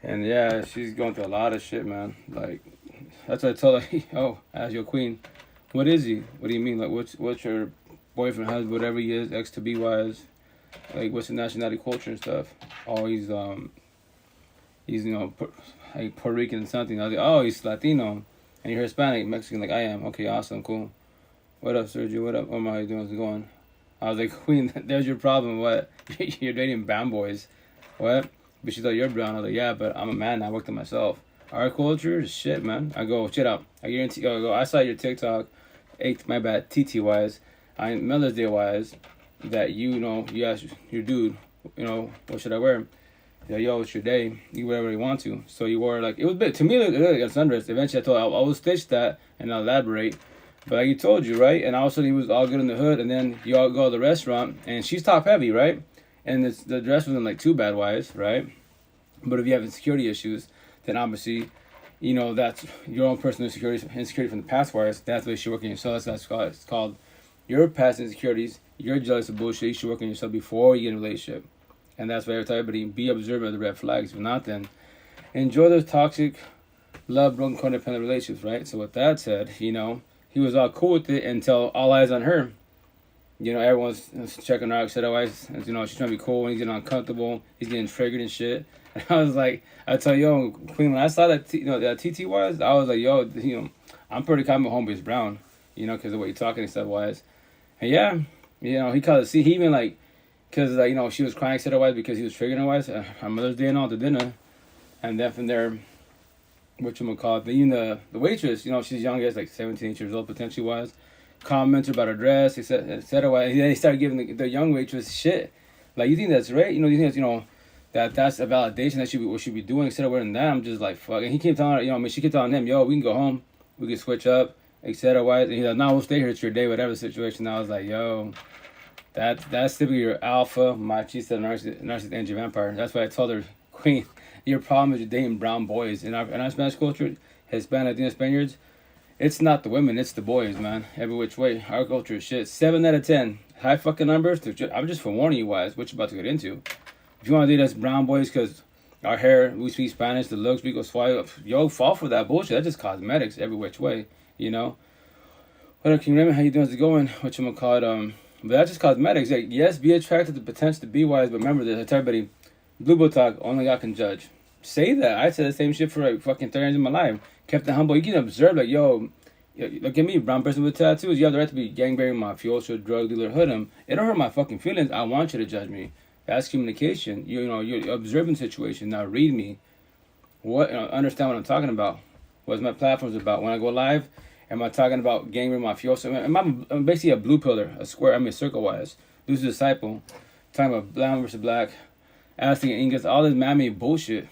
And yeah, she's going through a lot of shit, man. Like, that's what I told her. Oh, as your queen, what is he? What do you mean? Like, what's your boyfriend, husband, whatever he is, X to B wise? Like, what's the nationality, culture, and stuff? Oh, he's like Puerto Rican or something. I was like, oh, he's Latino, and you're Hispanic, Mexican, like I am. Okay, awesome, cool. What up, Sergio? What up? How you doing? How's it going? I was like, Queen, there's your problem. What? You're dating brown boys. What? But she thought you're brown. I was like, yeah, but I'm a man. I worked on myself. Our culture is shit, man. I go, shit up. I guarantee. I saw your TikTok. My bad. TT wise, Mother's Day wise, that you asked your dude, what should I wear? Yo, it's your day. You wear whatever you want to. So you wore like it was big to me. It looked like a sundress. Eventually, I told I will stitch that and I'll elaborate. But like he told you, right? And all of a sudden he was all good in the hood, and then you all go to the restaurant, and she's top heavy, right? And the dress wasn't like too bad wise, right? But if you have insecurity issues, then obviously, that's your own personal insecurity from the past wise. That's what you should work on yourself. That's what it's called. Your past insecurities. You're jealous of bullshit. You should work on yourself before you get in a relationship. And that's why I tell everybody, be observant of the red flags. If not, then enjoy those toxic, love, broken, codependent relationships, right? So with that said, he was all cool with it until all eyes on her. Everyone's checking her out, said otherwise, she's trying to be cool, and he's getting uncomfortable, he's getting triggered and shit. And I was like, I tell you, Queen, when I saw that, that TT was, I was like, yo, I'm pretty confident homeboy's brown, because of the way you're talking and stuff wise. And yeah, he called it, see, he even like, because, she was crying, said otherwise, because he was triggering otherwise, on Mother's Day and all, the dinner. And then from there, even the waitress, she's young, as like 17 years old, potentially was, commented about her dress, etc. And then he started giving the young waitress shit. Like, you think that's right? You think that's a validation that she should be doing instead of wearing that? I'm just like, fuck. And he kept telling her, she kept telling him, yo, we can go home, we can switch up, etc. And he's like, no, we'll stay here, it's your day, whatever the situation. And I was like, yo, that's typically your alpha, machista, narcissist, energy vampire. That's why I told her, Queen, your problem is you're dating brown boys. In our Spanish culture, Hispanic, Latino Spaniards, it's not the women, it's the boys, man. Every which way. Our culture is shit. 7 out of 10. High fucking numbers. I'm just forewarning you guys what you're about to get into. If you want to date us brown boys because our hair, we speak Spanish, the looks, we go swallow, fall for that bullshit. That's just cosmetics every which way, What up, King Raymond? How you doing? How's it going? But that's just cosmetics. Like, yes, be attracted to the potential to be wise, but remember this. I tell everybody, Blue Book Talk, only God can judge. Say that. I said the same shit for like fucking 30 years of my life. Kept it humble. You can observe, like, yo, look at me, brown person with tattoos. You have the right to be gangbanging, mafioso, drug dealer, hood him. It don't hurt my fucking feelings. I want you to judge me. That's communication. You're observing the situation. Now read me. Understand what I'm talking about. What's my platform's about. When I go live, am I talking about gangbanging, mafioso? I'm basically a blue pillar, a circle wise. Lose disciple. Talking about brown versus black. Asking English, all this mammy bullshit.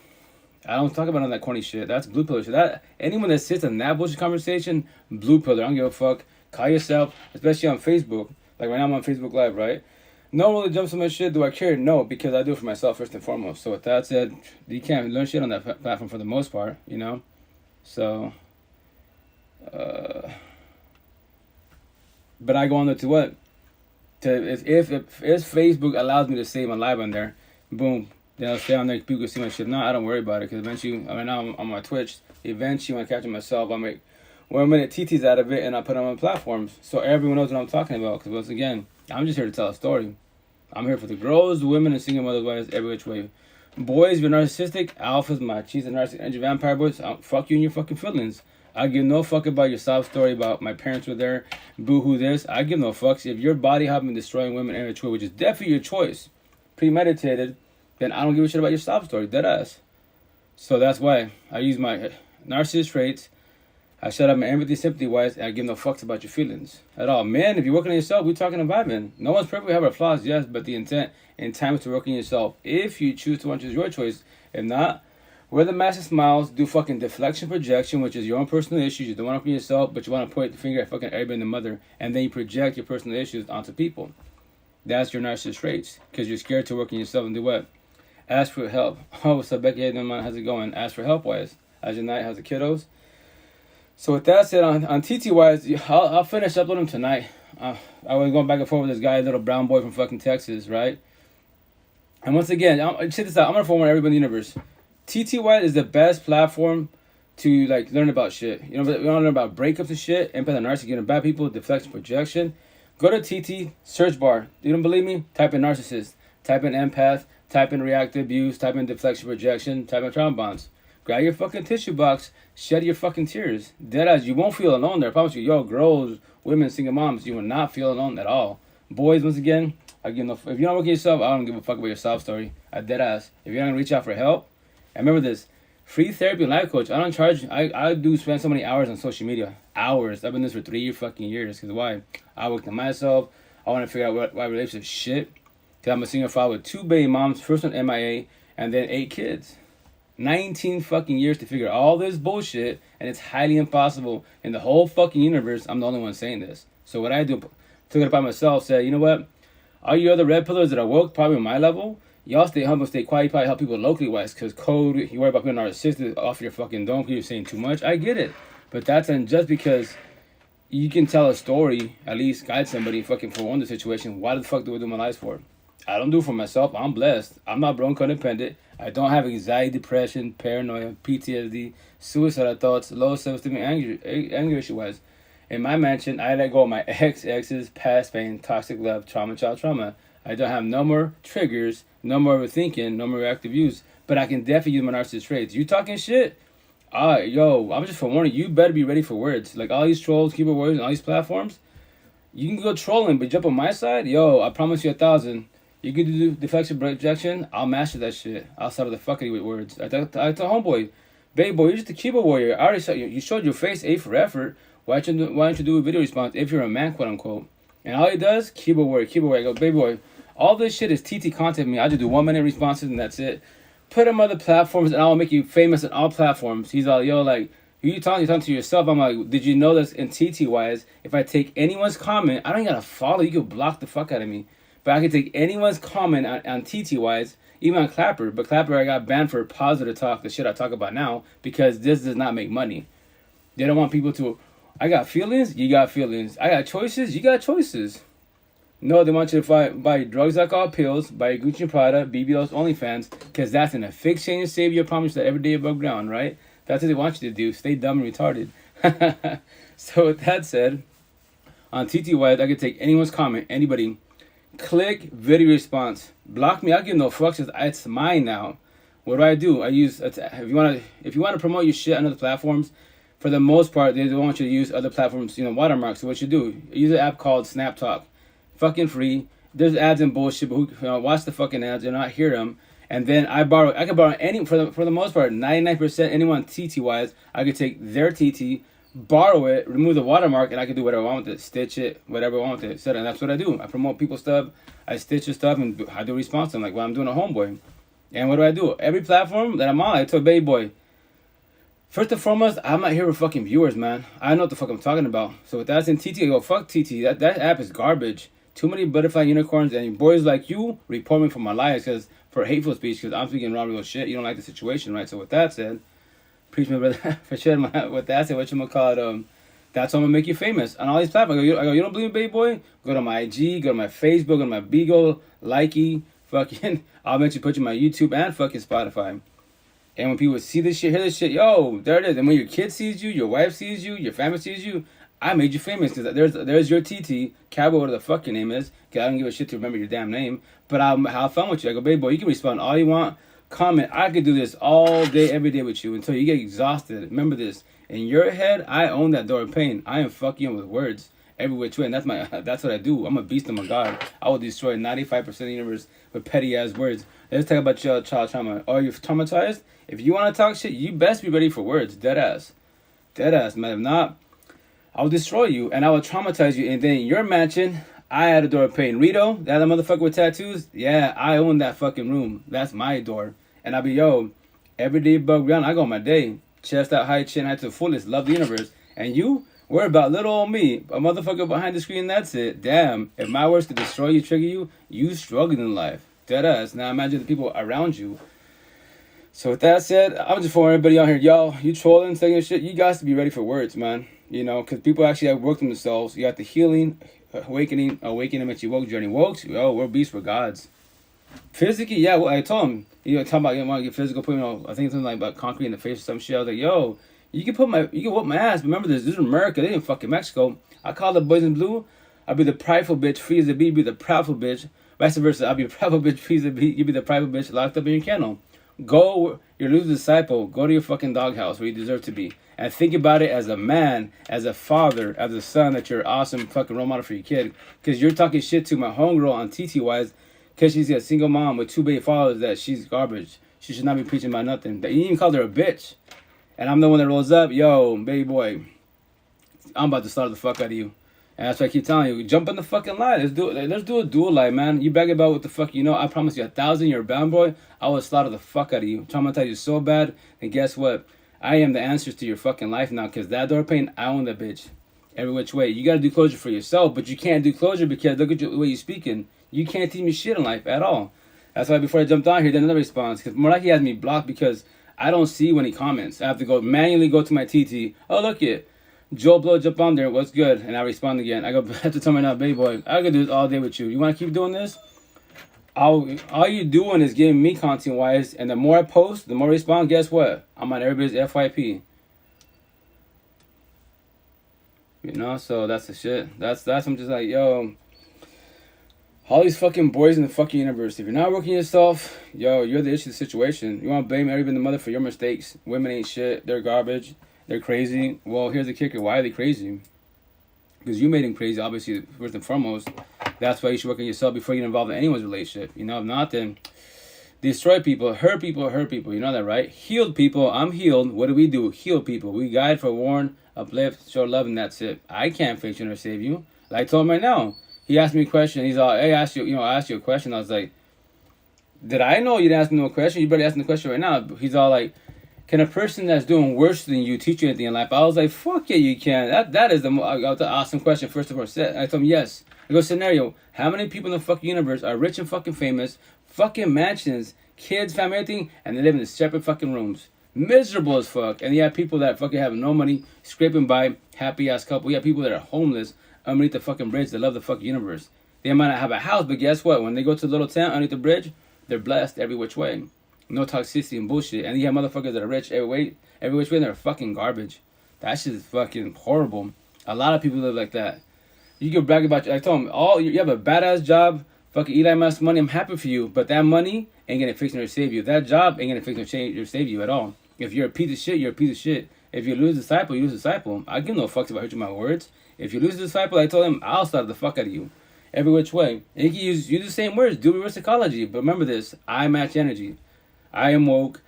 I don't talk about all that corny shit. That's blue pillar shit. Anyone that sits in that bullshit conversation, blue pillar. I don't give a fuck. Call yourself, especially on Facebook. Like right now I'm on Facebook Live, right? No one really jumps on my shit. Do I care? No, because I do it for myself first and foremost. So with that said, you can't learn shit on that platform for the most part, So, but I go on there to what? If Facebook allows me to say my live on there, boom. Then I'll stay on there. People can see my shit. No, I don't worry about it because eventually, right now I'm on my Twitch. Eventually, when I capture myself, I'll make 1 minute TTs out of it and I'll put it on my platforms so everyone knows what I'm talking about. Because once again, I'm just here to tell a story. I'm here for the girls, the women, and single mothers, wives, every which way. Boys, you're narcissistic. Alphas, machistas, narcissistic, energy vampire boys. Fuck you and your fucking feelings. I give no fuck about your sob story about my parents were there, boo-hoo this. I give no fucks. If your body has been destroying women every which way, which is definitely your choice, premeditated, then I don't give a shit about your sob story, dead ass. So that's why I use my narcissist traits. I shut up my empathy, sympathy wise, and I give no fucks about your feelings at all. Man, if you're working on yourself, we're talking about men. No one's perfect, we have our flaws, yes, but the intent and time is to work on yourself. If you choose to want to choose your choice, if not, wear the mask of smiles, do fucking deflection projection, which is your own personal issues. You don't want to work on yourself, but you want to point the finger at fucking everybody and the mother, and then you project your personal issues onto people. That's your narcissist traits, because you're scared to work on yourself and do what? Ask for help. Oh, what's up, Becky? Hey, how's it going? Ask for help wise. How's your night? How's the kiddos? So with that said, on TT wise, I'll finish uploading tonight. I was going back and forth with this guy, little brown boy from fucking Texas, right? And once again, check this out. I'm gonna forewarn everybody in the universe. TTY is the best platform to like learn about shit. You know, we want to learn about breakups and shit, empath and narcissist, getting bad people, deflection, projection. Go to TT search bar. You don't believe me? Type in narcissist, type in empath, type in reactive abuse, type in deflection, projection, type in trauma bonds. Grab your fucking tissue box, shed your fucking tears. Deadass, you won't feel alone there. I promise you, yo, girls, women, single moms, you will not feel alone at all. Boys, once again, I give no. If you're not working yourself, I don't give a fuck about your sob story. I deadass. If you're not gonna reach out for help, and remember this. Free therapy and life coach. I don't charge. I do spend so many hours on social media. Hours. I've been doing this for 3 fucking years. Because why? I worked on myself. I want to figure out why relationships shit. Because I'm a single father with 2 baby moms. First one MIA. And then 8 kids. 19 fucking years to figure all this bullshit. And it's highly impossible. In the whole fucking universe, I'm the only one saying this. So what I do, took it upon myself, said, you know what? All you other red pillars that are woke, probably on my level, y'all stay humble, stay quiet, probably help people locally wise, because code, you worry about being narcissistic off your fucking dome because you're saying too much. I get it. But that's just because you can tell a story, at least guide somebody fucking forewarn the situation. Why the fuck do I do my lives for? I don't do it for myself. I'm blessed. I'm not broke, codependent. I don't have anxiety, depression, paranoia, PTSD, suicidal thoughts, low self-esteem, anger issue-wise. In my mansion, I let go of my exes, past pain, toxic love, trauma, child trauma. I don't have no more triggers, no more overthinking, no more reactive use. But I can definitely use my narcissist traits. You talking shit? Yo, I'm just forewarning you. Better be ready for words. Like all these trolls, keyboard warriors, and all these platforms. You can go trolling, but jump on my side. Yo, I promise you 1,000. You can do deflection, projection. I'll master that shit. I'll settle the fuck out of you with words. I told homeboy, baby boy, you're just a keyboard warrior. I already saw you. You showed your face, A for effort. Why don't you do a video response if you're a man, quote unquote? And all he does, keyboard warrior, keyboard warrior. I go, baby boy. All this shit is TT content me. I just do 1 minute responses and that's it. Put him on other platforms and I'll make you famous on all platforms. He's all, yo, like, who you talking? You're talking to yourself. I'm like, did you know this in TT wise? If I take anyone's comment, I don't gotta follow. You can block the fuck out of me. But I can take anyone's comment on TT wise, even on Clapper. But Clapper, I got banned for positive talk, the shit I talk about now, because this does not make money. They don't want people to, I got feelings, you got feelings. I got choices, you got choices. No, they want you to buy drugs, alcohol, pills, buy Gucci Prada, BBLs, OnlyFans, because that's an affixing and save your promise that every day above ground, right? That's what they want you to do. Stay dumb and retarded. So with that said, on TTY, I can take anyone's comment, anybody, click video response, block me. I give no fucks. It's mine now. What do? I use if you want to promote your shit on other platforms. For the most part, they don't want you to use other platforms, watermarks. So what you do, use an app called SnapTalk. Fucking free. There's ads and bullshit, but watch the fucking ads and not hear them. And then I can borrow any for the most part, 99% anyone TT wise. I could take their TT, borrow it, remove the watermark, and I can do whatever I want with it, stitch it, whatever I want with it. And that's what I do. I promote people's stuff, I stitch your stuff, and I do response to them like when I'm doing a homeboy. And what do? Every platform that I'm on, I tell baby boy. First and foremost, I'm not here with fucking viewers, man. I know what the fuck I'm talking about. So with that's in TT, I go, fuck TT. That app is garbage. Too many butterfly unicorns and boys like you report me for my lies for hateful speech because I'm speaking raw real shit. You don't like the situation, right? So with that said, preach me brother for sure. With that said, whatchamacallit, that's how I'm gonna make you famous on all these platforms. I go, you don't believe me, baby boy? Go to my IG, go to my Facebook, go to my Beagle, Likey, fucking. I'll eventually put you on my YouTube and fucking Spotify. And when people see this shit, hear this shit, yo, there it is. And when your kid sees you, your wife sees you, your family sees you, I made you famous because there's your TT, Cowboy, whatever the fuck your name is. Because I don't give a shit to remember your damn name. But I'll have fun with you. I go, baby boy, you can respond all you want. Comment. I could do this all day, every day with you until you get exhausted. Remember this. In your head, I own that door of pain. I am fucking you with words every which way. And that's what I do. I'm a beast. I'm a god. I will destroy 95% of the universe with petty-ass words. Let's talk about your child trauma. Are you traumatized? If you want to talk shit, you best be ready for words. Deadass. Deadass, man. If not, I'll destroy you and I will traumatize you. And then in your mansion, I had a door of pain. Rito, that other motherfucker with tattoos, yeah, I own that fucking room. That's my door. And I'll be, yo, every day above ground, I go my day. Chest out high, chin high to the fullest. Love the universe. And you, worry about little old me. A motherfucker behind the screen, that's it. Damn, if my words could destroy you, trigger you struggling in life. Deadass. Now imagine the people around you. So with that said, I'm just for everybody out here. Y'all, you trolling, saying shit, you guys to be ready for words, man. Because people actually have worked on themselves. You got the healing, awakening, makes you woke journey. Woke, we're beasts, we're gods. Physically, yeah. Well, I told him, talking about you want to get physical, put I think something like about concrete in the face or some shit. I was like, yo, you can whoop my ass. But remember this is America. They in fucking Mexico. I call the boys in blue. I'll be the prideful bitch, free as a bee. Be the proudful bitch. Vice versa. I'll be a proudful bitch, free as a bee. You be the prideful bitch, locked up in your kennel. Go, you're losing disciple. Go to your fucking doghouse where you deserve to be, and think about it as a man, as a father, as a son. That you're an awesome fucking role model for your kid. Because you're talking shit to my homegirl on TT wise. Because she's a single mom with 2 baby fathers that she's garbage. She should not be preaching about nothing. You even called her a bitch. And I'm the one that rolls up. Yo, baby boy, I'm about to slaughter the fuck out of you. And that's why I keep telling you, jump in the fucking line. Let's do a dual line, man. You brag about what the fuck you know. I promise you 1,000, you're a bound boy. I will slaughter the fuck out of you. Traumatize you so bad. And guess what? I am the answers to your fucking life now. Because that door pain, I own that bitch. Every which way. You got to do closure for yourself. But you can't do closure because look at the way you're speaking. You can't teach me shit in life at all. That's why before I jumped on here, then another response. Because more like he has me blocked because I don't see when he comments. I have to manually go to my TT. Oh, look it. Joe Blow, jump on there. What's good? And I respond again. I have to tell him right now, baby boy, I can do this all day with you. You want to keep doing this? All you doing is giving me content wise. And the more I post, the more I respond. Guess what? I'm on everybody's FYP. You know, so that's the shit. That's I'm just like, yo, all these fucking boys in the fucking universe. If you're not working yourself, yo, you're the issue of the situation. You want to blame everybody in the mother for your mistakes. Women ain't shit. They're garbage. They're crazy. Well, here's the kicker. Why are they crazy? Because you made them crazy, obviously, first and foremost. That's why you should work on yourself before you get involved in anyone's relationship. You know, if not, then destroy people, hurt people, hurt people. You know that, right? Healed people. I'm healed. What do? Heal people. We guide, forewarn, uplift, show love, and that's it. I can't fix you or save you. Like I told him right now. He asked me a question. He's all, hey, I asked you a question. I was like, did I know you didn't ask me no question? You better ask me the question right now. He's all like, can a person that's doing worse than you teach you anything in life? I was like, fuck yeah, you can. That is the awesome question, first of all. I told him, yes. I go, scenario, how many people in the fucking universe are rich and fucking famous, fucking mansions, kids, family, everything, and they live in separate fucking rooms? Miserable as fuck. And you have people that fucking have no money, scraping by, happy-ass couple. You have people that are homeless underneath the fucking bridge that love the fucking universe. They might not have a house, but guess what? When they go to the little town underneath the bridge, they're blessed every which way. No toxicity and bullshit. And you have motherfuckers that are rich every which way, and they're fucking garbage. That shit is fucking horrible. A lot of people live like that. You can brag about I told them, you have a badass job, fucking eat ass money, I'm happy for you, but that money ain't gonna fix or save you. That job ain't gonna fix or change or save you at all. If you're a piece of shit, you're a piece of shit. If you lose a disciple, you lose a disciple. I give no fucks about hurting my words. If you lose a disciple, I told him, I'll slaughter the fuck out of you. Every which way. And you can use the same words, do reverse psychology. But remember this, I match energy. I am woke.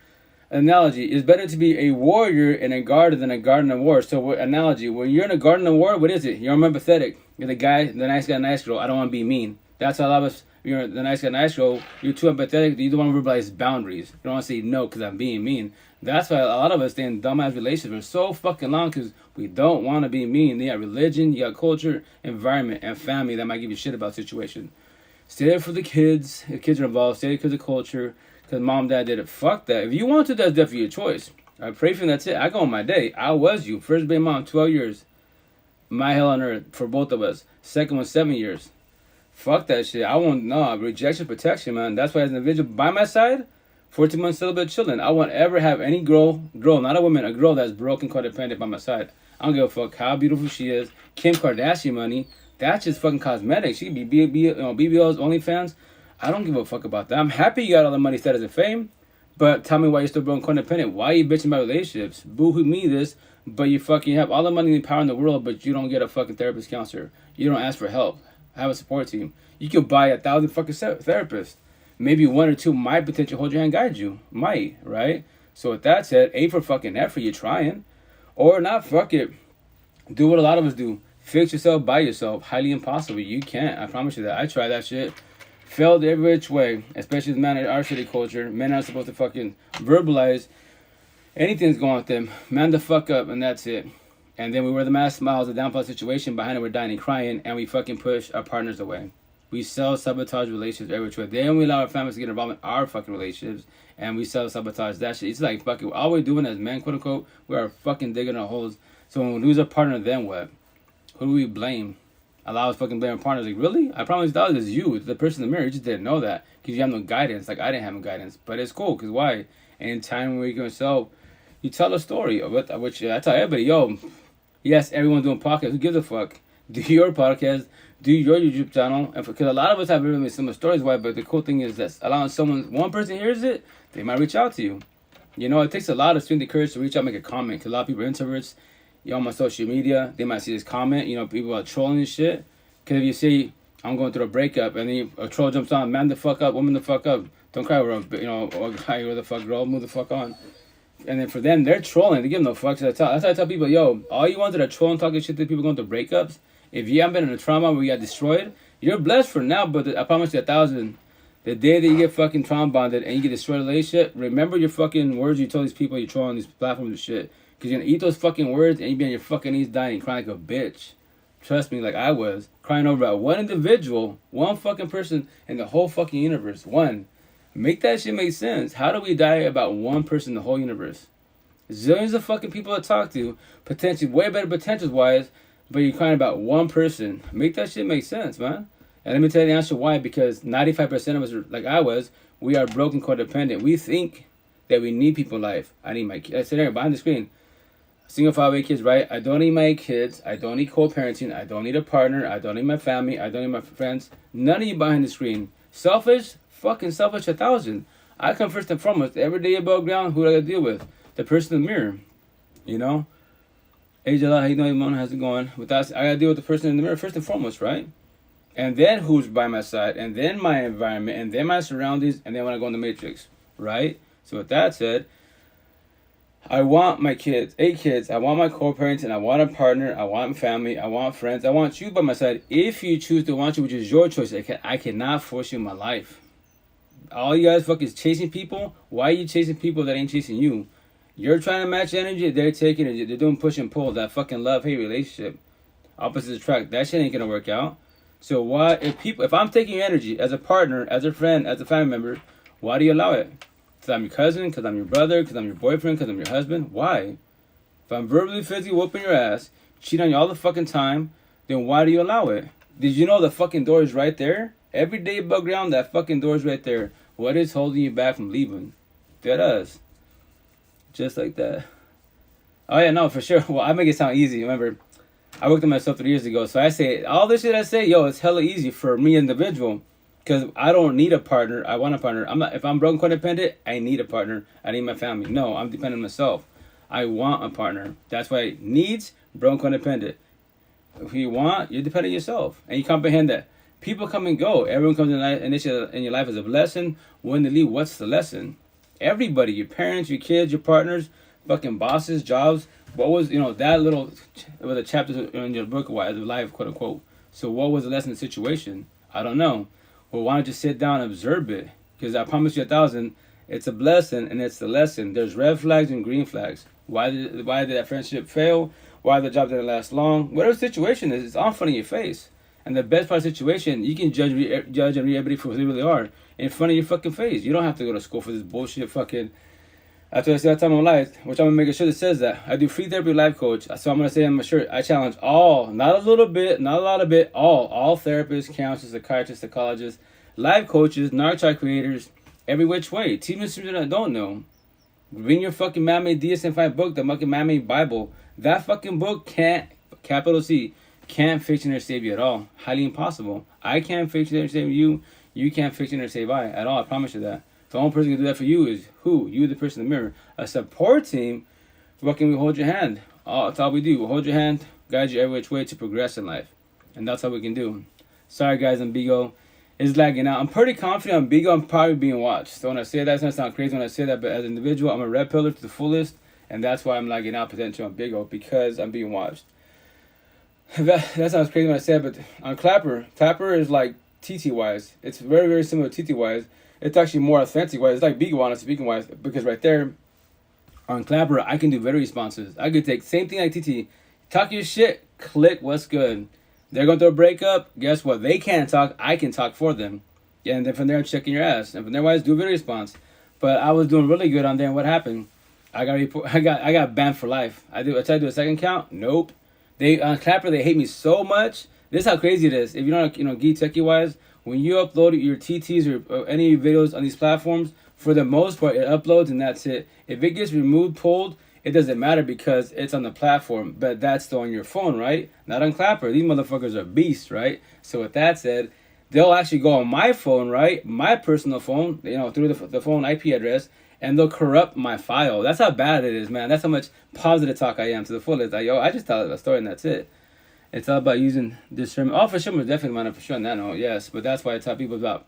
Analogy, it's better to be a warrior in a garden than a garden of war. So analogy, when you're in a garden of war, what is it? You're empathetic. You're the nice guy, nice girl. I don't want to be mean. That's how a lot of us, you're the nice guy, nice girl. You're too empathetic. You don't want to verbalize boundaries. You don't want to say no because I'm being mean. That's why a lot of us stay in dumbass relationships for so fucking long because we don't want to be mean. You got religion, you got culture, environment, and family that might give you shit about situation. Stay there for the kids. If kids are involved, stay there because of culture. Because mom, dad did it. Fuck that. If you want to, that's definitely your choice. I pray for them, that's it. I go on my day. I was you. First baby mom, 12 years. My hell on earth for both of us. Second one, 7 years. Fuck that shit. I won't, no. Rejection, protection, man. That's why as an individual by my side, 14 months celibate children. I won't ever have any girl, not a woman, a girl that's broken, codependent by my side. I don't give a fuck how beautiful she is. Kim Kardashian money. That's just fucking cosmetic. She could be BBLs, OnlyFans. I don't give a fuck about that. I'm happy you got all the money, status, and fame. But tell me why you're still broken codependent. Why are you bitching about relationships? Boo-hoo me this. But you fucking have all the money and power in the world, but you don't get a fucking therapist, counselor. You don't ask for help. Have a support team. You can buy 1,000 fucking therapists. Maybe 1 or 2 might potentially hold your hand, guide you. Might, right? So with that said, A for fucking effort, you're trying. Or not, fuck it. Do what a lot of us do. Fix yourself by yourself. Highly impossible. You can't. I promise you that. I tried that shit. Failed every which way, especially as men in our city culture. Men aren't supposed to fucking verbalize anything's going on with them. Man the fuck up, and that's it. And then we wear the mask, smiles, the downfall situation. Behind it, we're dying and crying, and we fucking push our partners away. We self-sabotage relationships every which way. Then we allow our families to get involved in our fucking relationships, and we self-sabotage that shit. It's like fucking, all we're doing as men, quote unquote, we are fucking digging our holes. So when we lose our partner, then what? Who do we blame? A lot of fucking blaming partners. Like, really? I promise that was you. It's the person in the mirror. You just didn't know that because you have no guidance. Like, I didn't have no guidance. But it's cool because why? Anytime where you yourself, you tell a story. Which I tell everybody, yo, yes, everyone's doing podcasts. Who gives a fuck? Do your podcast. Do your YouTube channel. And because a lot of us have really similar stories. Why? But the cool thing is that allowing one person hears it, they might reach out to you. You know, it takes a lot of strength and courage to reach out and make a comment. Because a lot of people are introverts. You're on my social media, they might see this comment. You know, people are trolling and shit. Because if you say, I'm going through a breakup, and then a troll jumps on, man the fuck up, woman the fuck up. Don't cry over a, you know, or guy or the fuck girl, move the fuck on. And then for them, they're trolling. They give no fucks. That's why I tell people, yo, all you wanted to troll and talking shit to people going through breakups, if you haven't been in a trauma where you got destroyed, you're blessed for now, but I promise you 1,000. The day that you get fucking trauma bonded and you get destroyed in a relationship, remember your fucking words you told these people you troll on these platforms and shit. Because you're going to eat those fucking words and you be on your fucking knees dying, crying like a bitch. Trust me, like I was. Crying over about one individual, one fucking person in the whole fucking universe. One. Make that shit make sense. How do we die about one person in the whole universe? Zillions of fucking people to talk to, potentially way better potentials-wise, but you're crying about one person. Make that shit make sense, man. And let me tell you the answer why. Because 95% of us, are, like I was, we are broken codependent. We think that we need people in life. I need my kids. I sit there behind the screen. Single father, 8 kids, right? I don't need my kids. I don't need co-parenting. I don't need a partner. I don't need my family. I don't need my friends. None of you behind the screen. Selfish? Fucking selfish 1,000. I come first and foremost. Every day above ground, who do I got to deal with? The person in the mirror. You know? Hey, Jalal, how you doing, Mona? How's it going? With that, I got to deal with the person in the mirror first and foremost, right? And then who's by my side, and then my environment, and then my surroundings, and then when I go in the matrix, right? So with that said, I want my kids, 8 kids, I want my co-parents, and I want a partner, I want family, I want friends, I want you by my side. If you choose to want you, which is your choice, I cannot force you in my life. All you guys fucking chasing people, why are you chasing people that ain't chasing you? You're trying to match energy, they're taking it, they're doing push and pull, that fucking love-hate relationship. Opposites attract, that shit ain't gonna work out. So why, if I'm taking your energy as a partner, as a friend, as a family member, why do you allow it? Because I'm your cousin, because I'm your brother, because I'm your boyfriend, because I'm your husband? Why? If I'm verbally, physically whooping your ass, cheating on you all the fucking time, then why do you allow it? Did you know the fucking door is right there? Every day above ground, that fucking door is right there. What is holding you back from leaving? That us. Just like that. Oh yeah, no, for sure. Well, I make it sound easy. Remember, I worked on myself 3 years ago, so I say, all this shit I say, yo, it's hella easy for me individual. Because I don't need a partner. I want a partner. If I'm broken codependent, I need a partner. I need my family. No, I'm dependent on myself. I want a partner. That's why needs, broken codependent. If you want, you're dependent on yourself. And you comprehend that. People come and go. Everyone comes in your life as a blessing. When they leave, what's the lesson? Everybody, your parents, your kids, your partners, fucking bosses, jobs. What was, that little, it was a chapter in your book, why, the life, quote unquote. So what was the lesson of the situation? I don't know. Well, why don't you sit down and observe it? Because I promise you 1,000, it's a blessing and it's the lesson. There's red flags and green flags. Why did that friendship fail? Why the job didn't last long? Whatever the situation is, it's all in front of your face. And the best part of the situation, you can judge and read everybody for who they really are in front of your fucking face. You don't have to go to school for this bullshit fucking... After I say that time of life, which I'm going to make a shirt that says that. I do free therapy life coach. So I'm going to say on my shirt, I challenge all, not a little bit, not a lot of bit, all therapists, counselors, psychiatrists, psychologists, life coaches, narcissist creators, every which way. Teach me something I don't know. Bring your fucking man-made DSM-5 book, the fucking man-made Bible. That fucking book can't, capital C, can't fix you or save you at all. Highly impossible. I can't fix you or save you. You can't fix you or save I at all. I promise you that. The only person who can do that for you is who? You, the person in the mirror. A support team, fucking we hold your hand. That's all we do. We hold your hand, guide you every which way to progress in life. And that's all we can do. Sorry guys, I'm Bigo. It's lagging out. I'm pretty confident on Bigo. I'm probably being watched. So when I say that, it's going to sound crazy when I say that, but as an individual, I'm a red pillar to the fullest. And that's why I'm lagging out potentially on Bigo, because I'm being watched. That sounds crazy when I say it, but on Clapper is like TT-wise. It's very, very similar to TT-wise. It's actually more authentic-wise. It's like Bigo, honestly speaking-wise, because right there, on Clapper, I can do video responses. I could take, same thing like TT, talk your shit, click what's good. They're going through a breakup, guess what? They can't talk, I can talk for them. Yeah, and then from there, I'm checking your ass. And from there, wise, do a video response. But I was doing really good on there, and what happened? I got banned for life. I tried to do a second count, nope. On Clapper, they hate me so much This is how crazy it is. If you're not, geek techie wise, when you upload your TTs or any videos on these platforms, for the most part, it uploads and that's it. If it gets removed, pulled, it doesn't matter because it's on the platform, but that's still on your phone, right? Not on Clapper. These motherfuckers are beasts, right? So with that said, they'll actually go on my phone, right? My personal phone, through the phone IP address, and they'll corrupt my file. That's how bad it is, man. That's how much positive talk I am to the fullest. Like, I just tell a story and that's it. It's all about using discernment. Oh, for sure, definitely, man, for sure, on that note, yes. But that's why I tell people about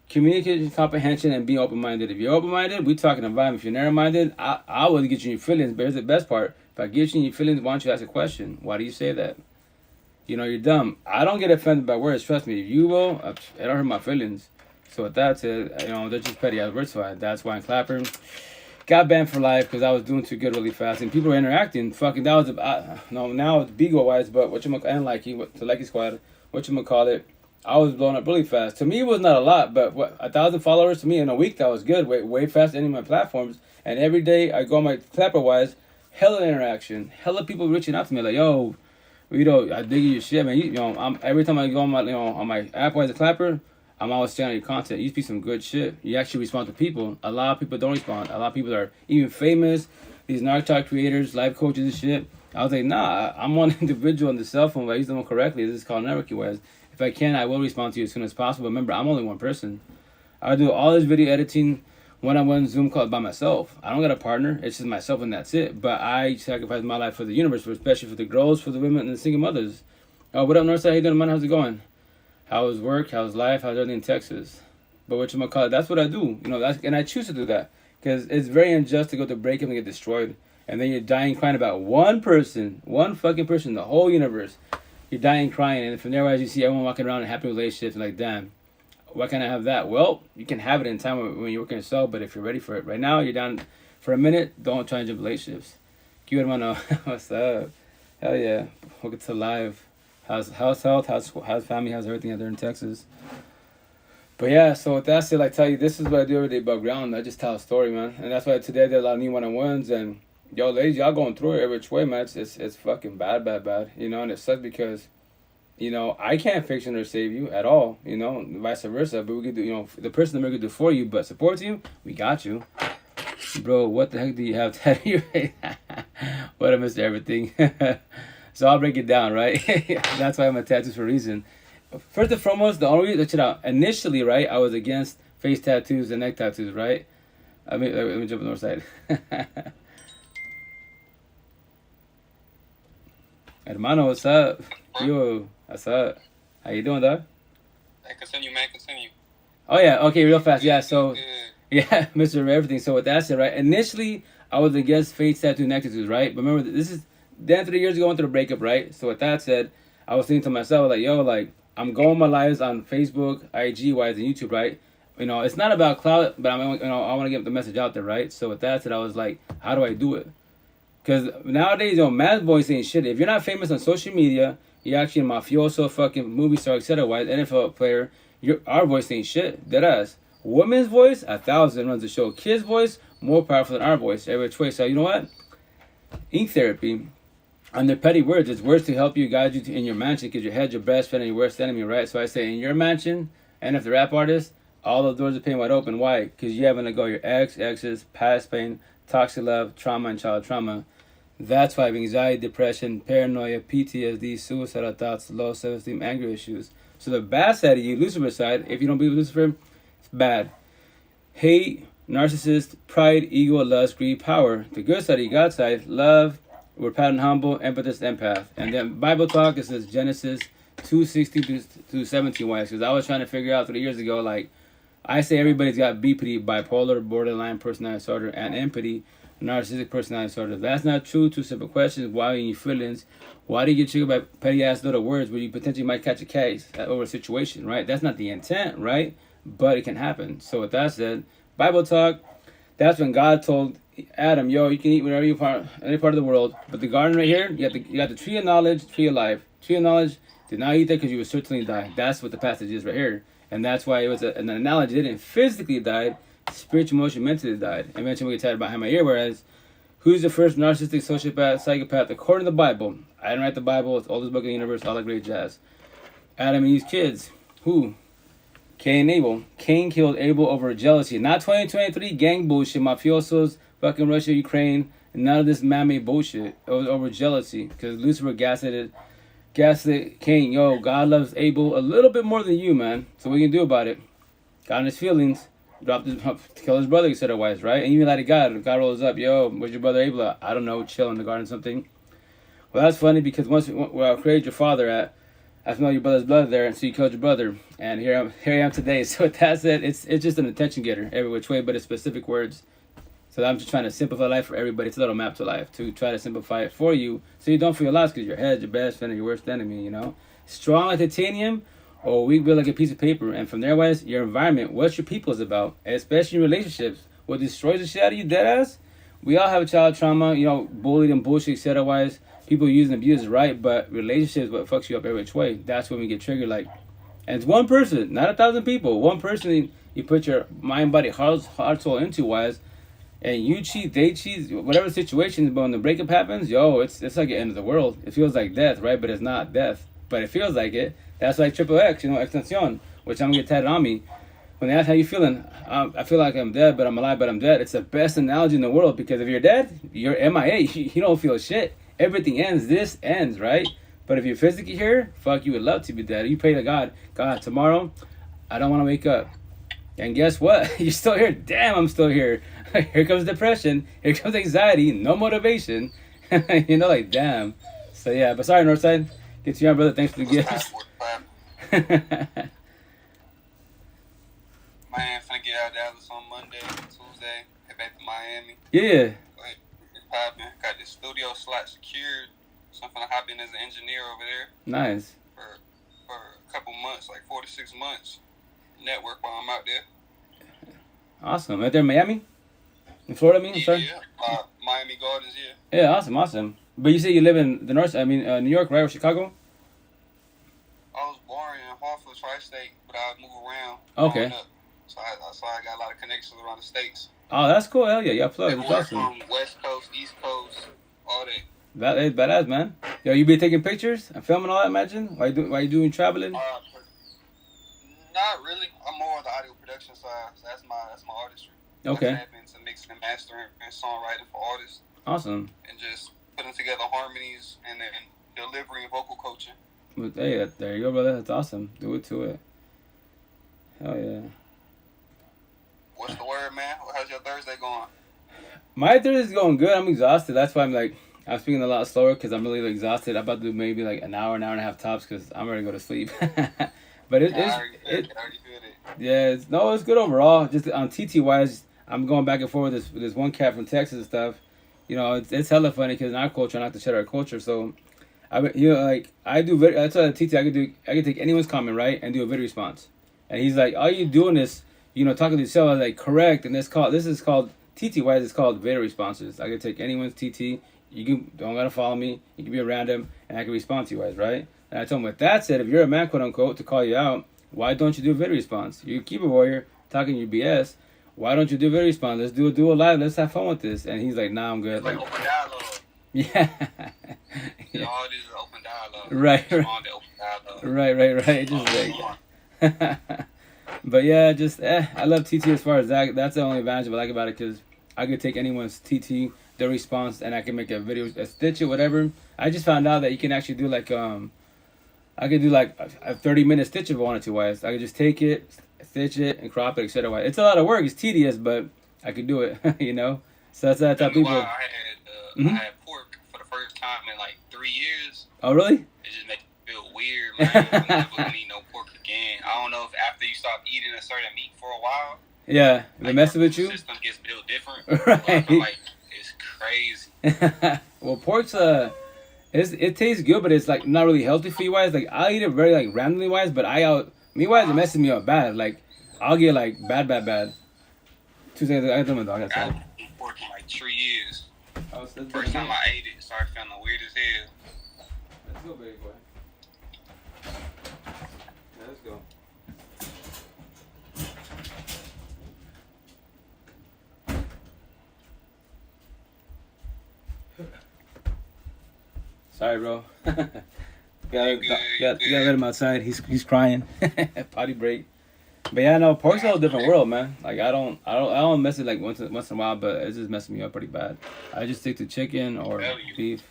communication, comprehension, and being open-minded. If you're open-minded, we're talking about. If you're narrow-minded, I will get you in your feelings. But here's the best part. If I get you in your feelings, why don't you ask a question? Why do you say that? You're dumb. I don't get offended by words. Trust me. If you will, it don't hurt my feelings. So with that said, they're just petty advertising. That's why I'm clapping. Got banned for life because I was doing too good really fast, and people were interacting. Fucking that was now it's Beagle wise, but and the Likey Squad, whatchamacallit, I was blowing up really fast. To me, it was not a lot, but 1,000 followers to me in a week, that was good. Way faster than any of my platforms. And every day I go on my Clapper wise, hella interaction, hella people reaching out to me like, yo, I dig your shit, man. I'm every time I go on my on my app wise, the Clapper, I'm always sharing your content. You speak some good shit. You actually respond to people. A lot of people don't respond. A lot of people are even famous. These narc creators, life coaches and shit. I was like, nah, I'm one individual on the cell phone. If I use them correctly, this is called networking wise. If I can, I will respond to you as soon as possible. Remember, I'm only one person. I do all this video editing one-on-one Zoom calls by myself. I don't got a partner. It's just myself and that's it. But I sacrifice my life for the universe, especially for the girls, for the women, and the single mothers. Oh, what up, Northside? How you doing, man? How's it going? How's work? How's life? How's everything in Texas? But whatchamacallit, that's what I do. And I choose to do that. Because it's very unjust to go to Breakup and get destroyed. And then you're dying crying about one person. One fucking person in the whole universe. You're dying crying. And from there, as you see everyone walking around in happy relationships, and like, damn, why can't I have that? Well, you can have it in time when you're working yourself, but if you're ready for it. Right now, you're down for a minute. Don't try and jump relationships. Give hermano. What's up? Hell yeah. Welcome to live. How's health? How's family? How's everything out there in Texas? But yeah, so with that said, I tell you, this is what I do every day above ground. I just tell a story, man. And that's why today I did a lot of new one-on-ones. And yo, ladies, y'all going through it every which way, man. It's fucking bad. And it sucks because, I can't fix you or save you at all. Vice versa. But we could do, the person that we could do for you, but support you, we got you. Bro, what the heck do you have tattooed? What a Mr. Everything. So I'll break it down, right? That's why I'm a tattoos for a reason. First and foremost, the only reason, check it out. Initially, right, I was against face tattoos and neck tattoos, right? Let me jump on the north side. Hermano, what's up? Yo, what's up? How you doing, dog? Continue, man. Continue. Oh, yeah. Okay, real fast. Yeah, so, yeah, Mr. Everything. So with that said, right, initially, I was against face tattoo neck tattoos, right? But remember, this is then 3 years ago, I went through the breakup, right? So with that said, I was thinking to myself, like, yo, like, I'm going my lives on Facebook, IG, wise, and YouTube, right? It's not about clout, but I want to get the message out there, right? So with that said, I was like, how do I do it? Because nowadays, man's voice ain't shit. If you're not famous on social media, you're actually a mafioso, fucking movie star, etc. Wise, NFL player, our voice ain't shit. Deadass. Woman's voice, 1,000 runs the show. Kids' voice, more powerful than our voice. Every which way. So you know what? Ink therapy. Under petty words, it's words to help you, guide you in your mansion, because your head's your best friend and your worst enemy, right? So I say, in your mansion, and if the rap artist, all the doors are paying wide open. Why? Because you haven't let go your exes, past pain, toxic love, trauma, and child trauma. That's why I have anxiety, depression, paranoia, PTSD, suicidal thoughts, low self-esteem, anger issues. So the bad side of you, Lucifer's side, if you don't believe Lucifer, it's bad. Hate, narcissist, pride, ego, lust, greed, power. The good side of you, God's side, love, we're proud and humble, empathist, empath. And then Bible talk, it says Genesis 2:16 to 17 wise. Because I was trying to figure out 3 years ago, like, I say everybody's got BPD, bipolar, borderline personality disorder, and empathy, narcissistic personality disorder. That's not true. Two simple questions. Why are you in your feelings? Why do you get triggered by petty ass little words where you potentially might catch a case over a situation, right? That's not the intent, right? But it can happen. So with that said, Bible talk, that's when God told Adam, yo, you can eat whatever you want, any part of the world, but the garden right here, you got the tree of knowledge, tree of life. Tree of knowledge, did not eat that because you would certainly die. That's what the passage is right here. And that's why it was an analogy. They didn't physically die, spiritual, emotion, mentally died. And eventually we get tired behind my ear, whereas, who's the first narcissistic, sociopath, psychopath, according to the Bible? I didn't write the Bible, it's the oldest book in the universe, all that great jazz. Adam and Eve's kids. Who? Cain and Abel. Cain killed Abel over jealousy. Not 2023 gang bullshit, mafiosos, fucking Russia, Ukraine, and none of this man-made bullshit. It was over jealousy. Because Lucifer gaslit Cain. Yo, God loves Abel a little bit more than you, man. So what you can do about it? Got in his feelings. Kill his brother, he said otherwise, right? And you lie to God. God rolls up. Yo, where's your brother Abel at? I don't know. Chill in the garden or something. Well, that's funny because where I created your father at, I smell your brother's blood there, and so you killed your brother. And here I am today. So with that said, it's just an attention getter every which way, but it's specific words. So I'm just trying to simplify life for everybody. It's a little map to life to try to simplify it for you so you don't feel lost because your head's your best friend and your worst enemy, you know? Strong like titanium or weak built like a piece of paper. And from there, wise, your environment, what your people is about, and especially in relationships. What destroys the shit out of you, deadass? We all have a child trauma, you know, bullied and bullshit, etc. Wise. People use and abuse, right? But relationships, what fucks you up every which way. That's when we get triggered. Like, and it's one person, not 1,000 people. One person you put your mind, body, heart, soul into, wise. And you cheat, they cheat, whatever the situation is, but when the breakup happens, yo, it's like the end of the world. It feels like death, right? But it's not death. But it feels like it. That's like triple X, you know, extension, which I'm going to get tatted on me. When they ask how you feeling, I feel like I'm dead, but I'm alive, but I'm dead. It's the best analogy in the world because if you're dead, you're MIA. You don't feel shit. Everything ends. This ends, right? But if you're physically here, fuck, you would love to be dead. You pray to God, God, tomorrow, I don't want to wake up. And guess what? You're still here. Damn, I'm still here. Here comes depression. Here comes anxiety. No motivation. You know, like, damn. So, yeah. But sorry, Northside. Get to you, brother. Thanks for the gifts. Man, finna get out of Dallas on Monday, Tuesday. Head back to Miami. Yeah. Like, it's popping. Got this studio slot secured. So I'm finna hop in as an engineer over there. Nice. For a couple months, like 4 to 6 months. Network while I'm out there. Awesome. Right there in Miami? In Florida, I mean? Yeah, Sorry? yeah. Miami Gardens, yeah. Yeah, awesome. But you say you live in the north, New York, right? Or Chicago? I was born in Hartford, Tri-State, but I move around. Okay. Up. So I got a lot of connections around the states. Oh, that's cool. Hell yeah. Y'all plug. That's awesome. From West Coast, East Coast, all that. That is badass, man. Yo, you be taking pictures and filming all that, imagine? Why you doing traveling? Not really. I'm more on the audio production side. So that's my artistry. Okay. I tap into mixing and mastering and songwriting for artists. Awesome. And just putting together harmonies and then delivery and vocal coaching. But hey, there you go, brother. That's awesome. Do it to it. Hell yeah. What's the word, man? How's your Thursday going? My Thursday's going good. I'm exhausted. That's why I'm speaking a lot slower because I'm really exhausted. I'm about to do maybe like an hour and a half tops because I'm ready to go to sleep. But yeah, it's good overall. Just on TT wise, I'm going back and forth with this one cat from Texas and stuff. You know, it's hella funny because in our culture, I like to share our culture. So, I do video. That's why TT I can take anyone's comment right and do a video response. And he's like, all you doing is talking to yourself. I was like, correct. And this is called TT wise. It's called video responses. I can take anyone's TT. Don't gotta follow me. You can be around him, and I can respond to you guys, right? And I told him, with that said, if you're a man, quote unquote, to call you out, why don't you do a video response? You're a keyboard warrior talking your BS. Why don't you do a video response? Let's do a live. Let's have fun with this. And he's like, nah, I'm good. It's like open dialogue. Yeah. Yeah. All this is open dialogue. Right. Just like, but yeah, just I love TT as far as that. That's the only advantage I like about it because I could take anyone's TT, their response, and I can make a video, a stitch it, whatever. I just found out that you can actually do like I could do like a 30-minute stitch if I wanted to. Wise, I could just take it, stitch it, and crop it, etc. It's a lot of work. It's tedious, but I could do it. So that's how people. I had pork for the first time in like 3 years. Oh really? It just makes me feel weird, man. I'm never gonna eat no pork again. I don't know if after you stop eating a certain meat for a while. Yeah, they messing with you. System gets built different. Right. But I feel like it's crazy. Well, pork's it tastes good, but it's like not really healthy for you wise. Like I'll eat it very like randomly wise, but me wise it messes me up bad. Like I'll get like bad. 2 seconds. I got my dog outside. I've been pork in like 3 years. Oh, so First time I ate it, started feeling weird as hell. Let's go, baby boy. Yeah, let's go. Sorry, bro. Gotta, You gotta, good. gotta let him outside. He's crying. Potty break. But yeah, no, pork's a whole different world, man. Like I don't mess it like once in a while, but it's just messing me up pretty bad. I just stick to chicken or Tell you. beef.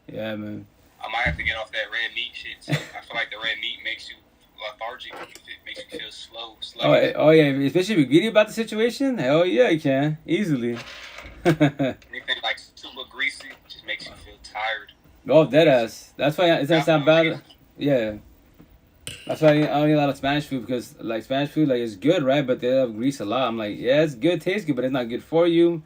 Yeah, man. I might have to get off that red meat shit. So I feel like the red meat makes you lethargic. It makes you feel slow. Oh yeah, especially if you're greedy about the situation. Hell yeah, you can easily. Anything like super greasy just makes you feel tired. Oh, dead ass. That's why it doesn't sound bad. Yeah. That's why I don't eat a lot of Spanish food because like Spanish food like it's good, right? But they have grease a lot. I'm like, yeah, it's good, tastes good, but it's not good for you.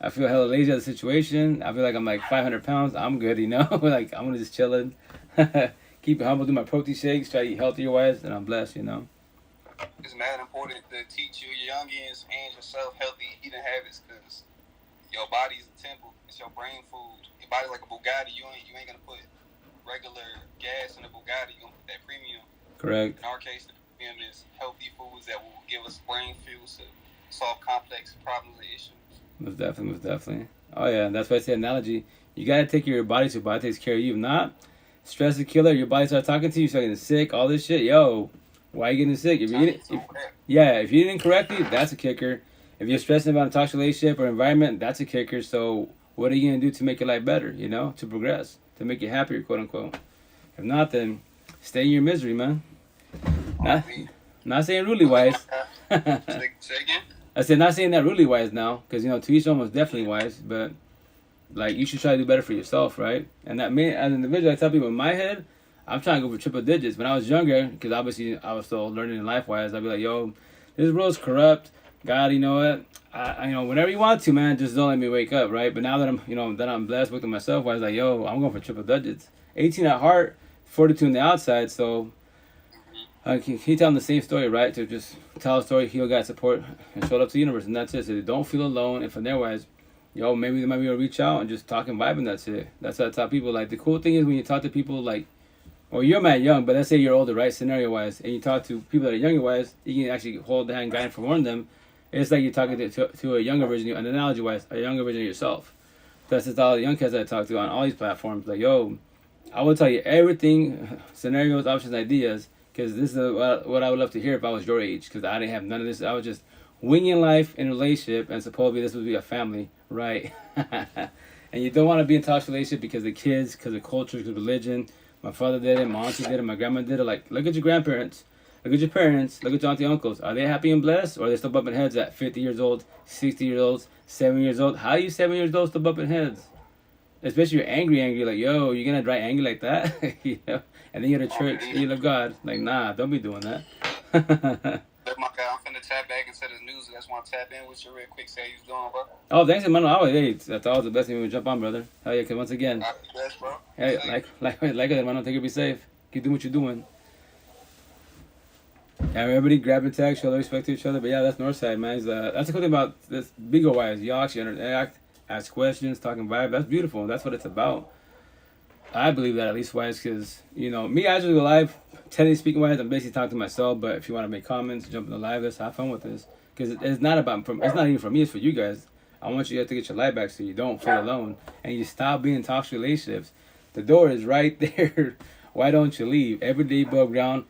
I feel hella lazy at the situation. I feel like I'm like 500 pounds. I'm good, you know. Like I'm just chilling. Keep it humble. Do my protein shakes. Try to eat healthier wise, and I'm blessed, you know. It's mad important to teach your youngins and yourself healthy eating habits because your body's a temple. It's your brain food. Your body's like a Bugatti. You ain't gonna put regular gas in a Bugatti. You're gonna put that premium. Correct. In our case, the premium is healthy foods that will give us brain fuel to solve complex problems and issues. Most definitely. Oh yeah, that's why I say analogy. You gotta take care of your body so your body takes care of you. If not, stress is a killer. Your body starts talking to you, start getting sick, all this shit. Yo, why are you getting sick? If you're eating correctly, that's a kicker. If you're stressing about a toxic relationship or environment, that's a kicker. So what are you gonna do to make your life better? You know, to progress, to make you happier, quote unquote. If not, then stay in your misery, man. Not saying really wise. Say again? I said not saying that really wise now, because you know to each own was definitely wise, but like you should try to do better for yourself, right? And that me as an individual, I tell people in my head, I'm trying to go for triple digits. When I was younger, because obviously I was still learning in life wise, I'd be like, yo, this world's corrupt. God, you know what? I you know whenever you want to, man, just don't let me wake up, right? But now that I'm blessed with myself, I was like, yo, I'm going for triple digits. 18 at heart, 42 on the outside, so. He telling the same story, right? To just tell a story, heal, God, support, and show it up to the universe, and that's it. So they don't feel alone, and from there wise, yo, maybe they might be able to reach out and just talk and vibe, and that's it. That's what I tell people. Like the cool thing is when you talk to people like, well, you're mad young, but let's say you're older, right? Scenario wise, and you talk to people that are younger wise, you can actually hold the hand, guide, and forewarn them. It's like you're talking to a younger version, an analogy wise, a younger version of yourself. That's just all the young kids that I talk to on all these platforms. Like, yo, I will tell you everything, scenarios, options, ideas. Because this is what I would love to hear if I was your age. Because I didn't have none of this. I was just winging life in a relationship. And supposedly this would be a family. Right? And you don't want to be in a toxic relationship because of kids, because of culture, because of religion. My father did it. My auntie did it. My grandma did it. Like, look at your grandparents. Look at your parents. Look at your auntie and uncles. Are they happy and blessed? Or are they still bumping heads at 50 years old, 60 years old, 7 years old? How are you 7 years old still bumping heads? Especially you're angry, like, yo, you're gonna dry angry like that? You know? And then you go to church and you love God. Like, nah, don't be doing that. Look, my guy, I'm finna tap back into the news. I just want to tap in with you real quick. Say how you doing, bro. Oh, thanks, man. Hey, that's always the best thing when we jump on, brother. Hell yeah, because once again. Best, bro. Hey, like it, man. Take it, be safe. Keep doing what you're doing. Yeah, everybody grab and tag, show the respect to each other. But yeah, that's Northside, man. That's the cool thing about this bigger wise. Y'all actually interact, ask questions, talking vibe. That's beautiful. That's what it's about. I believe that at least wise because, you know, me actually go live, technically speaking wise, I'm basically talking to myself, but if you want to make comments, jump in the live, let's have fun with this. Because it's not even for me, it's for you guys. I want you guys to get your life back so you don't feel alone. And you stop being in toxic relationships. The door is right there. Why don't you leave? Every day above ground.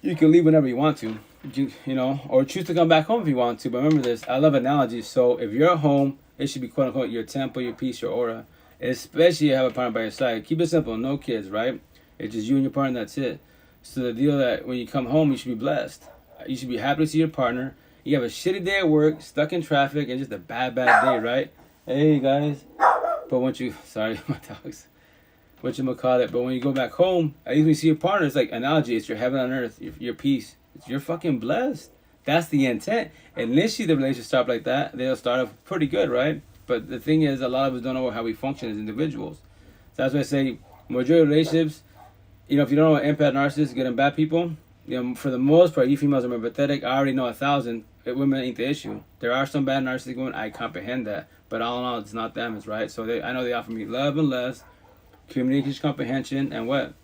You can leave whenever you want to. You know, or choose to come back home if you want to. But remember this, I love analogies. So if you're at home, it should be quote unquote your temple, your peace, your aura. Especially you have a partner by your side. Keep it simple, no kids, right? It's just you and your partner, that's it. So the deal that when you come home, you should be blessed. You should be happy to see your partner. You have a shitty day at work, stuck in traffic, and just a bad day, right? Hey, guys. But once you, sorry, my dogs. Whatchamacallit. But when you go back home, at least when you see your partner, it's like analogy. It's your heaven on earth, your peace. You're fucking blessed. That's the intent. Initially, the relationship start like that. They'll start off pretty good, right? But the thing is, a lot of us don't know how we function as individuals. So that's why I say, majority of relationships, you know, if you don't know what empath, narcissists, good and bad people, you know, for the most part, you females are more pathetic. I already know 1,000. Women ain't the issue. There are some bad narcissistic women. I comprehend that. But all in all, it's not them. It's right. So I know they offer me love and less, communication, comprehension, and what?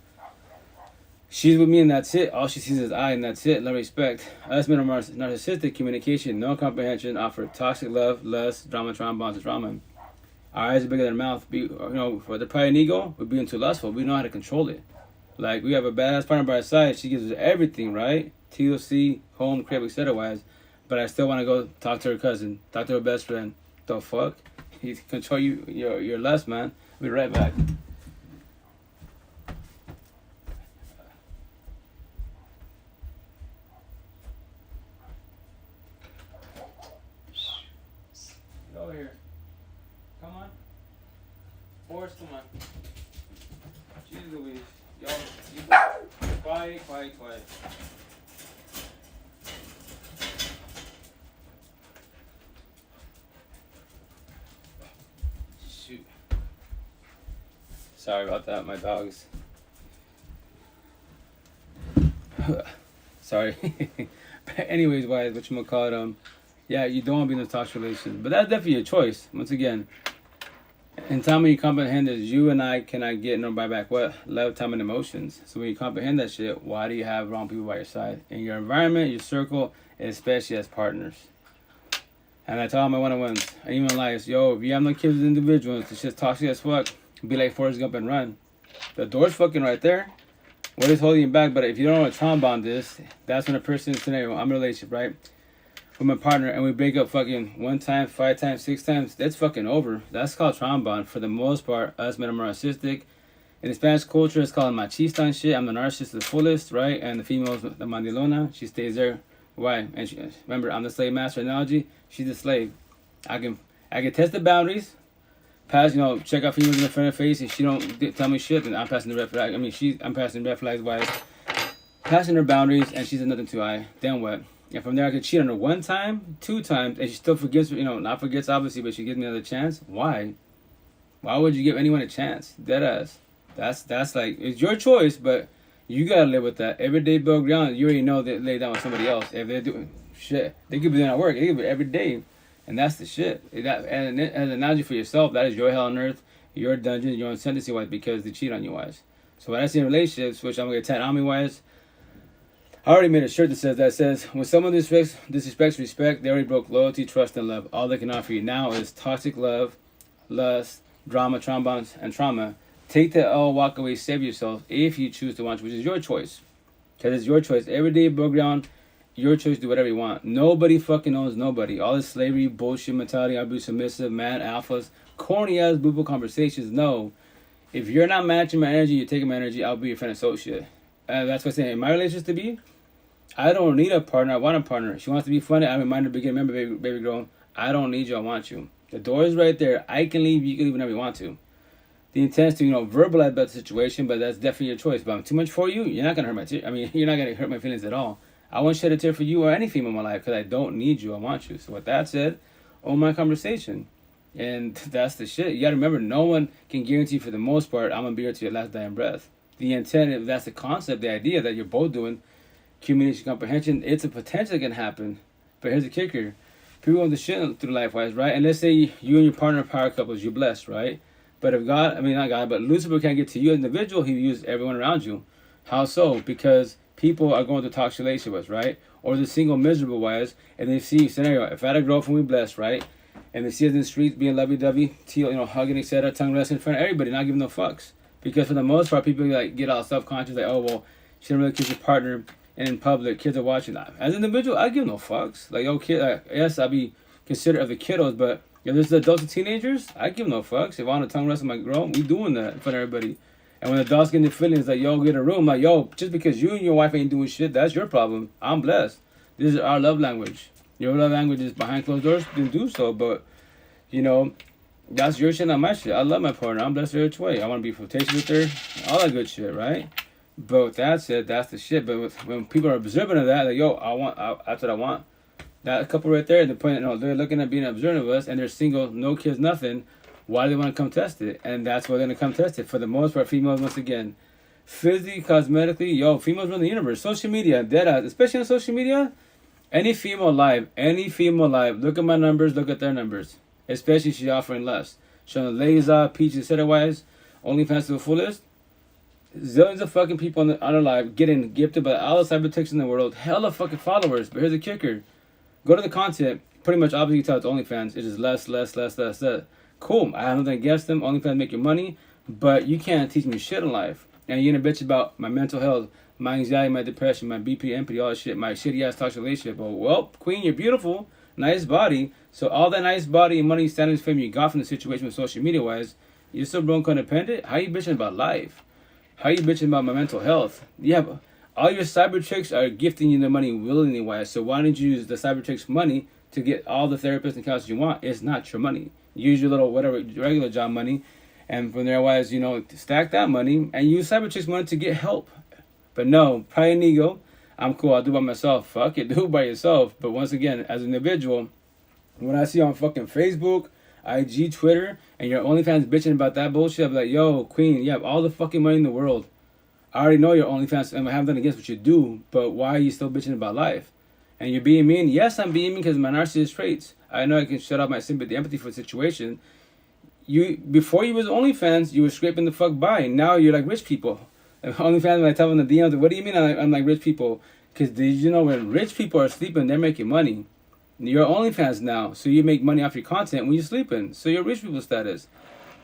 She's with me and that's it. All she sees is I and that's it. Love, respect. Us men are narcissistic, communication, no comprehension, offer toxic love, lust, drama, trauma, bonds, drama. Our eyes are bigger than our mouth. You know, for the pride and ego, we're being too lustful. We know how to control it. Like, we have a badass partner by our side. She gives us everything, right? TLC, home, crib, etc. wise. But I still want to go talk to her cousin, talk to her best friend. The fuck? He control you, your lust, man. I'll be right back. Get over here. Come on. Forrest, come on. Jesus Louise. Y'all, quiet. Shoot. Sorry about that, my dogs. Sorry. But anyways, wise, whatchamacallit, yeah, you don't want to be in a toxic relationship. But that's definitely your choice. Once again, in time when you comprehend this, you and I cannot get nor buy back what? Love, time, and emotions. So when you comprehend that shit, why do you have wrong people by your side? In your environment, your circle, and especially as partners. And I tell all my one-on-ones, and even lies, yo, if you have no kids with individuals, it's just toxic as fuck. Be like Forrest Gump and run. The door's fucking right there. What is holding you back? But if you don't know what trauma bond is, that's when a person scenario, I'm in a relationship, right? With my partner, and we break up fucking 1 time, 5 times, 6 times, that's fucking over. That's called trauma bond. For the most part, us men are narcissistic. In the Spanish culture, it's called machista and shit. I'm the narcissist to the fullest, right? And the female's the mandilona. She stays there. Why? And she, remember, I'm the slave master analogy. She's the slave. I can test the boundaries. Pass, check out females in the front of the face. If she don't tell me shit, then I'm passing the red flag. I mean, I'm passing red flags by passing her boundaries, and she says nothing to I. Then what? And from there, I could cheat on her 1 time, 2 times, and she still forgets, not forgets obviously, but she gives me another chance. Why? Why would you give anyone a chance? Deadass. That's like, it's your choice, but you gotta live with that. Every day above ground, you already know they lay down with somebody else. If they're doing shit, they could be doing at work. They could be every day. And that's the shit. And as an analogy for yourself, that is your hell on earth, your dungeon, your own sentencing-wise, because they cheat on you, wise. So when I see in relationships, which I'm going to get 10 on me, wise, I already made a shirt that says, when someone disrespects respect, they already broke loyalty, trust, and love. All they can offer you now is toxic love, lust, drama, traumas, and trauma. Take that L, walk away, save yourself, if you choose to watch, which is your choice. Because it's your choice. Every day above ground, your choice to do whatever you want. Nobody fucking owns nobody. All this slavery, bullshit mentality, I'll be submissive, man, alphas, corny ass boo conversations. No. If you're not matching my energy, you're taking my energy, I'll be your friend associate. That's what I'm saying. In my relationship to be, I don't need a partner. I want a partner. She wants to be funny. I remind her to begin. Remember, baby girl, I don't need you. I want you. The door is right there. I can leave. You can leave whenever you want to. The intent is to, verbalize about the situation, but that's definitely your choice. But I'm too much for you. You're not gonna hurt you're not gonna hurt my feelings at all. I won't shed a tear for you or any female in my life because I don't need you. I want you. So with that said, own my conversation. And that's the shit. You got to remember, no one can guarantee for the most part I'm going to be here to your last dying breath. The intent, if that's the concept, the idea that you're both doing, communication comprehension, it's a potential that can happen. But here's the kicker. People want the shit through life-wise, right? And let's say you and your partner are power couples, you're blessed, right? But if not God, but Lucifer can't get to you as an individual, he uses everyone around you. How so? Because people are going to toxic relationships, right? Or the single miserable wise, and they see scenario. If I had a girlfriend, we blessed, right? And they see us in the streets being lovey-dovey, hugging, etc., tongue wrestling in front of everybody, not giving no fucks. Because for the most part, people get all self-conscious, like, oh well, she didn't really kiss her partner, and in public, kids are watching. As an individual, I give no fucks. Like, kid, yes, I'll be considerate of the kiddos, but if there's the adults and teenagers, I give no fucks. If I want to tongue wrestle my girl, we doing that in front of everybody. And when adults get their feelings, like, yo, get a room, like, yo, just because you and your wife ain't doing shit, that's your problem. I'm blessed. This is our love language. Your love language is behind closed doors, then do so. But, that's your shit, not my shit. I love my partner. I'm blessed every way. I want to be flirtatious with her. All that good shit, right? But that's it. That's the shit. But when people are observant of that, like, yo, that's what I want. That couple right there, they're looking at being observant of us, and they're single, no kids, nothing. Why do they want to come test it? And that's why they're going to come test it. For the most part, females, once again, physically, cosmetically, females run the universe. Social media, deadass, especially on social media, any female live, look at my numbers, look at their numbers. Especially if she's offering less. Showing ladies off, peaches, etc. OnlyFans to the fullest. Zillions of fucking people on her live getting gifted by all the cyber texts in the world. Hella fucking followers. But here's the kicker. Go to the content. Pretty much obviously you tell it's OnlyFans. It's just less. Cool. I have nothing against them. OnlyFans make your money. But you can't teach me shit in life. And you're gonna bitch about my mental health, my anxiety, my depression, my BP, empathy, all that shit, my shitty ass toxic relationship. Oh, well, queen, you're beautiful, nice body. So all that nice body and money, standards, fame you got from the situation with social media wise, you're still broke codependent? How you bitching about life? How you bitching about my mental health? Yeah, all your cyber tricks are gifting you the money willingly wise. So why don't you use the cyber tricks money to get all the therapists and counselors you want? It's not your money. Use your little whatever regular job money, and from there wise, stack that money and use cyber tricks money to get help. But no, pride and ego. I'm cool. I'll do it by myself. Fuck it, do it by yourself. But once again, as an individual, when I see on fucking Facebook, IG, Twitter, and your OnlyFans bitching about that bullshit, I'm like, yo, queen, you have all the fucking money in the world. I already know your OnlyFans, and I haven't done against what you do, but why are you still bitching about life? And you're being mean? Yes, I'm being mean because of my narcissist traits. I know I can shut off my sympathy, empathy for the situation. Before you was OnlyFans, you were scraping the fuck by. Now you're like rich people. And OnlyFans, when I tell them the DMs, what do you mean I'm like rich people? Because did you know when rich people are sleeping, they're making money. You're OnlyFans now, so you make money off your content when you're sleeping. So you're rich people status.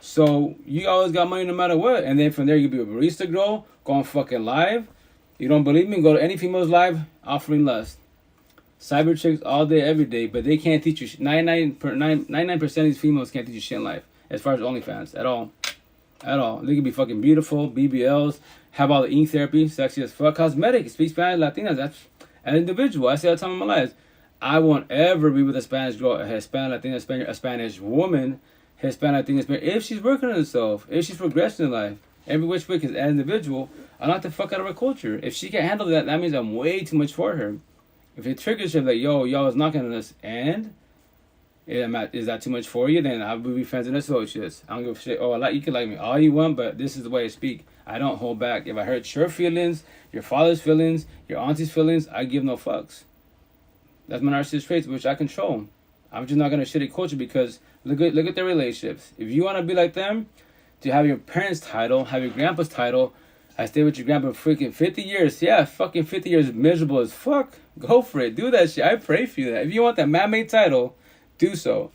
So you always got money no matter what. And then from there, you can be a barista girl, go on fucking live. You don't believe me? Go to any female's live, offering lust. Cyber chicks all day, every day, but they can't teach you. 99% of these females can't teach you shit in life, as far as OnlyFans, at all. At all. They can be fucking beautiful, BBLs, have all the ink therapy, sexy as fuck, cosmetic, speak Spanish, Latinas. That's an individual. I say all the time in my life, I won't ever be with a Spanish girl, a Hispanic, Latina, a Spanish woman, Hispanic, Latina, Spanish, if she's working on herself, if she's progressing in life, every which way, because as an individual, I knock the fuck out of her culture. If she can't handle that, that means I'm way too much for her. If it triggers her, like, yo, y'all is knocking on us, and is that too much for you? Then I will be friends and associates. I don't give a shit. Oh, you can like me all you want, but this is the way I speak. I don't hold back. If I hurt your feelings, your father's feelings, your auntie's feelings, I give no fucks. That's my narcissist traits, which I control. I'm just not gonna shitty culture because look at their relationships. If you wanna be like them, to have your parents' title, have your grandpa's title, I stayed with your grandpa for freaking 50 years. Yeah, fucking 50 years miserable as fuck. Go for it. Do that shit. I pray for you. That if you want that man-made title, do so.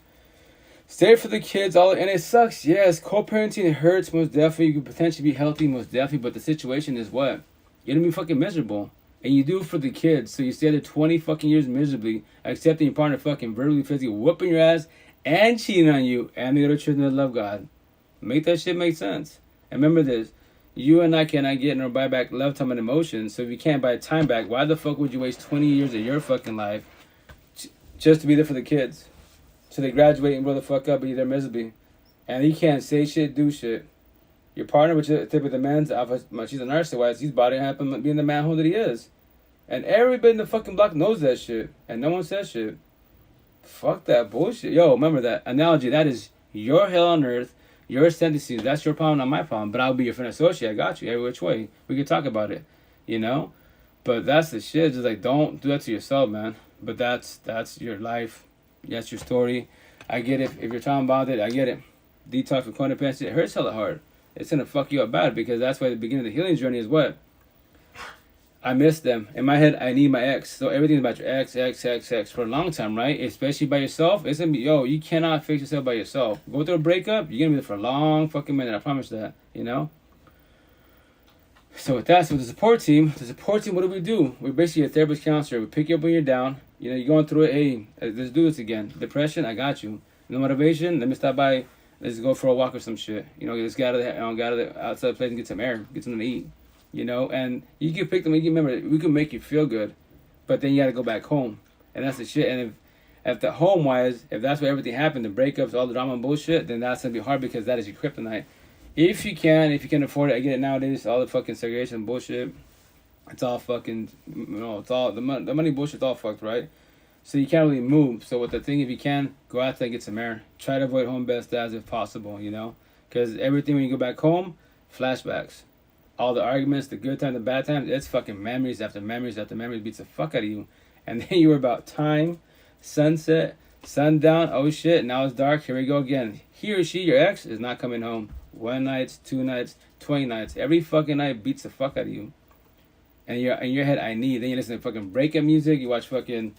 Stay for the kids, and it sucks. Yes, co-parenting, it hurts most definitely. You could potentially be healthy most definitely, but the situation is what? You're gonna be fucking miserable. And you do it for the kids, so you stay there 20 fucking years miserably, accepting your partner fucking verbally, physically, whooping your ass, and cheating on you, and the other children that love God. Make that shit make sense. And remember this, you and I cannot get nor buy back love, time, and emotions, so if you can't buy time back, why the fuck would you waste 20 years of your fucking life just to be there for the kids? So they graduate and grow the fuck up, but you're there miserably. And you can't say shit, do shit. Your partner, which is typically the man's alpha, she's a narcissist, he's body happen being the manhole that he is. And everybody in the fucking block knows that shit. And no one says shit. Fuck that bullshit. Yo, remember that analogy. That is your hell on earth, your sentences. That's your problem, not my problem. But I'll be your friend associate. I got you every which way. We can talk about it, But that's the shit. Just like, don't do that to yourself, man. But that's your life. That's your story. I get it. If you're talking about it, I get it. Detox from codependency, it hurts hella hard. It's going to fuck you up bad because that's why the beginning of the healing journey is what? I miss them. In my head, I need my ex. So everything's about your ex for a long time, right? Especially by yourself. It's going to be, you cannot fix yourself by yourself. Go through a breakup, you're going to be there for a long fucking minute. I promise that, So with that, so the support team, what do? We're basically a therapist counselor. We pick you up when you're down. You're going through it. Hey, let's do this again. Depression, I got you. No motivation, let me stop by. Let's go for a walk or some shit. Let's get out of the outside place and get some air, get something to eat. And you can pick them. You can remember, we can make you feel good, but then you got to go back home, and that's the shit. And if the home wise, if that's where everything happened, the breakups, all the drama and bullshit, then that's gonna be hard because that is your kryptonite. If you can afford it, I get it nowadays. All the fucking segregation bullshit, it's all fucking, it's all the money bullshit's all fucked, right? So you can't really move. So with the thing, if you can, go out there and get some air. Try to avoid home best as if possible, because everything when you go back home, flashbacks. All the arguments, the good times, the bad times, it's fucking memories after memories after memories beats the fuck out of you. And then you were about time, sunset, sundown, oh shit, now it's dark, here we go again. He or she, your ex, is not coming home. 1 night, 2 nights, 20 nights. Every fucking night beats the fuck out of you. And you're in your head, I need. Then you listen to fucking breakup music, you watch fucking,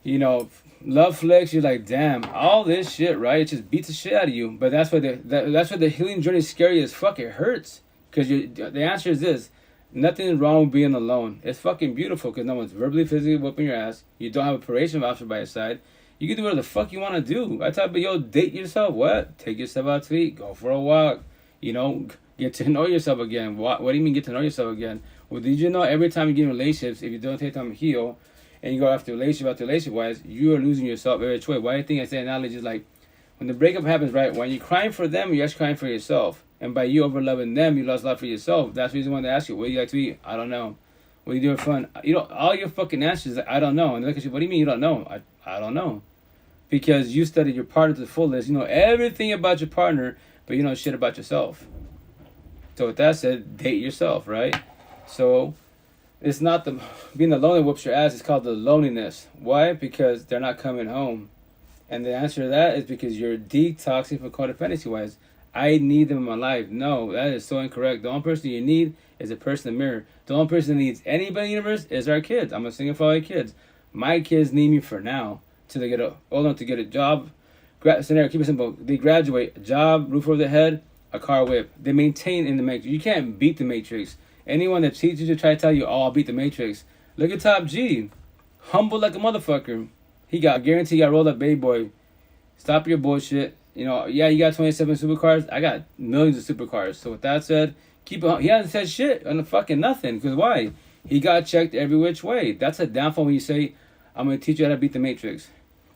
love flicks, you're like, damn, all this shit, right? It just beats the shit out of you. But that's why the healing journey is scary as fuck. It hurts. Because the answer is this. Nothing wrong with being alone. It's fucking beautiful because no one's verbally, physically whooping your ass. You don't have a probation officer by your side. You can do whatever the fuck you want to do. I tell you, date yourself. What? Take yourself out to eat. Go for a walk. Get to know yourself again. What do you mean get to know yourself again? Well, did you know every time you get in relationships, if you don't take time to heal, and you go after relationship wise, you are losing yourself every which way. Why do you think I say analogy is like, when the breakup happens, right? When you're crying for them, you're just crying for yourself. And by you over loving them, you lost love for yourself. That's the reason why they ask you, what do you like to eat? I don't know. What do you do for fun? All your fucking answers, I don't know. And they look at you, what do you mean you don't know? I don't know. Because you studied your partner to the fullest. You know everything about your partner, but you know shit about yourself. So with that said, date yourself, right? So it's not the being alone that whoops your ass. It's called the loneliness. Why? Because they're not coming home. And the answer to that is because you're detoxing from codependency-wise. I need them in my life. No, that is so incorrect. The only person you need is a person in the mirror. The only person that needs anybody in the universe is our kids. I'm a single for all your kids. My kids need me for now. Till they get old enough to get a job. Scenario, keep it simple. They graduate, a job, roof over their head, a car, whip. They maintain in the matrix. You can't beat the matrix. Anyone that cheats you to try to tell you, oh, I'll beat the matrix. Look at Top G. Humble like a motherfucker. He got rolled up baby boy. Stop your bullshit. You got 27 supercars. I got millions of supercars. So with that said, keep it. He hasn't said shit on the fucking nothing. Because why? He got checked every which way. That's a downfall when you say, I'm going to teach you how to beat the matrix.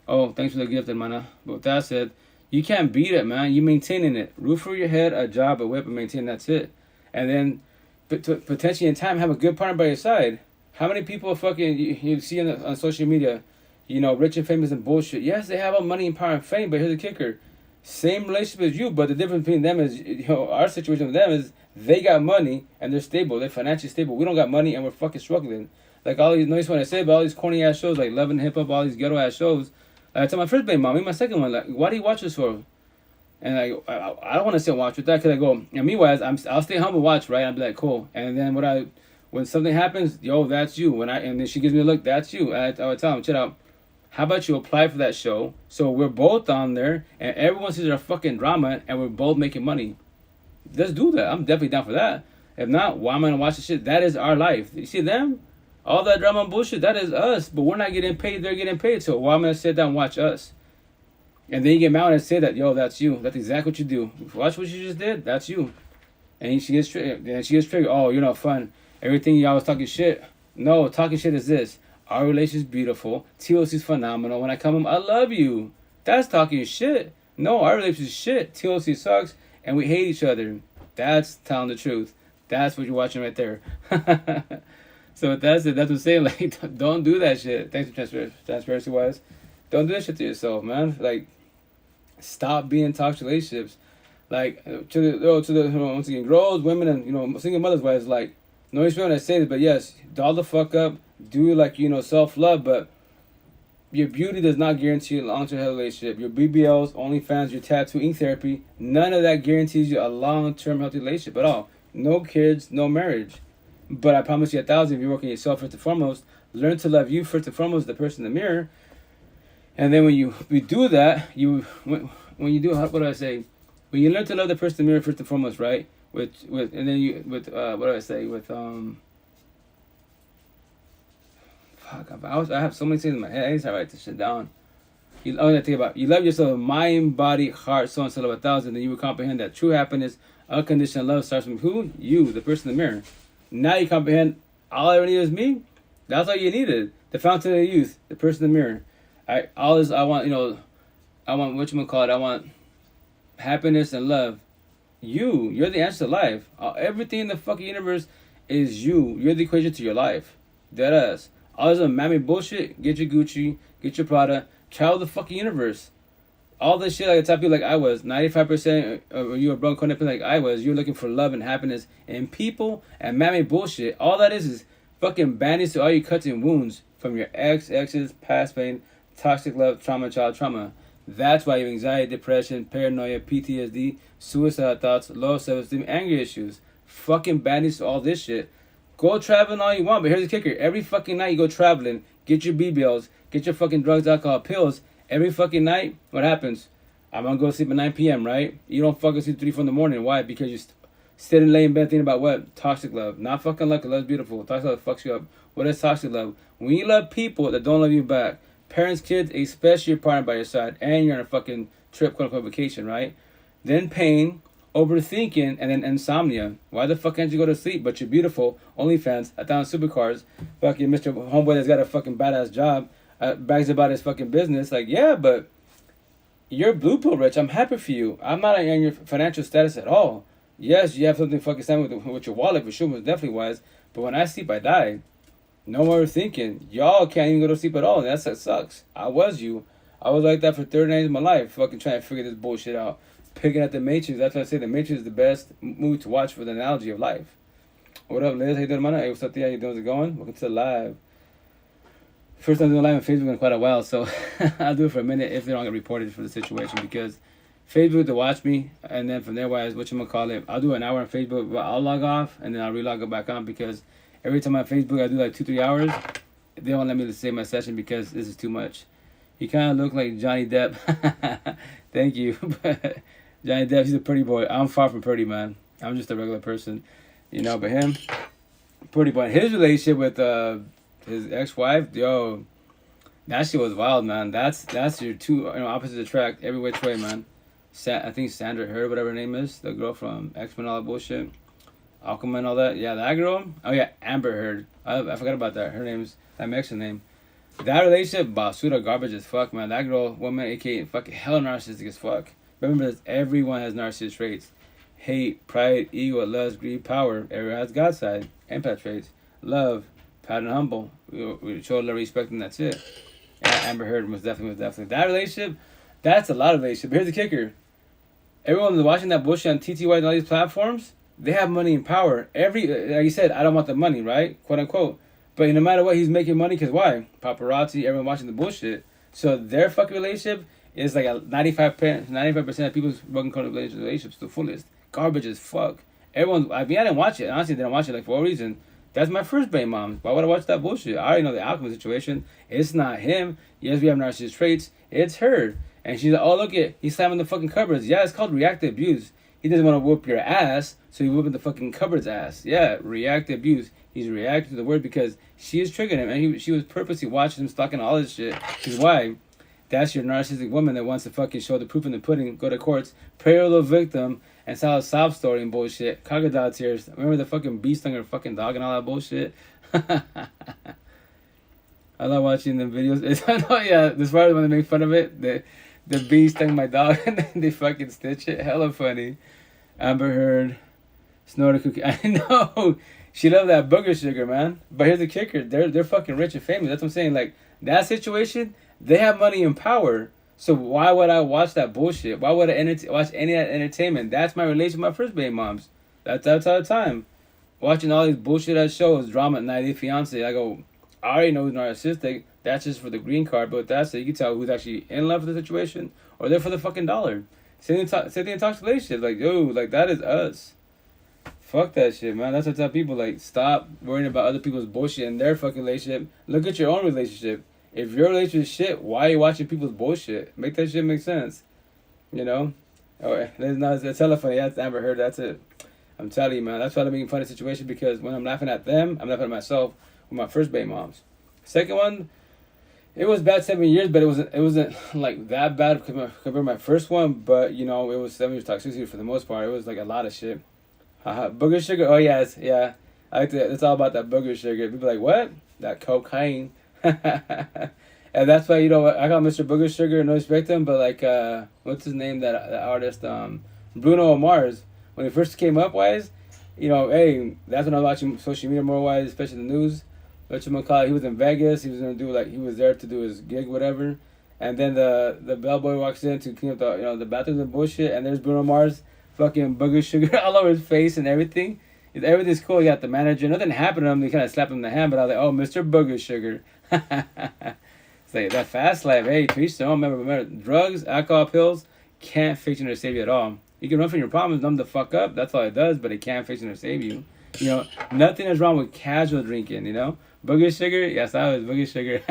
Oh, thanks for the gift, hermana. But with that said, you can't beat it, man. You maintaining it. Roof over your head, a job, a whip, and maintain. That's it. And then potentially in time, have a good partner by your side. How many people fucking you see on social media, rich and famous and bullshit? Yes, they have all money and power and fame, but here's the kicker. Same relationship as you, but the difference between them is, our situation with them is they got money and they're stable. They're financially stable. We don't got money and we're fucking struggling. Like all these, notice what I say about all these corny ass shows, like Love and Hip Hop, all these ghetto ass shows. I tell my first baby mom, my second one, like, why do you watch this for? And I don't want to sit and watch with that because I go, and meanwhile, I'll stay home and watch, right? I'll be like, cool. And then when something happens, yo, that's you. And then she gives me a look, that's you. And I would tell them, chill out. How about you apply for that show so we're both on there and everyone sees our fucking drama and we're both making money? Let's do that. I'm definitely down for that. If not, why am I going to watch the shit? That is our life. You see them? All that drama and bullshit, that is us. But we're not getting paid, they're getting paid. So why am I going to sit down and watch us? And then you get mad and say that, yo, that's you. That's exactly what you do. Watch what you just did. That's you. And she gets triggered. Oh, you're not fun. Everything you always talking shit. No, talking shit is this. Our relationship is beautiful. TLC is phenomenal. When I come home, I love you. That's talking shit. No, our relationship is shit. TLC sucks, and we hate each other. That's telling the truth. That's what you're watching right there. So that's it. That's what I'm saying. Like, don't do that shit. Thanks for transparency-wise. Don't do that shit to yourself, man. Like, stop being in toxic relationships. Like, to the once again, girls, women, and single mothers wise, like, no respect when I say this, but yes, doll the fuck up. Do self-love, but your beauty does not guarantee a long-term healthy relationship. Your BBLs, OnlyFans, your tattoo, ink therapy, none of that guarantees you a long-term healthy relationship at all. No kids, no marriage. But I promise you 1,000, if you're working yourself first and foremost, learn to love you first and foremost, the person in the mirror. And then when you do that, when you do, what do I say? When you learn to love the person in the mirror first and foremost, right? What do I say? I have so many things in my head. I need to write this shit down. You think about you love yourself, mind, body, heart, soul, and soul of 1,000. Then you will comprehend that true happiness, unconditional love starts from who? You, the person in the mirror. Now you comprehend all I ever needed is me. That's all you needed. The fountain of youth, the person in the mirror. I want whatchamacallit, I want happiness and love. You're the answer to life. Everything in the fucking universe is you. You're the equation to your life. Deadass. All this mammy bullshit, get your Gucci, get your Prada, travel the fucking universe. All this shit, like I tell people like I was, 95% of you are broke codependent like I was, you're looking for love and happiness and people and mammy bullshit. All that is fucking bandage to all your cuts and wounds from your exes, past pain, toxic love, child trauma. That's why you have anxiety, depression, paranoia, PTSD, suicidal thoughts, low self-esteem, anger issues. Fucking bandage to all this shit. Go traveling all you want, but here's the kicker. Every fucking night you go traveling, get your BBLs, get your fucking drugs, alcohol, pills. Every fucking night, what happens? I'm gonna go to sleep at 9 p.m., right? You don't fucking sleep 3, 4 in the morning. Why? Because you're Sitting laying in bed thinking about what? Toxic love. Not fucking love, 'cause love's beautiful. Toxic love fucks you up. What is toxic love? When you love people that don't love you back, parents, kids, especially your partner by your side, and you're on a fucking trip, quote unquote, vacation, right? Then pain, overthinking, and then insomnia. Why the fuck can't you go to sleep? But you're beautiful. OnlyFans, 1,000 supercars. Fucking Mr. Homeboy that's got a fucking badass job. Brags about his fucking business. Like, yeah, but you're blue pill rich. I'm happy for you. I'm not on your financial status at all. Yes, you have something fucking standing with your wallet for sure, was definitely wise. But when I sleep, I die. No more thinking. Y'all can't even go to sleep at all. And that sucks. I was you. I was like that for 30 years of my life, fucking trying to figure this bullshit out. Picking at the Matrix. That's why I say the Matrix is the best movie to watch for the analogy of life. What up, Liz? How you doing, man? Hey, what's up, Thea? How you doing? How's it going? Welcome to the live. First time doing live on Facebook in quite a while, so I'll do it for a minute if they don't get reported for the situation, because Facebook to watch me, and then from there, whatchamacallit, I'll do an hour on Facebook, but I'll log off, and then I'll relog it back on, because every time on Facebook I do like 2-3 hours, they won't let me save my session because this is too much. You kind of look like Johnny Depp. Thank you. Johnny Depp, he's a pretty boy. I'm far from pretty, man. I'm just a regular person, you know. But him, pretty boy. His relationship with his ex-wife, yo, that shit was wild, man. That's your two opposites attract every which way, man. I think Sandra Hurd, whatever her name is, the girl from X-Men, all that bullshit, Aquaman, all that. Yeah, that girl. Oh yeah, Amber Heard. I forgot about that. Her name's that Mexican name. That relationship, basura, garbage as fuck, man. That girl, woman, aka fucking hell narcissistic as fuck. Remember this, everyone has narcissist traits. Hate, pride, ego, lust, greed, power. Everyone has God's side. Empath traits. Love, proud and humble. We show love, respect, and that's it. Yeah, Amber Heard was definitely. That relationship, that's a lot of relationship. But here's the kicker. Everyone that's watching that bullshit on TTY and all these platforms, they have money and power. Like you said, I don't want the money, right? Quote unquote. But no matter what, he's making money because why? Paparazzi, everyone watching the bullshit. So their fucking relationship is like a 95% of people's fucking relationships to the fullest. Garbage as fuck. Everyone, I didn't watch it. Honestly, I didn't watch it like for a reason. That's my first baby mom. Why would I watch that bullshit? I already know the outcome of the situation. It's not him. Yes, we have narcissist traits. It's her. And she's like, oh, look it. He's slamming the fucking cupboards. Yeah, it's called reactive abuse. He doesn't want to whoop your ass, so he's whooping the fucking cupboard's ass. Yeah, reactive abuse. He's reacting to the word because she is triggering him. And she was purposely watching him stalking all this shit. Because why? That's your narcissistic woman that wants to fucking show the proof in the pudding, go to courts, pray a little victim, and tell a sob story and bullshit. Crocodile tears. Remember the fucking bee stung her fucking dog and all that bullshit? I love watching the videos. I know, yeah, this part when they make fun of it. The bee stung my dog and then they fucking stitch it. Hella funny. Amber Heard. Snort a cookie. I know. She loved that booger sugar, man. But here's the kicker. They're fucking rich and famous. That's what I'm saying. Like, that situation, they have money and power. So why would I watch that bullshit? Why would I watch any of that entertainment? That's my relation with my first baby moms. That's all the time. Watching all these bullshit ass shows, drama at 90 Fiance. I go, I already know who's narcissistic. That's just for the green card. But that's so you can tell who's actually in love with the situation or they're for the fucking dollar. Same thing in toxic relationship. Like, yo, like that is us. Fuck that shit, man. That's what I tell people. Like, stop worrying about other people's bullshit in their fucking relationship. Look at your own relationship. If your relationship is shit, why are you watching people's bullshit? Make that shit make sense. You know? Oh, that's hella funny. That's Amber Heard. That's it. I'm telling you, man. That's why I'm making fun of the situation because when I'm laughing at them, I'm laughing at myself with my first baby moms. Second one, it was bad 7 years, but it wasn't like that bad compared to my first one. But you know, it was 7 years toxicity for the most part. It was like a lot of shit. Booger sugar. Oh yes, yeah. I like that. It's all about that booger sugar. People are like, what? That cocaine. And that's why, you know, I call Mr. Booger Sugar, no respect to him, but like, what's his name, that artist, Bruno Mars, when he first came up, wise, you know, hey, that's when I was watching social media more, wise, especially the news, whatchamacallit, he was in Vegas, he was going to do, like, he was there to do his gig, whatever, and then the bellboy walks in to clean up the, you know, the bathrooms and bullshit, and there's Bruno Mars, fucking Booger Sugar all over his face and everything. Everything's cool. You got the manager. Nothing happened to him. They kind of slapped him in the hand, but I was like, oh, Mr. Booger Sugar. It's like that fast life. Hey, please don't remember, drugs, alcohol, pills can't fix you or save you at all. You can run from your problems, numb the fuck up. That's all it does, but it can't fix you or save you. You know, nothing is wrong with casual drinking, you know? Booger Sugar? Yes, I was Booger Sugar.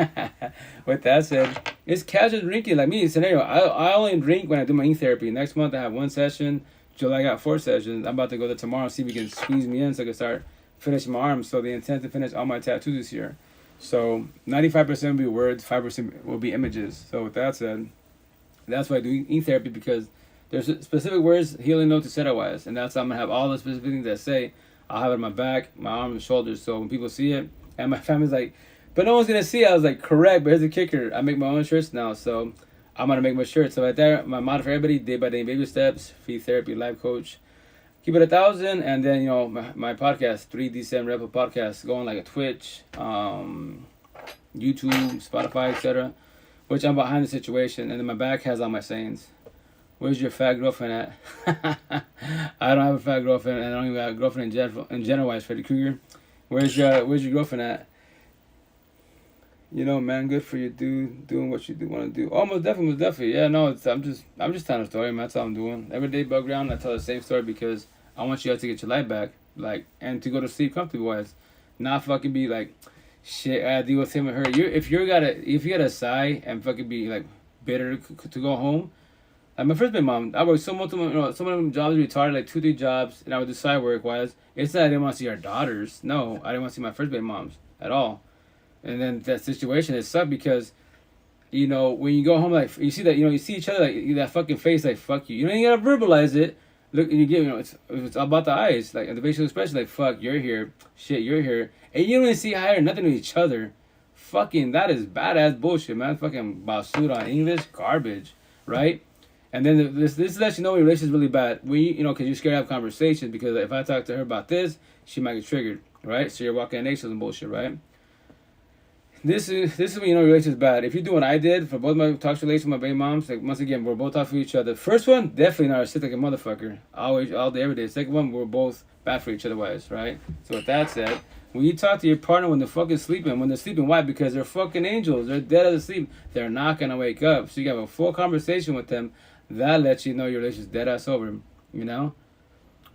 With that said, it's casual drinking. Like me, scenario, I only drink when I do my ink therapy. Next month I have one session. July got 4 sessions. I'm about to go there tomorrow, see if we can squeeze me in so I can start finishing my arms. So the intent to finish all my tattoos this year. So 95% will be words, 5% will be images. So with that said, that's why I do e-therapy, because there's specific words healing notes to set wise, and that's how I'm gonna have all the specific things that I say. I'll have it on my back, my arms, and shoulders. So when people see it, and my family's like, but no one's gonna see it. I was like, correct, but here's the kicker: I make my own shirts now, so I'm gonna make my shirts. So right there, my motto for everybody: day by day, baby steps, free therapy, life coach. Keep it 1,000, and then my podcast, 3D Sam Rebel podcast, going like a Twitch, YouTube, Spotify, etc. Which I'm behind the situation, and then my back has all my sayings. Where's your fat girlfriend at? I don't have a fat girlfriend, and I don't even have a girlfriend in general. Wise Freddy Krueger. Where's your girlfriend at? Man, good for you, dude. Doing what you do want to do. Oh, most definitely. Yeah, no, I'm just telling a story, man. That's all I'm doing. Every day, bug ground, I tell the same story because I want you guys to get your life back, and to go to sleep comfortable, wise. Not fucking be like, shit, I deal with him or her. If you gotta sigh and fucking be like bitter to go home. Like my first baby mom, I worked some of them jobs retarded, like 2-3 jobs, and I would do side work wise. It's not I didn't want to see our daughters. No, I didn't want to see my first baby moms at all. And then that situation, it sucked because, when you go home, like, you see that, you see each other, like, that fucking face, like, fuck you. You don't even gotta verbalize it. Look, you get, it's all about the eyes, like, and the facial expression, like, fuck, you're here. Shit, you're here. And you don't even see higher nothing to each other. Fucking, that is badass bullshit, man. Fucking basura on English, garbage, right? And then this lets you know your relationship's really bad. Because you're scared to have conversations, because if I talk to her about this, she might get triggered, right? So you're walking on eggshells and bullshit, right? This is when you know your relationship's bad. If you do what I did for both my toxic relations with my baby moms, like, once again, we're both toxic for each other. First one, definitely narcissistic like a motherfucker. Always, all day, every day. Second one, we're both bad for each other wise, right? So with that said, when you talk to your partner when they're fucking sleeping, why? Because they're fucking angels. They're dead as asleep. They're not gonna wake up. So you have a full conversation with them. That lets you know your relationship's dead ass over.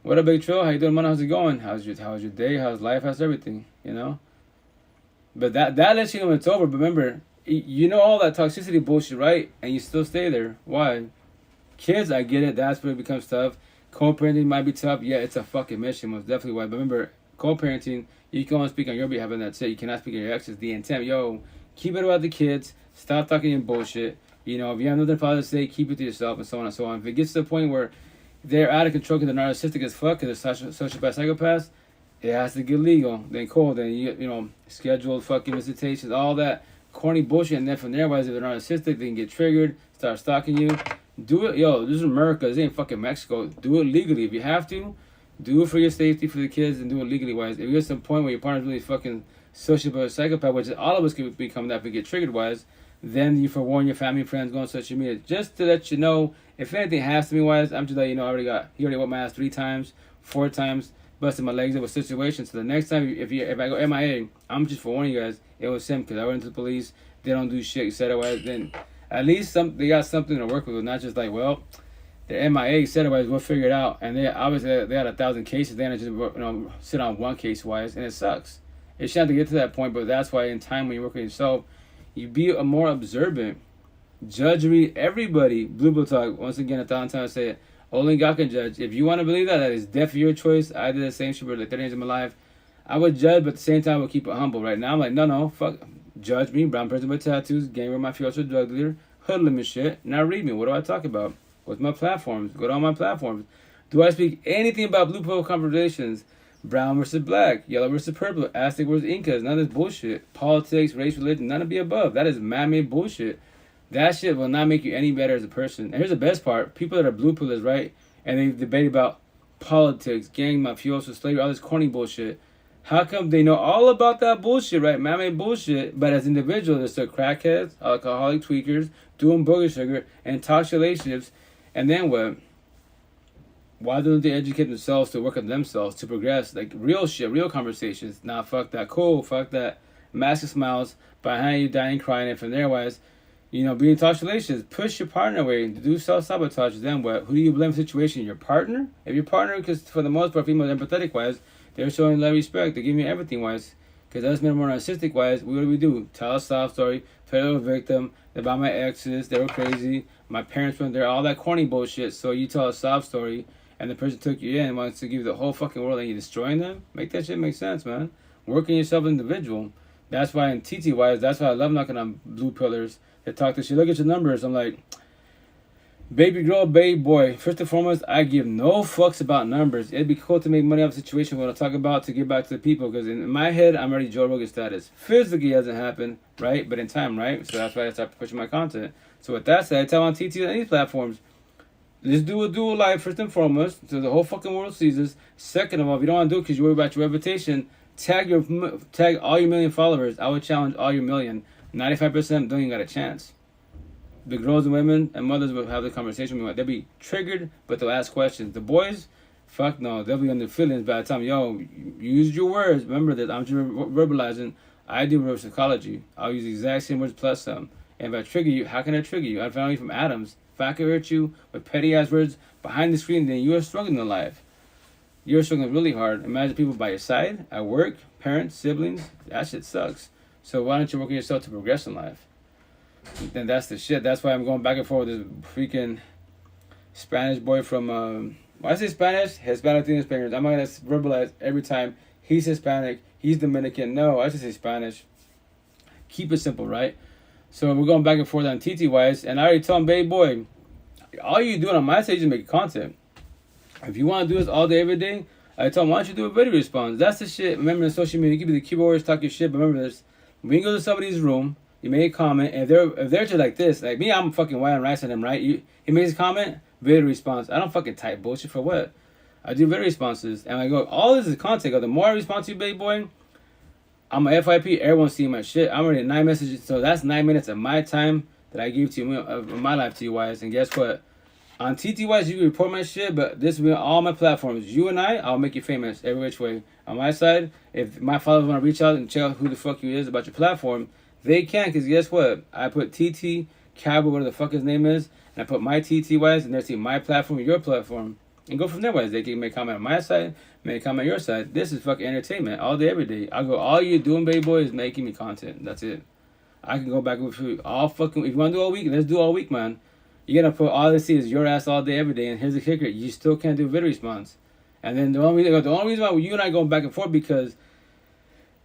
What up, Big Trill? How you doing, man? How's it going? How's your day? How's life? How's everything? But that lets you know when it's over. But remember, all that toxicity bullshit, right? And you still stay there. Why? Kids, I get it. That's where it becomes tough. Co-parenting might be tough. Yeah, it's a fucking mission. Most definitely why. But remember, co-parenting, you can only speak on your behalf, and that's it. You cannot speak on your ex's. The intent, keep it about the kids. Stop talking in bullshit. If you have nothing to say, keep it to yourself, and so on and so on. If it gets to the point where they're out of control because they're narcissistic as fuck, because they're sociopath, psychopaths, it has to get legal. Then cool. Then you scheduled fucking visitations, all that corny bullshit. And then from there, wise, if they're narcissistic, they can get triggered, start stalking you. Do it, this is America. This ain't fucking Mexico. Do it legally if you have to. Do it for your safety, for the kids, and do it legally wise. If you get to some point where your partner's really fucking sociopath, psychopath, which all of us can become that if we get triggered wise, then you forewarn your family and friends, go on social media just to let you know. If anything happens to me wise, I'm just letting you know he already whooped my ass 3 times, 4 times. Busted my legs up with situations. So the next time, if I go MIA, I'm just forewarning you guys. It was him because I went to the police. They don't do shit. Otherwise, then at least they got something to work with. Not just like, well, they're MIA. Otherwise, we'll figure it out. And they obviously they had 1,000 cases. They had to just sit on one case wise, and it sucks. It shouldn't have to get to that point, but that's why in time when you work with yourself, you be a more observant. Judgery, everybody. Blue Bill Talk. Once again, 1,000 times I say it. Only God can judge. If you want to believe that is definitely your choice. I did the same shit for like 30 years of my life. I would judge, but at the same time, I would keep it humble. Right now, I'm like, no, fuck. Judge me, brown person with tattoos, gang with my fiance, drug dealer, hoodlum and shit. Now read me. What do I talk about? What's my platforms? Go to all my platforms. Do I speak anything about blue pill conversations? Brown versus black, yellow versus purple, Aztec versus Incas, none of this bullshit. Politics, race, religion, none of the above. That is man-made bullshit. That shit will not make you any better as a person. And here's the best part. People that are blue pillers, right? And they debate about politics, gang, mafioso, slavery, all this corny bullshit. How come they know all about that bullshit, right? Man-made bullshit. But as individuals, they're still crackheads, alcoholic tweakers, doing booger sugar, and toxic relationships. And then what? Why don't they educate themselves to work on themselves, to progress? Like real shit, real conversations. Nah, fuck that. Cool, fuck that. Massive smiles behind you, dying, crying. And from there, wise, being in toxic relationships, push your partner away, do self-sabotage. Then what? Who do you blame for the situation? Your partner? If your partner, because for the most part, females empathetic wise, they're showing love, respect. They're giving you everything wise. Because us men more narcissistic wise, what do? Tell a soft story, play a little victim. They're about my exes, they were crazy. My parents went there, all that corny bullshit. So you tell a sob story, and the person took you in and wants to give you the whole fucking world and you're destroying them, make that shit make sense, man. Work on yourself as an individual. That's why in TT wise, that's why I love knocking on blue pillars that talk to shit. Look at your numbers. I'm like, baby girl, baby boy. First and foremost, I give no fucks about numbers. It'd be cool to make money off the situation when I talk about to give back to the people. Because in my head, I'm already Joe Rogan status. Physically, it hasn't happened, right? But in time, right? So that's why I start pushing my content. So with that said, I tell on TT on any platforms, let's do a dual live first and foremost, so the whole fucking world sees us. Second of all, if you don't want to do it because you worry about your reputation, tag all your million followers. I would challenge all your million. 95% don't even got a chance. The girls and women and mothers will have the conversation with me. They'll be triggered, but they'll ask questions. The boys, fuck no, they'll be on their feelings by the time, yo, you used your words. Remember that I'm just verbalizing. I do reverse psychology. I'll use the exact same words plus some. And if I trigger you, how can I trigger you? I found you from atoms. If I can hurt you with petty ass words behind the screen, then you are struggling in life. You're struggling really hard. Imagine people by your side, at work, parents, siblings. That shit sucks. So why don't you work on yourself to progress in life? Then that's the shit. That's why I'm going back and forth with this freaking Spanish boy from, when I say Spanish, Hispanic thing is Spanish. I'm not going to verbalize every time. He's Hispanic. He's Dominican. No, I just say Spanish. Keep it simple, right? So we're going back and forth on TT wise. And I already told him, baby boy, all you doing on my stage is making content. If you want to do this all day, every day, I told him, why don't you do a video response? That's the shit. Remember, in social media, you can be the keyboards, talk your shit. But remember this. When you go to somebody's room, you make a comment, and if they're just like this, like me, I'm fucking white and rice on them, right? He makes a comment, video response. I don't fucking type bullshit for what? I do video responses, and I go, all this is content. The more I respond to you, baby boy, I'm a FIP. Everyone's seeing my shit. I'm already 9 messages, so that's 9 minutes of my time that I give to you, of my life to you, wise. And guess what? On TT wise, you can report my shit, but this will be on all my platforms. You and I'll make you famous every which way. On my side, if my followers want to reach out and check out who the fuck you is about your platform, they can, because guess what? I put TT, Cabo, whatever the fuck his name is, and I put my TT wise, and they see my platform, your platform, and go from there wise. They can make a comment on my side, make a comment on your side. This is fucking entertainment all day, every day. I go, all you're doing, baby boy, is making me content. That's it. I can go back with you all fucking, if you want to do all week, let's do all week, man. You're going to put all this is your ass all day, every day. And here's the kicker. You still can't do a video response. And then the only reason why you and I going back and forth, because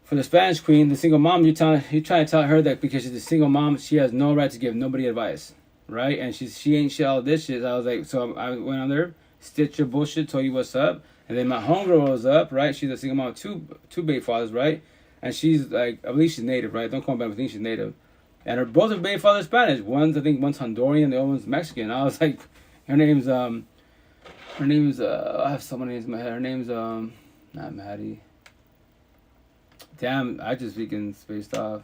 for the Spanish queen, the single mom, you're trying to tell her that because she's a single mom, she has no right to give nobody advice. Right? And she ain't shit all this shit. I was like, so I went on there, stitched your bullshit, told you what's up. And then my homegirl was up, right? She's a single mom, two baby fathers, right? And she's like, I believe she's native, right? Don't call me back, I think she's native. And her both of baby fathers Spanish. One's Honduran, the other one's Mexican. I was like, her name's I have so many names in my head. Her name's not Maddie. Damn, I just freaking spaced off.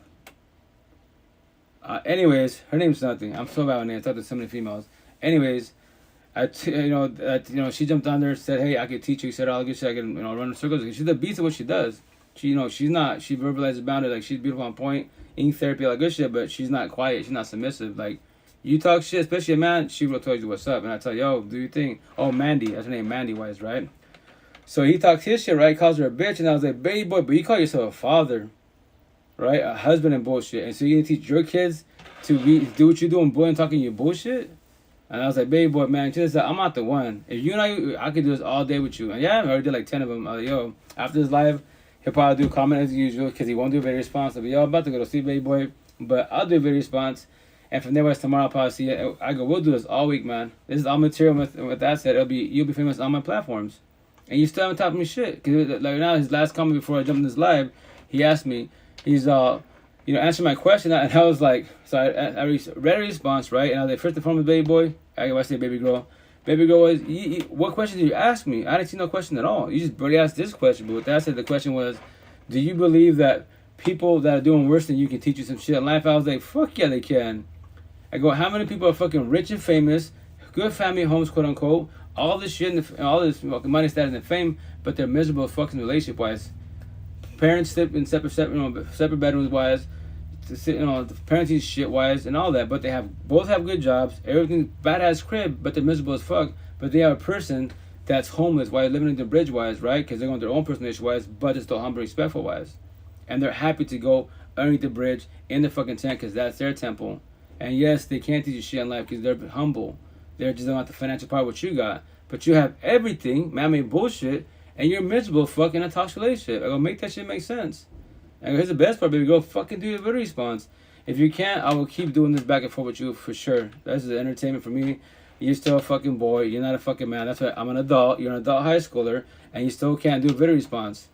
Anyways, her name's nothing. I'm so bad with names. I talked to so many females. Anyways, she jumped on there, said, hey, I could teach you. Said all good shit. I can run in circles. She's the beast of what she does. She verbalizes about it. Like, she's beautiful on point. In therapy, all that good shit, but she's not quiet. She's not submissive. Like, you talk shit, especially a man, she will tell you what's up. And I tell you, yo, do your thing. Oh, Mandy. That's her name, Mandy Wise, right? So he talks his shit, right? Calls her a bitch. And I was like, baby boy, but you call yourself a father, right? A husband and bullshit. And so you're going to teach your kids to do what you're doing, boy, and talking your bullshit? And I was like, baby boy, man, I'm not the one. If you and I could do this all day with you. And yeah, I already did like 10 of them. I was like, yo, after this live, he'll probably do a comment as usual because he won't do a video response. I'll be, yo, I'm about to go to sleep, baby boy. But I'll do a video response. And from there, tomorrow I'll probably see it. I go, we'll do this all week, man. This is all material. With that said, you'll be famous on my platforms. And you still haven't talked to me shit. Because like now, his last comment before I jumped in this live, he asked me, he's answer my question. And I was like, so I read a response, right? And I was like, first and foremost, baby boy. I say baby girl. Baby girl was, what question did you ask me? I didn't see no question at all. You just barely asked this question. But with that said, the question was, do you believe that people that are doing worse than you can teach you some shit in life? I was like, fuck yeah, they can. I go, how many people are fucking rich and famous, good family homes, quote unquote, all this shit, and all this fucking money, status, and fame, but they're miserable fucking relationship wise. Parents sleep in separate bedrooms wise, the parenting shit wise, and all that. But they both have good jobs, everything's badass crib, but they're miserable as fuck. But they have a person that's homeless while living in the bridge wise, right? Because they're going their own personal issue wise, but it's still humble, respectful wise. And they're happy to go underneath the bridge in the fucking tent because that's their temple. And yes, they can't teach you shit in life because they're humble. They're just don't have the financial part what you got. but you have everything, man-made bullshit, and you're miserable fucking in a toxic relationship. I go, make that shit make sense. And here's the best part, baby. Go fucking do your video response. If you can't, I will keep doing this back and forth with you for sure. That's the entertainment for me. You're still a fucking boy. You're not a fucking man. That's why I'm an adult. You're an adult high schooler, and you still can't do a video response.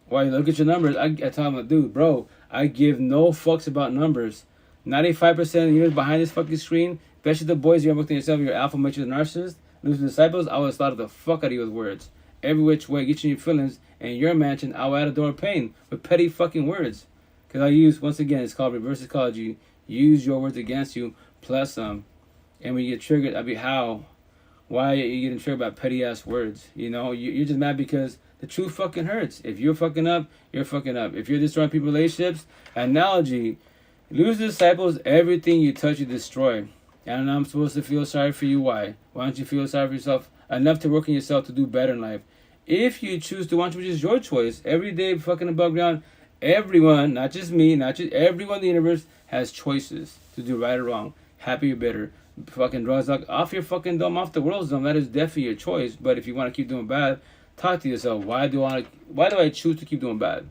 Why? You look at your numbers. I tell them, dude, bro, I give no fucks about numbers. 95% of the years behind this fucking screen, especially the boys you're looking at yourself, you're alpha, mature, narcissist, losing disciples, I would slaughter the fuck out of you with words. Every which way, get you in your feelings, and in your mansion, I will add a door of pain with petty fucking words. Because I use, once again, it's called reverse psychology. Use your words against you, plus some. And when you get triggered, I'll be, how? Why are you getting triggered by petty ass words? You know, you're just mad because the truth fucking hurts. If you're fucking up, you're fucking up. If you're destroying people's relationships, analogy, lose disciples, everything you touch you destroy. And I'm supposed to feel sorry for you. Why? Why don't you feel sorry for yourself enough to work on yourself to do better in life? If you choose to want to, which is your choice, every day fucking above ground, everyone, not just me, not just everyone in the universe has choices to do right or wrong, happy or bitter, fucking drugs, off your fucking dome, off the world's dome. That is definitely your choice. But if you want to keep doing bad, talk to yourself. Why do I choose to keep doing bad?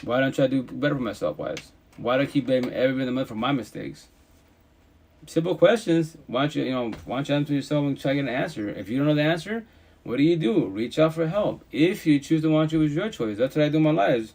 Why don't I try to do better for myself? Why do I keep blaming everybody for my mistakes? Simple questions. Why don't you answer yourself and try to get an answer? If you don't know the answer, what do? Reach out for help. If you choose to want to, it's your choice. That's what I do in my lives.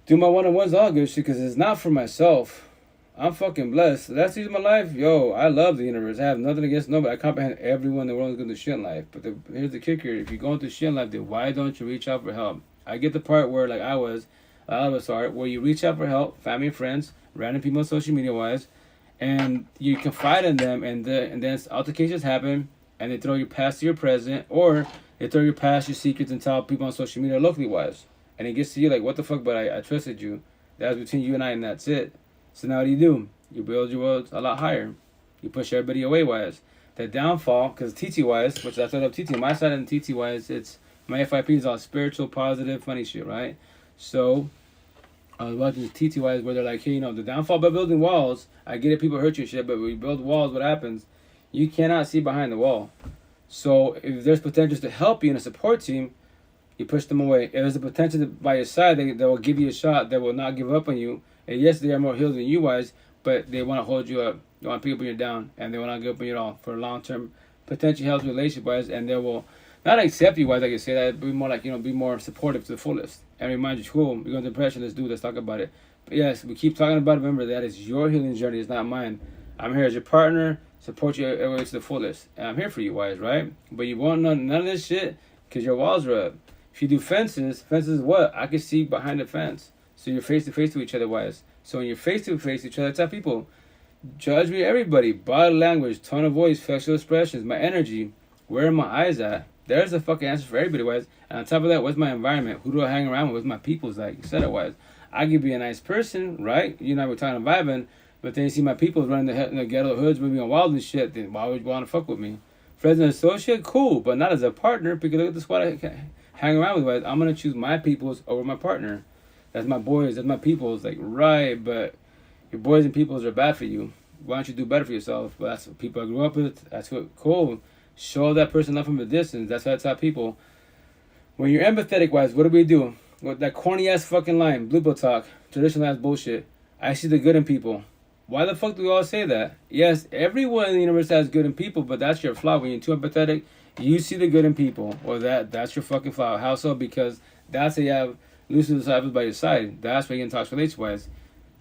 Do my one-on-ones, all good shit, because it's not for myself. I'm fucking blessed. That's my life. Yo, I love the universe. I have nothing against nobody. I comprehend everyone in the world is going through shit in life. But here's the kicker. If you're going through shit in life, then why don't you reach out for help? I get the part where, like I was, where you reach out for help, family and friends, random people on social media-wise, and you confide in them, and then altercations happen, and they throw your past to your present, or they throw your past, your secrets, and tell people on social media locally-wise. And it gets to you like, what the fuck, but I trusted you. That was between you and I, and that's it. So now what do? You build your world a lot higher. You push everybody away-wise. The downfall, because TT-wise, which I thought of TT, my side and TT-wise, it's, my FIP is all spiritual, positive, funny shit, right? So I was watching this TT-wise where they're like, hey, the downfall by building walls, I get it, people hurt you and shit, but when you build walls, what happens? You cannot see behind the wall. So if there's potential to help you in a support team, you push them away. If there's a potential by your side, they will give you a shot. They will not give up on you. And yes, they are more healed than you wise, but they want to hold you up. They want to pick up when you're down, and they will not give up on you at all for long-term potential health relationship wise, and they will not accept you wise, like I say that, be more like, be more supportive to the fullest. And remind you, cool, we're going to depression, let's talk about it. But yes, we keep talking about it. Remember, that is your healing journey, it's not mine. I'm here as your partner, support you every way to the fullest. And I'm here for you, wise, right? But you won't know none of this shit because your walls are up. If you do fences what? I can see behind the fence. So you're face to face to each other, wise. So when you're face to face to each other, tell people, judge me, everybody. Body language, tone of voice, facial expressions, my energy, where are my eyes at? There's the fucking answer for everybody, wise. And on top of that, what's my environment? Who do I hang around with? What's my people's like? You said it, wise. I could be a nice person, right? You and I were talking vibing, but then you see my people's running the ghetto hoods, maybe on wild and shit, then why would you want to fuck with me? Friends and associate, cool, but not as a partner, because look at the squad I hang around with, wise. I'm going to choose my people's over my partner. That's my boys, that's my peoples, like, right, but your boys and peoples are bad for you. Why don't you do better for yourself? But that's what people I grew up with. That's what, cool. Show that person love from a distance. That's why I tell people. When you're empathetic wise, what do? With that corny ass fucking line, blue pill talk, traditional ass bullshit. I see the good in people. Why the fuck do we all say that? Yes, everyone in the universe has good in people, but that's your flaw. When you're too empathetic, you see the good in people. Or that's your fucking flaw. How so? Because that's how you have losing disciples by your side. That's why you can talk relationship wise.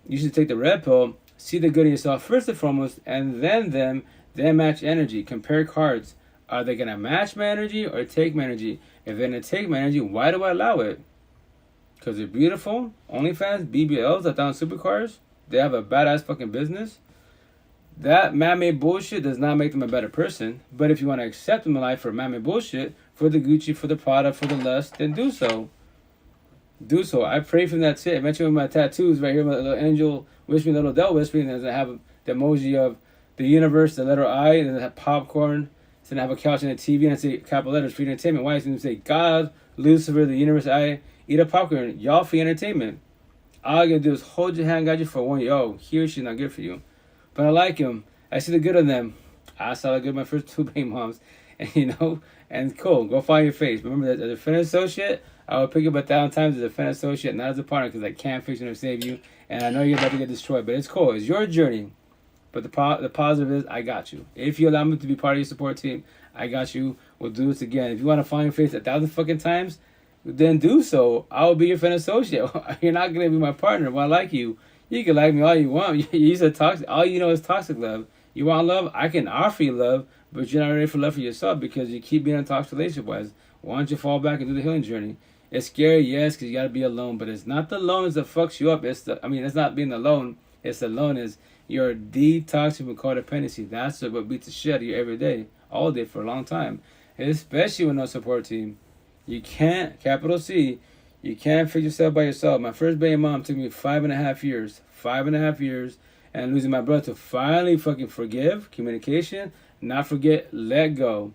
You should take the red pill, see the good in yourself first and foremost, and then match energy. Compare cards. Are they gonna match my energy or take my energy? If they're gonna take my energy, why do I allow it? Because they're beautiful. OnlyFans, BBLs, supercars. They have a badass fucking business. That man-made bullshit does not make them a better person. But if you want to accept them in life for man-made bullshit, for the Gucci, for the Prada, for the lust, then do so. Do so. I pray for that shit. I mentioned with my tattoos right here, my little angel whispering, little devil whispering, and I have the emoji of the universe, the letter I, and then I have popcorn. Then I have a couch and a TV, and I say capital letters, free entertainment. Why? It's going to say God, Lucifer, the universe, I, eat a popcorn. Y'all free entertainment. All you got to do is hold your hand, got you for one. Yo, he or she not good for you. But I like him. I see the good in them. I saw the good in my first two baby moms. and cool, go find your face. Remember that as a friend associate, I will pick up 1,000 times as a friend associate, not as a partner, because I can't fix you or save you, and I know you're about to get destroyed, but it's cool. It's your journey. But the positive is, I got you. If you allow me to be part of your support team, I got you. We'll do this again. If you want to find your face 1,000 fucking times, then do so. I will be your friend associate. You're not gonna be my partner. If I like you, you can like me all you want. You said toxic. All you know is toxic love. You want love? I can offer you love, but you're not ready for love for yourself because you keep being in a toxic relationship. Wise, why don't you fall back and do the healing journey? It's scary, yes, because you gotta be alone. But it's not the loneliness that fucks you up. It's not being alone. It's the loneliness. You're detoxing from codependency. That's what beats the shit out of you every day, all day for a long time, especially with no support team. You can't, capital C, you can't fix yourself by yourself. My first baby mom took me 5.5 years. 5.5 years, and losing my brother to finally fucking forgive, communication, not forget, let go.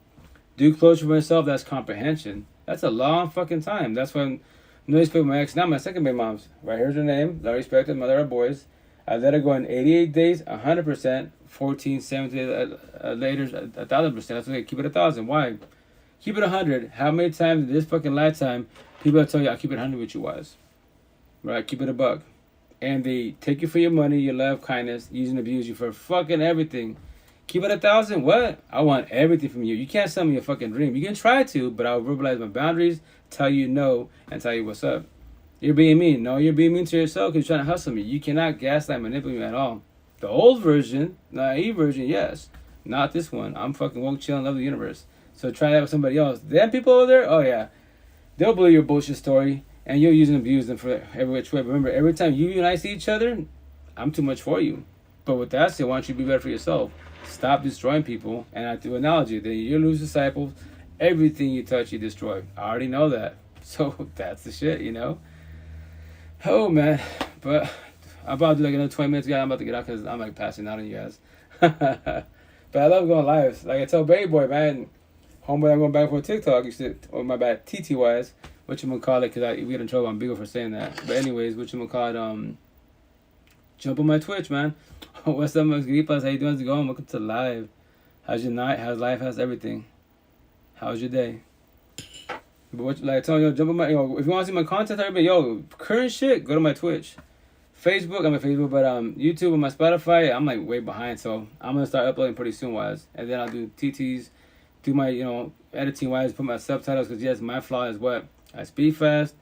Do closure for myself, that's comprehension. That's a long fucking time. That's when no respect my ex, not my second baby mom's. Right, here's her name, no respect, mother of boys. I let her go in 88 days, 100%, 14, 17 days later, 1,000%. That's okay, keep it 1,000. Why? Keep it 100. How many times in this fucking lifetime people tell you, I'll keep it 100 with you, Wise? Right, keep it a buck. And they take you for your money, your love, kindness, use and abuse you for fucking everything. Keep it 1,000? What? I want everything from you. You can't sell me a fucking dream. You can try to, but I'll verbalize my boundaries, tell you no, and tell you what's up. You're being mean. No, you're being mean to yourself because you're trying to hustle me. You cannot gaslight, manipulate me at all. The old version, naive version, yes. Not this one. I'm fucking woke, chill, and love the universe. So try that with somebody else. Them people over there, oh yeah. They'll believe your bullshit story. And you'll use and abuse them for every which way. Remember, every time you and I see each other, I'm too much for you. But with that said, why don't you be better for yourself? Stop destroying people. And I do analogy. Then you lose disciples. Everything you touch, you destroy. I already know that. So that's the shit, Oh, man. But I'm about to do like another 20 minutes. I'm about to get out because I'm like passing out on you guys. But I love going live. Like I tell Baby Boy, man, homeboy, I'm going back for TikTok. Or my bad, TT-wise. Whatchamacallit, because we get in trouble on Beagle for saying that. But anyways, whatchamacallit, jump on my Twitch, man. What's up, Max Gripas? How you doing? How's it going? Welcome to live. How's your night? How's life? How's everything? How's your day? But like I told you, jump on my, if you want to see my content, everybody, current shit, go to my Twitch. Facebook, I'm on Facebook, but YouTube and my Spotify, I'm like way behind, so I'm going to start uploading pretty soon, Wise. And then I'll do TTs, do my, editing wise, put my subtitles, because yes, my flaw is what? I speak fast,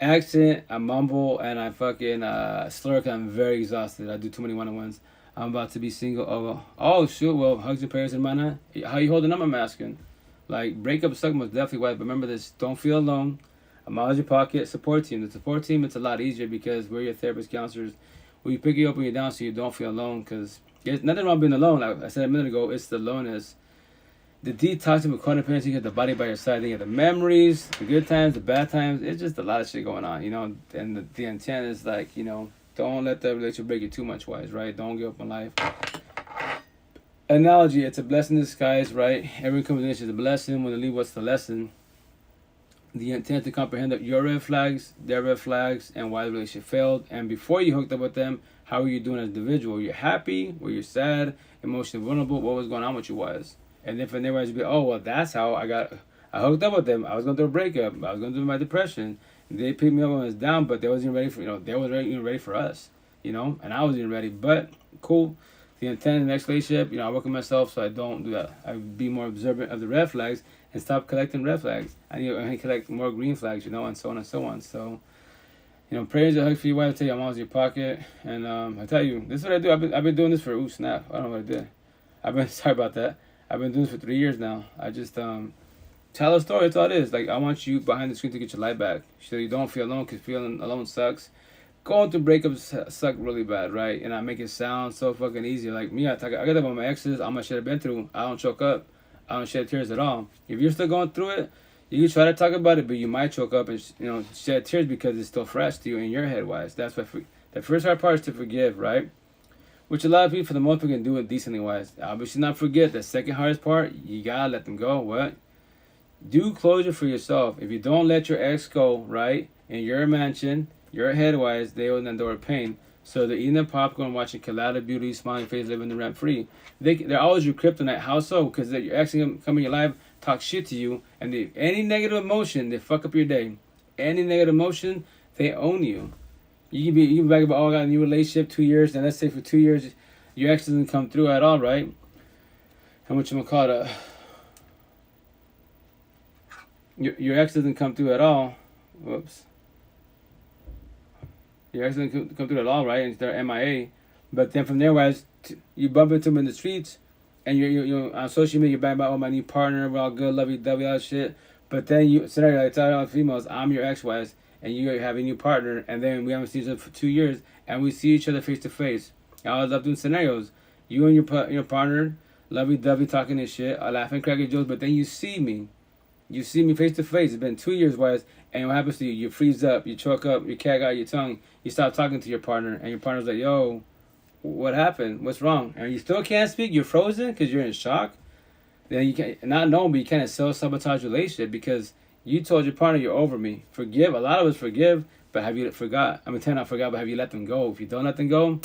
accent, I mumble, and I fucking slur because I'm very exhausted. I do too many one-on-ones. I'm about to be single. Oh shoot, well, hugs and prayers and whatnot. How you holding up, I'm asking. Like, breakup suck most definitely, Wise, but remember this, don't feel alone. I'm out of your pocket, support team. The support team, it's a lot easier because we're your therapists, counselors. We pick you up when you're down so you don't feel alone, because there's nothing wrong being alone. Like I said a minute ago, it's the loneliness. The detoxing with codependency, you get the body by your side. Then you get the memories, the good times, the bad times. It's just a lot of shit going on, And the intent is like, don't let the relationship break you too much, Wise, right? Don't give up on life. Analogy, it's a blessing in disguise, right? Every combination is a blessing. When you leave, what's the lesson? The intent to comprehend that your red flags, their red flags, and why the relationship failed. And before you hooked up with them, how are you doing as an individual? Were you happy? Were you sad? Emotionally vulnerable? What was going on with you, Wise? And then from there, I be, oh, well, that's how I hooked up with them. I was going through a breakup. I was going through my depression. They picked me up when I was down, but they wasn't ready for, they wasn't even ready for us, and I wasn't even ready. But cool. The intent in the next relationship, I work on myself so I don't do that. I be more observant of the red flags and stop collecting red flags. I need to collect more green flags, and so on and so on. So, prayers and hugs for you. I tell you, I'm always in your pocket. And I tell you, this is what I do. I've been doing this for, snap. I don't know what I did. Sorry about that. I've been doing this for 3 years now. I just tell a story. That's all it is. Like, I want you behind the screen to get your life back, so you don't feel alone. Because feeling alone sucks. Going through breakups suck really bad, right? And I make it sound so fucking easy. Like me, I got that about my exes. All my shit I've been through. I don't choke up. I don't shed tears at all. If you're still going through it, you can try to talk about it, but you might choke up and shed tears because it's still fresh to you in your head, Wise. That's what the first hard part is to forgive, right? Which a lot of people, for the most part, can do it decently, Wise. Obviously, not forget the second hardest part. You gotta let them go. What? Do closure for yourself. If you don't let your ex go, right, in your mansion, your head, Wise, they will endure pain. So they're eating their popcorn, watching Kalala Beauty, smiling face, living the rent free. They're always your kryptonite. How so? Because your ex come in your life, talk shit to you, and any negative emotion, they fuck up your day. Any negative emotion, they own you. You can be back about, oh, I got a new relationship 2 years, and let's say for 2 years, your ex doesn't come through at all, right? How much you call it? Your ex doesn't come through at all. Whoops. Your ex doesn't come through at all, right? And they're MIA. But then from there, whereas you bump into them in the streets, and you're on social media, you're back about, oh, my new partner, we're all good, lovey-dovey, all that shit. But then scenario, I tell all females, I'm your ex-wife, and you have a new partner, and then we haven't seen each other for 2 years, and we see each other face to face. I always love doing scenarios. You and your partner, lovey-dovey, talking this shit, laughing, cracking jokes, but then you see me. You see me face to face. It's been 2 years, wise, and what happens to you? You freeze up, you choke up, your cat got your tongue, you stop talking to your partner, and your partner's like, yo, what happened? What's wrong? And you still can't speak? You're frozen because you're in shock? Then you can't, not knowing, but you kind of self-sabotage relationship because you told your partner you're over me. Forgive. A lot of us forgive, but have you forgot? Not forgot, but have you let them go? If you don't let them go,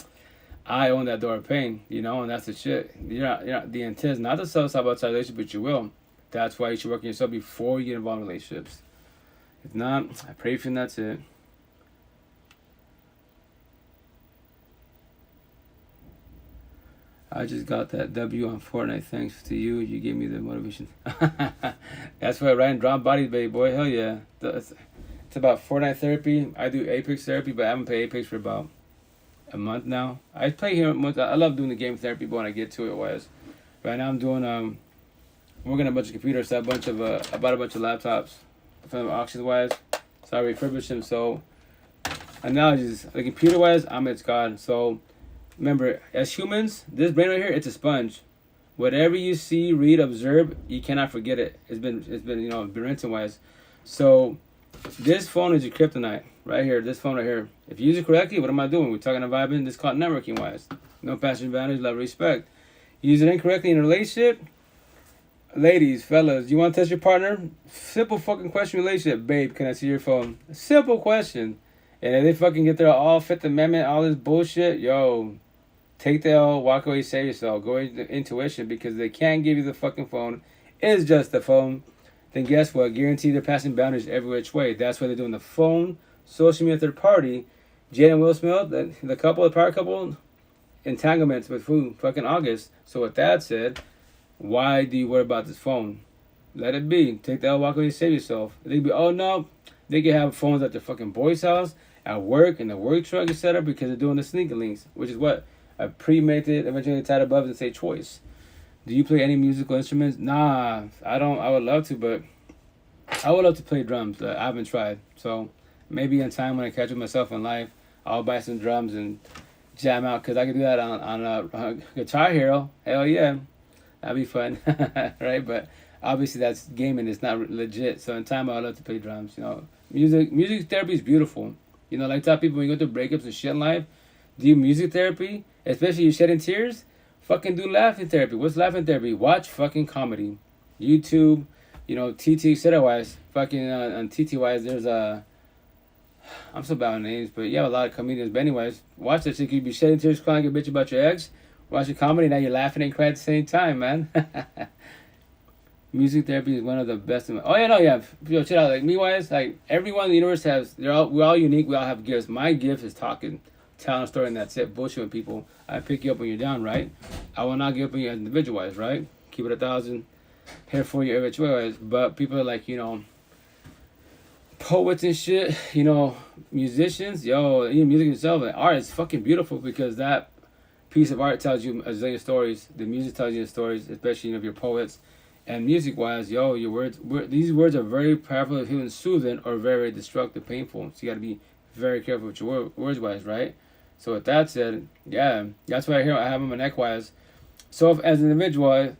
I own that door of pain, and that's the shit. You're not, the intent is not to self-sabotage relationship, but you will. That's why you should work on yourself before you get involved in relationships. If not, I pray for you and that's it. I just got that W on Fortnite. Thanks to you. You gave me the motivation. That's why I ran Drop Bodies, baby boy. Hell yeah. It's about Fortnite therapy. I do Apex therapy, but I haven't played Apex for about a month now. I play here a month. I love doing the game therapy, but when I get to it, right now I'm doing working on a bunch of computers, so I bought a bunch of laptops from auctions wise. So I refurbished them. So analogies, the computer wise, I'm its god. So remember, as humans, this brain right here, it's a sponge. Whatever you see, read, observe, you cannot forget it. It's been been written wise. So this phone is your kryptonite right here. This phone right here. If you use it correctly, what am I doing? We're talking to vibing. This is called networking wise. No passion advantage, love, respect. Use it incorrectly in a relationship. Ladies, fellas, you want to test your partner? Simple fucking question relationship. Babe, can I see your phone? Simple question. And if they fucking get there all Fifth Amendment, all this bullshit, yo, take the L, walk away, save yourself. Go into intuition because they can't give you the fucking phone. It's just the phone. Then guess what? Guarantee they're passing boundaries every which way. That's why they're doing the phone, social media, third party. Jada and Will Smith, the power couple, entanglements with who? Fucking August. So with that said, why do you worry about this phone? Let it be. Take the L, walk away, save yourself. They be, oh no, they can have phones at their fucking boy's house, at work, in the work truck, etc. because they're doing the sneaker links, which is what a pre-mated, eventually tied above and say choice. Do you play any musical instruments? Nah, I don't. I would love to, but I would love to play drums. I haven't tried. So maybe in time when I catch up myself in life, I'll buy some drums and jam out because I can do that on Guitar Hero. Hell yeah. That'd be fun, right? But obviously that's gaming. It's not legit. So in time, I love to play drums. Music therapy is beautiful. Like tell people when you go through breakups and shit in life, do music therapy, especially you shedding tears. Fucking do laughing therapy. What's laughing therapy? Watch fucking comedy, YouTube. TT etc. wise. Fucking on TT wise, there's I'm so bad with names, but you have a lot of comedians. But anyways, watch that shit. You be shedding tears, crying a bitch about your ex. Watch a comedy, now you're laughing and crying at the same time, man. Music therapy is one of the best. Oh yeah, no, yeah. Chill out. Like me wise, like everyone in the universe we're all unique. We all have gifts. My gift is talking, telling a story, and that's it. Bullshit with people. I pick you up when you're down, right? I will not give up on you as individual wise, right? Keep it 1,000. Here for you every wise. But people are like, poets and shit. Musicians. Yo, music itself, and art is fucking beautiful because that piece of art tells you a zillion stories. The music tells you the stories, especially if you're poets. And music-wise, yo, your words. These words are very powerful, healing, soothing, or very destructive, painful. So you got to be very careful with your words-wise, right? So with that said, yeah, that's why I have on my neck-wise. So as an individual,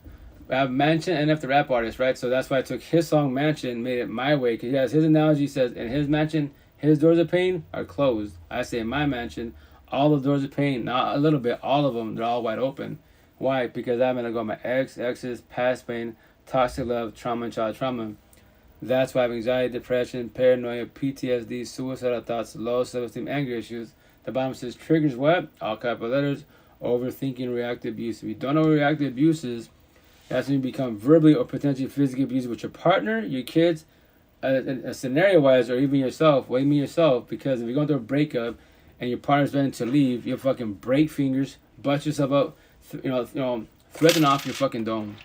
I have Mansion and F the rap artist, right? So that's why I took his song Mansion, made it my way. Because yes, his analogy says in his mansion, his doors of pain are closed. I say in my mansion, all the doors of pain, not a little bit, all of them, they're all wide open. Why? Because I'm going to go my exes, past pain, toxic love, trauma, and child trauma. That's why I have anxiety, depression, paranoia, PTSD, suicidal thoughts, low self-esteem, anger issues. The bottom says triggers what? All capital letters. Overthinking, reactive abuse. If you don't know what reactive abuse is, that's when you become verbally or potentially physically abusive with your partner, your kids, a scenario-wise, or even yourself. What do you mean yourself? Because if you're going through a breakup and your partner's ready to leave, you'll fucking break fingers, bust yourself up, threaten off your fucking dome.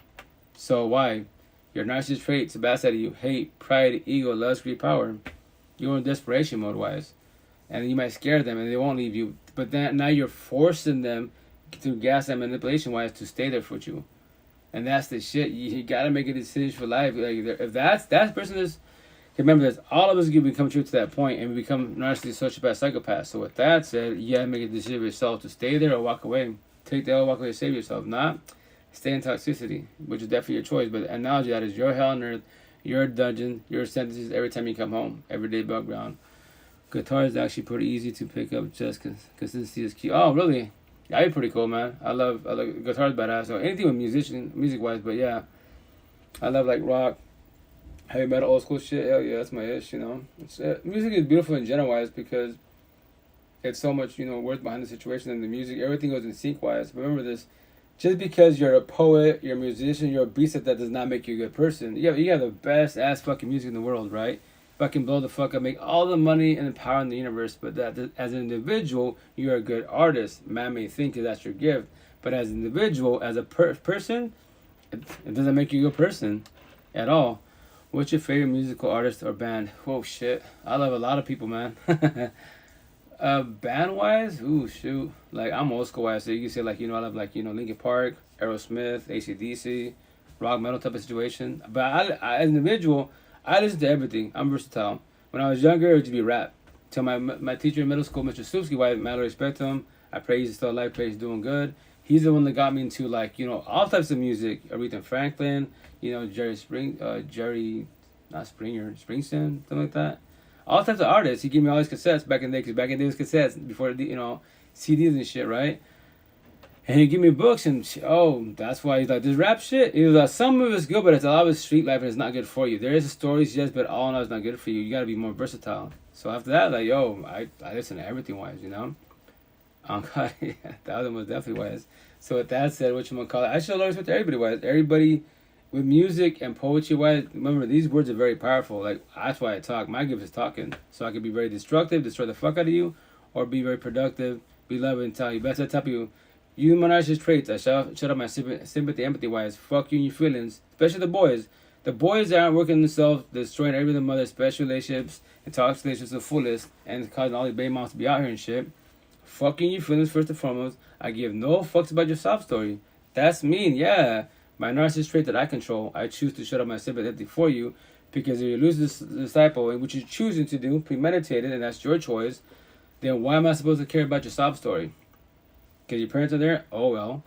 So why? Your narcissist traits, the bad side of you, hate, pride, ego, lust, greed, power. You're in desperation mode-wise. And you might scare them and they won't leave you. But then now you're forcing them through gaslight manipulation-wise to stay there with you. And that's the shit. You gotta make a decision for life. Like if that person is, remember this, all of us can become true to that point and we become narcissistic, sociopath, psychopaths. So with that said, you gotta make a decision for yourself to stay there or walk away. Take the L, walk away, save yourself. Not stay in toxicity, which is definitely your choice. But the analogy that is your hell on earth, your dungeon, your sentences every time you come home, everyday background. Guitar is actually pretty easy to pick up. Just consistency is key. Oh, really? That'd be pretty cool, man. I love guitar's badass. So anything with music wise, but yeah, I love like rock, heavy metal, old school shit. Hell yeah, that's my ish. You know, music is beautiful in general wise because it's so much worth behind the situation and the music. Everything goes in sync wise. Remember this: just because you're a poet, you're a musician, you're a beast, that does not make you a good person. You have the best ass fucking music in the world, right? Fucking blow the fuck up, make all the money and the power in the universe, but that as an individual, you're a good artist. Man may think that's your gift, but as an individual, as a person, it doesn't make you a good person at all. What's your favorite musical artist or band? Oh shit, I love a lot of people, man. Band wise, ooh shoot, like I'm old school wise, so you can say like I love like Linkin Park, Aerosmith, AC/DC, rock metal type of situation. But I as an individual, I listen to everything. I'm versatile. When I was younger, it would just be rap. Till my teacher in middle school, Mr. Slupsky, why I respect him. I pray he's still alive, pray he's doing good. He's the one that got me into like, all types of music. Aretha Franklin, Springsteen, something like that. All types of artists. He gave me all these cassettes back in the day, because back in the day it was cassettes before, CDs and shit, right? And he give me books, and that's why he's like, this rap shit, he was like, some of it's good, but it's a lot of street life and it's not good for you. There is stories, yes, but all in all, it's not good for you. You gotta be more versatile. So after that, like, I listen to everything wise, God, yeah, that one was definitely wise. So with that said, whatchamacallit, I show respect to everybody wise. Everybody with music and poetry wise, remember, these words are very powerful. Like, that's why I talk. My gift is talking. So I can be very destructive, destroy the fuck out of you, or be very productive, be loving, tell you. Best I tell you, you my narcissist traits. I shut up my sympathy, empathy wise. Fuck you and your feelings, especially the boys. The boys that aren't working themselves, destroying every other mother, special relationships, and toxic relationships to the fullest, and causing all these baby moms to be out here and shit. Fucking your feelings first and foremost. I give no fucks about your sob story. That's mean, yeah. My narcissist trait that I control. I choose to shut up my sympathy empathy for you, because if you lose this disciple, which you're choosing to do, premeditated, and that's your choice, then why am I supposed to care about your sob story? Because your parents are there? Oh well.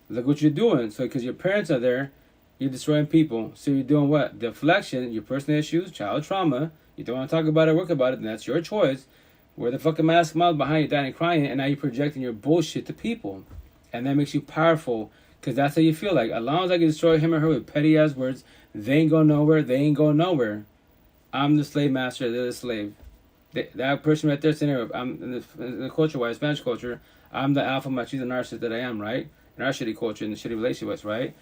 Look what you're doing. So because your parents are there, you're destroying people. So you're doing what? Deflection, your personal issues, child trauma. You don't want to talk about it, work about it, and that's your choice. Wear the fucking mask mouth behind you, dying and crying, and now you're projecting your bullshit to people. And that makes you powerful, because that's how you feel like. As long as I can destroy him or her with petty ass words, they ain't going nowhere, they ain't going nowhere. I'm the slave master, they're the slave. That person right there, sitting here, I'm in the culture-wise, Spanish culture, I'm the alpha male, she's the narcissist that I am, right? In our shitty culture, in the shitty relationship, right?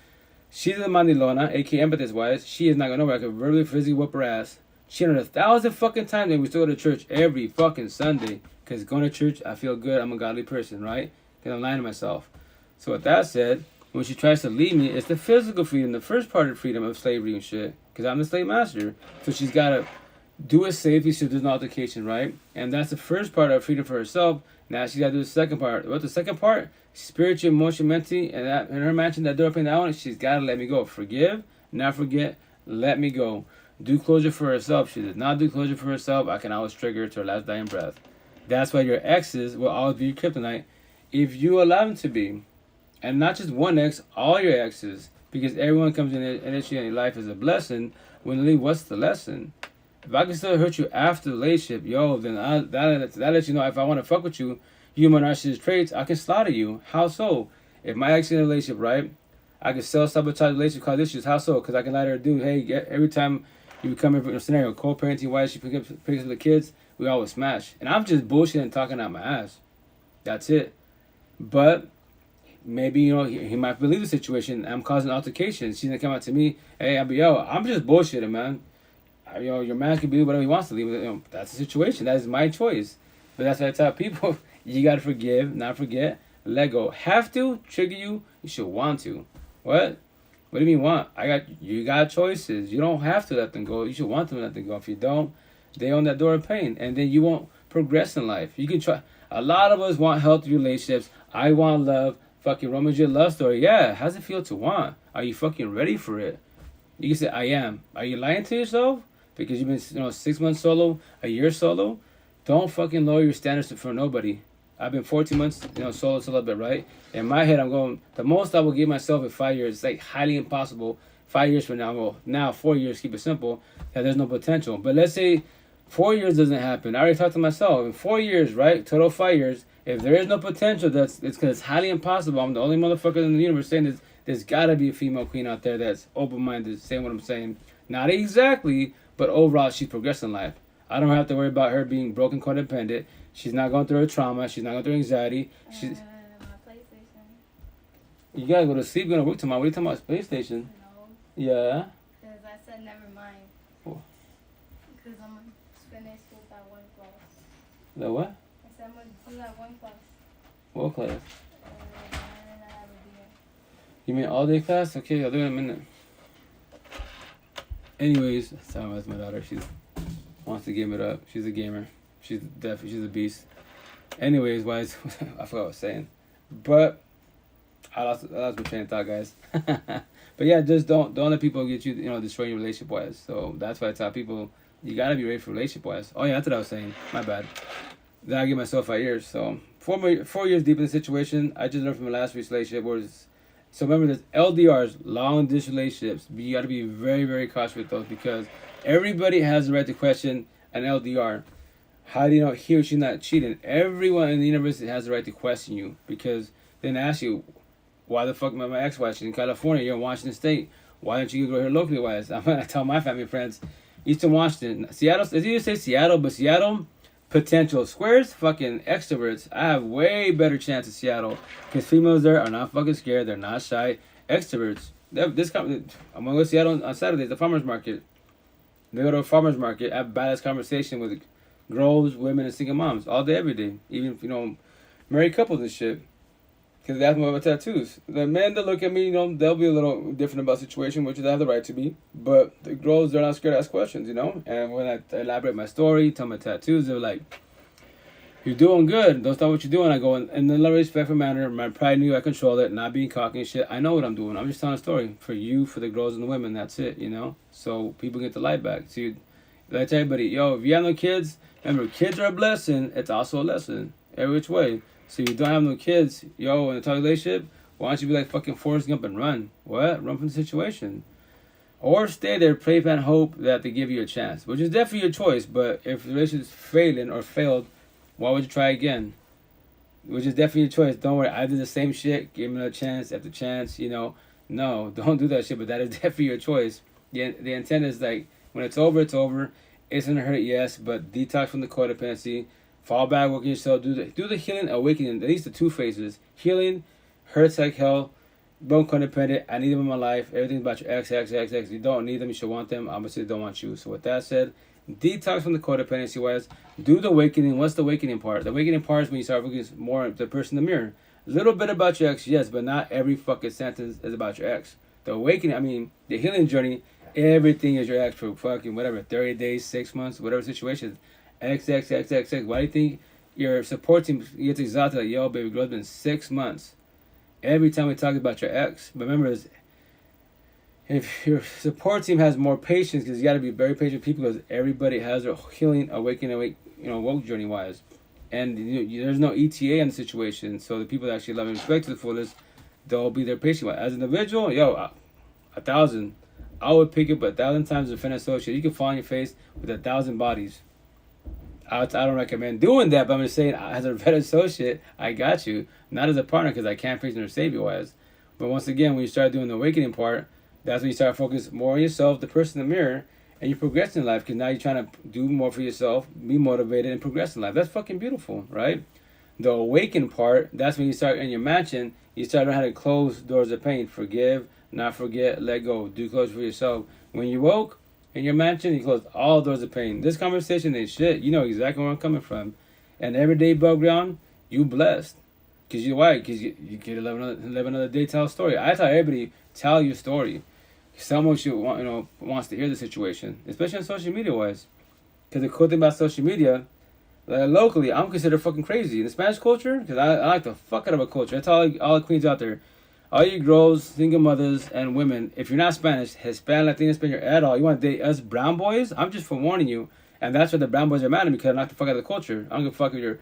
She's the mandilona, aka Empathists wise. She is not going nowhere. I could verbally, physically whoop her ass. She done 1,000 fucking times, and we still go to church every fucking Sunday. Because going to church, I feel good. I'm a godly person, right? Because I'm lying to myself. So with that said, when she tries to leave me, it's the physical freedom, the first part of freedom of slavery and shit. Because I'm the slave master. So she's got to do it safely so there's no altercation, right? And that's the first part of freedom for herself. Now she's got to do the second part. What's the second part? Spiritual, emotional, mentally, and that, in her mansion, that door opening that one, she's got to let me go. Forgive, not forget, let me go. Do closure for herself. She does not do closure for herself. I can always trigger her to her last dying breath. That's why your exes will always be your kryptonite if you allow them to be. And not just one ex, all your exes. Because everyone comes in initially in your life as a blessing. When you leave, what's the lesson? If I can still hurt you after the relationship, then that lets you know if I want to fuck with you, you my narcissist traits, I can slaughter you. How so? If my ex in a relationship, right, I can self-sabotage relationship cause issues. How so? Because I can let her do, hey, every time you come in a scenario, co-parenting wise, she picks up the kids, we always smash. And I'm just bullshitting and talking out my ass. That's it. But maybe, you know, he might believe the situation. I'm causing altercations. She's gonna come out to me, hey, I'll be, yo, I'm just bullshitting, man. You know, your man can believe whatever he wants to believe. You know, that's the situation. That is my choice. But that's what I tell people. You gotta forgive, not forget, let go. Have to trigger you. You should want to. What? What do you mean want? You got choices. You don't have to let them go. You should want them to let them go. If you don't, they own that door of pain, and then you won't progress in life. You can try. A lot of us want healthy relationships. I want love. Fucking Romeo and Juliet love story. Yeah, how's it feel to want? Are you fucking ready for it? You can say, I am. Are you lying to yourself? Because you've been, you know, 6 months solo, a year solo? Don't fucking lower your standards for nobody. I've been 14 months, you know, solo celibate, right? In my head, I'm going, the most I will give myself in 5 years, it's like highly impossible. 5 years from now, well, now 4 years, keep it simple, that there's no potential. But let's say 4 years doesn't happen. I already talked to myself. In 4 years, right? Total 5 years. If there is no potential, it's because it's highly impossible. I'm the only motherfucker in the universe saying there's got to be a female queen out there that's open-minded, saying what I'm saying. Not exactly, but overall, she's progressing in life. I don't have to worry about her being broken codependent. She's not going through her trauma. She's not going through anxiety. She's. My PlayStation. You gotta go to sleep. You're gonna work tomorrow. What are you talking about? PlayStation? No. Yeah. Because I said never mind. Oh. Because I'm going to finish with that one class. The what? I said I'm going to do that one class. What class? And then I have a beer. You mean all day class? Okay, I'll do it in a minute. Anyways, sorry, that's my daughter. She wants to game it up. She's a gamer. She's a beast. Anyways, wise, I forgot what I was saying. But I lost my train of thought, guys. But yeah, just don't let people get you, you know, destroy your relationship wise. So that's why I tell people you gotta be ready for relationship wise. Oh yeah, that's what I was saying. My bad. Then I give myself 5 years. So 4 years deep in the situation. I just learned from my last relationship so remember this, LDRs, long distance relationships. You got to be very, very cautious with those because everybody has the right to question an LDR. How do you know he or she not cheating? Everyone in the universe has the right to question you because then ask you, why the fuck am my ex-wife? She's in California, you're in Washington State. Why don't you go here locally wise? I'm going to tell my family and friends, Eastern Washington, Seattle, as you say Seattle, but Seattle, potential. Squares, fucking extroverts. I have way better chance in Seattle because females there are not fucking scared. They're not shy. Extroverts. I'm gonna go to Seattle on Saturday. The farmers market. They go to a farmers market. Have badass conversation with girls, women, and single moms all day, every day. Even, you know, married couples and shit. Because they ask me about tattoos. The men that look at me, you know, they'll be a little different about the situation, which they have the right to be. But the girls, they're not scared to ask questions, you know? And when I elaborate my story, tell my tattoos, they're like, you're doing good. Don't stop what you're doing. I go, in the love, respectful manner, my pride knew I control it, not being cocky and shit. I know what I'm doing. I'm just telling a story for you, for the girls and the women. That's it, you know? So people get the light back. So I tell everybody, yo, if you have no kids, remember, kids are a blessing. It's also a lesson. Every which way. So you don't have no kids, yo, in a toxic relationship, why don't you be like fucking Forrest Gump and run? What? Run from the situation. Or stay there, pray and hope that they give you a chance, which is definitely your choice. But if the relationship is failing or failed, why would you try again? Which is definitely your choice. Don't worry, I did the same shit, give me a chance after chance, you know. No, don't do that shit, but that is definitely your choice. The intent is like, when it's over, it's over. It's gonna hurt, yes, but detox from the codependency. Fall back, work on yourself, do the healing, awakening, at least the two phases. Healing, hurts like hell, don't codependent, I need them in my life, everything's about your ex. You don't need them, you should want them, obviously they don't want you. So with that said, detox from the codependency wise, do the awakening. What's the awakening part? The awakening part is when you start focusing more on the person in the mirror. A little bit about your ex, yes, but not every fucking sentence is about your ex. The awakening, I mean, the healing journey, everything is your ex for fucking whatever, 30 days, 6 months, whatever situation. X. Why do you think your support team gets exhausted? Like, yo, baby girl, it's been 6 months. Every time we talk about your ex, but remember, if your support team has more patience, because you got to be very patient with people, because everybody has their healing, awakening, woke journey wise, and there's no ETA in the situation. So the people that actually love and respect to the fullest, they'll be there patient. As an individual, yo, 1,000. I would pick up 1,000 times as a friend associate. You can fall on your face with 1,000 bodies. I don't recommend doing that, but I'm just saying, as a vet associate, I got you. Not as a partner, because I can't preach nor save you as. But once again, when you start doing the awakening part, that's when you start focusing more on yourself, the person in the mirror, and you progress in life, because now you're trying to do more for yourself, be motivated, and progress in life. That's fucking beautiful, right? The awaken part, that's when you start in your mansion, you start learning how to close doors of pain. Forgive, not forget, let go. Do close for yourself. When you woke in your mansion, you close all doors of pain. This conversation ain't shit. You know exactly where I'm coming from. And every day above ground, you blessed. Because you why? Because you get to live another day, tell a story. I tell everybody, tell your story. Someone should wants to hear the situation, especially on social media wise. Because the cool thing about social media, like locally, I'm considered fucking crazy in the Spanish culture. Because I like the fuck out of a culture. I tell all the queens out there, all you girls, single mothers, and women, if you're not Spanish, Hispanic, Latino, Spanish at all, you want to date us brown boys? I'm just forewarning you. And that's why the brown boys are mad at me, because I knock the fuck out of the culture. I don't give a fuck if you're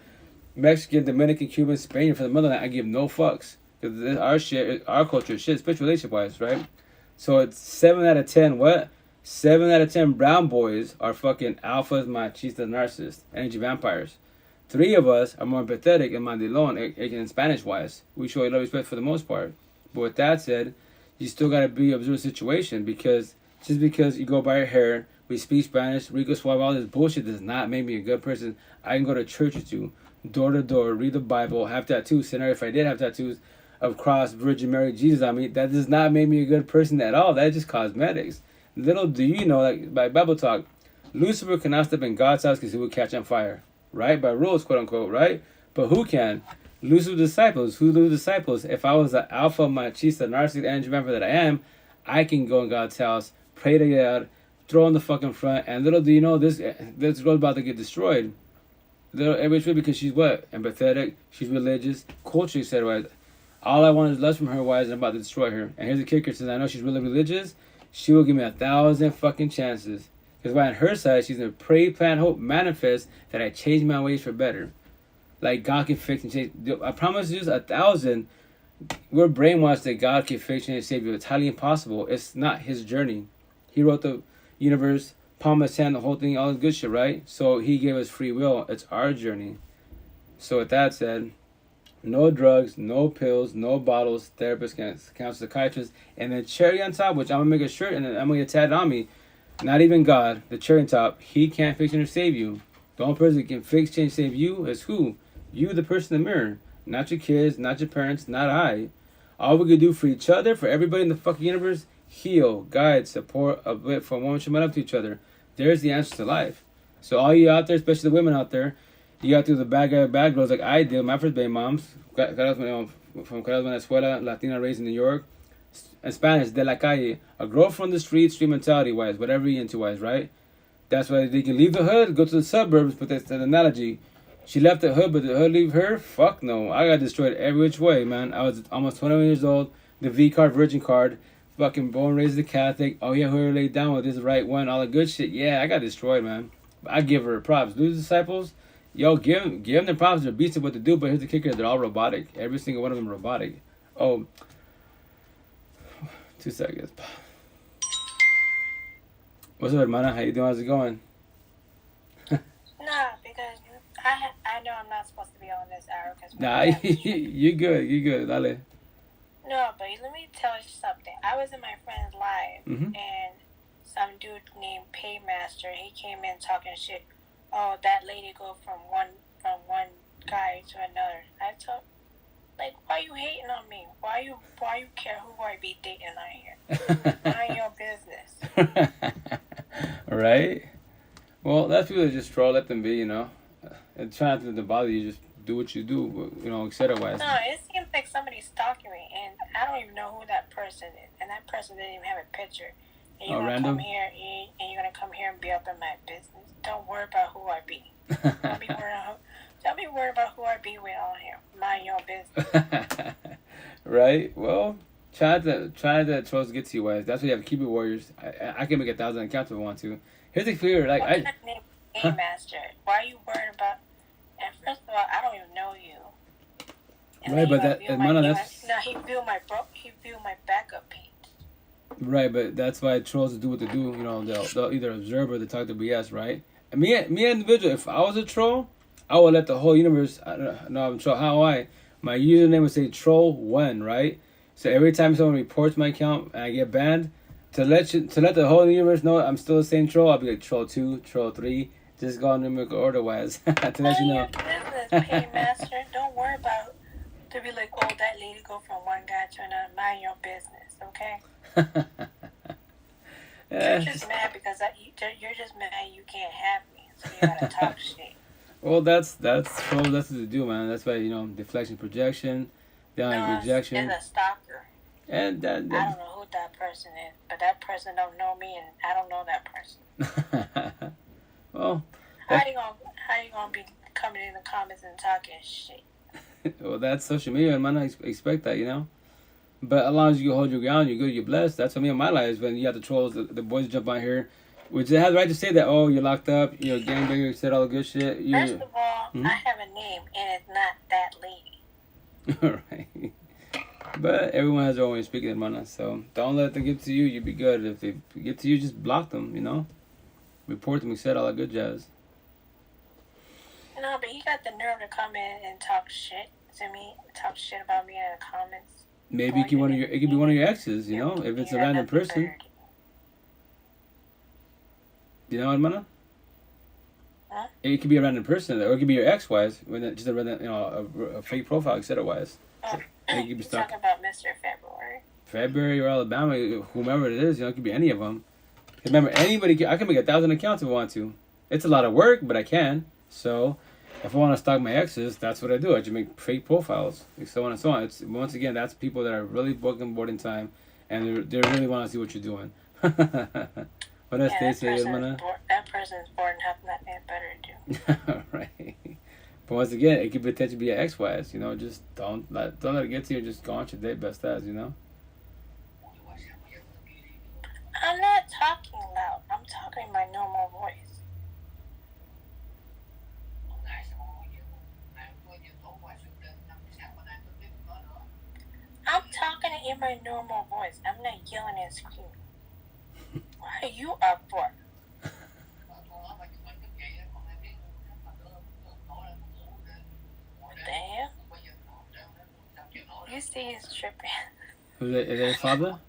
Mexican, Dominican, Cuban, Spaniard for the motherland. I give no fucks. Because our shit, our culture is shit, especially relationship wise, right? So it's 7 out of 10. What? 7 out of 10 brown boys are fucking alphas, machistas, narcissists, energy vampires. 3 of us are more empathetic and mandilon, in Spanish wise. We show love respect for the most part. But with that said, you still gotta be observe the situation, because just because you go by your hair, we speak Spanish, Rico Suave, all this bullshit does not make me a good person. I can go to church with you, door to door, read the Bible, have tattoos. Scenario, if I did have tattoos of cross, Virgin Mary, Jesus on me, that does not make me a good person at all. That's just cosmetics. Little do you know, like by Bible talk, Lucifer cannot step in God's house because he would catch on fire, right? By rules, quote unquote, right? But who can? Lucifer's disciples. Who the disciples? If I was the alpha, machista, narcissist, energy vampire that I am, I can go in God's house, pray to God, throw in the fucking front, and little do you know, this girl's about to get destroyed. Everybody's because she's what? Empathetic. She's religious. Culturally said right. All I want is less from her. Why is I'm about to destroy her? And here's the kicker: since I know she's really religious, she will give me 1,000 fucking chances. Because by on her side, she's gonna pray, plan, hope, manifest that I change my ways for better. Like God can fix and change. I promise you, 1,000. We're brainwashed that God can fix and save you. It's highly impossible. It's not His journey. He wrote the universe, palm of his hand, the whole thing, all the good shit, right? So He gave us free will. It's our journey. So with that said, no drugs, no pills, no bottles, therapists, counselors, psychiatrists, and the cherry on top, which I'm gonna make a shirt and I'm gonna get tatted on me. Not even God, the cherry on top. He can't fix and save you. The only person that can fix, change, save you is who? You, the person in the mirror. Not your kids, not your parents, not I. All we can do for each other, for everybody in the fucking universe, heal, guide, support, uplift, for one should up to each other. There's the answer to life. So all you out there, especially the women out there, you got through the bad guy, bad girls like I did. My first baby moms, from Venezuela, Latina, raised in New York. In Spanish, de la calle. A girl from the street mentality wise, whatever you're into wise, right? That's why they can leave the hood, go to the suburbs, but that's an analogy. She left the hood, but the hood leave her? Fuck no. I got destroyed every which way, man. I was almost 21 years old. The V card, Virgin card. Fucking born, raised a Catholic. Oh yeah, whoever laid down with this right one, all the good shit. Yeah, I got destroyed, man. I give her props. Lose disciples. Yo, give them the props. They're beasts of what to do, but here's the kicker: they're all robotic. Every single one of them are robotic. Oh, 2 seconds. What's up, hermana? How you doing? How's it going? Nah, because I know I'm not supposed to be on this hour. Nah, you good. You good. Dale. No, but let me tell you something. I was in my friend's live, and some dude named Paymaster, he came in talking shit. Oh, that lady go from one guy to another. I told, like, why you hating on me? Why you care who I be dating on here? Mind your business. Right? Well, that's people that just troll. Let them be, you know. And try not to bother you. Just do what you do, you know, etc. wise. No, it seems like somebody's stalking me, and I don't even know who that person is. And that person didn't even have a picture. And you're gonna come here, and you're gonna come here and be up in my business. Don't worry about who I be. Don't be worried about who I be with on here. Mind your business. Right? Well, try to trolls get to you, wise. That's why you have keyboard warriors. I can make 1,000 accounts if I want to. Here's the clear, like What's that name? Game Master. Why are you worried about? And first of all, I don't even know you. And right, but that's no. He viewed my backup page. Right, but that's why trolls do what they do. You know, they'll either observe or they talk to BS, right? And me, individual, if I was a troll, I would let the whole universe. I don't know, I'm a troll. My username would say troll1, right? So every time someone reports my account and I get banned, to let the whole universe know I'm still the same troll, I'll be like troll2, troll3. Just go on numerical order wise to let you know. Business. paymaster. Don't worry about to be like, oh, that lady go from one guy to another. Mind your business, okay? You're just mad because you're just mad you can't have me, so you gotta talk shit. Well, that's what to do, man. That's why, deflection, projection, rejection. It's a stalker. And that I don't know who that person is, but that person don't know me, and I don't know that person. Well, how you gonna be coming in the comments and talking shit? Well, that's social media. I might not expect that, But as long as you hold your ground, you're good, you're blessed. That's what me in my life is when you have the trolls, the boys jump on here, which they have the right to say that, oh, you're locked up, you're a gangbanger, said all the good shit. First of all, I have a name, and it's not that lady. All right. But everyone has their own way of speaking, hermana. So don't let them get to you. You'll be good. If they get to you, just block them, Report them, said all that good jazz. No, but he got the nerve to come in and talk shit to me, talk shit about me in the comments. Maybe it could be one of your exes, if it's a random person. You know, hermana? Huh? It could be a random person, or it could be your ex-wife, just a random, a fake profile, etc.-wise. Oh, You could be stuck. talking about Mr. February or Alabama, whomever it is, it could be any of them. Remember, I can make 1,000 accounts if I want to. It's a lot of work, but I can. So, if I want to stalk my exes, that's what I do. I just make fake profiles, so on and so on. It's once again, that's people that are really booking board in time, and they really want to see what you're doing. What else they say, hermana? That person's bored and have nothing better to do. Right. But once again, it could potentially be your ex-wives. Just don't let it get to you. Just go on your date, best as. I'm not talking loud. I'm talking in my normal voice. I'm talking in my normal voice. I'm not yelling and screaming. Why are you up for? What the hell? You see he's tripping. Is that his father?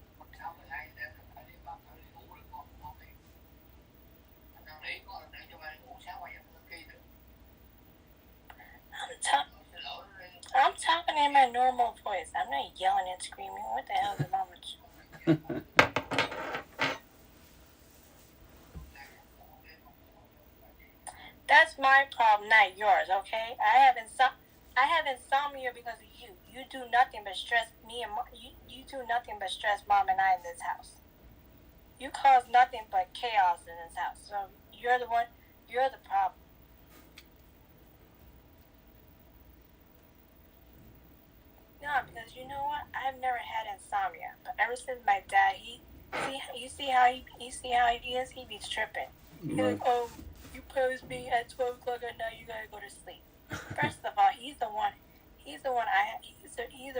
I'm talking in my normal voice. I'm not yelling and screaming. What the hell is wrong with you? That's my problem, not yours, okay? I have insomnia because of you. You do nothing but stress me and you do nothing but stress Mom and I in this house. You cause nothing but chaos in this house. So you're the problem. No, because you know what? I've never had insomnia, but ever since my dad, you see how he is. He be tripping. He's like, oh, you posed me at 12 o'clock at night. You gotta go to sleep. First of all, he's the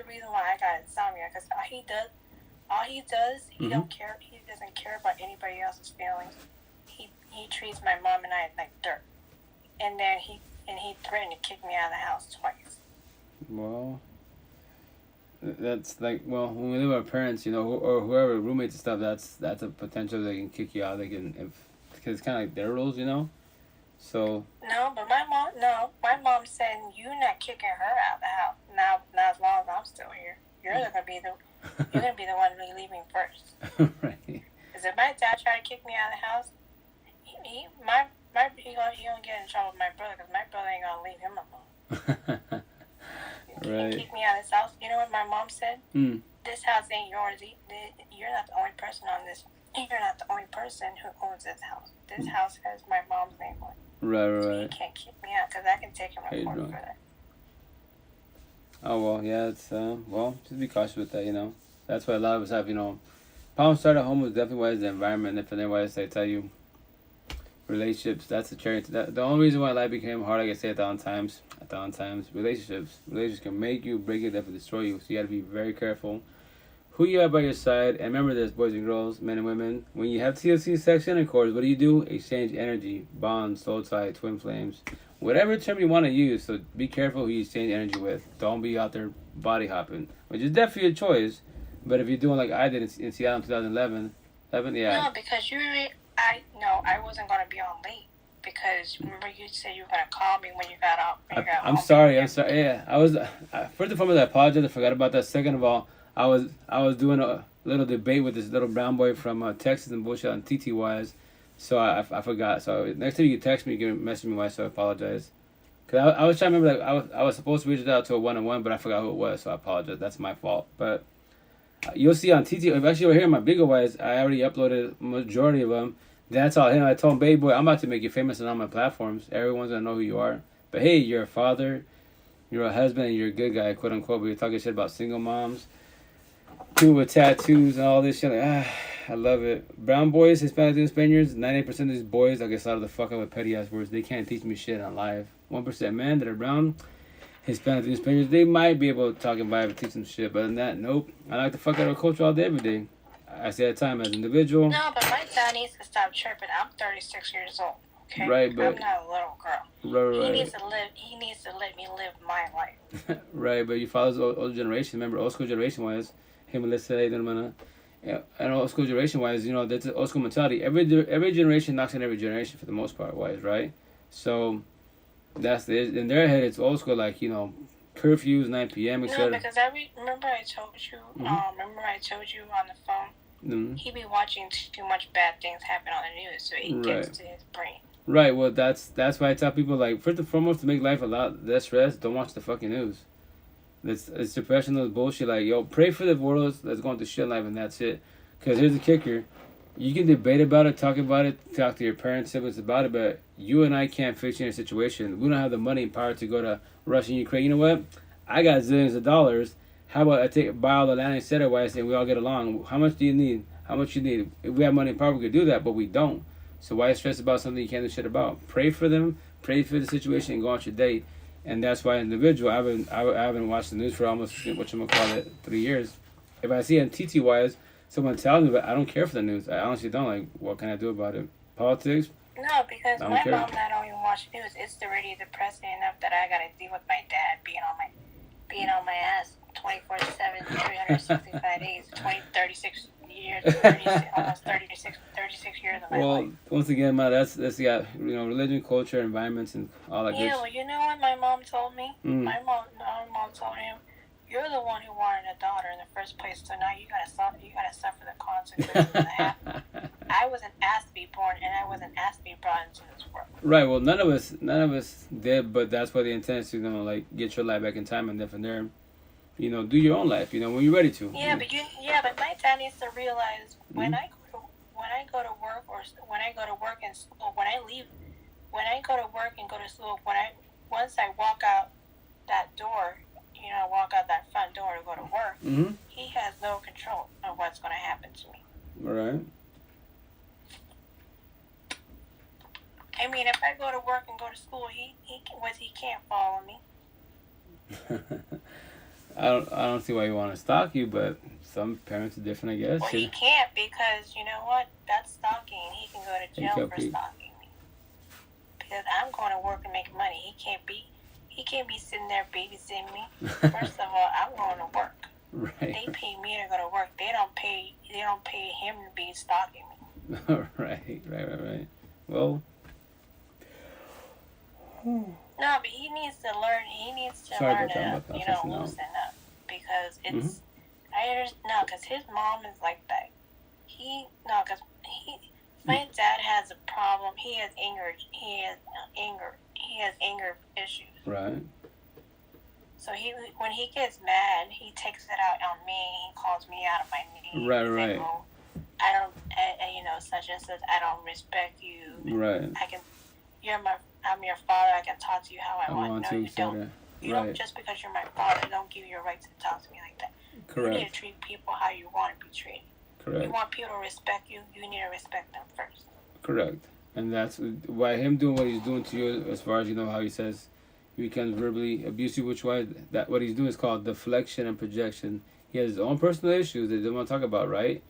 reason why I got insomnia. Because all he does, he don't care. He doesn't care about anybody else's feelings. He treats my mom and I like dirt. And then he threatened to kick me out of the house twice. Well, that's like, when we live with our parents, or whoever, roommates and stuff, that's a potential they can kick you out. They can, because it's kind of like their rules, So. No, but my mom said you're not kicking her out of the house. Not as long as I'm still here. You're gonna be the one leaving first. Right. Because if my dad tried to kick me out of the house, he gonna get in trouble with my brother. Because my brother ain't gonna leave him alone. Right. Kick me out of this house. You know what my mom said? This house ain't yours. You're not the only person on this. You're not the only person who owns this house. This house has my mom's name on it. Right. So he can't kick me out because I can take him to court for that. Oh, well, yeah, it's, just be cautious with that, That's why a lot of us have, problems start at home is definitely why it's the environment. If otherwise they tell you, relationships, that's the cherry. The only reason why life became hard, like I say a thousand times, relationships can make you, break you, definitely destroy you. So you got to be very careful who you have by your side. And remember this, boys and girls, men and women, when you have TLC sex intercourse, what do? Exchange energy, bonds, soul tie, twin flames, whatever term you want to use. So be careful who you exchange energy with. Don't be out there body hopping, which is definitely a choice. But if you're doing like I did in Seattle in 2011, yeah. No, because I wasn't going to be on late. because remember you said you were gonna call me when you got out. I'm sorry. Yeah, I was. First and foremost, I apologize. I forgot about that. Second of all, I was doing a little debate with this little brown boy from Texas and bullshit on TTYs, so I forgot. So next time you text me, you can message me. Why? So I apologize. Cause I was trying to remember, like I was supposed to reach out to a 1-on-1, but I forgot who it was, so I apologize. That's my fault. But you'll see on TT. Actually, over here in my bigger wise, I already uploaded majority of them. That's all him. I told him, baby boy, I'm about to make you famous on all my platforms. Everyone's gonna know who you are. But hey, you're a father, you're a husband, and you're a good guy, quote unquote. But you're talking shit about single moms, people with tattoos and all this shit. Like, I love it. Brown boys, Hispanics, and Spaniards. 98% of these boys, I get started the fuck up with petty ass words. They can't teach me shit on live. 1% men that are brown, Hispanics, and Spaniards. They might be able to talk and vibe and teach them shit. But other than that, nope. I like the fuck out of culture all day, every day. I say at time as an individual. No, but my dad needs to stop chirping. I'm 36 years old. Okay? Right, but I'm not a little girl. Right. He needs to let me live my life. Right, but your father's old generation. Remember, old school generation wise, him and let's say, and old school generation wise, you know, that's an old school mentality. Every generation knocks on every generation for the most part, wise, right? So that's in their head. It's old school, like, you know, curfews, 9 p.m. etc. No, because remember I told you. Remember I told you on the phone. Mm-hmm. He be watching too much bad things happen on the news, so he gets to his brain. Right. Well, that's why I tell people, like, first and foremost, to make life a lot less stress, don't watch the fucking news. It's depression, those bullshit. Like, yo, pray for the world that's going through shit life, and that's it. Because here's the kicker: you can debate about it, talk to your parents, siblings about it, but you and I can't fix your situation. We don't have the money and power to go to Russia and Ukraine. You know what? I got zillions of dollars. How about I buy all the land and set it wise and we all get along? How much do you need? How much you need? If we have money and power, we could do that, but we don't. So why stress about something you can't do shit about? Pray for them, pray for the situation, and go on your day. And that's why individual, I haven't watched the news for almost, 3 years. If I see on TT-wise, someone tells me, but I don't care for the news. I honestly don't. Like, what can I do about it? Politics? No, because my mom not only watch news, it's already depressing enough that I gotta deal with my dad being on my ass 24/7, 365 days, 36 years, almost 36 years of my life. Well, once again, that's religion, culture, environments, and all that. Yeah, well, you know what my mom told me? My mom told him, "You're the one who wanted a daughter in the first place, so now you gotta suffer the consequences that happened. I wasn't asked to be born, and I wasn't asked to be brought into this world." Right. Well, none of us did, but that's what the intent is to, like, get your life back in time, and then from there, do your own life. When you're ready to. Yeah, but my dad needs to realize when I go to work or when I go to work and school, when I go to work and go to school, once I walk out that door, walk out that front door to go to work, he has no control of what's going to happen to me. All right. I mean, if I go to work and go to school, he can't follow me. I don't see why you want to stalk you, but some parents are different, I guess. Well, he can't because you know what? That's stalking. He can go to jail for stalking me. Because I'm going to work and make money. He can't be sitting there babysitting me. First of all, I'm going to work. Right. They pay me to go to work. They don't pay him to be stalking me. Right. Well. No, but he needs to learn. He needs to learn to, loosen up because it's. I understand. No, because his mom is like that. My dad has a problem. He has anger. He has anger issues. Right. So when he gets mad, he takes it out on me. He calls me out of my name. Right. Like, oh, I don't. Such and such. I don't respect you. Right. I'm your father. I can talk to you how I want. No, you don't. You right. don't. Just because you're my father, don't give you a right to talk to me like that. Correct. You need to treat people how you want to be treated. Correct. You want people to respect you. You need to respect them first. Correct. And that's why him doing what he's doing to you, as far as how he says he becomes verbally abusive, which why that what he's doing is called deflection and projection. He has his own personal issues that he doesn't want to talk about, right?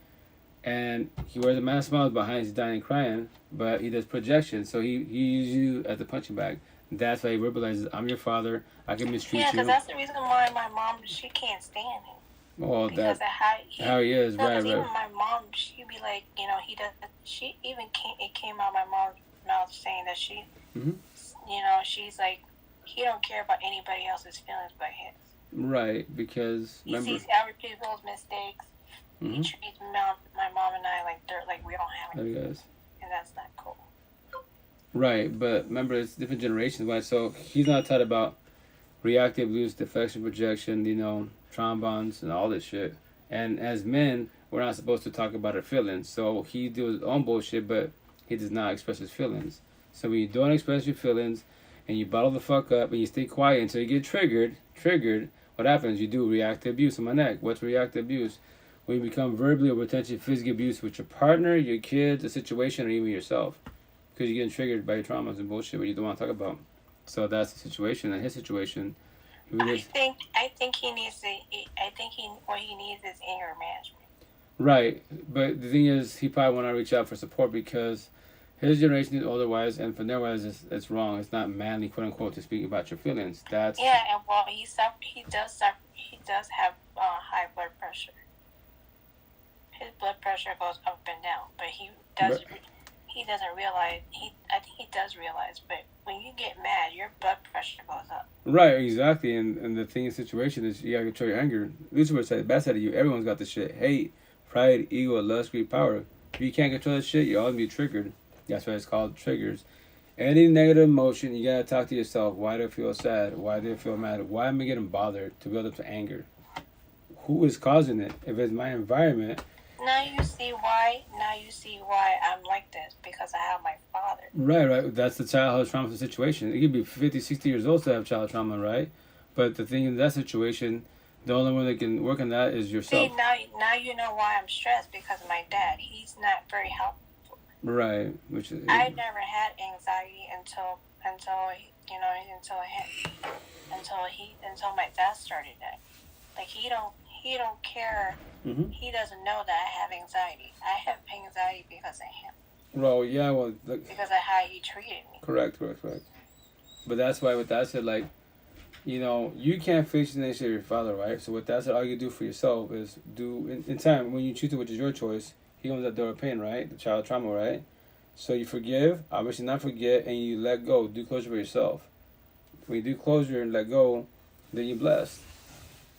And he wears a mask, smiles behind, he's dying crying, but he does projection, so he uses you as the punching bag. That's why he verbalizes, I'm your father, I can mistreat you. Yeah, because that's the reason why my mom, she can't stand him. Well, because of how he is, right. Even my mom, she'd be like, he does. It came out my mouth saying that she, Mm-hmm. you know, she's like, he don't care about anybody else's feelings but his. Right, because he remember, sees other people's mistakes. mm-hmm. He treats my mom and I like dirt, like we don't have There you anything, guys. and that's not cool. Right, but remember, it's different generations, right? So he's not taught about reactive abuse, deflection, projection, you know, trauma bonds, and all this shit. And as men, we're not supposed to talk about our feelings. So he does his own bullshit, but he does not express his feelings. So when you don't express your feelings, and you bottle the fuck up, and you stay quiet until you get triggered, what happens? You do reactive abuse on my neck. What's reactive abuse? When you become verbally or potentially physically abused with your partner, your kids, a situation, or even yourself. Because you're getting triggered by your traumas and bullshit what you don't want to talk about. So that's the situation. And his situation, I think he needs what he needs is anger management. Right, but the thing is, he probably want to reach out for support because his generation is older wise, and from their wise, it's wrong. It's not manly, quote unquote, to speak about your feelings. That's and well, he does have high blood pressure. His blood pressure goes up and down, but he doesn't realize. I think he does realize, but when you get mad, your blood pressure goes up. Right, exactly. And the thing, situation is, you gotta control your anger. Lucifer said, best out of you. Everyone's got this shit: hate, pride, ego, lust, greed, power. If you can't control that shit, you'll always be triggered. That's why it's called triggers. Any negative emotion, you gotta talk to yourself. Why do I feel sad? Why do I feel mad? Why am I getting bothered to build up to anger? Who is causing it? If it's my environment. Now you see why I'm like this, because I have my father. Right. That's the childhood trauma situation. It could be 50, 60 years old to have child trauma, right? But the thing in that situation, the only one that can work on that is yourself. See, now you know why I'm stressed, because of my dad. He's not very helpful. Right, which is. I never had anxiety until my dad started that. Like he don't care. Mm-hmm. He doesn't know that I have anxiety. I have anxiety because of him. Well, yeah, because of how he treated me. Correct. But that's why with that said, like, you know, you can't fix the nature of your father, right? So with that said, all you do for yourself is do, in time, when you choose it, which is your choice, he owns that door of pain, right? The child trauma, right? So you forgive, obviously not forget, and you let go. Do closure for yourself. When you do closure and let go, then you're blessed.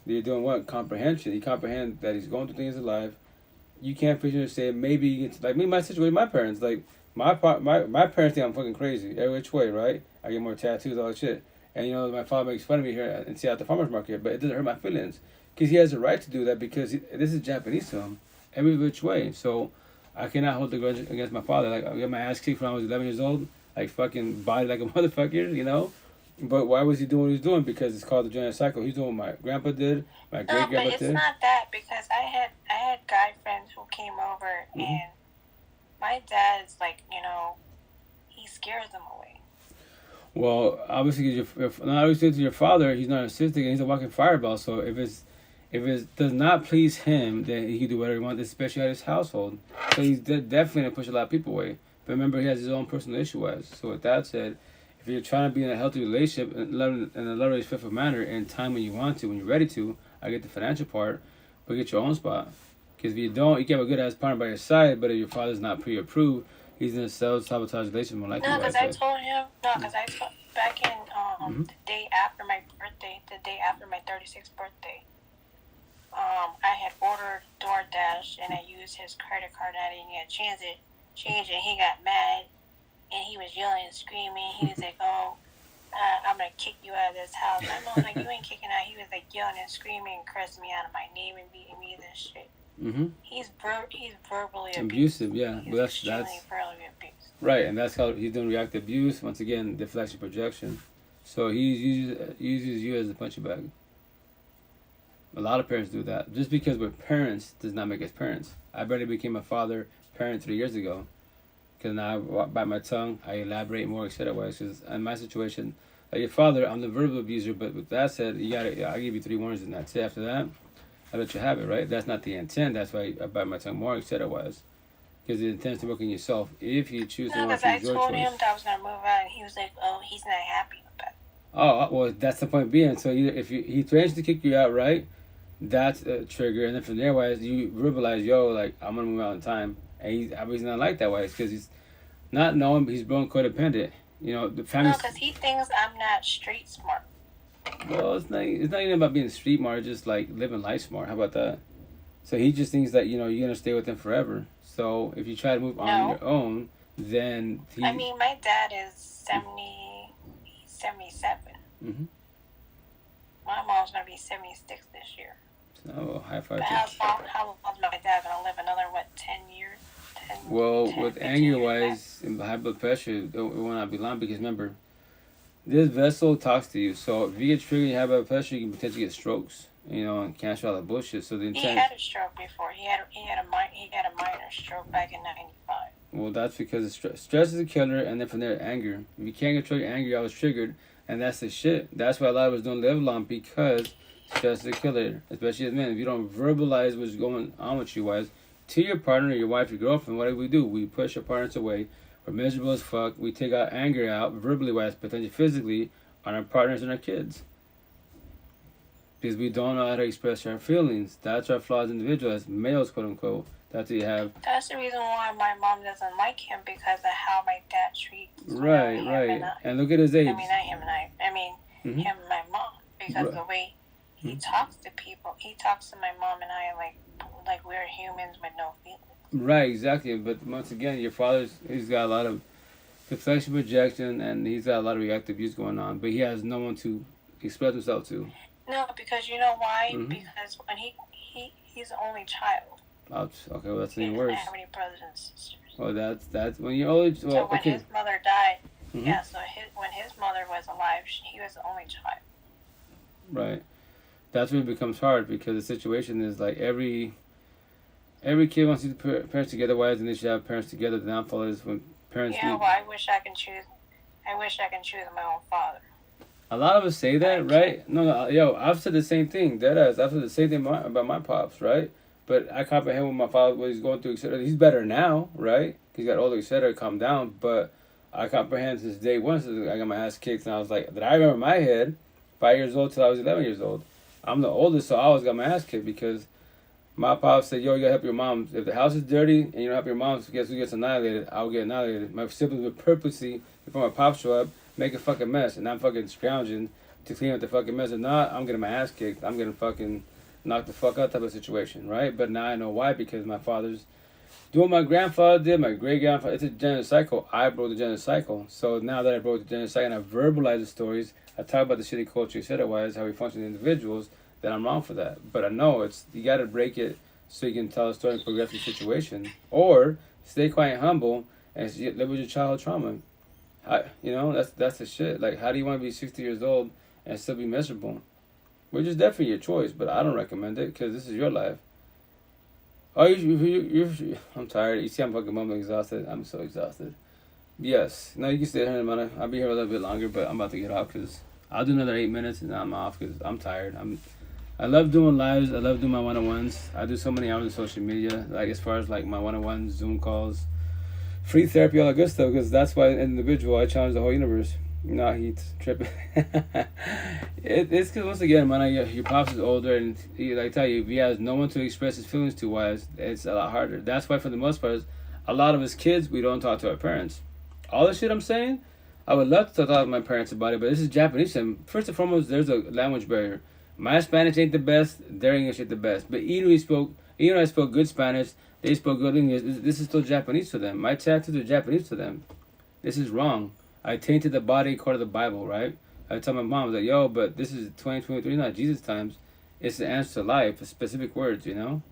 You're doing what? Comprehension. You comprehend that he's going through things in life. You can't fix it and say, maybe you get, like me, my situation, my parents, like, my parents think I'm fucking crazy, every which way, right? I get more tattoos, all that shit. And, you know, my father makes fun of me here and see at the farmer's market, but it doesn't hurt my feelings. Because he has a right to do that because this is Japanese to him, every which way. So I cannot hold the grudge against my father. Like, I got my ass kicked when I was 11 years old, like, fucking body like a motherfucker, you know? But why was he doing what he was doing? Because it's called the genetic cycle. He's doing what my grandpa did, my great grandpa did. But it's not that, because I had guy friends who came over, mm-hmm. and my dad is like, you know, he scares them away. Well, obviously, not obviously to your father, he's narcissistic and he's a walking fireball. So if it does not please him, then he can do whatever he wants, especially at his household. So he's definitely gonna push a lot of people away. But remember, he has his own personal issue with. So with that said, if you're trying to be in a healthy relationship in a loving, respectful manner in time when you want to, when you're ready to, I get the financial part, but get your own spot. Because if you don't, you can have a good ass partner by your side, but if your father's not pre-approved, he's in a self-sabotage relationship more likely. Because I told him, back in mm-hmm. the day after my 36th birthday, I had ordered DoorDash and I used his credit card and I didn't get a change it. He got mad. And he was yelling and screaming. He was like, "Oh, I'm gonna kick you out of this house." I'm like, "You ain't kicking out." He was like yelling and screaming and cursing me out of my name and beating me and shit. Mm-hmm. He's verbally abusive. Yeah, he's that's verbally abused. Right, and that's how he's doing reactive abuse. Once again, deflection, projection. So he uses you as a punching bag. A lot of parents do that. Just because we're parents does not make us parents. I barely became a parent 3 years ago. Because now I bite my tongue, I elaborate more, etc. Because in my situation, like your father, I'm the verbal abuser, but with that said, I'll give you 3 warnings and that's it. After that, I let you have it, right? That's not the intent. That's why I bite my tongue more, etc. Because the intent is to work on yourself. If you choose to want to choose your choice. I told him that I was going to move out, and he was like, "Oh, he's not happy with that." Oh, well, that's the point being. So if he threatens to kick you out, right? That's a trigger. And then from there, you verbalize, yo, like, I'm going to move out in time. And he's obviously not like that way. It's because Not knowing, but he's grown codependent. You know, the family. No, because he thinks I'm not street smart. Well, it's not even about being street smart. It's just like living life smart. How about that? So he just thinks that, you know, you're gonna stay with him forever. So if you try to move on your own, then he. I mean, my dad is 77. Mm-hmm. My mom's gonna be 76 this year. Oh, high five. But how long is my dad gonna live? Another 10 years? 10, Well, 10, with 15 anger years wise and high blood pressure, it will not be long because remember, this vessel talks to you. So if you get triggered, you have high blood pressure, you can potentially get strokes. You know, and cancel all that bullshit. So the intent. He had a stroke before. He had a minor stroke back in '95. Well, that's because stress is a killer, and then from there, anger. If you can't control your anger, you're always triggered, and that's the shit. That's why a lot of us don't live long because stress is a killer, especially as men. If you don't verbalize what's going on with you, wise, to your partner, your wife, your girlfriend, what do? We push our partners away. We're miserable as fuck. We take our anger out, verbally wise, potentially physically, on our partners and our kids. Because we don't know how to express our feelings. That's our flaws individual as males, quote unquote. That's what you have. That's the reason why my mom doesn't like him because of how my dad treats right. And look at his age. I mean, not him and I. I mean, him and my mom. Because the way he talks to people, he talks to my mom and I like we're humans with no feelings. Right, exactly. But once again, your he's got a lot of deflection projection and he's got a lot of reactive abuse going on. But he has no one to express himself to. No, because you know why? Because when he's the only child. Ouch. Okay, well that's even worse. He doesn't have any brothers and sisters. Well, that's when you're only. Well, so when his mother died, when his mother was alive, he was the only child. Right. That's when it becomes hard because the situation is like every kid wants to see the parents together. Why doesn't they should have parents together? The downfall is when parents. Yeah, well, I wish I can choose my own father. A lot of us say that, right? No, yo, I've said the same thing. Deadass. I've said the same thing about my pops, right? But I comprehend what my father, what he's going through, etc. He's better now, right? He's got older, etc. Calm down. But I comprehend since day one, since I got my ass kicked, and I was like, that I remember in my head, 5 years old till I was 11 years old. I'm the oldest, so I always got my ass kicked because my pops said, yo, you gotta help your mom. If the house is dirty and you don't help your mom, so guess who gets annihilated? I'll get annihilated. My siblings would purposely, before my pops show up, make a fucking mess, and I'm fucking scrounging to clean up the fucking mess. If not, I'm getting my ass kicked. I'm getting fucking knocked the fuck out type of situation, right? But now I know why, because my father's doing what my grandfather did, my great-grandfather. It's a gender cycle. I broke the gender cycle. So now that I broke the gender cycle and I verbalize the stories, I talk about the shitty culture, etc., wise, how we function as individuals, then I'm wrong for that. But I know you got to break it so you can tell a story and progress the situation. Or stay quiet and humble and live with your childhood trauma. That's the shit. Like, how do you want to be 60 years old and still be miserable? Which is definitely your choice, but I don't recommend it because this is your life. Oh, I'm tired. You see, I'm fucking mumbling exhausted. I'm so exhausted. Yes. No, you can stay here in a minute. I'll be here a little bit longer, but I'm about to get off because I'll do another 8 minutes and then I'm off because I'm tired. I love doing lives. I love doing my one-on-ones. I do so many hours of social media, like as far as like my one-on-ones, Zoom calls, free therapy, all that good stuff, because that's why an individual, I challenge the whole universe. No, he's tripping. It's because, once again, man, your pops is older, and I tell you, if he has no one to express his feelings to, wise, it's a lot harder. That's why, for the most part, a lot of us kids, we don't talk to our parents. All the shit I'm saying, I would love to talk to my parents about it, but this is Japanese. And first and foremost, there's a language barrier. My Spanish ain't the best, their English ain't the best. But even though I spoke good Spanish, they spoke good English. This is still Japanese to them. My tattoos are Japanese to them. This is wrong. I tainted the body according to the Bible, right? I tell my mom, like, yo, but this is 2023, not Jesus times. It's the answer to life, specific words, you know?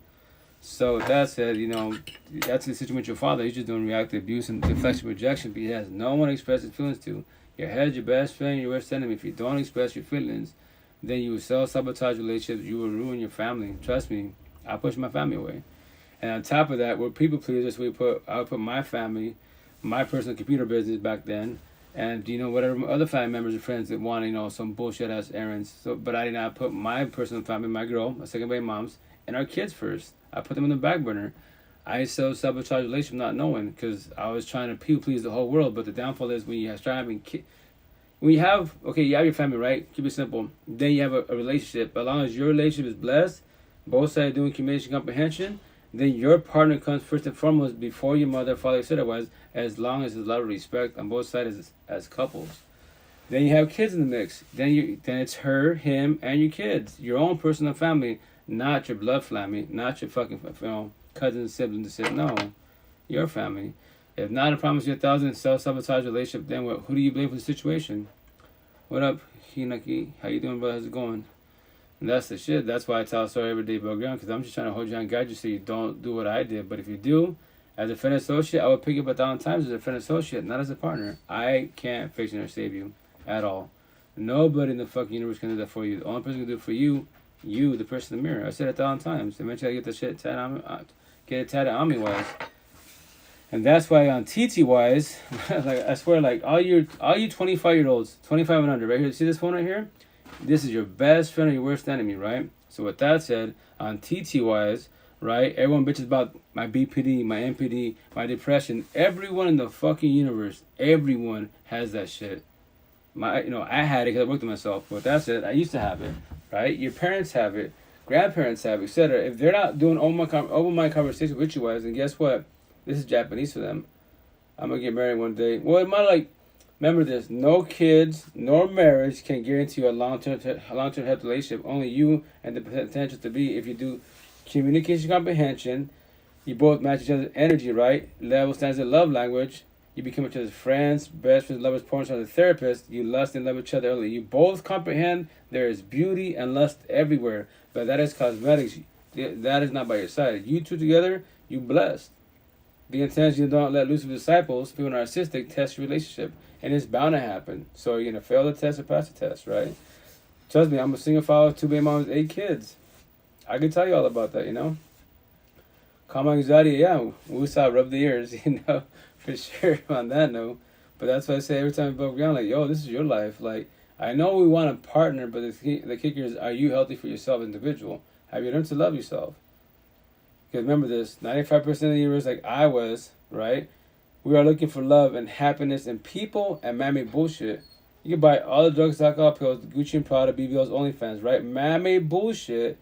So with that said, that's the situation with your father. He's just doing reactive abuse and deflection projection, but he has no one to express his feelings to. Your head's your best friend, your worst enemy. If you don't express your feelings, then you will self-sabotage relationships. You will ruin your family. Trust me, I push my family away. And on top of that, we're people pleasers. I would put my family, my personal computer business back then, and whatever other family members or friends that want some bullshit ass errands. But I did not put my personal family, my girl, my second baby moms, and our kids first. I put them on the back burner. I self-sabotage relationship not knowing, because I was trying to people please the whole world. But the downfall is when you start having kids. When you have your family, right? Keep it simple. Then you have a relationship. As long as your relationship is blessed, both sides doing communication comprehension, then your partner comes first and foremost before your mother, father, etc. Was as long as there's love and respect on both sides as couples. Then you have kids in the mix. Then it's her, him, and your kids, your own personal family, not your blood family, not your fucking cousins, siblings. No, your family. If not, I promise you 1,000 self-sabotage relationship. Then what? Who do you blame for the situation? What up, Hinaki? How you doing, brother? How's it going? And that's the shit. That's why I tell a story every day about ground, because I'm just trying to hold you and guide you so you don't do what I did. But if you do, as a friend associate, I would pick you up 1,000 times as a friend associate, not as a partner. I can't fix you or save you at all. Nobody in the fucking universe can do that for you. The only person who can do it for you, the person in the mirror. I said it 1,000 times. Eventually I get the shit tatted on me, get it tatted on me wise. And that's why on TT wise, like I swear, like all you 25-year-olds, 25 and under, right here, see this one right here? This is your best friend or your worst enemy, right? So with that said, on TT wise, right, everyone bitches about my BPD, my NPD, my depression. Everyone in the fucking universe, everyone has that shit. I had it because I worked on myself. But that's it. I used to have it, right? Your parents have it, grandparents have it, etc. If they're not doing open mind conversation with you guys, then guess what? This is Japanese for them. I'm gonna get married one day. Well, it might remember this: no kids, nor marriage can guarantee you a long-term healthy relationship. Only you and the potential to be. If you do communication comprehension, you both match each other's energy, right? Level stands in love language. You become each other's friends, best friends, lovers, partners, and the therapist. You lust and love each other early. You both comprehend there is beauty and lust everywhere, but that is cosmetics. That is not by your side. You two together, you blessed. The intention, you don't let loose of disciples, people narcissistic, test your relationship. And it's bound to happen. So you're going to fail the test or pass the test, right? Trust me, I'm a single father, 2 baby moms, 8 kids. I can tell you all about that, Calm anxiety, yeah, we saw rub the ears, for sure on that note. But that's why I say every time I broke ground, like, yo, this is your life. Like, I know we want a partner, but the kicker is, are you healthy for yourself, individual? Have you learned to love yourself? Because remember this, 95% of the universe, like I was, right? We are looking for love and happiness in people and man-made bullshit. You can buy all the drugs, alcohol, pills, Gucci and Prada, BBLs, OnlyFans, right? Man-made bullshit,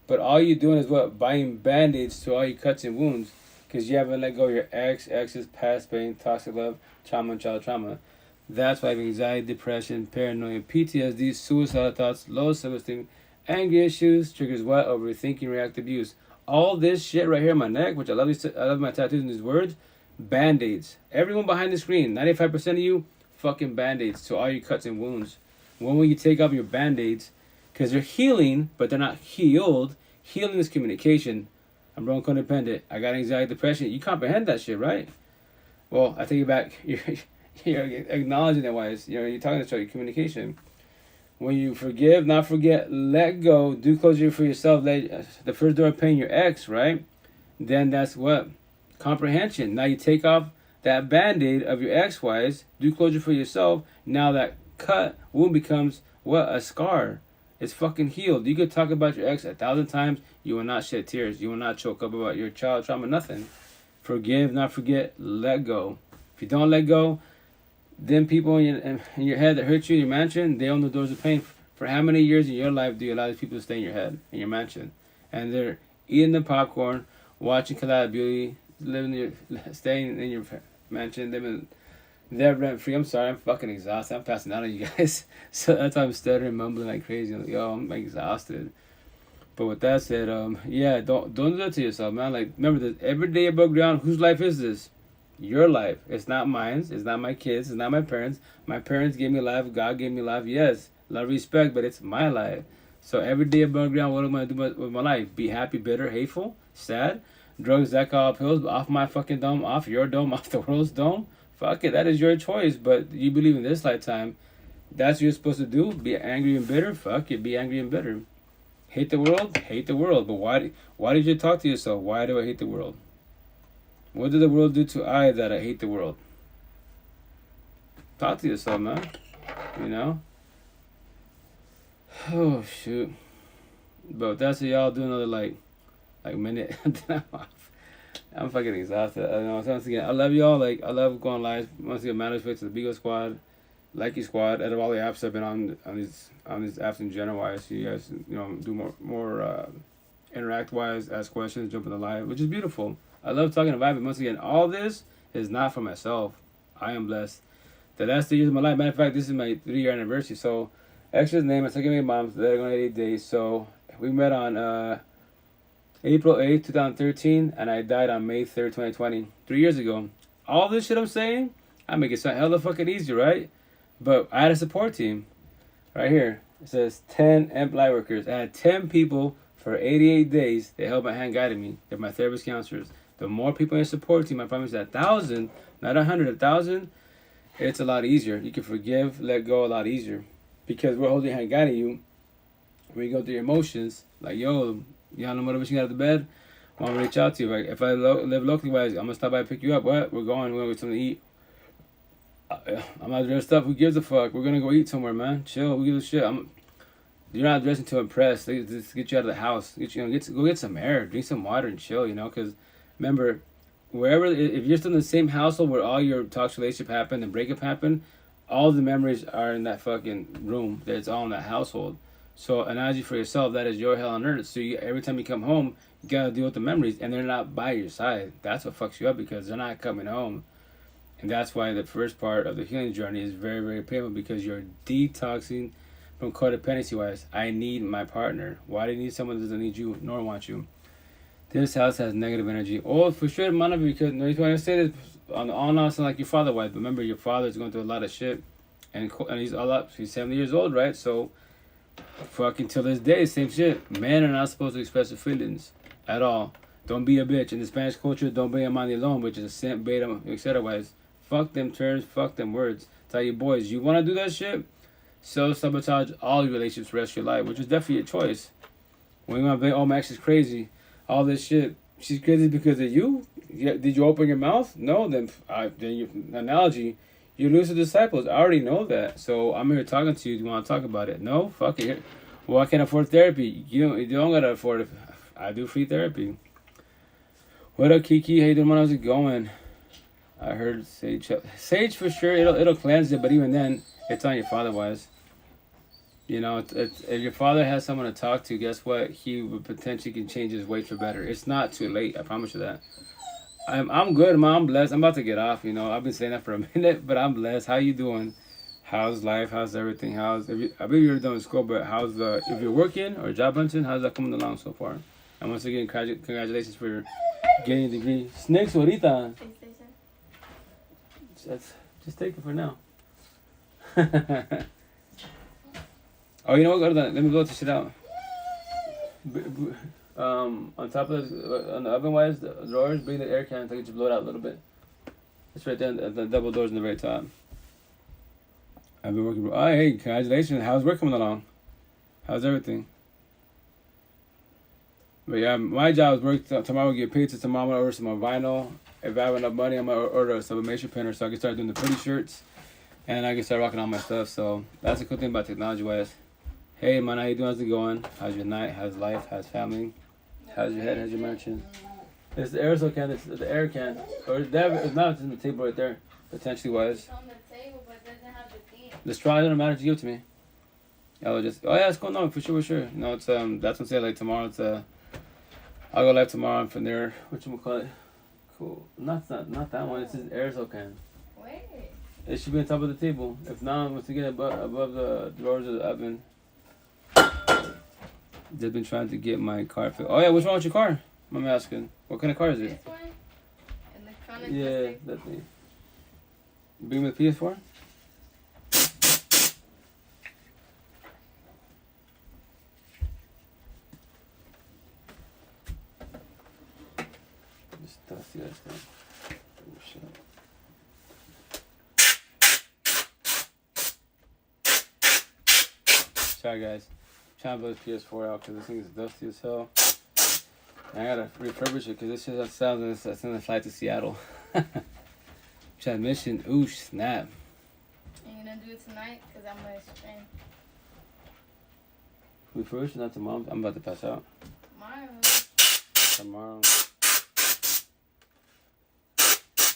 but all you're doing is what? Buying Band-Aids to all your cuts and wounds because you haven't let go of your exes, past pain, toxic love, trauma, and child trauma. That's why I have anxiety, depression, paranoia, PTSD, suicidal thoughts, low self-esteem, anger issues, triggers what? Overthinking, reactive abuse. All this shit right here on my neck, which I love my tattoos and these words, Band-Aids. Everyone behind the screen, 95% of you, fucking Band-Aids to all your cuts and wounds. When will you take off your Band-Aids? Because they're healing, but they're not healed. Healing is communication. I'm wrong, codependent. I got anxiety, depression. You comprehend that shit, right? Well, I take it back. You're acknowledging that wise. You're talking to your communication. When you forgive, not forget, let go, do closure for yourself, the first door of pain, your ex, right? Then that's what? Comprehension. Now you take off that Band-Aid of your ex-wise, do closure for yourself. Now that wound becomes what? A scar. It's fucking healed. You could talk about your ex 1,000 times. You will not shed tears. You will not choke up about your child trauma, nothing. Forgive, not forget, let go. If you don't let go, then people in your head that hurt you in your mansion, they own the doors of pain. For how many years in your life do you allow these people to stay in your head, in your mansion? And they're eating the popcorn, watching Collab Beauty, staying in your mansion, they're rent free. I'm sorry, I'm fucking exhausted. I'm passing out on you guys. So that's why I'm stuttering, mumbling like crazy. I'm like, yo, I'm exhausted. But with that said, yeah, don't do that to yourself, man. Like, remember this, every day above ground, whose life is this? Your life. It's not mine. It's not my kids. It's not my parents. My parents gave me life. God gave me life. Yes, love, respect, but it's my life. So every day above ground, what am I going to do with my life? Be happy, bitter, hateful, sad? Drugs, alcohol, pills, off my fucking dome, off your dome, off the world's dome? Fuck it, that is your choice. But you believe in this lifetime, that's what you're supposed to do? Be angry and bitter? Fuck it, be angry and bitter. Hate the world? Hate the world. But why did you talk to yourself? Why do I hate the world? What did the world do to I that I hate the world? Talk to yourself, man. Oh, shoot. But that's what y'all do another, like minute. Then I'm off. I'm fucking exhausted. Once again, I love y'all. Like, I love going live. Once again, mad respect to the Beagle Squad, Likey Squad, out of all the apps I've been on these apps in general. I see you guys, do more interact wise, ask questions, jump in the live, which is beautiful. I love talking to vibe, but once again, all this is not for myself. I am blessed. The last 3 years of my life, matter of fact, this is my 3-year anniversary. So, Extra's name, my second mom's, they're going 8 days. So, we met on April 8th, 2013, and I died on May 3rd, 2020, 3 years ago. All this shit I'm saying, I make it sound hella fucking easy, right? But I had a support team. Right here. It says 10 Emp light workers. I had 10 people for 88 days. They held my hand, guided me. They're my therapist counselors. The more people in your support team, I promise that 1,000, not 100, 1,000, it's a lot easier. You can forgive, let go a lot easier. Because we're holding your hand, guiding you. When you go through your emotions, like, yo, you have no motivation to get out of the bed, I want to reach out to you. Like, if I live locally wise, I'm going to stop by and pick you up. What? We're going to get something to eat. I'm not dressed up. Who gives a fuck? We're going to go eat somewhere, man. Chill. Who gives a shit? You're not dressing to impress. They just get you out of the house. Go get some air. Drink some water and chill, you know? Because, remember, if you're still in the same household where all your toxic relationship happened and breakup happened, all the memories are in that fucking room. It's all in that household. So, analogy for yourself, that is your hell on earth. So, every time you come home, you gotta deal with the memories, and they're not by your side. That's what fucks you up, because they're not coming home. And that's why the first part of the healing journey is very, very painful, because you're detoxing from codependency wise. I need my partner. Why do you need someone that doesn't need you nor want you? This house has negative energy. Oh, for sure, man, because no, you want to say this on all nonsense like your father was. But remember, your father's going through a lot of shit, and he's 70 years old, right? So, fucking till this day, same shit. Men are not supposed to express their feelings at all. Don't be a bitch. In the Spanish culture, don't be a mandilon, which is a simp, beta, etc. wise. Fuck them terms, fuck them words. Tell you boys, you want to do that shit? Self-sabotage all your relationships for the rest of your life, which is definitely a choice. When you want to be, oh, Max is crazy, all this shit. She's crazy because of you? Yeah, did you open your mouth? No, then your analogy, you lose the disciples. I already know that. So I'm here talking to you. Do you want to talk about it? No? Fuck it. Well, I can't afford therapy. You don't got to afford it. I do free therapy. What up, Kiki? How you doing? How's it going? I heard sage for sure. It'll cleanse it, but even then, it's on your father wise. You know, if your father has someone to talk to, guess what? He would potentially can change his ways for better. It's not too late. I promise you that. I'm good, man. I'm blessed. I'm about to get off. You know, I've been saying that for a minute, but I'm blessed. How you doing? How's life? How's everything? I believe you're done with school, but if you're working or job hunting, how's that coming along so far? And once again, congratulations for getting a degree. Snakes, ahorita. Just take it for now. Oh, you know what? Let me blow this shit out. On top of on the oven wise, the drawers, bring the air can so I can just blow it out a little bit. It's right there, the double doors in the very top. I've been working. Oh, hey, congratulations. How's work coming along? How's everything? But yeah, my job is work. Tomorrow we get pizza. Tomorrow I'm gonna order some more vinyl. If I have enough money, I'm gonna order a sublimation printer so I can start doing the pretty shirts, and I can start rocking all my stuff. So that's a cool thing about technology wise. Hey man, how you doing? How's it going? How's your night? How's life? How's family? How's your head? How's your mansion? It's the aerosol can. It's the air can. Or it's not. It's in the table right there. Potentially wise. It's on the table, but it doesn't have the thing. The straw doesn't matter to give it to me. Oh yeah, it's cool. No, for sure. No, it's that's what I say. Like tomorrow, it's I'll go live tomorrow from there. Whatchamacallit? Cool. Not that one. It's an aerosol can. Where? It should be on top of the table. If not, once again above the drawers of the oven. They've been trying to get my car fixed. Oh yeah, what's wrong with your car? I'm asking. What kind of car is it? This one? Electronic. Yeah, that thing. Bring me the PS4? Just dusty ass thing. Oh shit. Sorry guys. I'm trying to blow this PS4 out because this thing is dusty as hell. And I gotta refurbish it because this shit sounds like a flight to Seattle. Transmission, ooh, snap. Are you gonna do it tonight? Because I'm gonna spend. Refurbish, not tomorrow. I'm about to pass out. Tomorrow.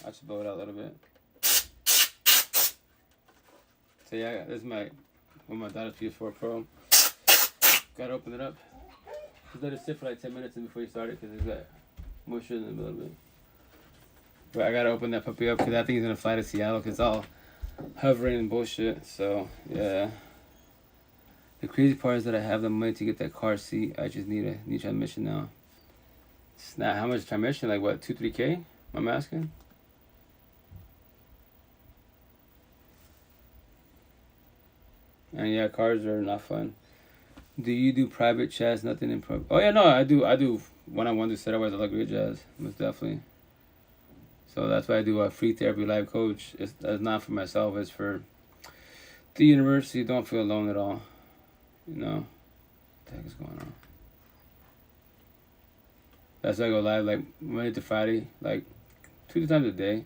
I should blow it out a little bit. So yeah, this is my daughter's PS4 Pro. Gotta open it up. Just let it sit for like 10 minutes before you start it, because it's got moisture in it a little bit. But I gotta open that puppy up because I think he's gonna fly to Seattle because it's all hovering and bullshit. So yeah. The crazy part is that I have the money to get that car seat. I just need a new transmission now. It's not how much transmission? Like what, 2-3K? I'm asking. And yeah, cars are not fun. Do you do private chats? Nothing in private. Oh yeah, no, I do one-on-one to set up. I like real jazz, most definitely. So that's why I do a free therapy life coach. It's not for myself. It's for the university. Don't feel alone at all. You know, what the heck is going on? That's why I go live like Monday to Friday, like 2 times a day.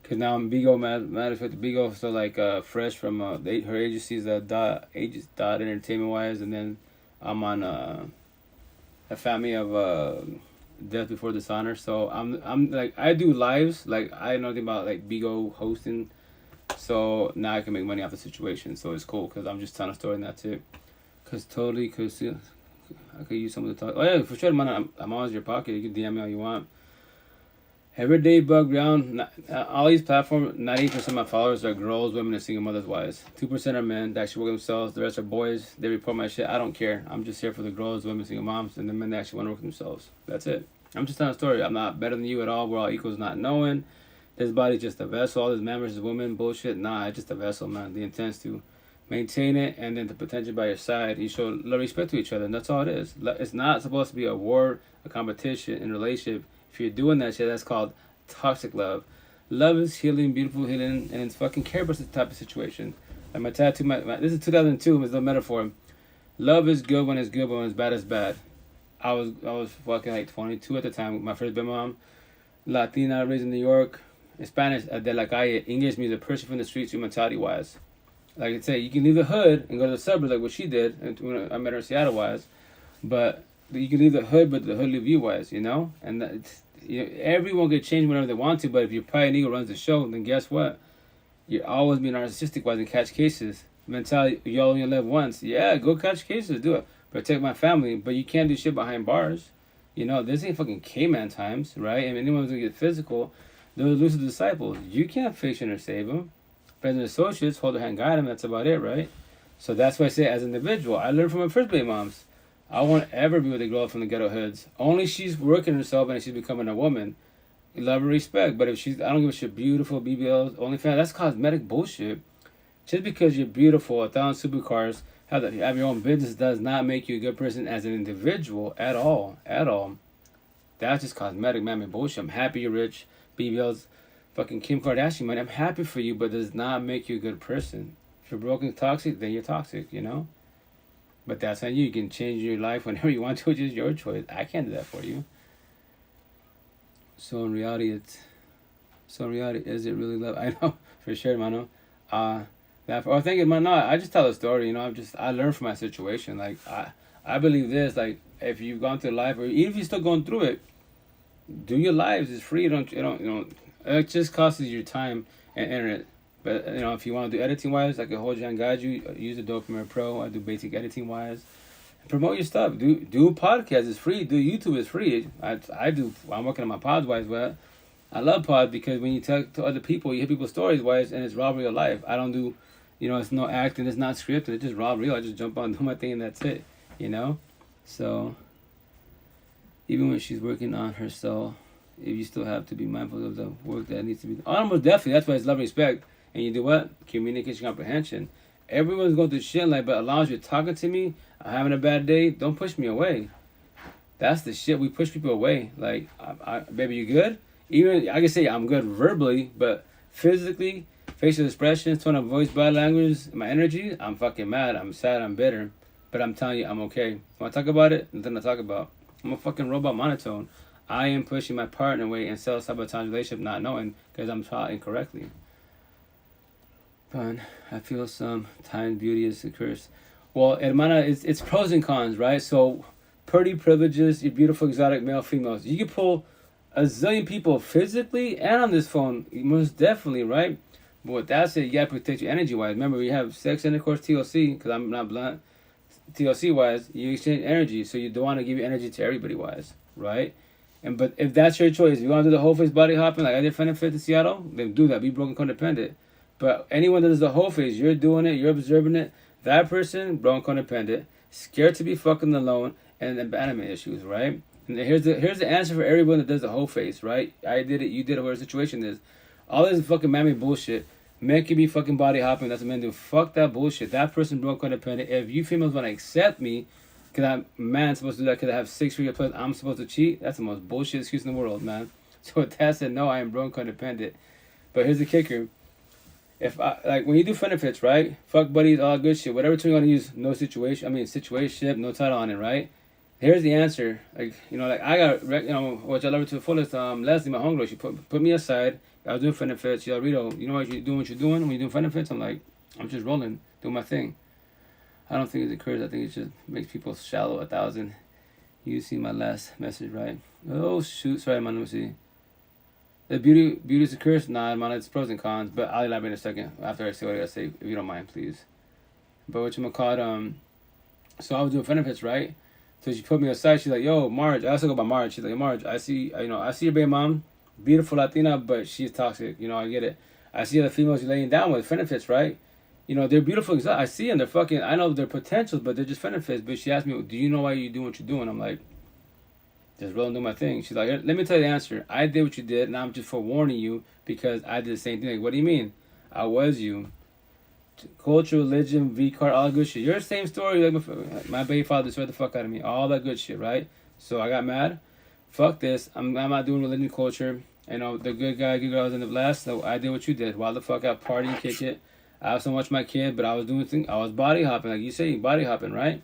Cause now I'm Bigo, matter of fact, Bigo still like fresh from her agency's dot entertainment wise, and then I'm on a family of Death Before Dishonor. So I'm like, I do lives, like I know nothing about like Bigo hosting, so now I can make money off the situation. So it's cool because I'm just telling a story and that's it. Cause yeah, I could use someone to talk. Oh yeah, for sure, man. I'm always in your pocket. You can DM me all you want. Everyday bug ground. All these platforms, 90% of my followers are girls, women, and single mothers wise. 2% are men that actually work themselves. The rest are boys. They report my shit. I don't care. I'm just here for the girls, women, single moms, and the men that actually want to work themselves. That's it. I'm just telling a story. I'm not better than you at all. We're all equals, not knowing. This body's just a vessel. All this man versus woman bullshit. Nah, it's just a vessel, man. The intent is to maintain it, and then the potential by your side. You show love, respect to each other, and that's all it is. It's not supposed to be a war, a competition in a relationship. If you're doing that shit, that's called toxic love. Love is healing, beautiful healing, and it's fucking care versus type of situation. Like my tattoo, this is 2002. It's a metaphor. Love is good when it's good, but when it's bad, it's bad. I was fucking like 22 at the time. My first big mom, Latina, raised in New York, Spanish, de la calle, English means a person from the streets, mentality wise. Like I say, you can leave the hood and go to the suburbs like what she did. And when I met her in Seattle wise, but you can leave the hood, but the hood leave you wise, you know. And everyone can change whenever they want to. But if your pride and ego runs the show, then guess what? You're always being narcissistic wise and catch cases. Mentality, you only live once. Yeah, go catch cases, do it. Protect my family, but you can't do shit behind bars. You know, this ain't fucking caveman times, right? And anyone's gonna get physical, those elusive disciples. You can't fiction or save them. Friends and associates, hold their hand, guide them. That's about it, right? So that's why I say, as an individual, I learned from my first baby moms. I won't ever be with a girl from the ghetto hoods. Only she's working herself and she's becoming a woman. Love and respect. But if she's, I don't give a shit, beautiful, BBLs, OnlyFans, that's cosmetic bullshit. Just because you're beautiful, 1,000 supercars, have your own business does not make you a good person as an individual at all. At all. That's just cosmetic, man, bullshit. I'm happy you're rich, BBLs, fucking Kim Kardashian money. I'm happy for you, but does not make you a good person. If you're broken, toxic, then you're toxic, you know? But that's on you. You can change your life whenever you want to, which is your choice. I can't do that for you. So in reality, is it really love? I know, for sure, mano. I think, man, no, I just tell a story, you know. I learned from my situation. Like, I believe this, like, if you've gone through life, or even if you're still going through it, do your lives. It's free. You know, it just costs you your time and internet. But, you know, if you want to do editing wise, I can hold you and guide you. Use Adobe Premiere Pro. I do basic editing wise. Promote your stuff. Do podcasts. It's free. Do YouTube. It's free. I'm working on my pods wise. But I love pods because when you talk to other people, you hear people's stories wise, and it's raw real life. I don't do, you know, it's no acting. It's not scripted. It's just raw real. I just jump on, do my thing, and that's it. You know. So even when she's working on herself, if you still have to be mindful of the work that needs to be done. Almost definitely. That's why it's love and respect. And you do what? Communication, comprehension. Everyone's going through shit like, but as long as you're talking to me, I'm having a bad day, don't push me away. That's the shit. We push people away. Like, baby, you good? Even, I can say I'm good verbally, but physically, facial expressions, tone of voice, body language, my energy, I'm fucking mad, I'm sad, I'm bitter. But I'm telling you, I'm okay. When I talk about it, nothing to talk about. I'm a fucking robot monotone. I am pushing my partner away and self-sabotage relationship, not knowing, because I'm taught incorrectly. Fun. I feel sometimes beauty is a curse. Well, hermana, it's pros and cons, right? So, pretty privileges, you're beautiful, exotic, male, females. You can pull a zillion people physically and on this phone, most definitely, right? But with that said, you gotta protect your energy-wise. Remember, we have sex, intercourse, TLC, because I'm not blunt. TLC wise, you exchange energy, so you don't want to give your energy to everybody wise, right? But if that's your choice, if you want to do the whole face body hopping like I did Benefit in Seattle, then do that. Be broken codependent. But anyone that does the whole face, you're doing it, you're observing it. That person, broken codependent, scared to be fucking alone, and abandonment issues, right? And here's the answer for everyone that does the whole face, right? I did it, you did it, whatever the situation is. All this fucking mammy bullshit. Men can be fucking body hopping. That's what men do. Fuck that bullshit. That person broke codependent. If you females want to accept me, because I'm man supposed to do that because I have 6 figure plus, I'm supposed to cheat. That's the most bullshit excuse in the world, man. So with that said, no, I am broke codependent. But here's the kicker. If I, like when you do benefits, right? Fuck buddies, all good shit. Whatever term you want to use, no situation. I mean situationship, no title on it, right? Here's the answer. Like like I got, which I love her to the fullest. Leslie, my homegirl, she put me aside. I was doing benefits. She's like, Rito, you know what you're doing when you're doing benefits? I'm like, I'm just rolling, doing my thing. I don't think it's a curse. I think it just makes people shallow 1,000. You see my last message, right? Oh shoot, sorry, man. Let me see. The beauty is a curse. Nah, man, it's pros and cons. But I'll elaborate in a second after I say what I gotta say, if you don't mind, please. But what you call it? So I was doing benefits, right? So she put me aside. She's like, "Yo, Marge." I also go by Marge. She's like, "Marge, I see your baby mom, beautiful Latina, but she's toxic. I get it. I see other females you're laying down with benefits, right? They're beautiful. I see them. They're fucking. I know their potentials, but they're just benefits." But she asked me, "Do you know why you're doing what you're doing?" I'm like, just rolling through my thing. She's like, "Let me tell you the answer. I did what you did, and I'm just forewarning you because I did the same thing." Like, what do you mean? I was you. Culture, religion, V card, all that good shit. Your same story. Like my baby father destroyed the fuck out of me. All that good shit, right? So I got mad. Fuck this. I'm not doing religion, culture. The good guy, good girl was in the last. So I did what you did. Wild the fuck out, party and kick it. I also watched my kid, but I was doing things. I was body hopping, like you say, body hopping, right?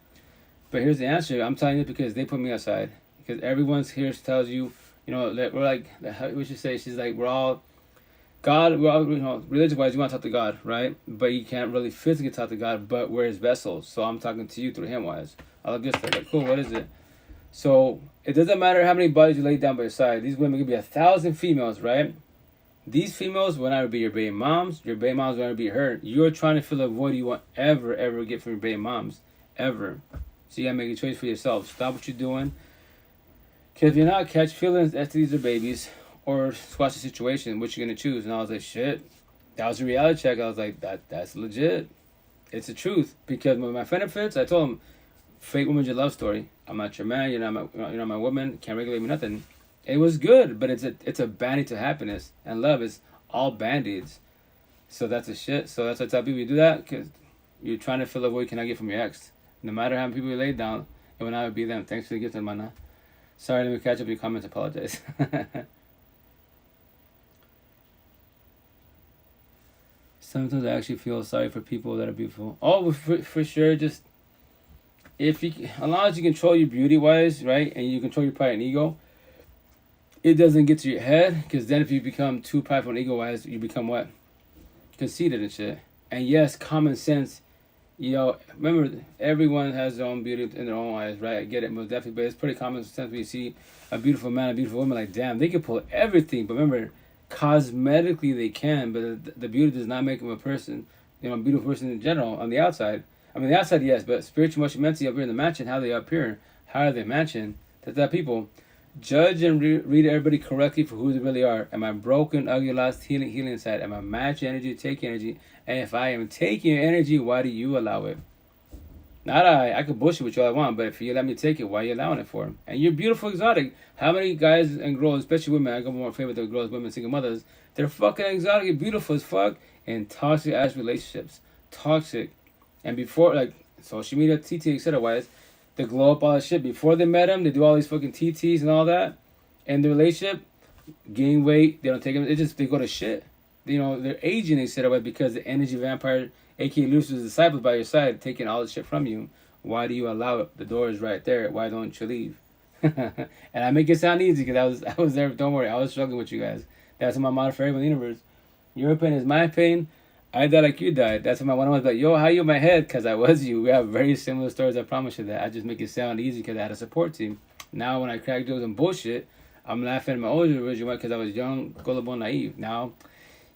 But here's the answer. I'm telling you because they put me aside. Because everyone's here tells you, that we're like, what you say? She's like, we're all God. We're all, religion-wise, you want to talk to God, right? But you can't really physically talk to God. But we're His vessels, so I'm talking to you through Him-wise. I like this stuff. Like, cool. What is it? So it doesn't matter how many bodies you lay down by your side. These women could be 1,000 females, right? These females will never be your baby moms. Your baby moms will never be her. You're trying to fill a void you won't ever get from your baby moms. Ever. So you gotta make a choice for yourself. Stop what you're doing. Because if you're not catch feelings, STDs or babies, or squash the situation, what you're gonna choose? And I was like, shit. That was a reality check. I was like, that's legit. It's the truth. Because with my benefits, I told them, fake woman's your love story. I'm not your man. You're not my woman. Can't regulate me, nothing. It was good, but it's a band-aid to happiness. And love is all band-aids. So that's a shit. So that's why I tell people you do that, because you're trying to fill a void you cannot get from your ex. No matter how many people you lay down, it will not be them. Thanks for the gift, hermana. Sorry, let me catch up your comments. Apologize. Sometimes I actually feel sorry for people that are beautiful. Oh, for sure. Just as long as you control your beauty-wise, right, and you control your pride and ego, it doesn't get to your head, because then if you become too prideful and ego-wise, you become what? Conceited and shit. And yes, common sense, remember, everyone has their own beauty in their own eyes, right? I get it, most definitely, but it's pretty common sense when you see a beautiful man, a beautiful woman, like, damn, they can pull everything, but remember, cosmetically they can, but the beauty does not make them a person, a beautiful person in general, on the outside. I mean, the outside, yes, but spiritual, emotional, mentally, up here in the mansion, how they appear, how are they mansion, that people judge and read everybody correctly for who they really are. Am I broken, ugly, lost, healing inside? Am I matching energy, taking energy? And if I am taking your energy, why do you allow it? Not I could bullshit with you all I want, but if you let me take it, why are you allowing it for? And you're beautiful, exotic. How many guys and girls, especially women, I go more favorite the girls, women, single mothers, they're fucking exotic, beautiful as fuck, in toxic ass relationships. Toxic. And before, like, social media, TT, etc. wise, they glow up all that shit. Before they met him, they do all these fucking TTs and all that. And the relationship, gain weight, they don't take them, they go to shit. They're aging, etc. because the energy vampire, aka Lucifer's disciples by your side, taking all the shit from you. Why do you allow it? The door is right there. Why don't you leave? And I make it sound easy because I was there. Don't worry, I was struggling with you guys. That's my motto for everyone in the universe. Your pain is my pain. I died like you died. That's what my one was like, yo, how you in my head? Because I was you. We have very similar stories, I promise you that. I just make it sound easy because I had a support team. Now when I crack jokes and bullshit, I'm laughing at my old original because I was young, gullible, naive. Now,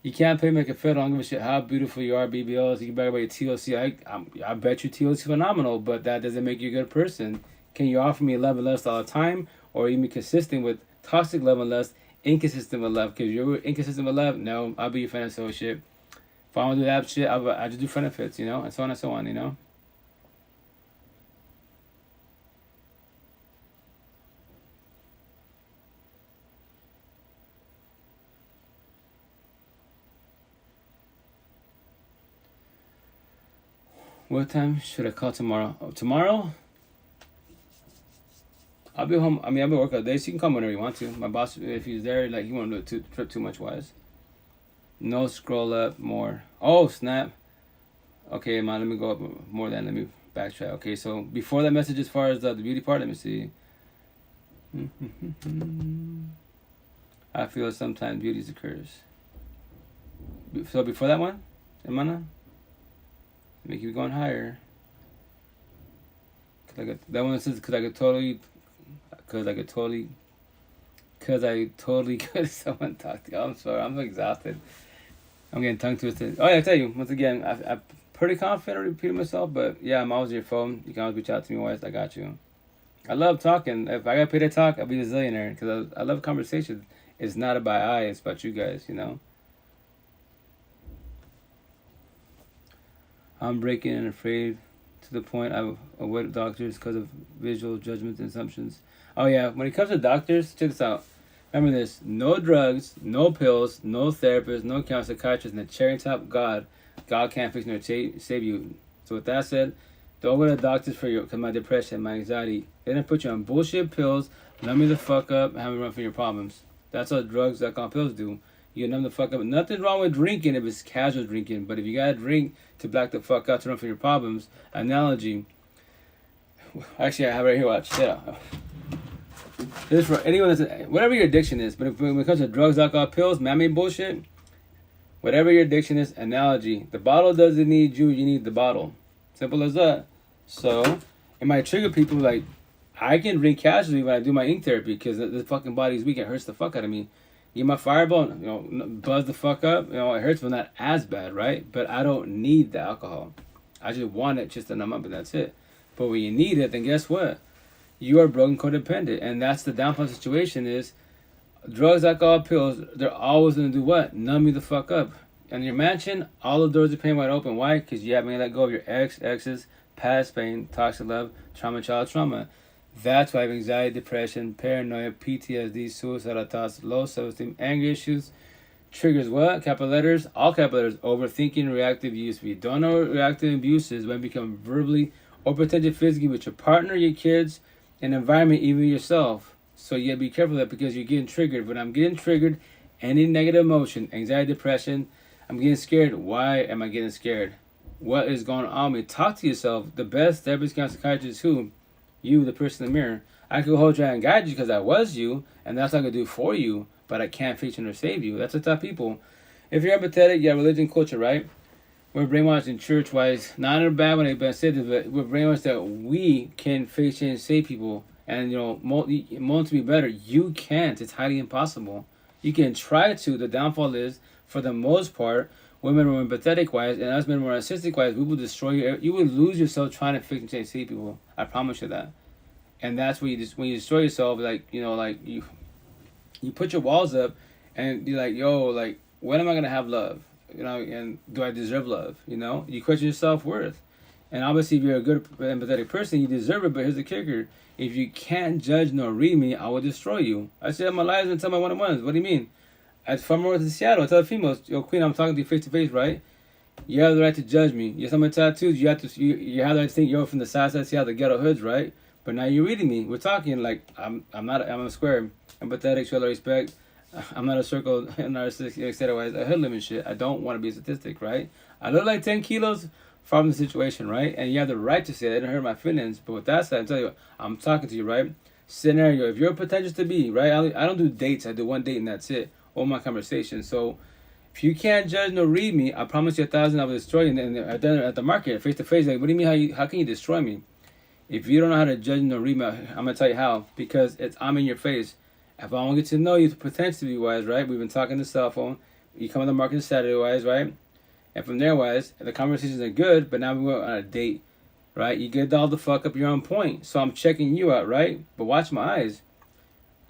You can't pay me like a fit. I don't give a shit how beautiful you are, BBLs. You can brag about your TLC. I bet your TLC is phenomenal, but that doesn't make you a good person. Can you offer me love and lust all the time, or you be consistent with toxic love and lust, inconsistent with love? Because you're inconsistent with love, no, I'll be your friend associate. If I want to do that shit, I just do benefits, you know, and so on and so on, you know. What time should I call tomorrow? Tomorrow? I'll be home. I mean, I'll be working all day, so you can come whenever you want to. My boss, if he's there, like, he won't do it too much wise. No, scroll up more. Oh, snap. Okay, man, let me go up more then. Let me backtrack. Okay, so before that message, as far as the beauty part, let me see. I feel sometimes beauty occurs. So before that one, Emana? Let me keep going higher. That one says, cause I totally could someone talk to you. I'm sorry, I'm exhausted. I'm getting tongue twisted. Oh yeah, I tell you, once again, I'm pretty confident repeating myself, but yeah, I'm always on your phone. You can always reach out to me, Wise. I got you. I love talking. If I got paid to talk, I'll be a zillionaire, because I love conversations. It's not about I, it's about you guys, you know? I'm breaking and afraid to the point I avoid doctors because of visual judgments and assumptions. Oh yeah, when it comes to doctors, check this out. Remember this: no drugs, no pills, no therapist, no counselor, psychiatrist, and the cherry top God. God can't fix nor save you. So with that said, don't go to the doctors for my depression, my anxiety. They didn't put you on bullshit pills, numb you the fuck up, and have you run from your problems. That's what drugs, alcohol, pills do. You numb the fuck up. Nothing wrong with drinking if it's casual drinking, but if you gotta drink to black the fuck out to run from your problems, analogy. Actually, I have it right here. Watch. Yeah. This is for anyone that's whatever your addiction is. But when it comes to drugs, alcohol, pills, man-made bullshit, whatever your addiction is, analogy. The bottle doesn't need you. You need the bottle. Simple as that. So it might trigger people like I can drink casually when I do my ink therapy because the fucking body's weak. It hurts the fuck out of me. Get my fireball, you know, buzz the fuck up. You know, it hurts, but not as bad, right? But I don't need the alcohol. I just want it just to numb up, and that's it. But when you need it, then guess what? You are broken codependent, and that's the downfall situation is drugs, alcohol, pills, they're always going to do what? Numb you the fuck up. In your mansion, all the doors are paying wide open. Why? Because you haven't let go of your exes, past pain, toxic love, trauma, child trauma. That's why I have anxiety, depression, paranoia, PTSD, suicidal thoughts, low self-esteem, anger issues. Triggers what? Capital letters, all capital letters. Overthinking, reactive abuse. If you don't know what reactive abuse is, when you become verbally or potentially physically with your partner, your kids, an environment, even yourself. So you gotta be careful of that because you're getting triggered. When I'm getting triggered, any negative emotion, anxiety, depression, I'm getting scared. Why am I getting scared? What is going on with me? Talk to yourself. The best therapist, counselor, psychiatrist, who? You, the person in the mirror. I could hold you and guide you because I was you, and that's what I could do for you, but I can't fix you or save you. That's the tough people. If you're empathetic, you have religion, culture, right? We're brainwashed in church-wise, not in a bad way, they've been said this, but we're brainwashed that we can fix and save people, and, you know, want to be better. You can't. It's highly impossible. You can try to. The downfall is, for the most part, women are empathetic-wise, and us men are narcissistic-wise, we will destroy you. You will lose yourself trying to fix and change save people. I promise you that. And that's when you destroy yourself, like, you know, like, you put your walls up, and you're like, yo, like, when am I going to have love? You know, and do I deserve love? You know? You question your self-worth. And obviously, if you're a good, empathetic person, you deserve it, but here's the kicker. If you can't judge nor read me, I will destroy you. I say my lies and tell my one-on-ones. What do you mean? As far more to Seattle, I tell the females, yo, queen, I'm talking to you face to face, right? You have the right to judge me. You have some tattoos. You have the right to think you're from the south side, Seattle, the ghetto hoods, right? But now you're reading me. We're talking like I'm a square, empathetic, show respect. I'm not a circle, narcissistic, etc. A hoodlum and shit. I don't want to be a statistic, right? I look like 10 kilos from the situation, right? And you have the right to say that. It didn't hurt my feelings. But with that said, I tell you, I'm talking to you, right? Scenario. If you're a potential to be, right? I don't do dates. I do one date and that's it. All my conversation. So if you can't judge nor read me, I promise you 1,000 I will destroy you. And at the market, face to face, like, what do you mean? How can you destroy me? If you don't know how to judge nor read me, I'm gonna tell you how. Because I'm in your face. If I don't get to know you potentially wise, right? We've been talking the cell phone. You come on the market Saturday wise, right? And from there wise, the conversations are good, but now we go on a date, right? You get all the fuck up, you're on point. So I'm checking you out, right? But watch my eyes.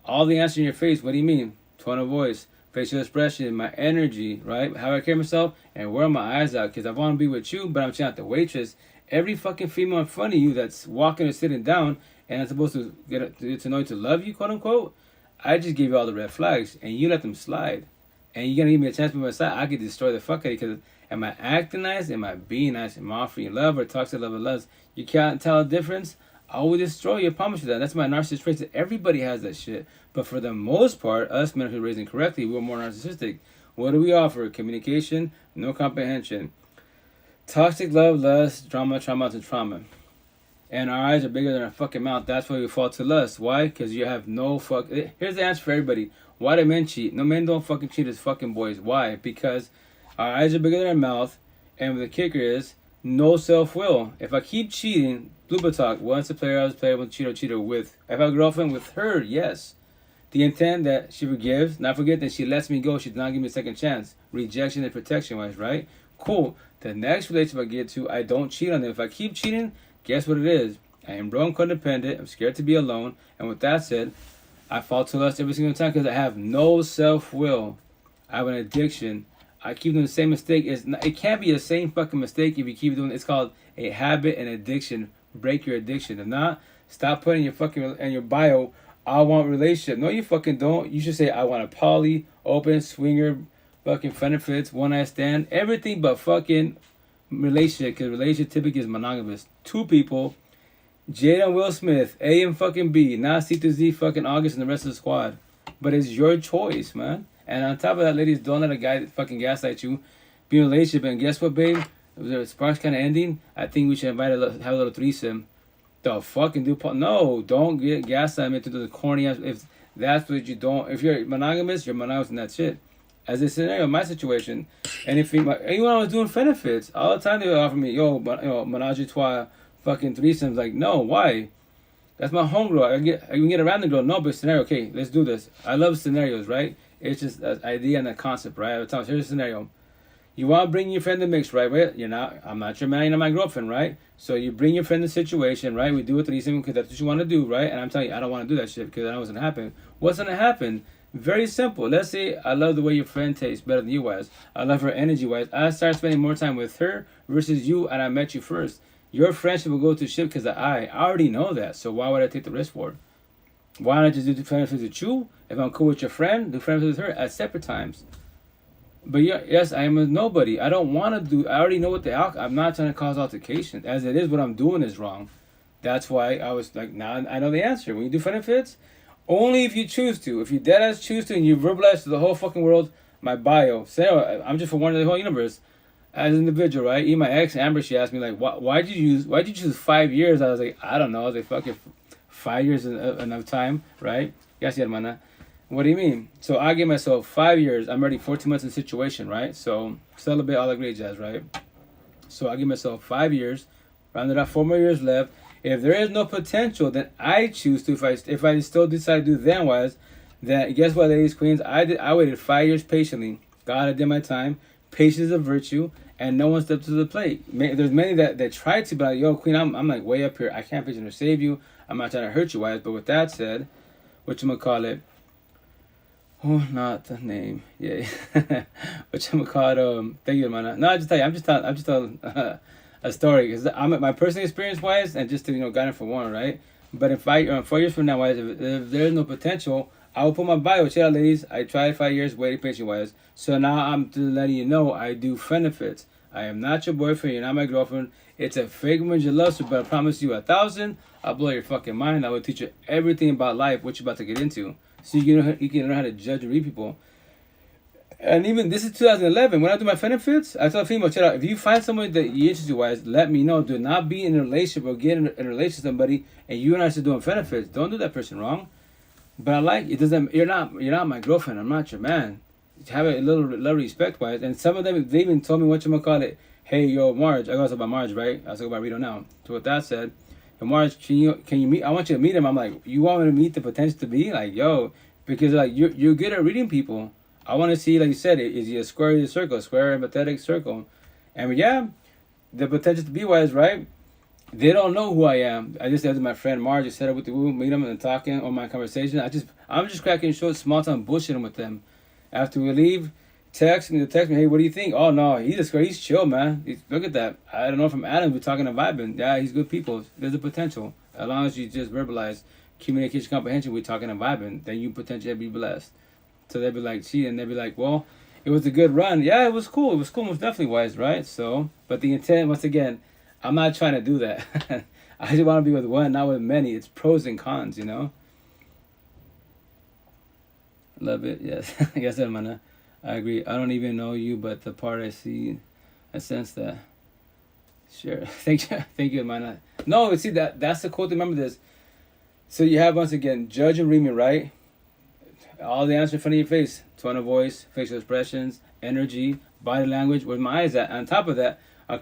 All the answer in your face, what do you mean? Tone of voice, facial expression, my energy, right? How I carry myself, and where are my eyes at? Because I want to be with you, but I'm checking out the waitress. Every fucking female in front of you that's walking or sitting down and I'm supposed to get to know you to love you, quote unquote, I just gave you all the red flags and you let them slide. And you're gonna give me a chance to be my side, I could destroy the fuck out of you. Because am I acting nice? Am I being nice? Am I offering love or toxic love and lust? You can't tell a difference. I will destroy you. I promise you that. That's my narcissist traits. Everybody has that shit. But for the most part, us men who are raised incorrectly, we're more narcissistic. What do we offer? Communication, no comprehension. Toxic love, lust, drama, trauma to trauma. And our eyes are bigger than our fucking mouth. That's why we fall to lust. Why? Because you have no fuck. Here's the answer for everybody. Why do men cheat? No, men don't fucking cheat as fucking boys. Why? Because our eyes are bigger than our mouth. And the kicker is no self-will. If I keep cheating, blooper talk. Once a player, I was a player with cheater with. If I have a girlfriend with her, yes. The intent that she forgives, not forget that she lets me go. She does not give me a second chance. Rejection and protection wise, right? Cool. The next relationship I get to, I don't cheat on them. If I keep cheating, guess what it is? I am broke, codependent. I'm scared to be alone. And with that said, I fall to lust every single time because I have no self-will. I have an addiction. I keep doing the same mistake. It can't be the same fucking mistake if you keep doing it. It's called a habit and addiction. Break your addiction. If not, stop putting your fucking in your bio, I want relationship. No, you fucking don't. You should say, I want a poly, open, swinger, fucking benefits, one night stand, everything but fucking relationship. Because relationship typically is monogamous. Two people, Jada and Will Smith, A and fucking B, not C to Z, fucking August and the rest of the squad. But it's your choice, man. And on top of that, ladies, don't let a guy fucking gaslight you. Be in a relationship, and guess what, babe? If the sparks kind of ending, I think we should have a little threesome. The fucking do no, don't get gaslight into the corny ass. If that's what you don't, if you're monogamous, you're monogamous and that's it. As a scenario, my situation, and if anyone I was doing benefits all the time, they would offer me, menage a trois, fucking threesomes. Like, no, why? That's my homegirl. I can get around the girl. No, but scenario. Okay, let's do this. I love scenarios, right? It's just an idea and a concept, right? Here's a scenario. You want to bring your friend in the mix, right? I'm not your man, you're not my girlfriend, right? So you bring your friend in the situation, right? We do a threesome because that's what you want to do, right? And I'm telling you, I don't want to do that shit because I know what's going to happen. What's going to happen? Very simple. Let's say I love the way your friend tastes better than you was. I love her energy-wise. I start spending more time with her versus you, and I met you first. Your friendship will go to shit because I already know that. So why would I take the risk for it? Why not just do friendships with you? If I'm cool with your friend, do friendships with her at separate times. But yes, I am a nobody. I don't want to do. I already know what the outcome. I'm not trying to cause altercation. As it is, what I'm doing is wrong. That's why I was like, now I know the answer. When you do benefits, only if you choose to. If you deadass choose to, and you verbalize to the whole fucking world, my bio. Say, I'm just for one of the whole universe. As an individual, right? Even my ex Amber, she asked me like, why'd you choose 5 years? I was like, I don't know. I was like, fucking 5 years enough time, right? Yes, hermana. What do you mean? So I give myself 5 years. I'm already 14 months in the situation, right? So celebrate all the great jazz, right? So I give myself 5 years. Rounded out 4 more years left. If there is no potential, then I choose to. If I still decide to do then wise, then guess what, ladies, queens? I waited 5 years patiently. God, I did my time. Patience is a virtue, and no one stepped to the plate. There's many that tried to be like, yo, queen, I'm like way up here. I can't patient to save you. I'm not trying to hurt you, wise. But with that said, whatchamacallit? Oh, not the name. Yeah. Whatchamacallit? Thank you, hermana. No, I just tell you. I'm just telling a story because I'm my personal experience wise, and just to guide it for one, right? But in 4 years from now, wise, if there's no potential, I will put my bio. Check out, ladies. I tried 5 years, waiting patient wise. So now I'm letting you know I do benefits. I am not your boyfriend. You're not my girlfriend. It's a fake when you love, but I promise you 1,000. I'll blow your fucking mind. I will teach you everything about life, what you're about to get into, so you can learn how to judge and read people. And even this is 2011. When I do my benefits, I tell female, check out. If you find somebody that you're interested wise, let me know. Do not be in a relationship or get in a relationship with somebody and you and I are doing benefits. Don't do that person wrong. But I like it. Doesn't you're not my girlfriend. I'm not your man. Have a little respect wise. And some of them, they even told me whatchamacallit. Hey, yo, Marge. I gotta talk about Marge, right? I'll talk about Rito now. So with that said, yo, Marge, can you meet? I want you to meet him. I'm like, you want me to meet the potential to be like, yo, because like you're good at reading people. I want to see, like you said, is he a square or a circle? A square, empathetic, circle. And yeah, the potential to be wise, right? They don't know who I am. I just said to my friend Marge, just set up with the woo, meet them and talking on my conversation. I'm just cracking short, small time bullshitting with them. After we leave, text me, hey, what do you think? Oh no, he's a square, he's chill, man. Look at that. I don't know, from Adam, we're talking and vibing. Yeah, he's good people. There's a potential. As long as you just verbalize communication comprehension, we're talking and vibing, then you potentially be blessed. So they'll be like, gee, and they'll be like, well, it was a good run. Yeah, it was cool. It was cool. It was definitely wise, right? So, but the intent, once again, I'm not trying to do that. I just want to be with one, not with many. It's pros and cons, you know? Love it, yes. Yes, hermana. I agree. I don't even know you, but the part I see, I sense that. Sure. Thank you, hermana. No, see, that's the cool thing. Remember this. So you have, once again, judge and read me, right? All the answers in front of your face. Tone of voice, facial expressions, energy, body language, where my eyes at. On top of that, one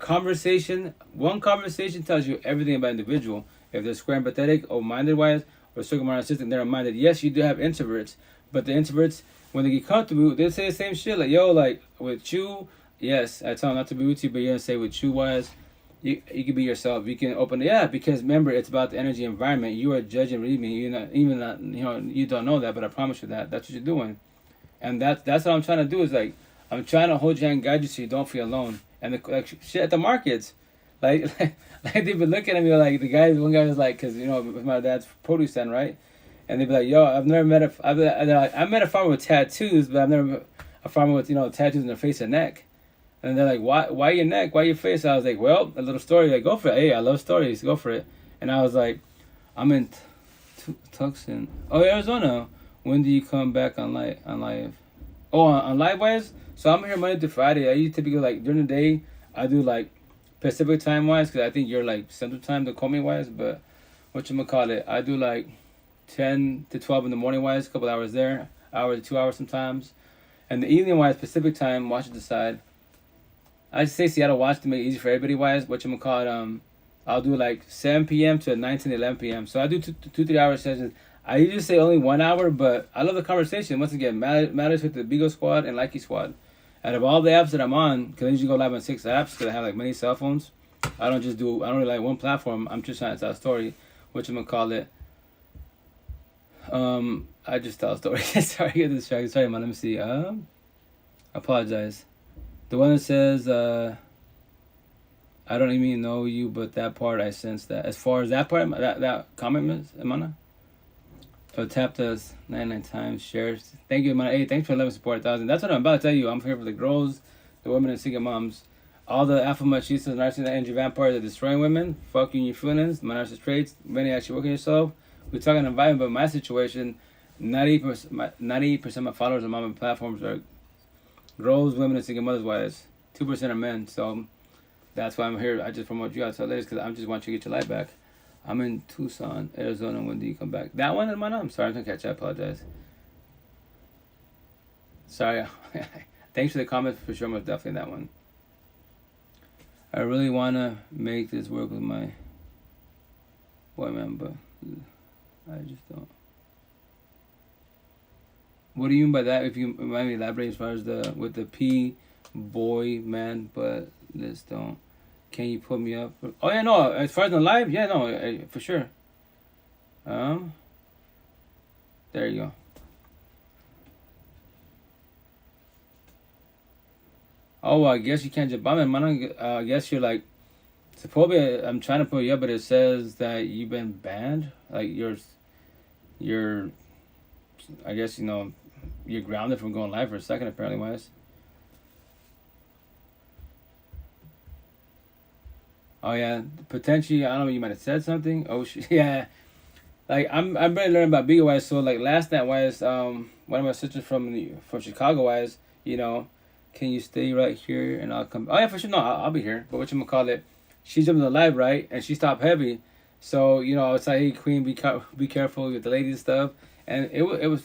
conversation tells you everything about an individual. If they're square empathetic, open-minded wise, or circle narcissistic, narrow-minded. Yes, you do have introverts, but the introverts, when they get comfortable, they say the same shit. Like, yo, like, with you, yes, I tell them not to be with you, but you're going to say with you wise, you can be yourself. You can open, because remember, it's about the energy environment. You are judging, read me. You're not, even not, you don't know that, but I promise you that's what you're doing. And that's what I'm trying to do, is like, I'm trying to hold you and guide you so you don't feel alone. And shit at the markets, like they've been looking at me like, one guy was like, because my dad's produce stand, right? And they'd be like, yo, I've never met I met a farmer with tattoos, but I've never met a farmer with tattoos in their face and neck. And they're like, why your neck? Why your face? I was like, well, a little story. Like, go for it. Hey, I love stories. Go for it. And I was like, I'm in Tucson. Oh, Arizona. When do you come back on live? Oh, on Livewise? So I'm here Monday to Friday. I usually typically, like, during the day, I do, like, Pacific time wise, because I think you're, like, Central time to call me wise, but whatchamacallit, I do, like, 10 to 12 in the morning wise, a couple hours there, hour to 2 hours sometimes. And the evening wise, Pacific time, Washington side. I just say Seattle, Washington, make it easy for everybody wise. Whatchamacallit, I'll do, like, 7 p.m. to 19, 11 p.m. So I do 2-3 hour sessions. I usually say only 1 hour, but I love the conversation. Once again, matters with the Bigo Squad and Likey Squad. Out of all the apps that I'm on, because I usually go live on 6 apps, because I have like many cell phones. I don't really like one platform. I'm just trying to tell a story, whatchamacallit. I just tell a story. Sorry, I get distracted. Sorry, man. Let me see. Apologize. The one that says, I don't even know you, but that part, I sense that. As far as that part, that comment, Amana? So tapped us 99 times, shares. Thank you, man. Hey, thanks for 11 support 1,000. That's what I'm about to tell you. I'm here for the girls, the women, and single moms. All the alpha machistas, narcissists, and energy vampires are destroying women. Fuck you and your feelings. My narcissist traits. Many actually work on yourself. We're talking environment, but my situation, 90% of my followers on my platforms are girls, women, and single mothers wise. 2% are men. So that's why I'm here. I just promote you out to ladies, because I just want you to get your life back. I'm in Tucson, Arizona. When do you come back? That one, hermano? I'm sorry, I couldn't catch you. I apologize. Sorry. Thanks for the comment, for sure. Most definitely that one. I really want to make this work with my boy, man, but I just don't. What do you mean by that? If you might elaborate as far as with the P, boy, man, but let's don't. Can you put me up? Oh, yeah, no. As far as the live, yeah, no, for sure. There you go. Oh, I guess you can't jump on it, man. I guess you're like, supposedly, I'm trying to put you up, but it says that you've been banned. Like, you're, I guess, you're grounded from going live for a second, apparently, wise. Oh yeah, potentially. I don't know. You might have said something. Oh shit. Yeah. Like I'm really learning about Bigo wise. So like last night wise, one of my sisters from Chicago wise, can you stay right here and I'll come. Oh yeah, for sure. No, I'll be here. But whatchamacallit, she jumped in the live right and she stopped heavy. So I was like, hey Queen, be careful with the ladies and stuff. And it was,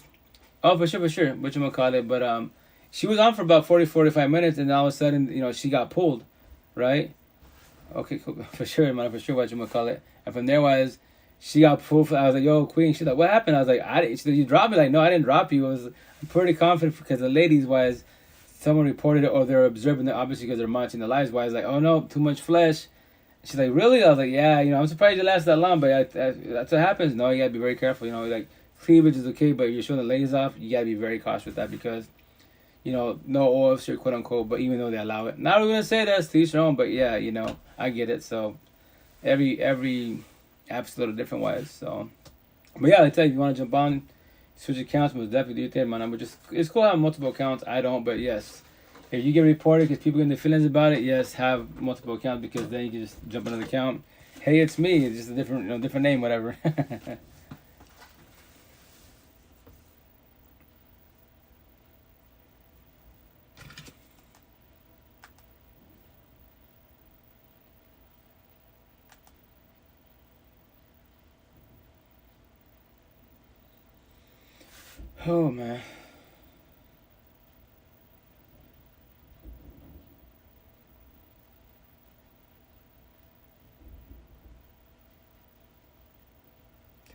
oh for sure. Whatchamacallit, but she was on for about 40-45 minutes and all of a sudden she got pulled, right? Okay, cool. For sure, man. For sure, whatchamacallit. And from there was, she got pulled. I was like, yo, Queen. She's like, what happened? I was like, she's like, you dropped me. Like, no, I didn't drop you. I'm pretty confident because the ladies wise, someone reported it or they're observing it obviously because they're monitoring the lives wise. Like, oh no, too much flesh. She's like, really? I was like, yeah. I'm surprised you lasted that long, but that's what happens. No, you gotta be very careful. Like cleavage is okay, but you're showing the ladies off. You gotta be very cautious with that because, no OFs, quote unquote. But even though they allow it, not gonna say that's to each their own. But yeah, I get it. So every app's a little different wise. So, but yeah, I tell you, if you want to jump on, switch accounts, most definitely do your thing, man. It's cool having multiple accounts. I don't, but yes, if you get reported because people get their feelings about it, yes, have multiple accounts because then you can just jump on another account. Hey, it's me. It's just a different name, whatever. Oh man.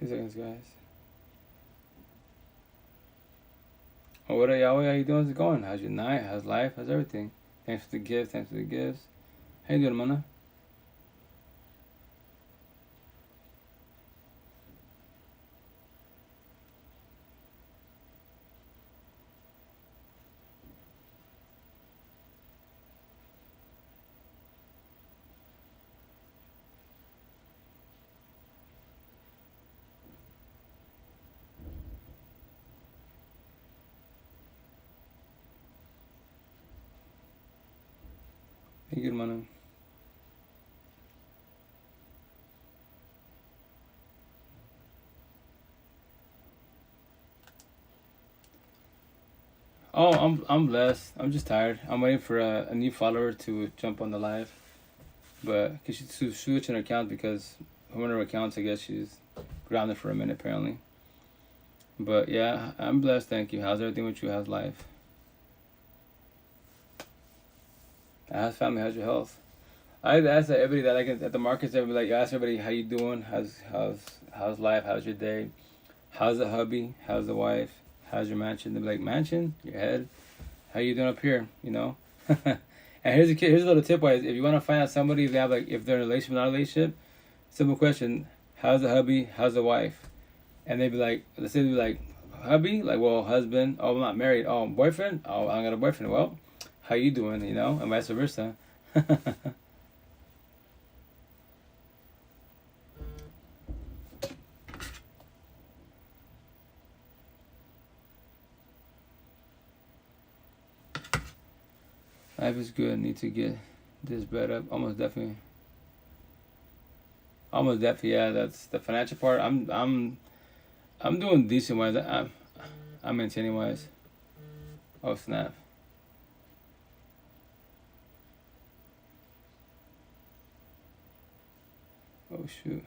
Two seconds, guys. Oh, what are y'all? How you doing? How's it going? How's your night? How's life? How's everything? Thanks for the gifts. Thanks for the gifts. How you doing, Mana? Thank you, Mana. Oh, I'm blessed. I'm just tired. I'm waiting for a new follower to jump on the live, but cause she's switching her account because one of her accounts, I guess she's grounded for a minute apparently. But yeah, I'm blessed. Thank you. How's everything with you? How's life? How's family? How's your health? I ask everybody that I can at the markets. Everybody ask everybody how you doing. How's life? How's your day? How's the hubby? How's the wife? How's your mansion? They'll be like, mansion? Your head? How you doing up here? And here's a little tip wise. If you want to find out somebody, if they're in a relationship, not a relationship, simple question: how's the hubby? How's the wife? And they'd be like, let's say they'd be like, hubby? Like, well, husband. Oh, I'm not married. Oh, boyfriend? Oh, I don't got a boyfriend. Well, how you doing? And vice versa. Life is good. Need to get this bread up. Almost definitely. Yeah. That's the financial part. I'm doing decent wise. I'm maintaining wise. Oh snap. Oh shoot.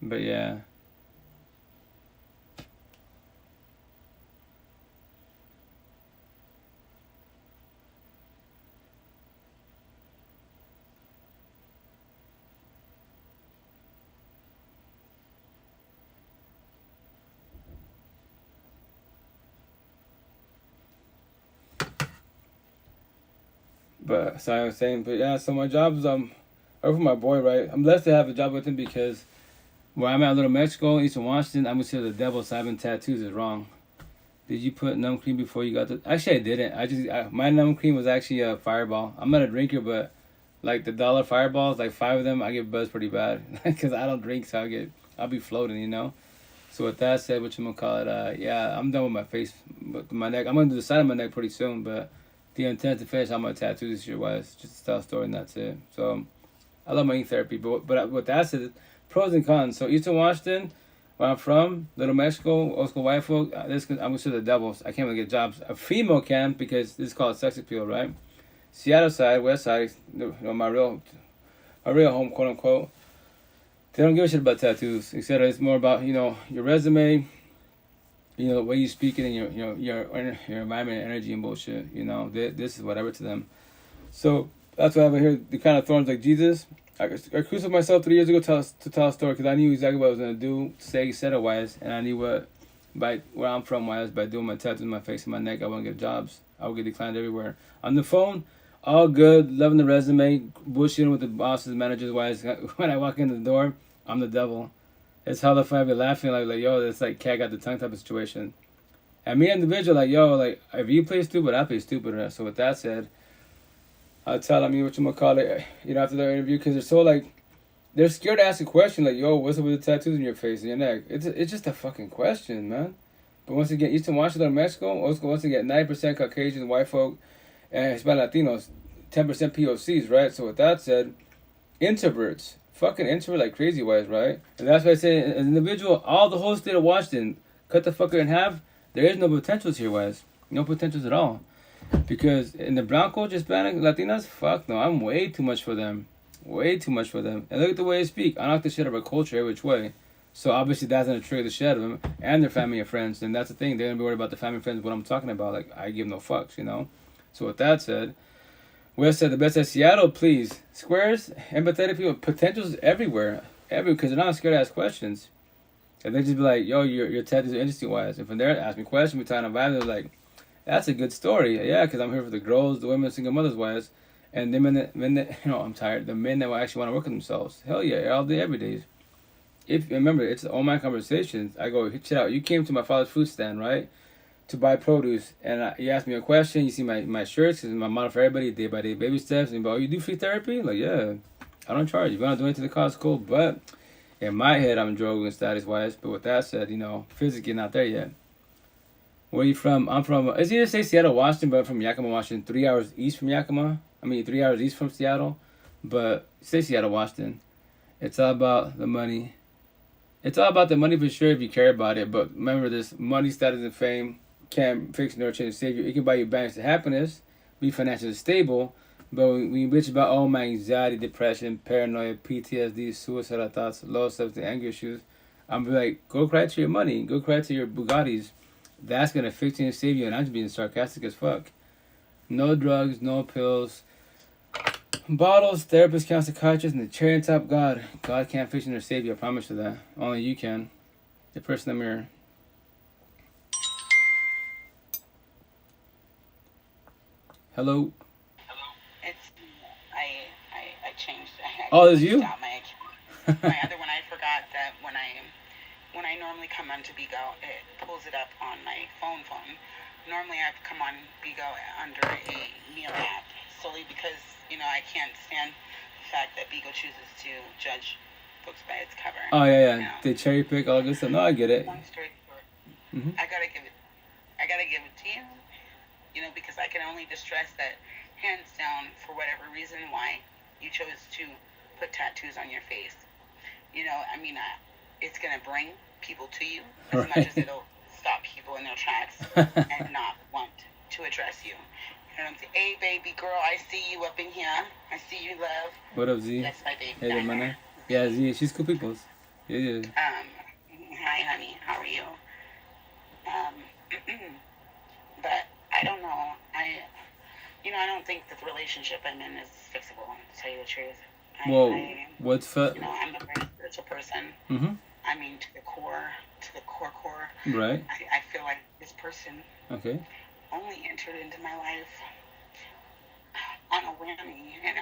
But yeah. But so I was saying, but yeah, so my job is I work for my boy, right? I'm blessed to have a job with him because where I'm at Little Mexico, Eastern Washington, I'm considered the devil, so having tattoos is wrong. Did you put numb cream before you got the? Actually, I didn't. My numb cream was actually a Fireball. I'm not a drinker, but like the dollar Fireballs, like 5 of them, I get buzzed pretty bad because I don't drink, so I'll be floating. So with that said, what you gonna call it? Yeah, I'm done with my face, with my neck. I'm gonna do the side of my neck pretty soon, but the intent to finish all my tattoos this year was just a style story, and that's it. So I love my ink therapy, but with that said, pros and cons. So Eastern Washington, where I'm from, Little Mexico, old school white folk, I'm considered the devils. I can't really get jobs. A female can because this is called sex appeal, right? Seattle side, west side, my real home, quote unquote. They don't give a shit about tattoos, etc. It's more about your resume, you know, the way you speak it and your environment, energy and bullshit. You know, this is whatever to them. So that's why I have here the kind of thorns like Jesus. I crucified myself 3 years ago to tell a story because I knew exactly what I was gonna do, say, set it wise, and I knew what by where I'm from wise by doing my tattoos, my face, and my neck. I wouldn't get jobs. I would get declined everywhere. On the phone, all good, loving the resume, bullshitting with the bosses, managers wise. When I walk in the door, I'm the devil. It's hella fun. I be laughing like yo, it's like cat got the tongue type of situation. And me individual, like yo, like if you play stupid, I play stupid. So with that said, I'll tell them after their interview because they're so like they're scared to ask a question like yo, what's up with the tattoos in your face and your neck? It's just a fucking question, man. But once again, Eastern Washington, Mexico, once again, 90% Caucasians, white folk, and Hispanic Latinos, 10% POCs, right? So with that said, introverts. Fucking introvert like crazy wise, right? And that's why I say, as an individual, all the whole state of Washington, cut the fucker in half, there is no potentials here, wise. No potentials at all. Because in the brown culture, Hispanic, Latinas, fuck no, I'm way too much for them. Way too much for them. And look at the way I speak. I knock the shit out of our culture every which way. So obviously that's going to trigger the shit out of them and their family and friends. And that's the thing. They're going to be worried about the family and friends, what I'm talking about. Like, I give no fucks, you know? So with that said, West said the best at Seattle, please. Squares, empathetic people, potentials everywhere. Because they're not scared to ask questions. And they just be like, yo, your tattoos are interesting wise. And from there, ask me questions, we talking about it. They're like, that's a good story. Yeah, because I'm here for the girls, the women, single mothers wise. And the men that, I'm tired. The men that actually want to work on themselves. Hell yeah, all day, every day. If remember, it's all my conversations. I go, check out. You came to my father's food stand, right? To buy produce, and you asked me a question. You see my shirts, and my model for everybody, day by day baby steps. And you do free therapy? Like, yeah, I don't charge. If you want to do anything to the cause, cool. But in my head, I'm drug and status wise. But with that said, physically not there yet. Where are you from? I'm from. It's either say Seattle, Washington, but I'm from Yakima, Washington. 3 hours east from Yakima. 3 hours east from Seattle. But say Seattle, Washington. It's all about the money. It's all about the money for sure if you care about it. But remember this: money, status, and fame can't fix nor change save you. It can buy you balance to happiness, be financially stable, but when you bitch about my anxiety, depression, paranoia, PTSD, suicidal thoughts, low self-esteem, anger issues, I'm be like, go cry to your money, go cry to your Bugattis. That's gonna fix you and save you. And I'm just being sarcastic as fuck. No drugs, no pills, bottles, therapists, counselors, psychiatrists, and the cherry on top. God can't fix you nor save you. I promise you that. Only you can. The person in the mirror. Hello. It's I changed. Oh, it's you? My other one, I forgot that when I normally come on to Bigo, it pulls it up on my phone. Normally I've come on Bigo under a meal app solely because I can't stand the fact that Bigo chooses to judge books by its cover. Oh yeah. They cherry pick all good stuff. No, I get it. Long story short, I gotta give it to you. Because I can only distress that, hands down, for whatever reason, why you chose to put tattoos on your face. It's going to bring people to you as much as it'll stop people in their tracks and not want to address you. I'm saying? Hey, baby girl, I see you up in here. I see you, love. What up, Z? That's my baby. Hey, man. Yeah, Z, she's cool people. Yeah. Hi, honey. How are you? But I don't know. I don't think that the relationship I'm in is fixable, to tell you the truth. What's I'm a very spiritual person. Mm-hmm. To the core. Right. I feel like this person okay. only entered into my life on a whammy. And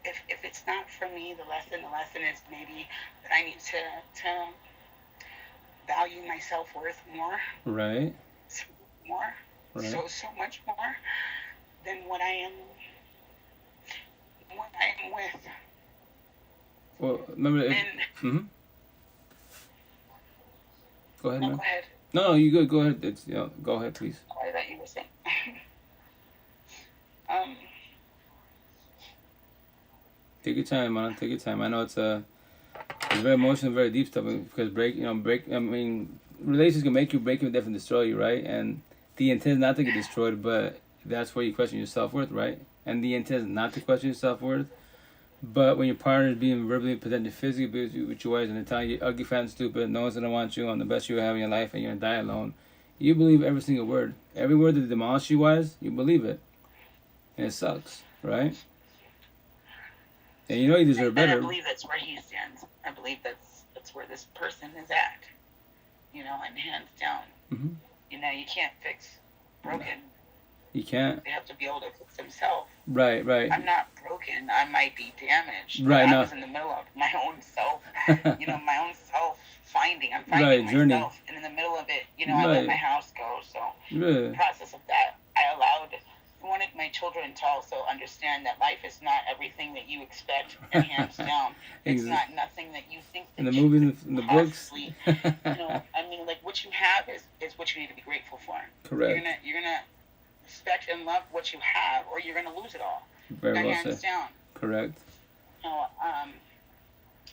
if it's not for me, the lesson is maybe that I need to value my self-worth more. Right. More. Right. So much more than what I am with. Well, remember Go ahead, man. Go ahead. No, you good. Go ahead. Go ahead, please. What that you were saying? Take your time, man. Take your time. I know it's very emotional, very deep stuff. Because relations can make you, break you, definitely destroy you, right? And the intent is not to get destroyed, but that's where you question your self-worth, right? And the intent is not to question your self-worth, But when your partner is being verbally presented physically abused with your wife and telling you ugly, fat, and stupid, no one's gonna want you, I'm the best you have in your life, and you're gonna die alone, you believe every single word. Every word that they demolish you wise, you believe it. And it sucks, right? And you know you deserve better. And I believe that's where he stands. I believe that's where this person is at. You know, and hands down. Mm-hmm. You know, you can't fix broken. You can't. They have to be able to fix themselves. Right. I'm not broken. I might be damaged. Right. I was in the middle of my own self, you know, my own self-finding. I'm finding myself. Journey. And in the middle of it, you know, I let my house go. So the process of that, I wanted my children to also understand that life is not everything that you expect, and hands down, it's not nothing that you think that in the movies, in the books. You know, I mean, like, what you have is what you need to be grateful for. Correct. You're gonna respect and love what you have, or you're gonna lose it all. Very well hands said. down. Correct. You know,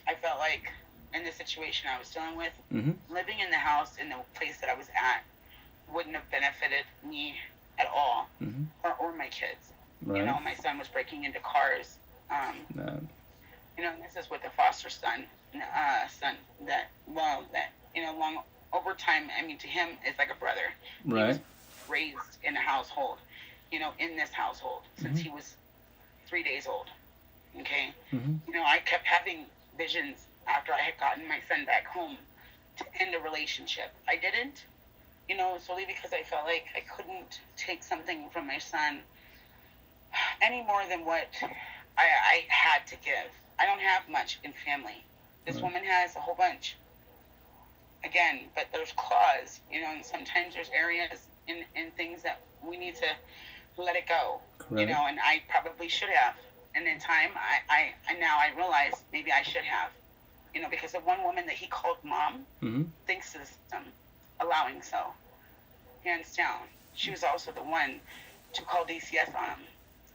I felt like in the situation I was dealing with, living in the house in the place that I was at wouldn't have benefited me at all, or my kids. Right. You know, my son was breaking into cars. You know, and this is with the foster son that you know, long over time. I mean, to him, it's like a brother. Right. He was raised in a household, you know, in this household since he was 3 days old. Okay. You know, I kept having visions after I had gotten my son back home to end a relationship. I didn't. You know, solely because I felt like I couldn't take something from my son any more than what I had to give. I don't have much in family. This woman has a whole bunch. Again, but there's claws, you know, and sometimes there's areas in things that we need to let it go. Correct. You know, and I probably should have. And in time, I now I realize maybe I should have. You know, because the one woman that he called mom thinks to the system, allowing so. Hands down. She was also the one to call DCS on him.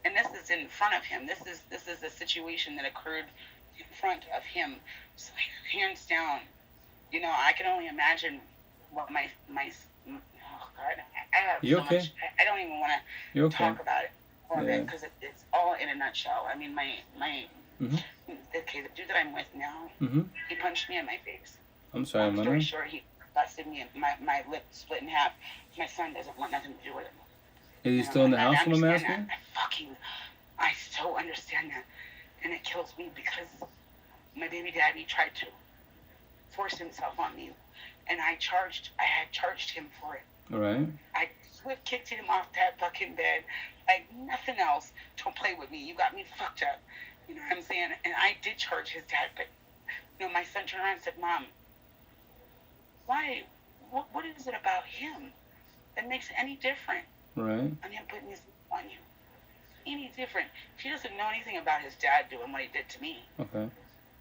And this is in front of him. This is a situation that occurred in front of him. So hands down, you know, I can only imagine what my oh God, I have you so okay? much. I don't even want to talk about it because it's all in a nutshell. I mean, okay, the dude that I'm with now, he punched me in my face. I'm sorry, Long story short, he busted me, and my lip split in half. My son doesn't want nothing to do with it. Is he still in the house when I'm asking? I so understand that. And it kills me because my baby daddy tried to force himself on me. And I had charged him for it. All right. I swift kicked him off that fucking bed like nothing else. Don't play with me. You got me fucked up. You know what I'm saying? And I did charge his dad, but you know, my son turned around and said, Mom, why? What is it about him that makes it any different? Right. On him putting his on you. Any different. She doesn't know anything about his dad doing what he did to me. Okay.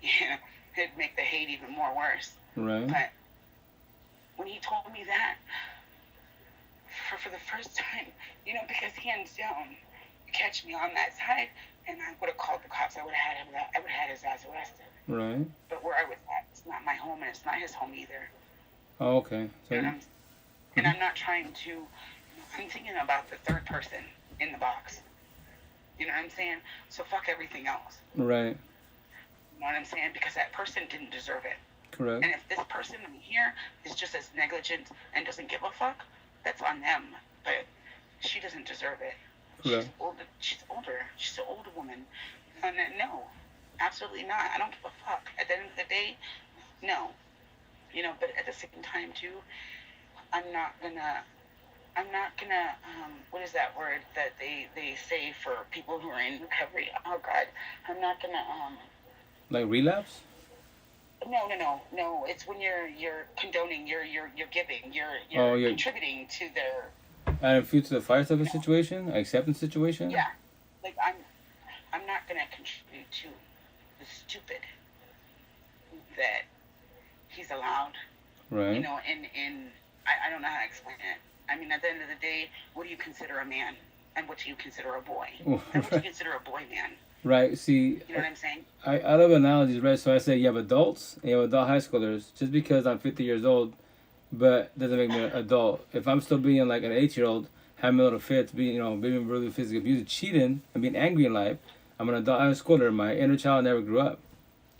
Yeah, it'd make the hate even more worse. Right. But when he told me that, for the first time, you know, because hands down, you catch me on that side, and I would have called the cops. I would have had his ass arrested. Right. But where I was at, it's not my home, and it's not his home either. Oh, okay. So, and I'm not trying to. I'm thinking about the third person in the box. You know what I'm saying? So fuck everything else. Right. You know what I'm saying? Because that person didn't deserve it. Correct. And if this person here is just as negligent and doesn't give a fuck, that's on them. But she doesn't deserve it. Correct. She's older. She's an older woman. And no, absolutely not. I don't give a fuck. At the end of the day, no. You know, but at the same time too, I'm not gonna, what is that word that they say for people who are in recovery? Oh God, I'm not gonna, like relapse? No. It's when you're condoning, you're giving, you're contributing to their. Adding fuel to the fire type of situation, acceptance situation. Yeah, like I'm not gonna contribute to the stupid that he's allowed. Right. You know, and I don't know how to explain it. I mean, at the end of the day, what do you consider a man? And what do you consider a boy? Right. And what do you consider a boy man? Right, see... You know what I'm saying? I love analogies, right? So I say you have adults and you have adult high schoolers. Just because I'm 50 years old, but doesn't make me an adult. If I'm still being like an 8-year-old, having little fits, being really physically abused, cheating, and being angry in life, I'm an adult high schooler. My inner child never grew up.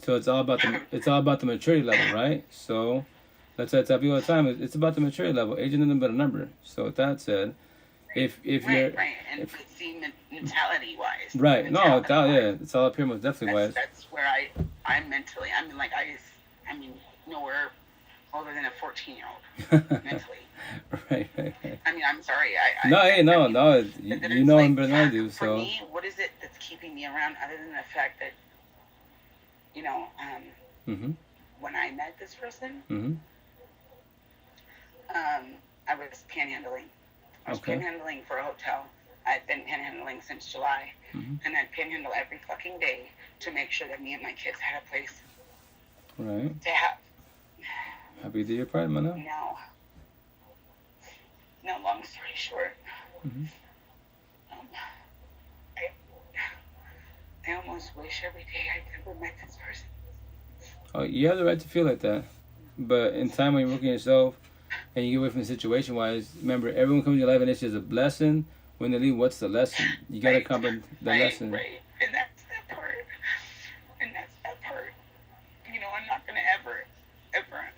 So it's all about the maturity level, right? So that's what I tell people all the time. It's about the maturity level. Age is nothing but a number. So with that said, if you're and see mentality wise, right, no, it's all up here most definitely wise. That's where I'm mentally. I mean, like I mean, nowhere older than a 14-year-old mentally. Right. I mean, I'm sorry. You know him better than I do. So for me, what is it that's keeping me around other than the fact that, you know, when I met this person, I was panhandling. I was panhandling for a hotel. I've been panhandling since July, and I'd panhandle every fucking day to make sure that me and my kids had a place to have. Happy to your pride, man. No, long story short, I almost wish every day I'd never met this person. Oh, you have the right to feel like that. But in time when you're working yourself and you get away from the situation wise, remember, everyone comes in your life and it's just a blessing. When they leave, what's the lesson? You got to comprehend the lesson. Right. And that's that part. You know, I'm not going to ever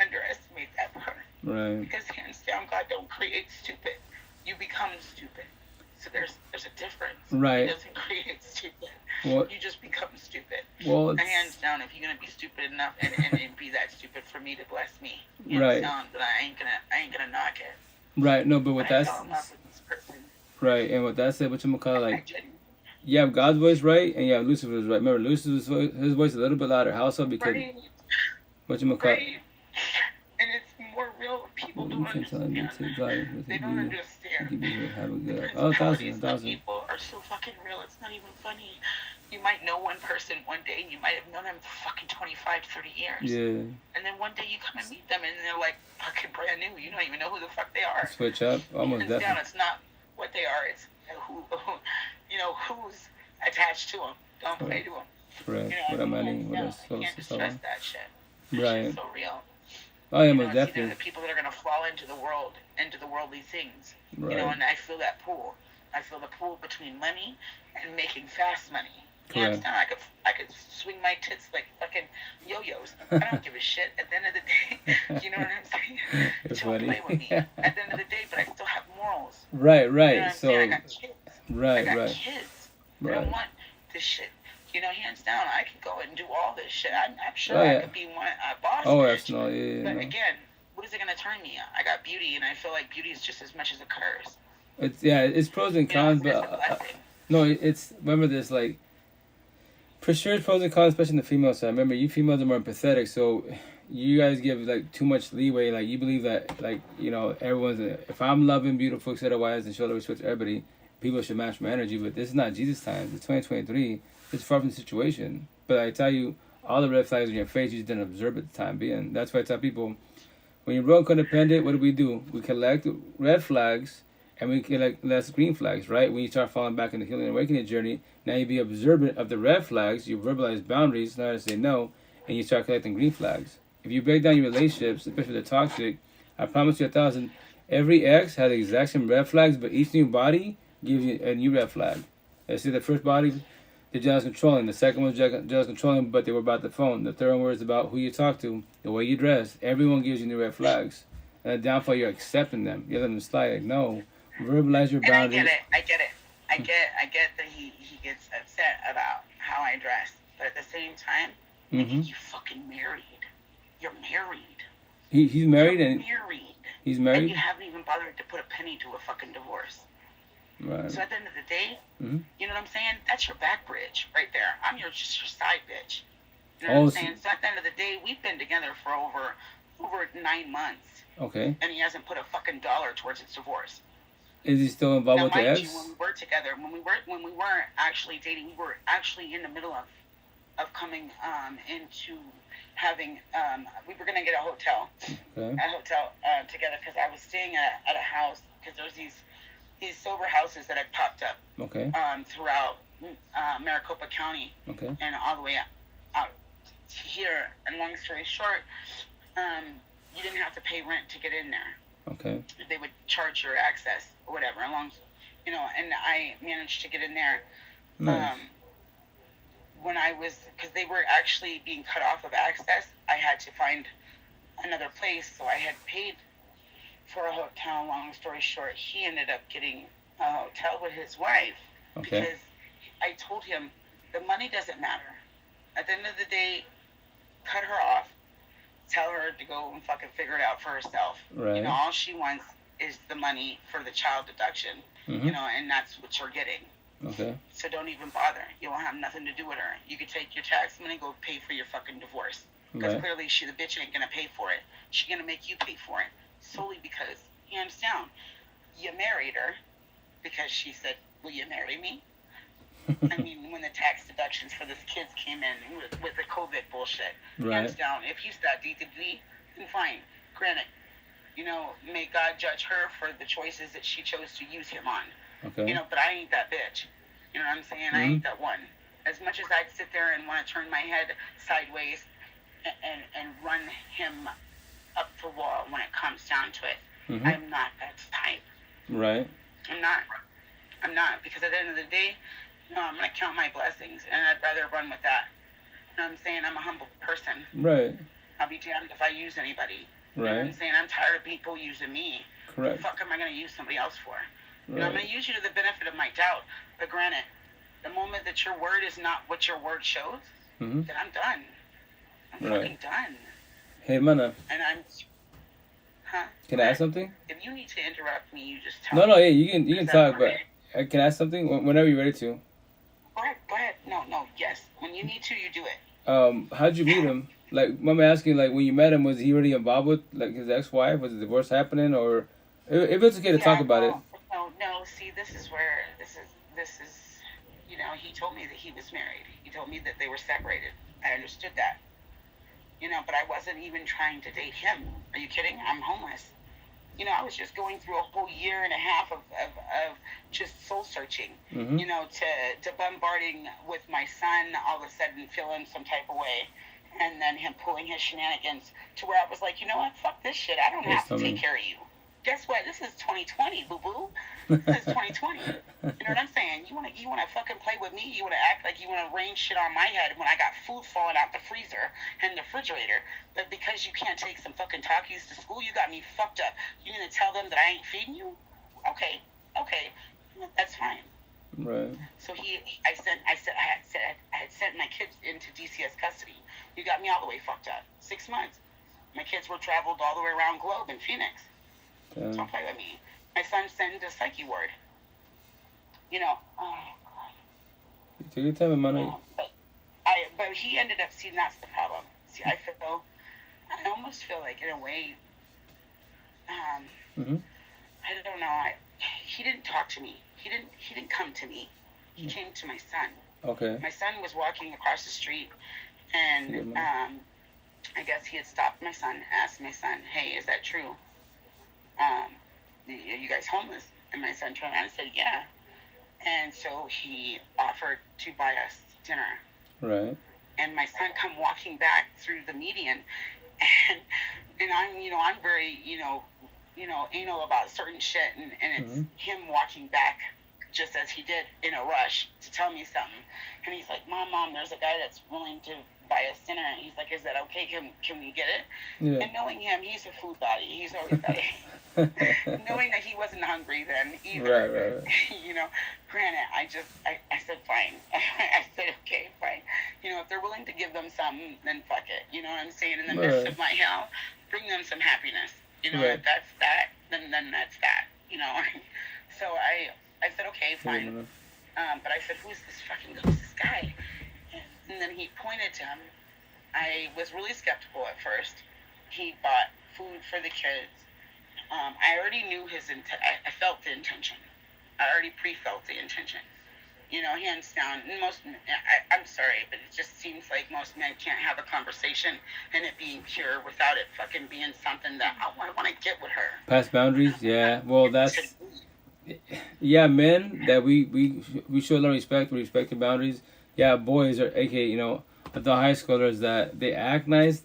underestimate that part. Right. Because hands down, God don't create stupid. You become stupid. So there's a difference. Right. He doesn't create stupid. Well, you just become stupid. Well, hands down, if you're gonna be stupid enough and be that stupid for me to bless me, hands down, but I ain't gonna knock it. Right. No, but with that. I fell in love with this person. Right. And with that said, what you call like. You have God's voice right, and you have Lucifer's right. Remember, Lucifer's his voice is a little bit louder. How so? Because what you call. Right. And it's more real. People don't understand. They don't understand. Have a good. Some people are so fucking real. It's not even funny. You might know one person one day, and you might have known them for fucking 25, 30 years. Yeah. And then one day you come and meet them, and they're like fucking brand new. You don't even know who the fuck they are. Switch up, almost definitely. It's not what they are. It's who you know, who's attached to them. Don't play to them. Right. You know, you can't distress that shit. Right. It's so real. Oh, yeah, most definitely. The people that are gonna fall into the worldly things. Right. You know, and I feel that pool. I feel the pool between money and making fast money. Hands down, I could swing my tits like fucking yo-yos. I don't give a shit. At the end of the day, you know what I'm saying? It's Don't funny. play with me. At the end of the day, but I still have morals. Right. You know what I'm saying? I got kids. Right. I got kids. I don't want this shit. You know, hands down, I could go and do all this shit. I'm sure I could be a boss. Oh, that's no, yeah. But again, what is it gonna turn me? I got beauty, and I feel like beauty is just as much as a curse. It's pros and cons, you know, but no, it's remember this like. For sure, it's pros and cons, especially in the female side. Remember, you females are more empathetic, so you guys give like too much leeway. Like you believe that, like you know, everyone's. If I'm loving, beautiful, etc., wise, and show the respect to everybody, people should match my energy. But this is not Jesus times. It's 2023. It's far from the situation. But I tell you, all the red flags in your face, you just didn't observe at the time being. That's why I tell people, when you're real codependent, what do? We collect red flags. And we collect less green flags, right? When you start falling back in the healing and awakening journey, now you be observant of the red flags, you verbalize boundaries, know how to say no, and you start collecting green flags. If you break down your relationships, especially the toxic, I promise you 1,000, every ex has the exact same red flags, but each new body gives you a new red flag. Let's see, the first body, they're jealous controlling. The second one's jealous controlling, but they were about the phone. The third one was about who you talk to, the way you dress. Everyone gives you new red flags. And the downfall, you're accepting them. You let them slide, like, no. Verbalize your boundaries. And I get it. I get that he gets upset about how I dress, but at the same time, you fucking married. You're married. He's married. You're And he's married. And you haven't even bothered to put a penny to a fucking divorce. Right. So at the end of the day, you know what I'm saying? That's your back bridge right there. I'm just your side bitch. You know what I'm saying? So at the end of the day, we've been together for over 9 months. Okay. And he hasn't put a fucking dollar towards his divorce. Is he still involved with the ex? When we were together, when we weren't actually dating, we were actually in the middle of coming into having. We were gonna get a hotel, together because I was staying at a house because there's these sober houses that had popped up. Okay. Throughout Maricopa County. Okay. And all the way out here. And long story short, you didn't have to pay rent to get in there. Okay. They would charge your access or whatever, and I managed to get in there. Nice. when I was, because they were actually being cut off of access, I had to find another place. So I had paid for a hotel. Long story short, he ended up getting a hotel with his wife. Okay. Because I told him the money doesn't matter. At the end of the day, cut her off. Tell her to go and fucking figure it out for herself. Right. You know, all she wants is the money for the child deduction. Mm-hmm. You know, and that's what you're getting. Okay. So don't even bother. You won't have nothing to do with her. You could take your tax money, go pay for your fucking divorce. Because Right. clearly the bitch ain't gonna pay for it. She's gonna make you pay for it. Solely because, hands down, you married her because she said, will you marry me? I mean, when the tax deductions for this kids came in with the COVID bullshit, Right. hands down, if he's that D2D, then fine. Granted, you know, may God judge her for the choices that she chose to use him on. Okay. You know, but I ain't that bitch. You know what I'm saying? I ain't that one. As much as I'd sit there and want to turn my head sideways and run him up the wall when it comes down to it, I'm not that type. Right. I'm not. Because at the end of the day, no, I'm going to count my blessings, and I'd rather run with that. You know what I'm saying? I'm a humble person. Right. I'll be damned if I use anybody. You know what Right. I'm saying? I'm tired of people using me. Correct. What the fuck am I going to use somebody else for? You know, Right. I'm going to use you to the benefit of my doubt. But granted, the moment that your word is not what your word shows, then I'm done. I'm Right. fucking done. Hey, mana. And I'm... Huh? Can I ask something? If you need to interrupt me, you just tell No, me. no. Hey, you can Is that talk, okay? but can I ask something whenever you're ready to? Go ahead. No, yes. When you need to, you do it. How'd you meet him? Like, I'm asking, like, when you met him, was he already involved with, like, his ex-wife? Was the divorce happening, or if it's okay to talk about it? No. See, this is, you know, he told me that he was married. He told me that they were separated. I understood that. You know, but I wasn't even trying to date him. Are you kidding? I'm homeless. You know, I was just going through a whole year and a half of just soul searching, you know, to bombarding with my son, all of a sudden feeling some type of way. And then him pulling his shenanigans to where I was like, you know what? Fuck this shit. I don't have to take care of you. Guess what? This is 2020, boo-boo. This is 2020. You know what I'm saying? You wanna fucking play with me? You wanna act like you wanna rain shit on my head when I got food falling out the freezer and the refrigerator, but because you can't take some fucking Takis to school, you got me fucked up. You gonna tell them that I ain't feeding you? Okay, that's fine. Right. So I had sent my kids into DCS custody. You got me all the way fucked up. 6 months. My kids were traveled all the way around globe in Phoenix. Damn. Don't play with me. My son's sent into psyche ward. You know. Take your time, mana. But he ended up. See, that's the problem. See, I almost feel like, in a way, I don't know. He didn't talk to me. He didn't come to me. He came to my son. Okay. My son was walking across the street, and I guess he had stopped my son, asked my son, "Hey, is that true? Are you guys homeless?" And my son turned around and said, "Yeah." And so he offered to buy us dinner. Right. And my son come walking back through the median, and I'm very anal about certain shit, and it's him walking back just as he did in a rush to tell me something. And he's like, Mom, there's a guy that's willing to buy us dinner. And he's like, is that okay? Can we get it? Yeah. And knowing him, he's a food body. He's always got it. Knowing that he wasn't hungry then either. Right. You know, granted, I said, fine. I said, okay, fine. You know, if they're willing to give them something, then fuck it. You know what I'm saying? In the midst of my hell, bring them some happiness. You know, if that's that, then that's that. You know? So I said, okay, fine. But I said, who's this guy? And then he pointed to him. I was really skeptical at first. He bought food for the kids. I already knew I felt the intention. I already pre-felt the intention. You know, hands down. I'm sorry, but it just seems like most men can't have a conversation and it being pure without it fucking being something that I want to get with her. Past boundaries? Yeah. Well, that's... Yeah, men that we show a lot of respect. We respect the boundaries. Yeah, boys are, aka, you know, the high schoolers that they act nice,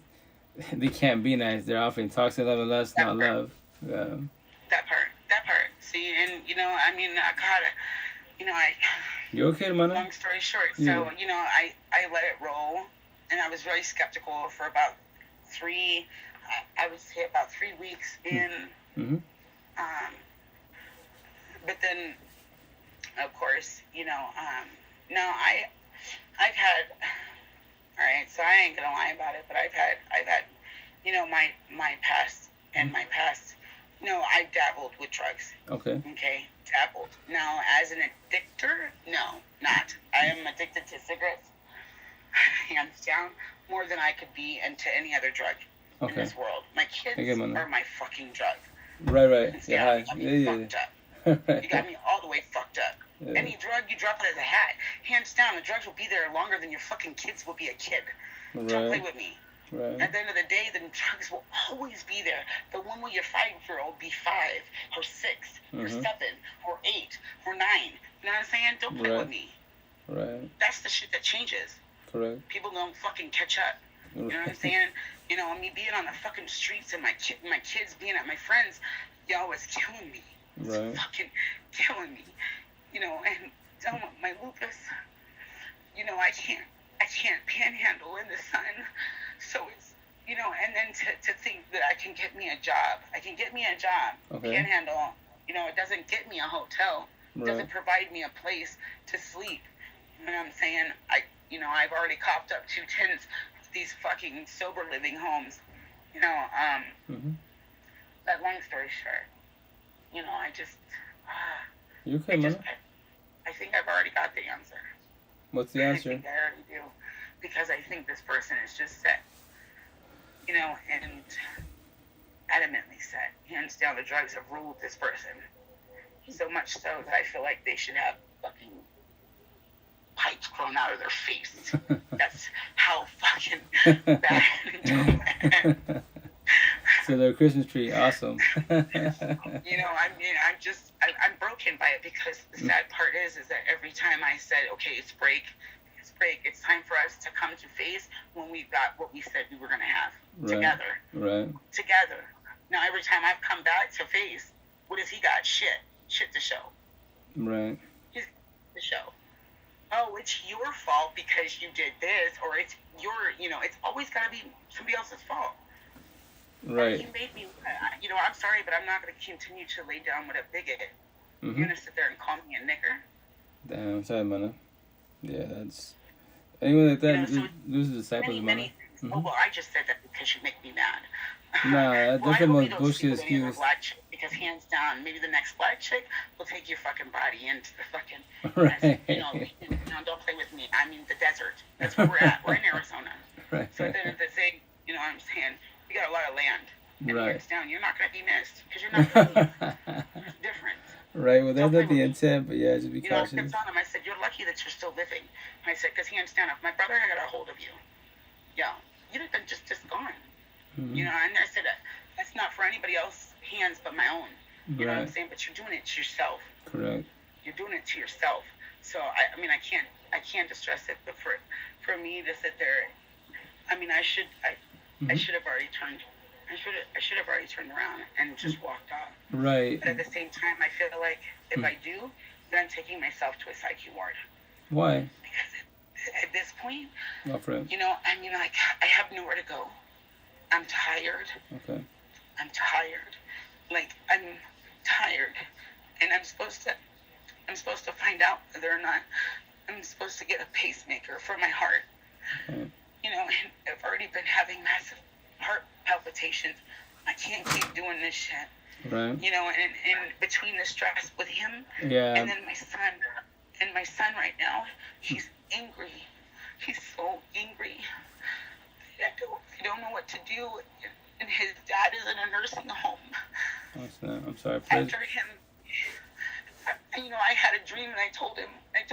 they can't be nice. They're offering toxic love and lust, not love. Yeah. That part. See, and you know, I mean, I gotta, you know, You okay, man? Long story short, Yeah. so, you know, I let it roll, and I was very skeptical for about I would say about 3 weeks in. Mm-hmm. But then, of course, you know, no, I've had, all right, so I ain't gonna lie about it, but I've had, you know, my past, and my past, you know, I dabbled with drugs. Okay. Okay, dabbled. Now, as an addictor, no, not. I am addicted to cigarettes, hands down, more than I could be into any other drug in this world. My kids are my fucking drug. Right. Yeah, Yeah. Fucked up. You got me all the way fucked up. Yeah. Any drug, you drop it as a hat. Hands down, the drugs will be there longer than your fucking kids will be a kid. Right. Don't play with me. Right. At the end of the day, the drugs will always be there. The one where your 5-year-old be 5 or 6 or 7 or 8 or 9. You know what I'm saying? Don't play with me. Right. That's the shit that changes. Correct. People don't fucking catch up. You know what I'm saying? You know, me being on the fucking streets and my kids being at my friends, y'all was killing me. It's fucking killing me. You know, and my lupus, you know, I can't panhandle in the sun. So it's, you know, and then to think that I can get me a job. Panhandle, you know, it doesn't get me a hotel. It doesn't provide me a place to sleep. You know what I'm saying? I've already copped up 2 tents of these fucking sober living homes. You know, that long story short, you know, you okay, man? I think I've already got the answer. What's the answer? I think I already do. Because I think this person is just set, you know, and adamantly set. Hands down, the drugs have ruled this person. So much so that I feel like they should have fucking pipes grown out of their face. That's how fucking bad. So they're a Christmas tree. Awesome. You know, I mean, I'm broken by it, because the sad part is that every time I said, okay, it's break, it's time for us to come to face when we got what we said we were going to have together. Right. Together. Now, every time I've come back to face, what has he got? Shit to show. Right. He's to show. Oh, it's your fault because you did this, or it's you know, it's always got to be somebody else's fault. Right. You made me, you know, I'm sorry, but I'm not going to continue to lay down with a bigot. You're going to sit there and call me a nigger? Damn, sorry, man. Yeah, that's... Anyone like that, you know, loses disciples, man. Oh, well, I just said that because you make me mad. Nah, that's the most bullshit excuse. Because hands down, maybe the next black chick will take your fucking body into the fucking... Right. You know, don't play with me. I mean, the desert. That's where we're at. We're in Arizona. Right. So then the thing, you know what I'm saying? You got a lot of land. And hands down, you're not going to be missed. Because you're not it's different. Right, well, that's not the intent, but yeah, just be cautious. You know, I kept telling him, I said, you're lucky that you're still living. And I said, because hands down, if my brother had got a hold of you, you'd have been just gone. You know, and I said, that's not for anybody else's hands but my own. You know what I'm saying? But you're doing it to yourself. Correct. You're doing it to yourself. So, I mean, I can't distress it, but for me to sit there, I mean, I should have already turned. I should have already turned around and just walked off. Right. But at the same time, I feel like if I do, then I'm taking myself to a psyche ward. Why? Because at this point, you know, I mean, like, I have nowhere to go. I'm tired. Okay. I'm tired. Like, I'm tired. And I'm supposed to find out whether or not I'm supposed to get a pacemaker for my heart. Okay. You know, and I've already been having massive heart palpitations. I can't keep doing this shit. Right. You know, and between the stress with him, and then my son right now, he's angry. He's so angry. I don't know what to do. And his dad is in a nursing home. I'm sorry. After him, you know, I had a dream, and I told him, I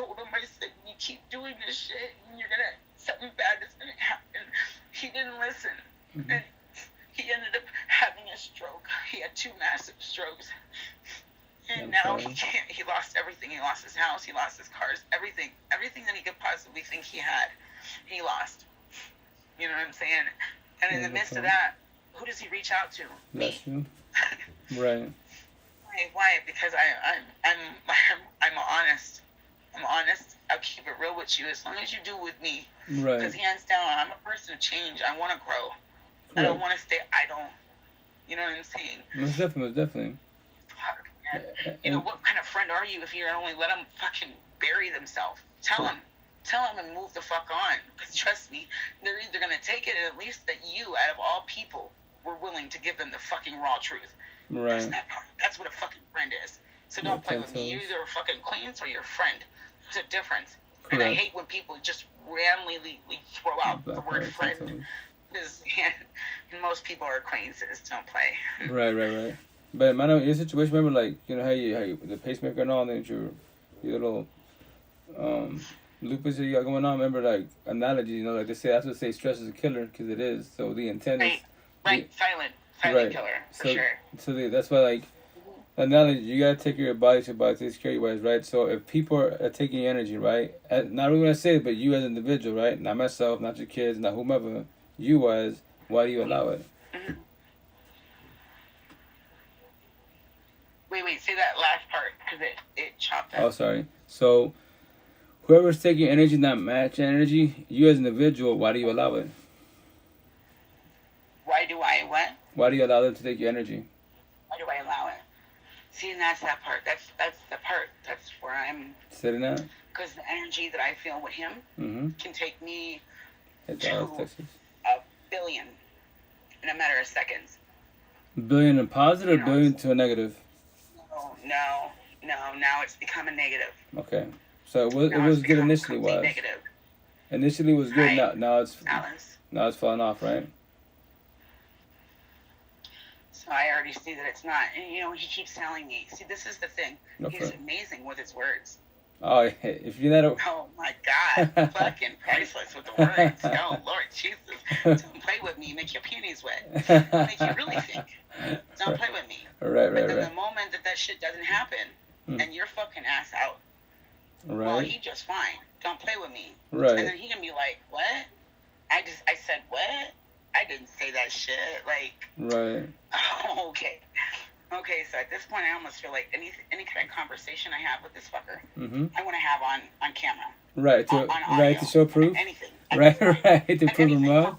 said, you keep doing this shit, and something bad is gonna happen. He didn't listen. And he ended up having a stroke. He had 2 massive strokes. And now he lost everything. He lost his house, he lost his cars, everything that he could possibly think he had, he lost. You know what I'm saying? And in the midst of that, who does he reach out to? That's Me. Right. Why? Because I'm honest. I'm honest. I'll keep it real with you as long as you do with me. Right. Because hands down, I'm a person of change. I want to grow. Right. I don't want to stay idle. You know what I'm saying? Most definitely. Fuck, man. You know, what kind of friend are you if you only let them fucking bury themselves? Tell them and move the fuck on. Because trust me, they're either going to take it, and at least that you, out of all people, were willing to give them the fucking raw truth. Right. That's what a fucking friend is. So don't play with me. You're either a fucking acquaintance or you're a friend. There's a difference. Correct. And I hate when people just randomly throw out the word friend. Because most people are acquaintances. Don't play. Right. But man, in your situation, remember, like, you know how you the pacemaker and all, and your little lupus that you got going on. Remember, like, analogy, you know, like they say, that's what they say stress is a killer, because it is. So the intent is silent killer for sure. So that's why, like, analogy, you gotta take care of your body, so your body takes care of you, right? So if people are taking your energy, right, not really gonna say it, but you as an individual, right, not myself, not your kids, not whomever, you as, why do you allow it? Mm-hmm. Wait, say that last part, because it chopped up. Oh, sorry. So, whoever's taking your energy, not match energy, you as an individual, why do you allow it? Why do I what? Why do you allow them to take your energy? Why do I allow it? See, and that's that part. That's the part. That's where I'm... Sitting at? Because the energy that I feel with him can take me to Texas. 1 billion in a matter of seconds. Billion in positive or billion to a negative? No. Now it's become a negative. Okay. So it was good initially, was. Negative. Initially it was good. Right. Now it's falling off, right? So I already see that it's not. And you know, he keeps telling me. See, this is the thing. Okay. He's amazing with his words. Oh, if you're not. Oh my God, fucking priceless with the words. Oh Lord Jesus, don't play with me. Make your peonies wet. Make you really think. Don't play with me. Right. But then the moment that shit doesn't happen, and you're fucking ass out. Right. Well, he just fine. Don't play with me. Right. And then he can be like, what? I said what? I didn't say that shit. Like. Right. Oh, okay. Okay, so at this point, I almost feel like any kind of conversation I have with this fucker, I want to have on camera. Right. On audio, to show proof. Anything. Right. To prove them wrong.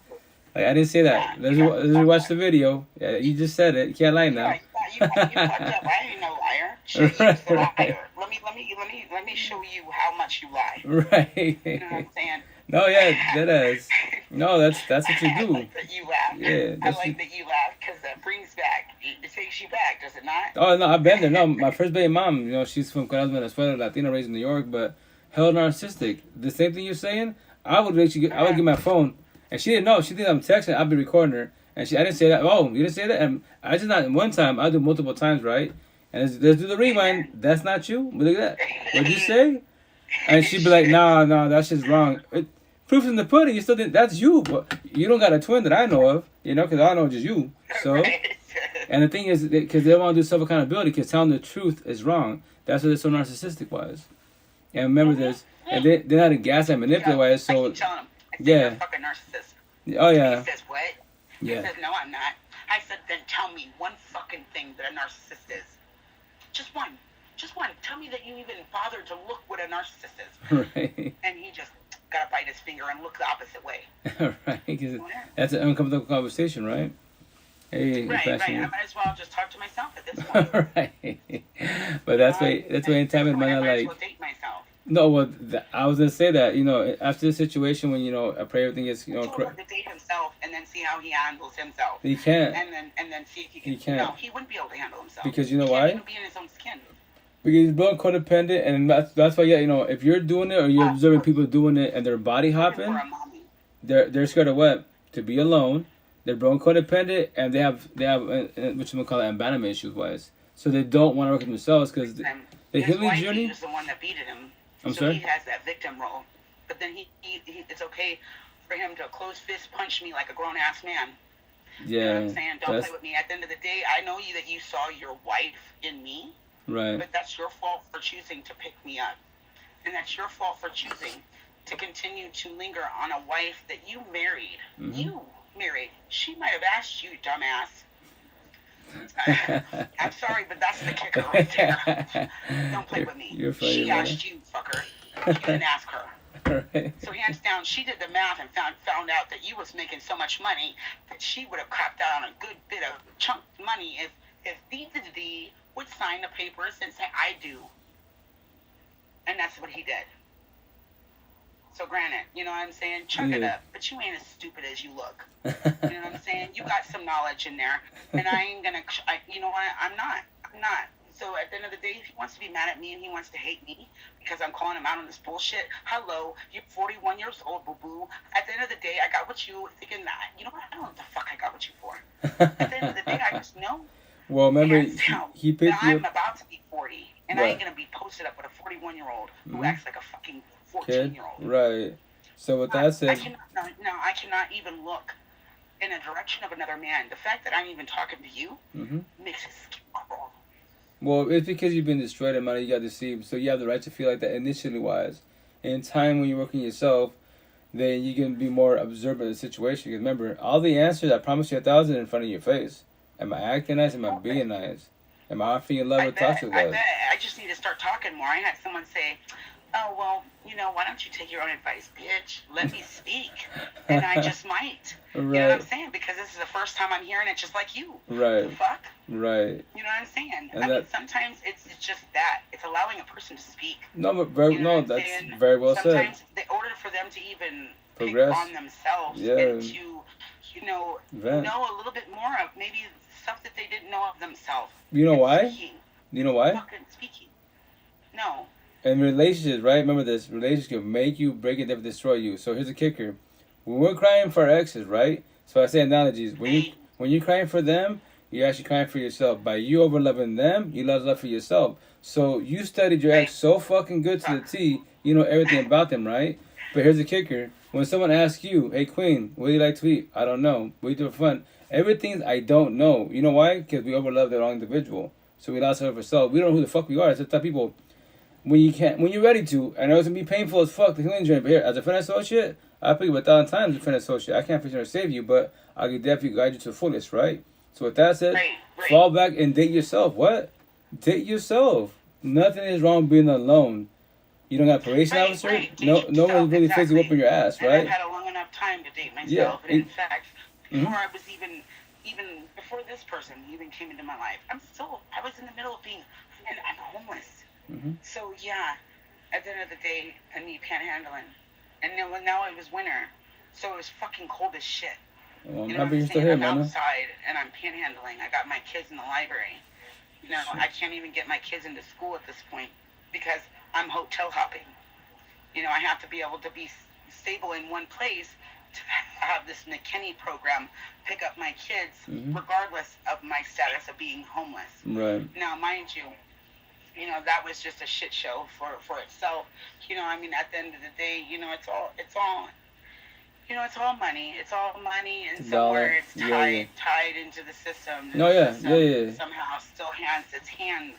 Like, I didn't say that. Yeah, let's watch the video. Yeah, you just said it. You can't lie now. You fucked up. I ain't no liar. Shit, you're just a liar. Let me show you how much you lie. Right. You know what I'm saying? No, yeah, that is. No, that's what you do. I like that you laugh. Yeah, I like that you laugh because that brings back. It takes you back, does it not? Oh no, I've been there. No, my first baby mom, you know, she's from Venezuela, Latina, raised in New York, but hell narcissistic. The same thing you're saying. I would get my phone, and she didn't know. She think I'm texting. I'd be recording her, and I didn't say that. Oh, you didn't say that. And I just not one time. I do multiple times, right? And let's do the rewind. That's not you. But look at that. What'd you say? And she'd be like, no, that's just wrong. Proof's in the pudding. You still didn't. That's you, but you don't got a twin that I know of. You know, because I know just you. So, and the thing is, because they want to do self accountability, because telling the truth is wrong. That's what they're so narcissistic was. And remember this. And they're not a gas and manipulate wise. So, I keep telling him, yeah. You're a fucking narcissist. Oh yeah. He says what? Yeah. He says no, I'm not. I said then tell me one fucking thing that a narcissist is. Just one. Tell me that you even bothered to look what a narcissist is. Right. And he just gotta bite his finger and look the opposite way. Right. Because that's an uncomfortable conversation, right? Hey, right. I might as well just talk to myself at this point. Right. But that's why in time in mind, like. Well, date myself. No, well, I was gonna say that, you know, after the situation when, you know, I pray everything is, you know, correct. To date himself and then see how he handles himself. He can't. And then see if he can. He can't. No, he wouldn't be able to handle himself. Because you know he why? Can't even be in his own skin. Because he's being codependent, and that's why, yeah, you know, if you're doing it or you're observing people doing it and they're body hopping, they're scared of what? To be alone. They're being codependent, and they have what you call it, abandonment issues wise. So they don't want to work with themselves because the healing journey. His wife is the one that beat him. I'm so sorry? He has that victim role. But then he it's okay for him to close fist punch me like a grown ass man. Yeah. You know what I'm saying? Don't play with me. At the end of the day, I know that you saw your wife in me. Right. But that's your fault for choosing to pick me up. And that's your fault for choosing to continue to linger on a wife that you married. Mm-hmm. You married. She might have asked you, dumbass. I'm sorry, but that's the kicker right there. Don't play with me. You're funny, she man. asked you, fucker. You didn't ask her. Right. So hands down, she did the math and found out that you was making so much money that she would have crapped out on a good bit of chunk of money if D would sign the papers and say, I do. And that's what he did. So granted, you know what I'm saying? Chuck it up. But you ain't as stupid as you look. You know what I'm saying? You got some knowledge in there. And I ain't gonna, you know what? I'm not. So at the end of the day, if he wants to be mad at me and he wants to hate me because I'm calling him out on this bullshit, hello, you're 41 years old, boo-boo. At the end of the day, I got what you thinking that. You know what? I don't know what the fuck I got what you for. At the end of the day, I just know. Well, remember, he picked you I'm about to be 40, and I ain't going to be posted up with a 41-year-old who acts like a fucking 14-year-old. Right. So with that said... I cannot even look in a direction of another man. The fact that I'm even talking to you makes it skin crawl. Well, it's because you've been destroyed and money you got deceived, so you have the right to feel like that initially wise. In time when you're working yourself, then you can be more observant of the situation. Because remember, all the answers, I promise you 1,000 in front of your face. Am I acting nice? Am I being nice? Am I offering you love or toxic love? I bet. I just need to start talking more. I had someone say, oh, well, you know, why don't you take your own advice, bitch? Let me speak. And I just might. Right. You know what I'm saying? Because this is the first time I'm hearing it just like you. Right. The fuck? Right. You know what I'm saying? And I mean, sometimes it's just that. It's allowing a person to speak. No, but that's very well said. Sometimes, in order for them to even progress on themselves and to, you know a little bit more of maybe stuff that they didn't know of themselves. You know why? Speaking. You know why? Fucking speaking. No. And relationships, right? Remember this. Relationships can make you, break it, never destroy you. So here's the kicker. When we're crying for our exes, right? So I say analogies. When you're crying for them, you're actually crying for yourself. By you over-loving them, you love for yourself. So you studied your ex so fucking good to the T, you know everything about them, right? But here's the kicker. When someone asks you, hey, Queen, what do you like to eat? I don't know. What do you do for fun? Everything's I don't know. You know why? Because we over-love the wrong individual. So we lost ourselves. We don't know who the fuck we are. It's the type of people... When you're ready to, I know it's gonna be painful as fuck, the healing journey. But here, as a friend associate, I pick you 1,000 times as a friend associate. I can't fix or save you, but I can definitely guide you to the fullest, right? So with that said, fall back and date yourself. What? Date yourself. Nothing is wrong being alone. You don't got a probation officer. No one's really physically whooping your ass, right? I've had a long enough time to date myself, and in fact, before I was even before this person even came into my life, I was in the middle of being, and I'm homeless. So yeah, at the end of the day, I need panhandling, and then now it was winter, so it was fucking cold as shit. Well, you know what I'm saying? I'm outside and I'm panhandling. I got my kids in the library. You know, I can't even get my kids into school at this point because I'm hotel hopping. You know, I have to be able to be stable in one place to have this McKinney program pick up my kids, regardless of my status of being homeless. Right. Now, mind you, you know, that was just a shit show for itself. You know, I mean, at the end of the day, you know, it's all you know, it's all money. It's all money, and somewhere it's tied into the system. No, yeah. Somehow still has its hands,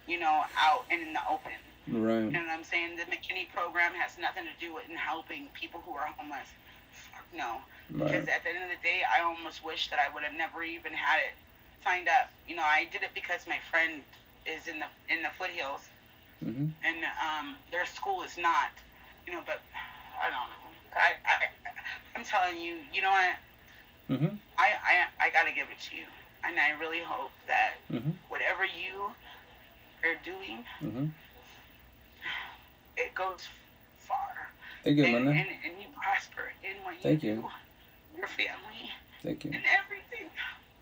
you know, out and in the open. Right. You know what I'm saying? The McKinney program has nothing to do with helping people who are homeless. Fuck no. Right. Because at the end of the day, I almost wish that I would have never even had it signed up. You know, I did it because my friend is in the foothills, and their school is not. You know, but I don't know. I'm telling you, you know what? I gotta give it to you, and I really hope that whatever you are doing, it goes far. Thank you, and you prosper in what you do, your family, and everything.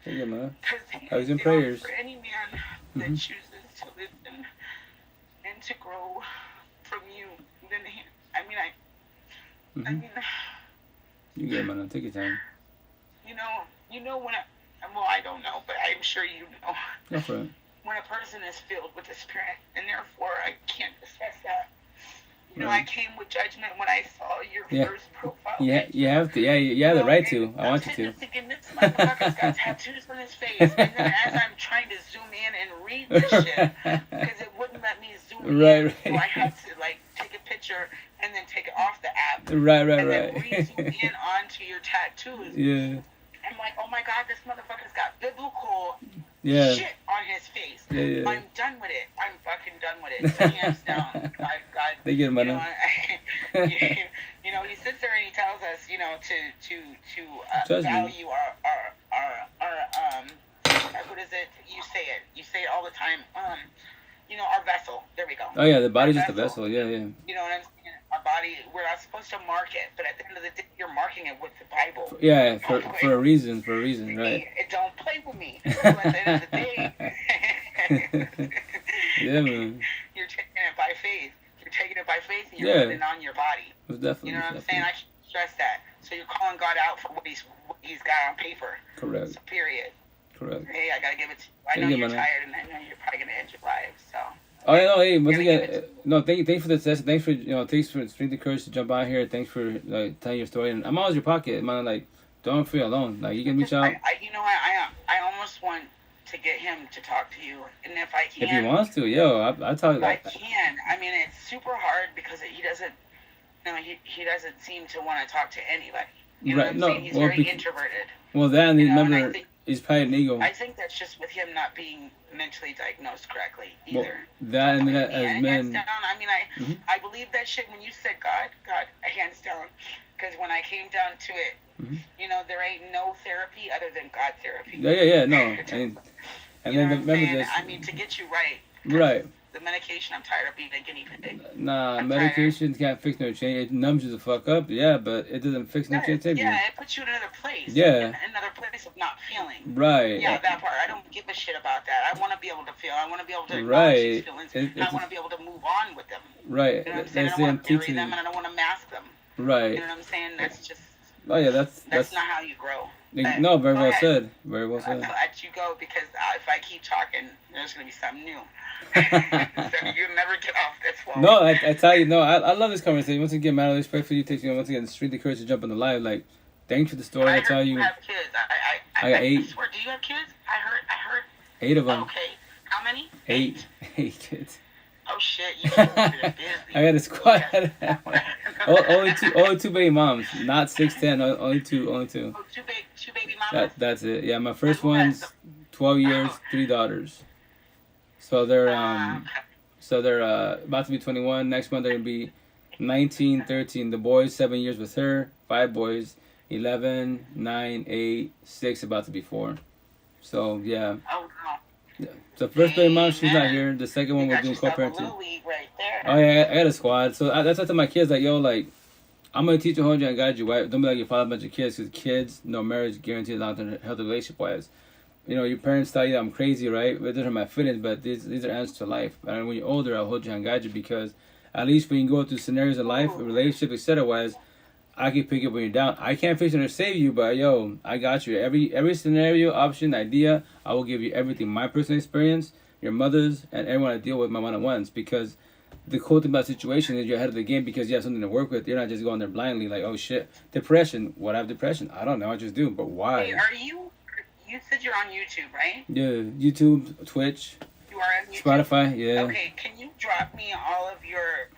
Thank you, man. I was in prayers. For any man that chooses to listen and to grow from you, then I mean, you get it, man. Take your time. You know when I don't know, but I'm sure you know. Go for it. When a person is filled with the Spirit, and therefore I can't discuss that. You know, I came with judgment when I saw your first profile. Yeah, you have to. Yeah, you have the right to. I want you to. Thinking this motherfucker's got tattoos on his face, and then as I'm trying to zoom in and read this shit, because it wouldn't let me zoom in, so I had to take a picture and then take it off the app. Right. And then re-zoom in onto your tattoos. Yeah. I'm like, oh my God, this motherfucker's got biblical shit on his face. Yeah. I'm done with it. I'm fucking done with it. So hands down. God They get money. He sits there and he tells us, to value our what is it? You say it all the time. Our vessel. There we go. Oh yeah, the body's just a vessel. Yeah. You know what I'm saying? Our body, we're not supposed to mark it, but at the end of the day, you're marking it with the Bible. Yeah, for a reason, right? Don't play with me. So at the end of the day, yeah, man. You're taking it by faith. And you're putting it on your body. Definitely. You know what I'm saying? I should stress that. So you're calling God out for what he's got on paper. Correct. So period. Correct. Hey, I gotta give it to you. I know you're tired, and I know you're probably gonna end your life. So. Oh yeah, no, hey, once again, no, thanks for the session. Thanks for thanks for the courage to jump out here. Thanks for telling your story. And I'm always your pocket, man. Like, don't feel alone. Like, you can reach out. I almost want to get him to talk to you, and if I can. If he wants to, I talk. If I can. I mean, it's super hard because he doesn't. He doesn't seem to want to talk to anybody. You know what I'm saying? He's very introverted. Well, that and remember, he's probably an ego. I think that's just with him not being mentally diagnosed correctly either. Well, that and that as men. Hands down, I believe that shit when you said God, hands down. Because when I came down to it, there ain't no therapy other than God therapy. Yeah, no. And then remember this. I mean, to get you right. Right. The medication, I'm tired of being a guinea pig. Nah, medication can't fix no change. It numbs you the fuck up, yeah, but it doesn't fix no change. Yeah, it puts you in another place. Yeah. Another place of not feeling. Right. Yeah, that part. I don't give a shit about that. I want to be able to feel. I want to be able to acknowledge these feelings. I want to be able to move on with them. Right. You know what I'm saying? I don't want to bury them, and I don't want to mask them. Right. You know what I'm saying? That's just. Oh yeah, that's not how you grow. No, very well said. Very well said. I'll let you go because if I keep talking, there's gonna be something new. So you never get off this one. No, I tell you, no, I love this conversation. Once again, man, I respect for you taking once again street the courage to jump on the live. Like, thanks for the story. I tell you. You have kids. I got 8. I swear, do you have kids? I heard. 8 of them. Okay. How many? 8 kids. Oh shit! You busy. I got a squad. only two baby moms, not 6'10". Only two. Oh, two baby mamas. That's it. Yeah, my first one's 12 years, 3 daughters. So they're about to be 21. Next month they're gonna be 19, 13. The boys 7 years with her. 5 boys, 11, 9, 8, 6, about to be 4. So yeah. Oh no. Yeah. So first baby mom, she's not here. The second one we're doing co-parenting. Oh yeah, I got a squad. So that's what I tell my kids, like, yo, like, I'm gonna teach you, hold you, and guide you. Right? Don't be like your father, a bunch of kids, because kids, no marriage guarantees long-term healthy relationship wise. Your parents tell you I'm crazy, right? These are my feelings, but these are answers to life. And when you're older, I'll hold you and guide you, because at least when you go through scenarios of life, relationship, etc. wise, I can pick up when you're down. I can't fix it or save you, but yo, I got you. Every scenario, option, idea, I will give you everything. My personal experience, your mother's, and everyone I deal with, my one-on-ones. Because the cool thing about the situation is you're ahead of the game because you have something to work with. You're not just going there blindly like, oh shit, depression. What, I have depression? I don't know. I just do. But why? Hey, are you said you're on YouTube, right? Yeah, YouTube, Twitch. You are on YouTube? Spotify, yeah. Okay, can you drop me all of your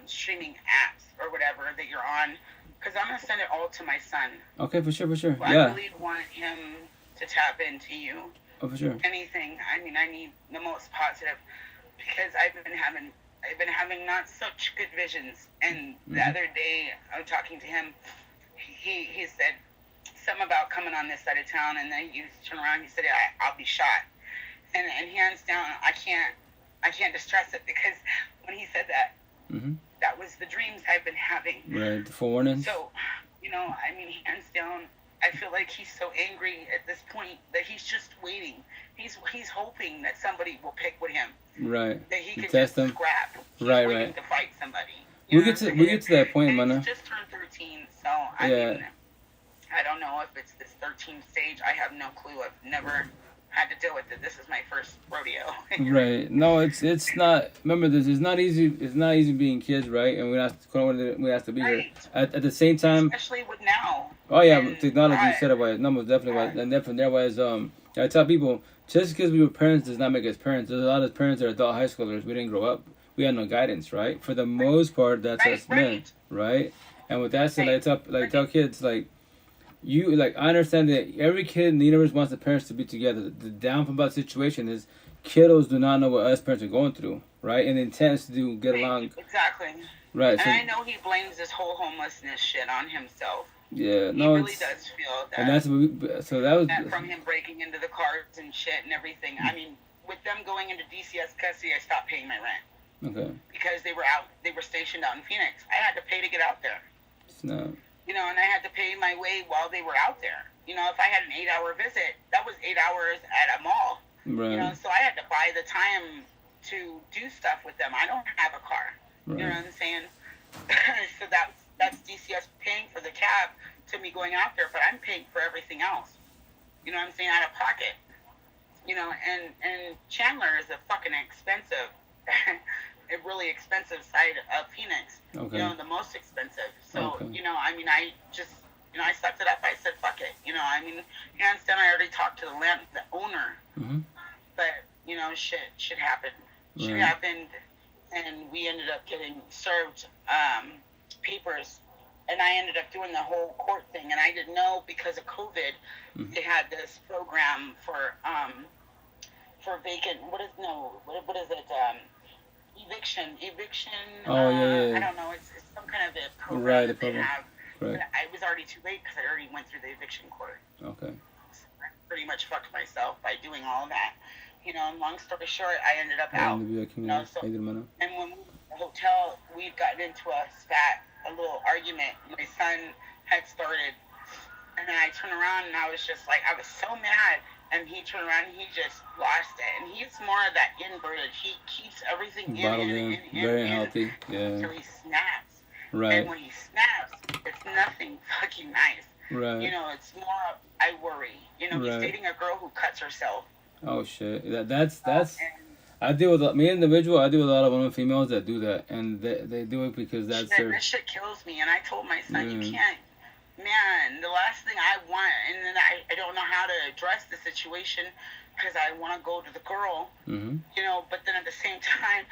streaming apps or whatever that you're on? Because I'm going to send it all to my son. Okay, for sure. Well, yeah. I really want him to tap into you. Oh, for sure. Anything. I mean, I need the most positive, because I've been having not such good visions. And the other day, I was talking to him. He said something about coming on this side of town, and then he turned around. He said, "I'll be shot." And hands down, I can't distress it, because when he said that, that was the dreams I've been having. Right, the forewarning. So, I mean, hands down, I feel like he's so angry at this point that he's just waiting. He's hoping that somebody will pick with him. Right. That he can test just them. scrap. He's right. waiting to fight somebody. We get to that point, Mana. He's just turned 13, so I mean, I don't know if it's this 13th stage. I have no clue. I've never had to deal with it. This is my first rodeo. Right. No, it's not. Remember this. It's not easy. It's not easy being kids, right? And we have to be here. At the same time. Especially with now. Oh yeah, technology set up wise. No, most definitely wise. And then from there wise, I tell people, just because we were parents does not make us parents. There's a lot of parents that are adult high schoolers. We didn't grow up. We had no guidance, right? For the most part, that's us men, right? And with that said, I tell kids, like, I understand that every kid in the universe wants the parents to be together. The downfall about the situation is kiddos do not know what us parents are going through. right? And the intent is to get along. Exactly. Right. And So, I know he blames this whole homelessness shit on himself. yeah, no, he really does feel that. And that's what so that was that from him breaking into the cars and shit and everything. I mean, with them going into DCS custody, I stopped paying my rent. Okay. Because they were stationed out in Phoenix. I had to pay to get out there. Snap. You know, and I had to pay my way while they were out there. You know, if I had an 8-hour visit, that was 8 hours at a mall. Right. You know, so I had to buy the time to do stuff with them. I don't have a car. Right. You know what I'm saying? So that's DCS paying for the cab to me going out there, but I'm paying for everything else. You know what I'm saying? Out of pocket. You know, and Chandler is a fucking expensive, a really expensive side of Phoenix. Okay. You know, the most expensive. So, Okay. you know, I mean, I just, you know, I sucked it up. I said, fuck it. You know, I mean, hands down, I already talked to the owner. Mm-hmm. But, you know, shit happened. Shit Right. happened, and we ended up getting served papers, and I ended up doing the whole court thing, and I didn't know because of COVID, Mm-hmm. they had this program for vacant, what is it, eviction, Oh, yeah. I don't know, it's some kind of a program Right, that the they program. have. Right. But I was already too late because I already went through the eviction court. Okay. I pretty much fucked myself by doing all of that. You know, and long story short, I ended up out. You know, so, and when we were at the hotel, we'd gotten into a little argument. My son had started, and then I turned around and I was just like, I was so mad. And he turned around and he just lost it. And he's more of that inverted. He keeps everything Bottled in, very unhealthy. Yeah. Until he snaps. Right. And when he snaps, it's nothing fucking nice. Right. You know, it's more, I worry. You know, Right. he's dating a girl who cuts herself. Oh shit. That's I deal with me individual. I deal with a lot of women, females that do that, and they do it because that's their. That shit kills me. And I told my son, Yeah. you can't. Man, the last thing I want, and then I don't know how to address the situation because I want to go to the girl, Mm-hmm. you know, but then at the same time,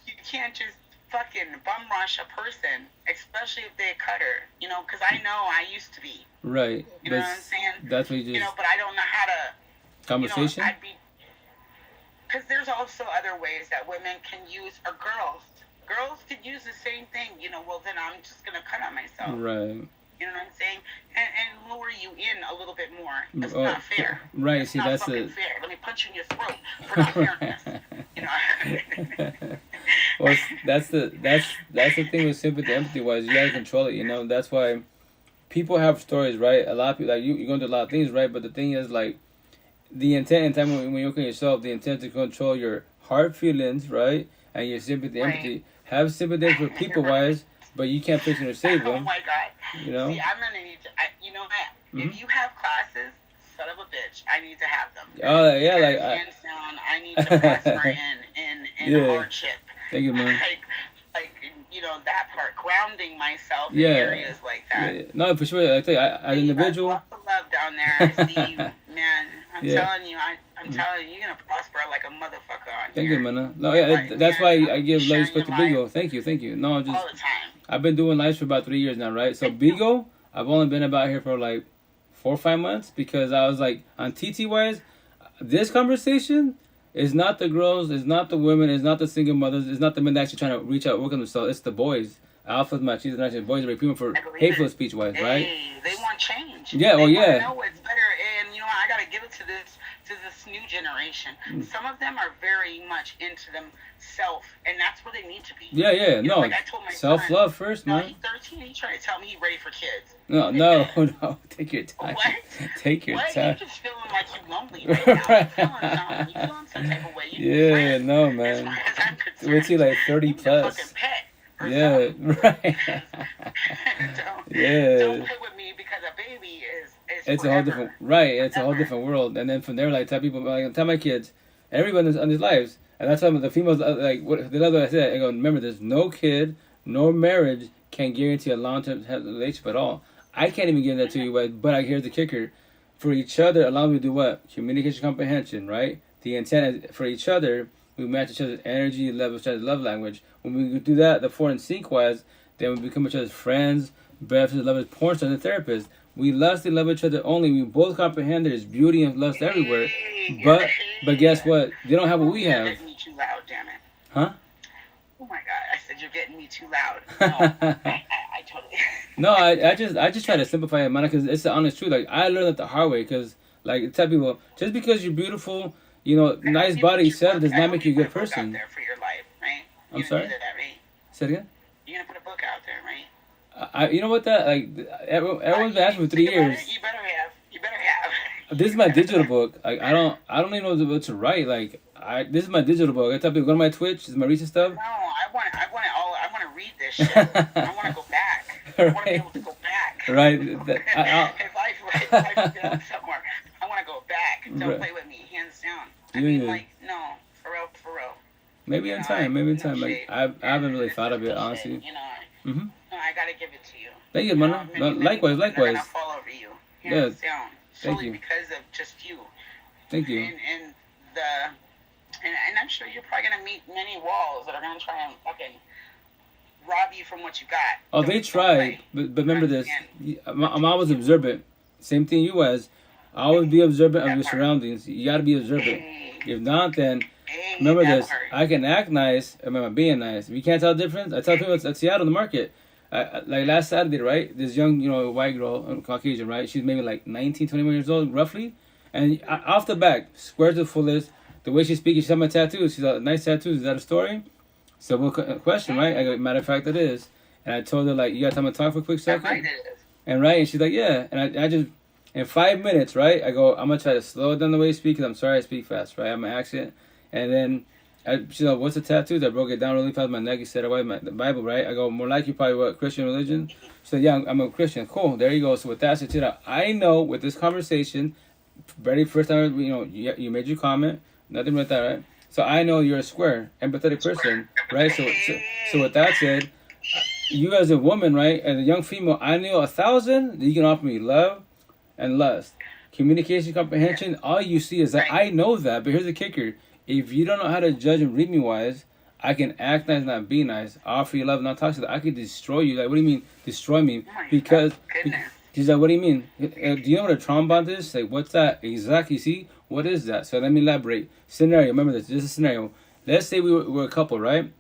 you can't just fucking bum rush a person, especially if they cut her, you know, because I know I used to be. Right. You know what I'm saying? That's what you just. You know, but I don't know how to. Conversation? You know, because there's also other ways that women can use, or girls. Girls could use the same thing, you know, well, then I'm just going to cut on myself. Right. You know what I'm saying? And lure you in a little bit more. It's not fair. Right, it's see, not that's fucking the... fair. Let me punch you in your throat for not fairness. You know? Well, that's the thing with sympathy, empathy-wise. You gotta control it, you know? That's why people have stories, right? A lot of people, like, you're going through a lot of things, right? But the thing is, like, the intent in time when you look at yourself, the intent to control your heart feelings, right? And your sympathy, empathy. Have sympathy for people-wise, but you can't fix them or save them. Oh my God. You know? See, I'm going to need to, you know what? If you have classes, son of a bitch, I need to have them. Oh, yeah, like... Hands down, I need to prosper in hardship. Thank you, man. Like, you know, that part, grounding myself in Yeah. areas like that. Yeah. No, for sure. I tell you, as an individual... Lots of love down there. I see you, man. I'm Yeah. telling you, I'm telling you, you're going to prosper like a motherfucker on Thank here. you, man. No, yeah, that's why I give love respect to Bigo. Thank you. No, All just... the time. I've been doing lives for about 3 years now, right? So Bigo, I've only been about here for like 4 or 5 months because I was like, on TT wise, this conversation is not the girls, it's not the women, it's not the single mothers, it's not the men that actually trying to reach out, work on themselves. It's the boys. Alphas, machistas, and actually boys are reprimanded for hateful speech wise, right? Hey, they want change. Yeah, well, they yeah. They know what's better, and you know what? I gotta give it to this new generation. Some of them are very much into themselves, and that's where they need to be. Yeah, You know, like I told my self-love son, first, no, man. he's 13. He's trying to tell me he's ready for kids. No. Take your time. What? Take your What? time. You're just feeling like you're lonely right now. You're feeling some type of way. You need Yeah, friends. no, As man. far as I'm concerned, Wait till like 30 you need a plus. fucking pet or Yeah, something. right. Yeah. Don't play with me because a baby is It's forever. a whole different, right? It's a whole Forever. different world. And then from there, like, tell people, like, tell my kids, everyone on these lives, and that's some of the females, like, what they love what I said. I go, remember, there's no kid, no marriage can guarantee a long-term relationship at all. I can't even give that to you, but here's the kicker: for each other, allow me to do what? Communication, comprehension, right? The intent is for each other. We match each other's energy, level each other's love language. When we do that, the 4 and sync wise, then we become each other's friends, best friends, lovers, porn stars, and therapists. We lust and love each other only. We both comprehend there's beauty and lust everywhere. But guess what? They don't have what we have. I didn't meet you loud, damn it. Huh? Oh my God! I said you're getting me too loud. No, I totally. No, I just try to simplify it, man, because it's the honest truth. Like, I learned that the hard way, because, like, tell people, just because you're beautiful, you know, nice body, etc., does not make you a good person. Out there for your life, right? I'm sorry? Do that, right? Say it again? You're gonna put a book out there, right? You know what, that, like, everyone's been asking for 3 years. You better have. This is my digital book. Like, I don't even know what to write. Like, this is my digital book. I tell people, go to my Twitch. This is my recent stuff. No, I want to read this shit. I want to go back. I want to be able to go back. Right. If I go somewhere, I want to go back. Don't play with me, hands down. I mean, like, no, for real. Maybe in time. Like, I haven't really thought of it, honestly. You know, Mm-hmm. no, I gotta give it to you. Thank you, man. Likewise. I'm gonna fall over you, hands down. Solely because of just you. Thank you. And I'm sure you're probably gonna meet many walls that are gonna try and fucking rob you from what you got. Oh, they try, but remember this. I'm always observant. Same thing you was. Always be observant of your surroundings. You gotta be observant. If not, then remember this. I can act nice. I remember being nice. If you can't tell the difference, I tell people it's at Seattle, the market. Like last Saturday, right? This young, white girl, Caucasian, right? She's maybe like 19, 21 years old, roughly. And off the back, squares to fullest. The way she's speaking, she's got my tattoos. She's got nice tattoos. Is that a story? Simple question, right? I go, matter of fact, it is. And I told her, like, you got time to talk for a quick second? And she's like, yeah. And I just, in 5 minutes, right? I go, I'm going to try to slow down the way you speak, because I'm sorry I speak fast, right? I have an accent. And then she's like, what's the tattoos? I broke it down really fast. My neck, you said, away the Bible, right? I go, more like you probably what, Christian religion? She said, yeah, I'm a Christian. Cool, there you go. So with that, she said, I know with this conversation, very first time, you made your comment, nothing with that, right? So I know you're a square, empathetic person, right? So with that said, you as a woman, right, as a young female, I know 1,000 that you can offer me love and lust. Communication, comprehension, all you see is that I know that, but here's the kicker. If you don't know how to judge and read me wise, I can act nice, not be nice, offer you love, not talk to you. I could destroy you. Like, what do you mean, destroy me? Because she's like, what do you mean? Do you know what a trombone is? Like, what's that? Exactly, see? What is that? So let me elaborate. Scenario, remember this is a scenario. Let's say we're a couple, right?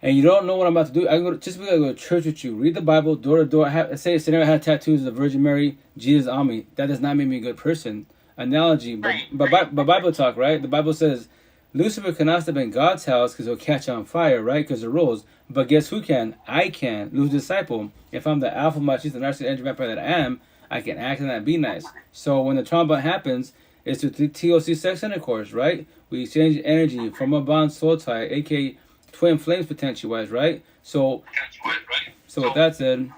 And you don't know what I'm about to do. I can go to church with you, read the Bible, door to door. Let's say a scenario, I have tattoos of the Virgin Mary, Jesus on me. That does not make me a good person. Analogy, but Bible talk, right? The Bible says, Lucifer cannot step in God's house because he'll catch on fire, right? Because the rules. But guess who can? I can. Lose disciple. If I'm the alpha machist, the narcissist energy vampire that I am, I can act and not be nice. So when the trauma happens, it's the TOC sex intercourse, right? We exchange energy from a bond soul tie, aka twin flames potential wise, right? So with that said,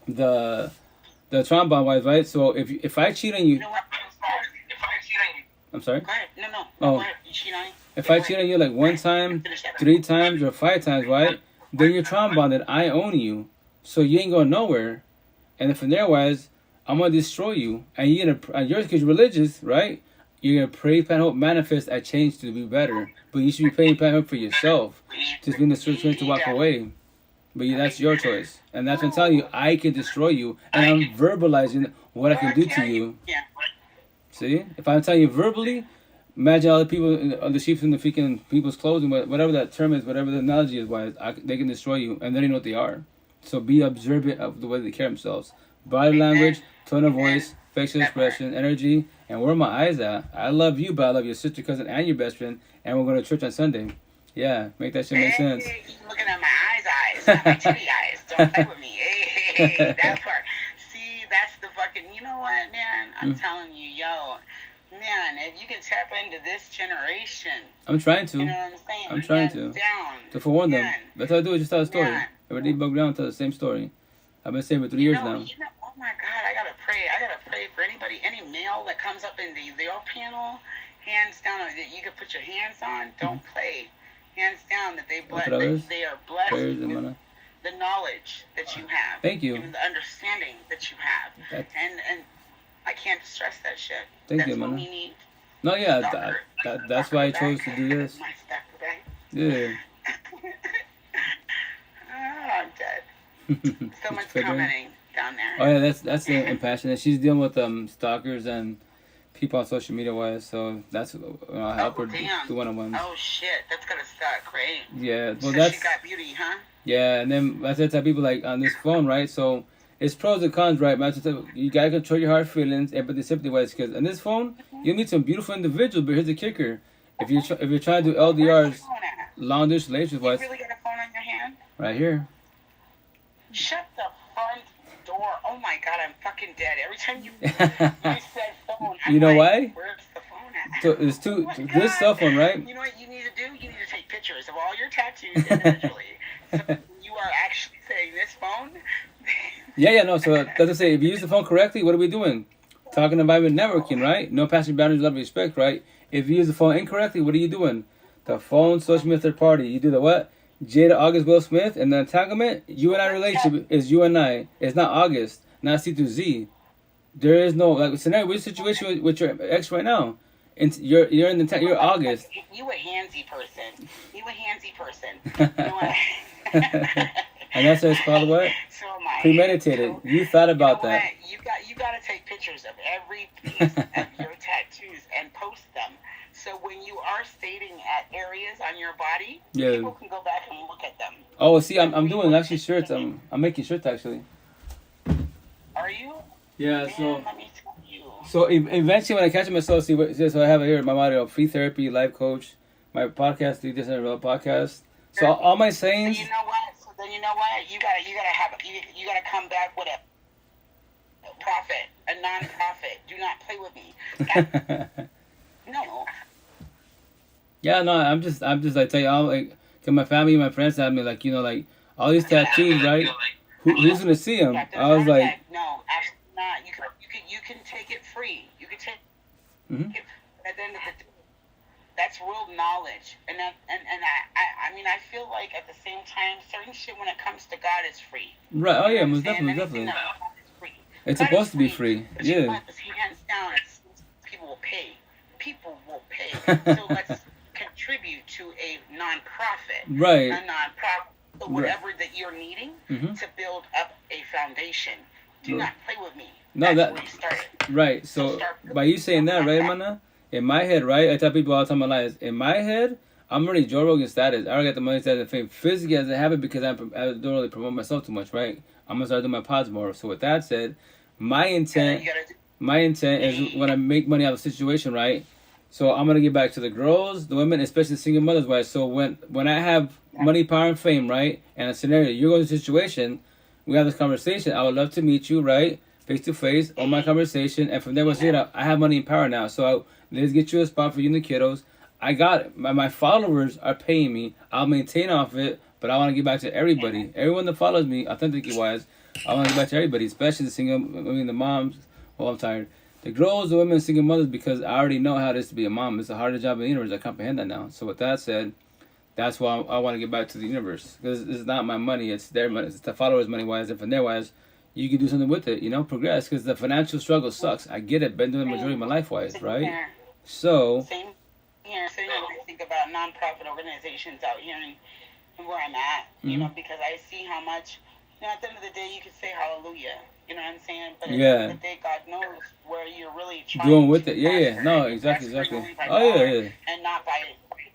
the trauma wise, right? So if I cheat on you, I'm sorry. Go ahead. No. Oh. Go ahead. You cheat on me? If I cheat on you like 1 time, 3 times, or 5 times, right? Then you're trauma bonded. I own you, so you ain't going nowhere. And then from there, wise, I'm gonna destroy you. And you're gonna, yours because you're religious, right? You're gonna pray, plan, hope, manifest a change to be better. But you should be praying, plan, hope for yourself. Just being the choice to walk away. But that's your choice, and that's what I'm telling you. I can destroy you, and I'm verbalizing what I can do to you. See, if I'm telling you verbally, imagine all the people, all the sheep in the freaking people's clothes, and whatever that term is, whatever the analogy is, wise, they can destroy you, and they don't know what they are. So be observant of the way they carry themselves. Body language, tone of voice, facial expression, energy, and where are my eyes at? I love you, but I love your sister, cousin, and your best friend, and we're going to church on Sunday. Yeah, make that shit make sense. Hey, you looking at my eyes, not my titty eyes. Don't play with me. Hey, that part. See, that's the fucking, you know what, man? I'm telling you, man, if you can tap into this generation. I'm trying to. You know what I'm saying? I'm trying to forewarn them. That's all I do is just tell a story. Everybody broke down to the same story. I've been saying for 3 years now. Oh my God, I gotta pray for anybody, any male that comes up in your panel, hands down, that you can put your hands on. Don't play. Hands down, that they are blessed with the knowledge that you have. Thank you. And the understanding that you have. And I can't stress that shit. Thank That's you, what man. we need. No, yeah, that's why I chose to do this. My stacker bag. Yeah. Oh, I'm dead. Someone's commenting down there. Oh yeah, that's the impassionate. She's dealing with stalkers and people on social media wise. So that's I help her do one-on-ones. Oh shit, that's gonna suck, right? Yeah, well so that's. She got beauty, huh? Yeah, and then I said to people like on this phone, right? So it's pros and cons, right? But you gotta control your hard feelings, empathy, sympathy wise, because on this phone you meet some beautiful individuals. But here's the kicker: if you're trying to do LDRs, long distance relationship wise, you really got a phone on your hand? Right here. Shut the front door! Oh my god, I'm fucking dead. Every time you said phone, I'm you know why? Where's the phone at? So there's two. This cell phone, right? You know what you need to do? You need to take pictures of all your tattoos individually. So you are actually saying this phone. Yeah, no. So that's to say, if you use the phone correctly, what are we doing? Talking about networking, right? No passing boundaries, love, respect, right? If you use the phone incorrectly, what are you doing? The phone, social media, third party. You do the what? Jada, August, Will Smith, and the entanglement. You and I relationship is you and I. It's not August, not C to Z. There is no like scenario. Which situation with your ex right now? And you're in the you're August. You a handsy person. You a handsy person. You know what? And that's what it's called what? So am I. Premeditated. So, you thought about you know that. You got to take pictures of every piece of your tattoos and post them. So when you are stating at areas on your body, people can go back and look at them. Oh, see, I'm doing actually shirts. I'm making shirts actually. Are you? Yeah. Man, so. Let me tell you. So eventually, when I catch myself, so I have it here my motto: free therapy, life coach, my podcast, the Disney Real podcast. So all my sayings. So you know what? So then you know what? You gotta come back with a profit, a non-profit. Do not play with me. No. Yeah, no, I'm just like tell you all like, cause my family, my friends have me like like all these tattoos, right? Who's gonna see them? I was like, no, absolutely not. You can take it free. You can take it at the end of the day. That's real knowledge, and I mean I feel like at the same time certain shit when it comes to God is free. Right. Oh yeah, most definitely. It's supposed to be free. Yeah. Hands down, people will pay. People will pay. So let's contribute to a non-profit. Right. A non-profit. So whatever that you're needing to build up a foundation. Do not play with me. No, that's where you started. Right. So by you saying that, right, Mana? In my head, right? I tell people all the time in my life. In my head, I'm already Joe Rogan status. I already got the money, status, and fame. Physically, as a habit, because I don't really promote myself too much, right? I'm gonna start doing my pods more. So with that said, my intent is when I make money out of a situation, right? So I'm gonna get back to the girls, the women, especially single mothers, right? So when I have money, power, and fame, right, and a scenario, you're going to a situation, we have this conversation. I would love to meet you, right, face to face, on my conversation, and from there we'll say that I have money and power now. So let's get you a spot for you and the kiddos. I got it. My followers are paying me. I'll maintain off it, but I want to get back to everybody. Everyone that follows me, authentically wise, I want to get back to everybody, especially the moms. Well, I'm tired. The girls, the women, single mothers, because I already know how it is to be a mom. It's the hardest job in the universe. I comprehend that now. So with that said, that's why I want to get back to the universe. Because it's not my money. It's their money. It's the followers' money wise. And from their wise, you can do something with it, progress. Because the financial struggle sucks. I get it. Been doing the majority of my life wise, right? So. Same here. Same when I think about nonprofit organizations out here and where I'm at, because I see how much, at the end of the day, you could say hallelujah. You know what I'm saying? But at the end of the day, God knows where you're really trying doing with it. Yeah. No, exactly. Oh, yeah. And not by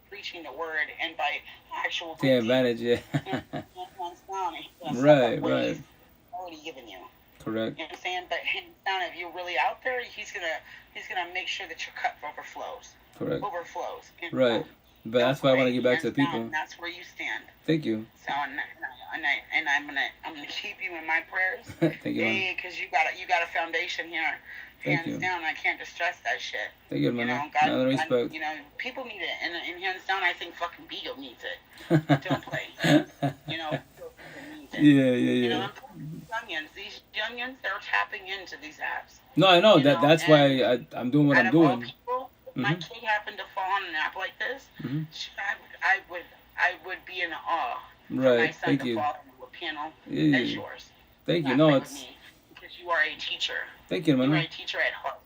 preaching the word and by actual the advantage, Right. Right. Already given you. Correct. You know what I'm saying? But hands down, if you're really out there, he's gonna make sure that your cup overflows. Correct. Overflows. Right. But that's why I want to get back to the people. Down, that's where you stand. Thank you. So and I'm gonna keep you in my prayers. Thank you, man. Because you got a foundation here. Hands down, I can't distress that shit. Thank you, man. God, respect. People need it, and hands down, I think fucking Beagle needs it. Don't play. Yeah. These youngins, they're tapping into these apps. No, I know that's why I'm doing what I'm doing. People, my kid happened to fall on an app like this. I would be in awe. Right. My son Thank to you. fall on a piano as yours. Thank you. No, it's because you are a teacher. Thank you, man. You're a teacher at heart.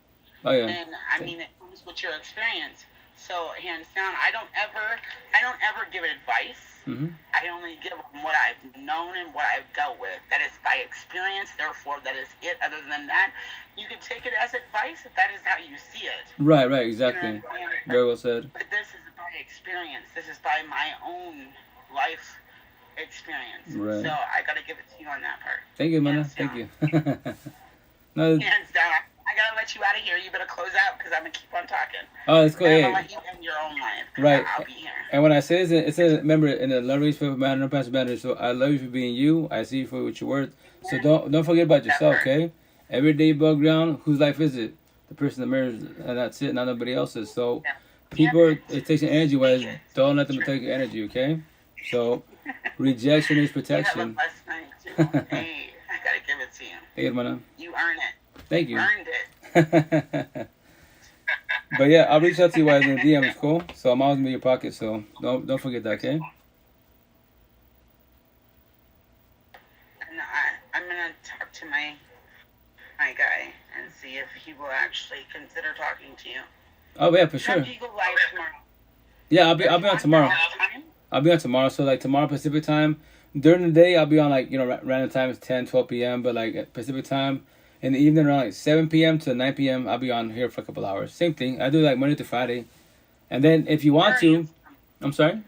Oh yeah. And I mean, it comes with your experience. So hands down, I don't ever give advice. Mm-hmm. I only give what I've known and what I've dealt with. That is by experience, therefore that is it. Other than that, you can take it as advice if that is how you see it. Right, exactly. You know what I mean? Very well said. But this is by experience. This is by my own life experience. Right. So I gotta give it to you on that part. Thank you, Mana. Thank you. No. Hands down. I gotta let you out of here. You better close out because I'm gonna keep on talking. Oh, it's cool. I'm Hey. gonna let you end your own life. Right. I'll be here. And when I say this, it says, remember, in a love respectful manner, no passive manner. So I love you for being you. I see you for what you're worth. So don't forget about yourself, okay? Every day above ground, whose life is it? The person in the mirror, and that's it, not nobody else's. So people, it takes an energy wise. Don't let them take your energy, okay? So rejection is protection. You have a blessed night too. Hey, I gotta give it to you. Hey, hermana. You earn it. Thank you. Earned it. But yeah, I'll reach out to you guys in the DMs, cool? So I'm always in your pocket, so don't forget that, okay? And I'm gonna talk to my guy and see if he will actually consider talking to you. Oh yeah, for sure. How do you go live tomorrow? Yeah, I'll be on tomorrow. Time? I'll be on tomorrow. So like tomorrow Pacific time. During the day, I'll be on like random times 10, 12 p.m. But like at Pacific time, in the evening around like 7 p.m. to 9 p.m. I'll be on here for a couple hours. Same thing. I do like Monday to Friday, and then if you want to, I'm sorry.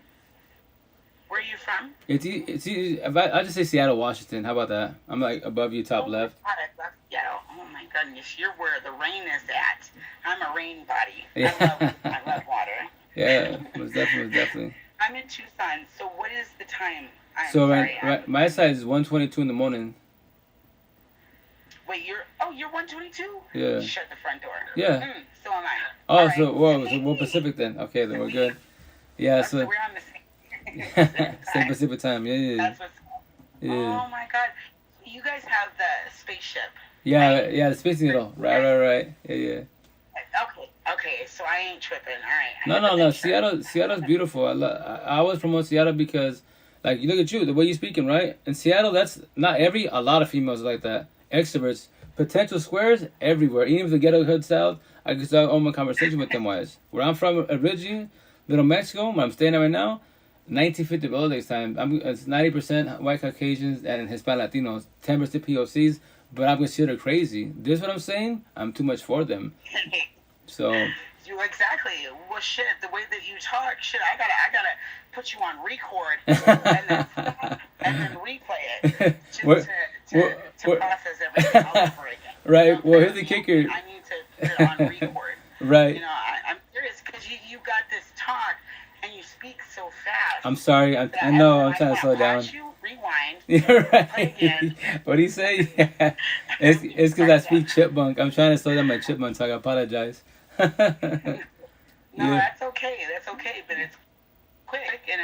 Where are you from? It's easy. If I just say Seattle, Washington. How about that? I'm like above you, top left. God, I love Seattle. Oh my goodness, you're where the rain is at. I'm a rain body. Yeah. I love water. Yeah, most definitely. I'm in Tucson. So what is the time? I'm So sorry, my side is 1:22 in the morning. Wait, you're 122? Yeah. Shut the front door. Yeah. So am I. Oh, All right. so we're Pacific then. Okay, then we're good. Yeah, So so we're on the same Pacific time. Yeah. That's what's. Yeah. Oh my God! You guys have the spaceship. Yeah, the Space Needle. Right. Yeah. Okay. So I ain't tripping. All right. No. Seattle's beautiful. I always promote Seattle because, like, you look at you, the way you're speaking, right? In Seattle, that's not a lot of females are like that. Extroverts, potential squares everywhere. Even if the ghetto hood south, I can start on my conversation with them. Wise, where I'm from originally, Little Mexico, where I'm staying at right now. 1950 Village time. It's 90% white Caucasians and Hispanic Latinos, 10% POCs. But I'm considered crazy. This is what I'm saying. I'm too much for them. So. You exactly. Well, shit. The way that you talk, shit. I gotta put you on record and then replay it to process everything all over again. Right. You know, well, here's the kicker. I need to put it on record. Right. You know, I'm serious because you got this talk and you speak so fast. I'm sorry. I know. I'm trying to slow down. Rewind. You're right. What do you say? Yeah. It's because I speak chipmunk. I'm trying to slow down my chipmunk, so I apologize. No, that's okay. But it's quick and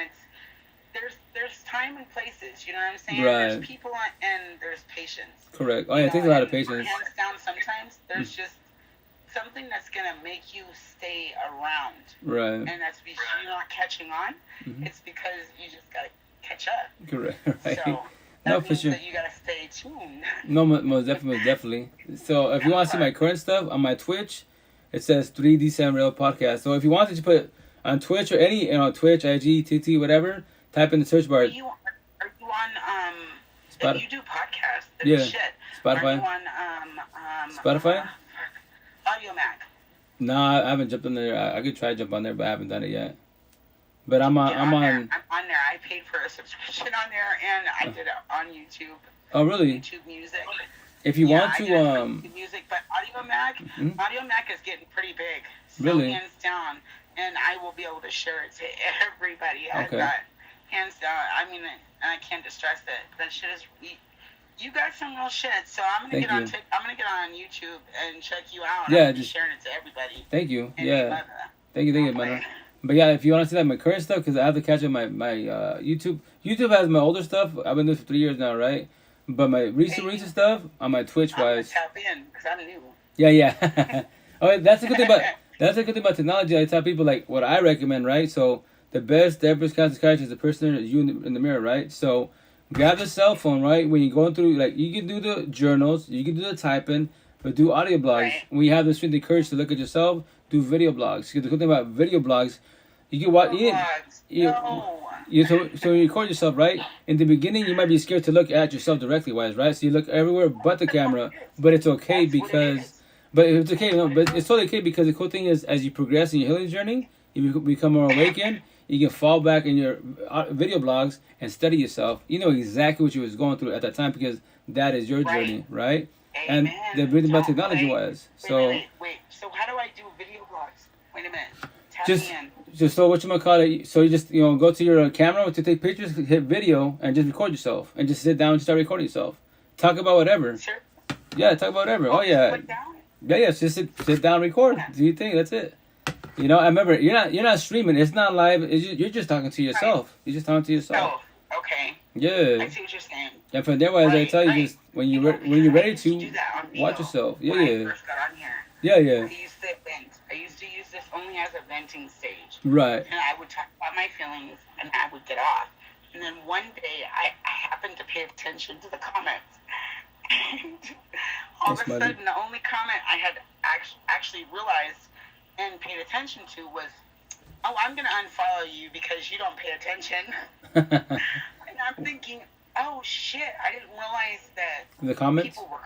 there's time and places. You know what I'm saying? Right. There's people and there's patience. Correct. Oh yeah, it takes a lot of patience. Hands down, sometimes there's just something that's gonna make you stay around. Right. And that's because you're not catching on. Mm-hmm. It's because you just gotta catch up. Correct. Right. So no, that for means sure. that you gotta stay tuned. No, most definitely. So if you want to see my current stuff on my Twitch, it says 3D Sam Real Podcast. So if you want to just put on Twitch or any, Twitch, IG, TT, whatever, type in the search bar. Are you on Spotify? If you do podcasts, Yeah. shit. Spotify. Are you on Spotify? Audio Mac? No, I haven't jumped on there. I could try to jump on there, but I haven't done it yet. But I'm on. I'm on there. I paid for a subscription on there, and I did it on YouTube. Oh really? YouTube Music. If you want I to, did YouTube Music, but Audio Mac, Mm-hmm. Audio Mac is getting pretty big. So Really? hands down, and I will be able to share it to everybody. I've Okay. got hands down. I mean, and I can't distress it. That shit is. You got some real shit, so I'm gonna Thank you. I'm gonna get on YouTube and check you out. Yeah, I'm just sharing it to everybody. Thank you. And Yeah. Thank you, man. But yeah, if you want to see like my current stuff, because I have to catch up my YouTube. YouTube has my older stuff. I've been doing it for 3 years now, right? But my recent stuff on my Twitch I'm gonna wise. tap in because I'm new. Yeah. Oh, that's a good thing about technology. I tell people like what I recommend, right? So the best therapist, counselor, psychiatrist is the person is you in the mirror, right? So grab the cell phone, right? When you're going through, like you can do the journals, you can do the typing, but do audio blogs. Right. When you have the strength and courage to look at yourself, do video blogs. Because the cool thing about video blogs, you can watch. So you record yourself, right? In the beginning, you might be scared to look at yourself directly, right? So you look everywhere but the camera, but it's okay because. But it's okay, no. But it's totally okay because the cool thing is, as you progress in your healing journey, you become more awakened. You can fall back in your video blogs and study yourself. You know exactly what you was going through at that time because that is your journey, right? Amen. And they're breathing about technology-wise. So wait. So how do I do video blogs? Wait a minute. Just so what you might call it. So you just go to your camera to take pictures, hit video, and just record yourself, and just sit down and start recording yourself. Talk about whatever. Sure. Yeah, talk about whatever. Oh yeah. Yeah. Just sit down, record. Do your thing. That's it. I remember you're not streaming. It's not live. You're just talking to yourself. Right. You're just talking to yourself. Oh, okay. Yeah. I see what you're saying. And from there, as I tell you, just when you're ready to watch yourself. Yeah. When I first got on here. Yeah. I used to use this only as a venting stage. Right. And I would talk about my feelings, and I would get off. And then one day, I happened to pay attention to the comments. And all of a sudden, the only comment I had actually realized and paid attention to was, "Oh, I'm going to unfollow you because you don't pay attention." And I'm thinking, "Oh shit! I didn't realize that the comments people were."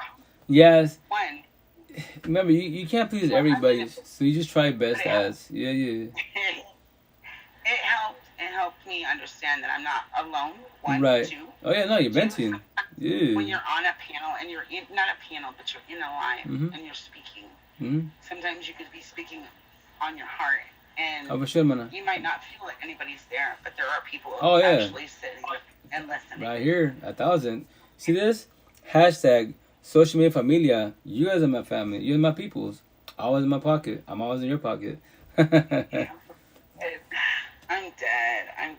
Yes. One. Remember, you can't please everybody, so you just try best as. Yeah. It helped me understand that I'm not alone. One, right. Two. Oh yeah, no, you're venting. Yeah. When you're on a panel and you're in, not a panel, but you're in a line and you're speaking. Mm-hmm. Sometimes you could be speaking on your heart, and you might not feel like anybody's there, but there are people actually sitting and listening. Right here, 1,000. See this? Hashtag social media familia. You guys are my family. You're my peoples. Always in my pocket. I'm always in your pocket. Yeah. I'm dead. I'm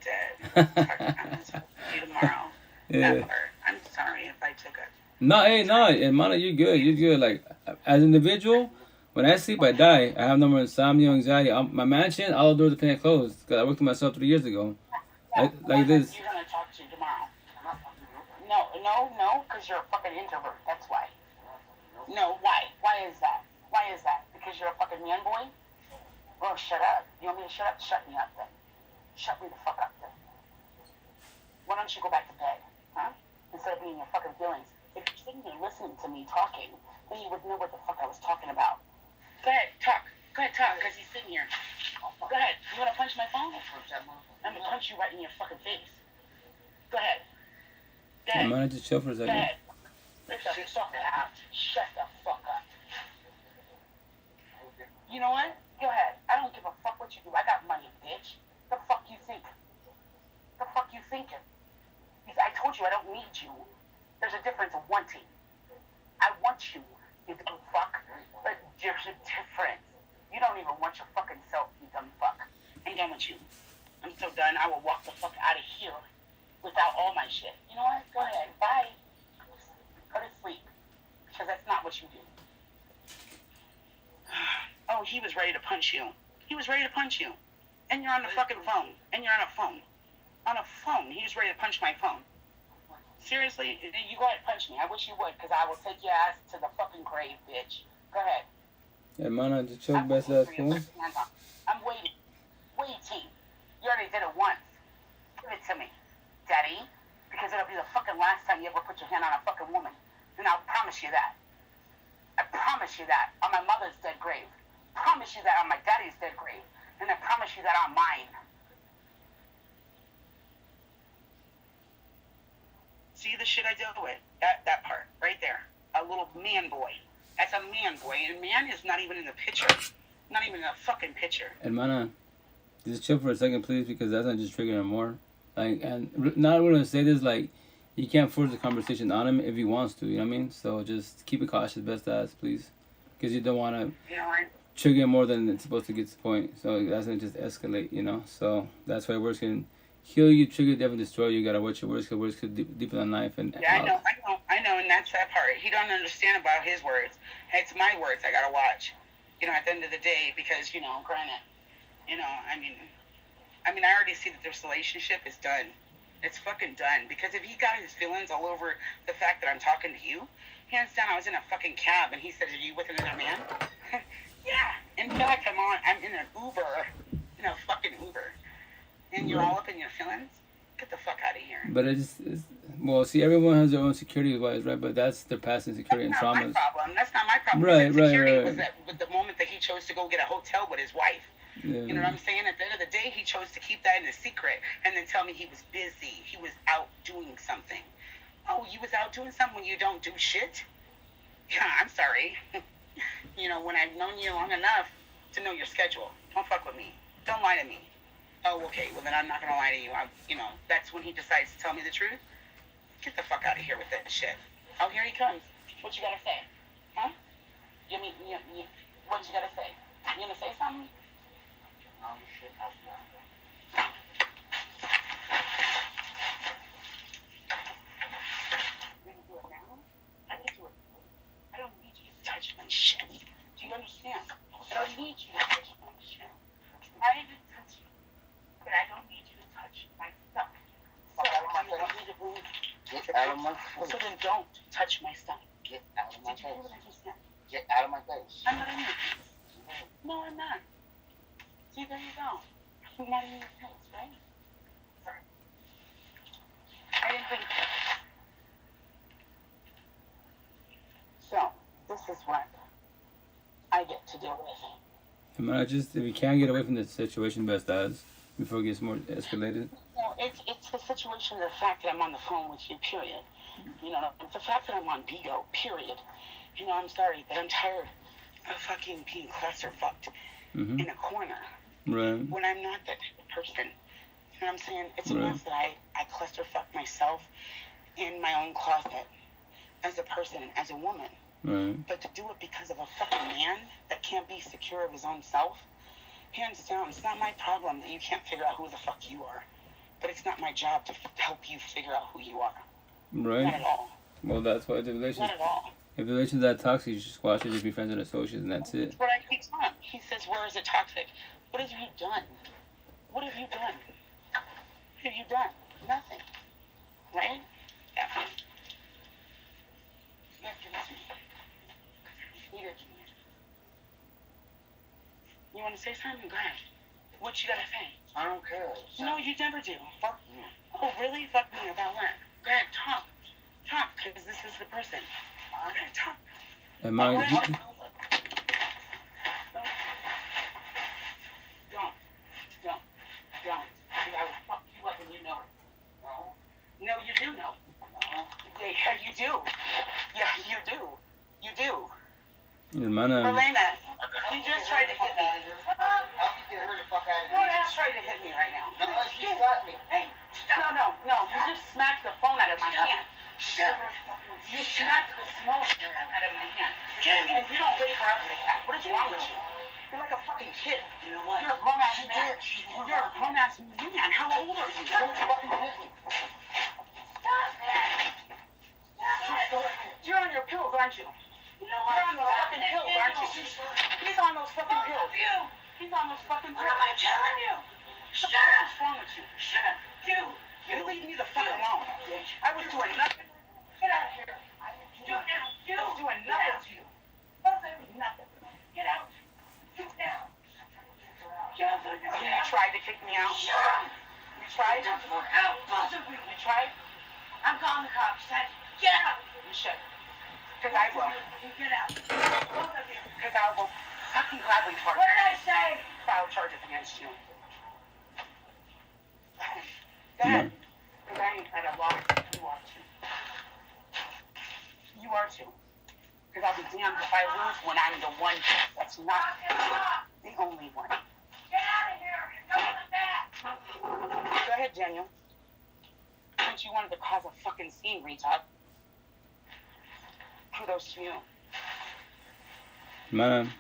going to see you tomorrow. Yeah. I'm sorry if I took it. No, and Mana, you're good. You're good. Like, as an individual, when I sleep, I die. I have no more insomnia, anxiety. My mansion, all the doors are paying closed because I worked with myself 3 years ago. Like this. You're going to talk to you tomorrow. No, because you're a fucking introvert. That's why. No, why? Why is that? Because you're a fucking man boy? Well, shut up. You want me to shut up? Shut me up then. Shut me the fuck up then. Why don't you go back to bed, huh? Instead of being your fucking feelings. If you're sitting here listening to me talking, then you would know what the fuck I was talking about. Go ahead, talk, because he's sitting here. Go ahead. You want to punch my phone? I'm going to punch you right in your fucking face. Go ahead. I'm going to just chill for a second. Go ahead. Shut the fuck up. Shut the fuck up. You know what? Go ahead. I don't give a fuck what you do. I got money, bitch. The fuck you think? The fuck you thinking? I told you I don't need you. There's a difference of wanting. I want you, you dumb fuck. But there's a difference. You don't even want your fucking self, you dumb fuck. I'm done with you. I'm so done. I will walk the fuck out of here without all my shit. You know what? Go ahead. Bye. Go to sleep. Because that's not what you do. Oh, he was ready to punch you. And you're on the fucking phone. And you're on a phone. On a phone. He was ready to punch my phone. Seriously? You go ahead and punch me. I wish you would, because I will take your ass to the fucking grave, bitch. Go ahead. Yeah, man, I just choke best ass phone. I'm waiting. You already did it once. Give it to me, Daddy. Because it'll be the fucking last time you ever put your hand on a fucking woman. And I'll promise you that. I promise you that on my mother's dead grave. Promise you that on my daddy's dead grave. And I promise you that on mine. See the shit I deal with? That part, right there. A little man boy. That's a man boy. And man is not even in the picture. Not even in the fucking picture. And Mana, just chill for a second, please, because that's not just triggering him more. Like, and not going to say this, like, you can't force the conversation on him if he wants to, you know what I mean? So just keep it cautious, best as, please. Because you don't want to trigger him more than it's supposed to get to the point. So that's going to just escalate, you know? So that's why words can heal you, trigger, definitely destroy you. You got to watch your words, because words could deepen a knife. And yeah, I know, and that's that part. He don't understand about his words. It's my words I got to watch, you know, at the end of the day, because, you know, granted, you know, I mean, I already see that this relationship is done. It's fucking done. Because if he got his feelings all over the fact that I'm talking to you, hands down, I was in a fucking cab and he said, "Are you with another man?" Yeah. In fact, I'm in an Uber, in a fucking Uber, and you're all up in your feelings. Get the fuck out of here. But it's well, see, everyone has their own security wise, right? But that's their past insecurity and traumas. That's not my problem. Right, His insecurity right. was that with the moment that he chose to go get a hotel with his wife. Yeah. You know what I'm saying? At the end of the day, he chose to keep that in a secret and then tell me he was busy. He was out doing something. Oh, you was out doing something when you don't do shit? Yeah, I'm sorry. You know, when I've known you long enough to know your schedule. Don't fuck with me. Don't lie to me. Oh, okay. Well, then I'm not going to lie to you. That's when he decides to tell me the truth. Get the fuck out of here with that shit. Oh, here he comes. What you got to say? Huh? What you got to say? You going to say something? Oh, shit. I don't need you to touch my shit. Do you understand? I don't need you to touch my shit. I even touch you, but I don't need you to touch my stuff. So, you want me to move? Get out of my face. So then don't touch my stuff. Get out of my face. Did you hear what I just said? Get out of my face. I'm not in your face. No, I'm not. See, there you go. I'm not in your face, right? Sorry. I didn't think that. So, this is what I get to deal with. Man, if you can't get away from the situation, best as before it gets more escalated. Well, it's the situation of the fact that I'm on the phone with you, period. You know, it's the fact that I'm on Bigo, period. You know, I'm sorry, but I'm tired of fucking being clusterfucked in a corner. Right. When I'm not that type of person. You know what I'm saying? It's enough that I clusterfuck myself in my own closet as a person, as a woman. Right. But to do it because of a fucking man that can't be secure of his own self, hands down, it's not my problem that you can't figure out who the fuck you are. But it's not my job to help you figure out who you are. Right. Not at all. Well, that's why the relationship. Not at all. If the relation's that toxic, you should squash it, just be friends and associates, and that's it. That's what I keep telling. He says, where is it toxic? What have you done? What have you done? What have you done? Nothing. Right? Yeah. Yes, give it to me. Give it to me. You want to say something? Go ahead. What you gotta say? I don't care. No, you never do. Fuck you. Oh, really? Fuck me about what? Go ahead, talk. Talk, because this is the person. Okay, talk. Am I? Don't. I will fuck you up and you know it. No. No, you do know. No. Yeah, you do. Yeah, you do. You do. Elena, you just tried to hit me. I'll get her the fuck out of You here. just tried to hit me right now. No, she slapped me. Hey, no. You just smacked the phone out of my hand. You smacked the smoke out of my hand. And you don't wake her up like that. What is wrong with you? You're like a fucking kid. You know what? You're a grown-ass man. You're a grown-ass man. How old are you? Don't fucking hit me. You're on your pills, aren't you? You're on those fucking pills, aren't you? He's on those fucking pills. He's on those fucking pills. What am I telling you? Shut up. What's wrong with you? Shut up. You leave me the fuck alone. I was doing nothing. Get out of here. Do it now. I was doing nothing to you. Nothing. Get out. Do it now. You tried to kick me out. You tried? You tried? I'm calling the cops. Get out. You should. Because I will. Get out. Because I will fucking gladly charge you. What did I say? File charges against you. Go ahead. Because I ain't at a loss. You are too. You are too. Because I'll be damned if I lose when I'm the one that's not the only one. Get out of here. You're coming back. Go ahead, Daniel. Since you wanted to cause a fucking scene, retard. Kudos to you. Man.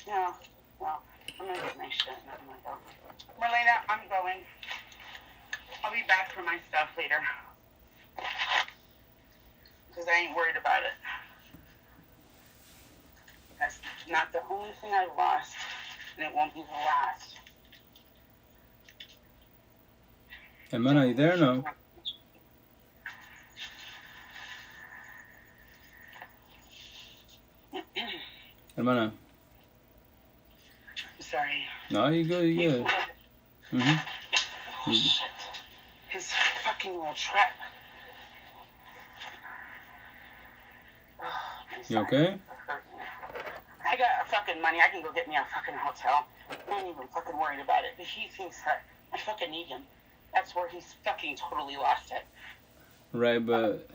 Yeah, well, I'm gonna get my shit and I'm gonna go. Marlena, I'm going. I'll be back for my stuff later. Because I ain't worried about it. That's not the only thing I lost, and it won't be the last. Hey, man, are you there or no? Hermana. I'm sorry. No, you good, you good. Oh, shit. His fucking little trap. Oh, You okay? I got fucking money. I can go get me a fucking hotel. I ain't even fucking worried about it. But he thinks that I fucking need him. That's where he's fucking totally lost it. Right, but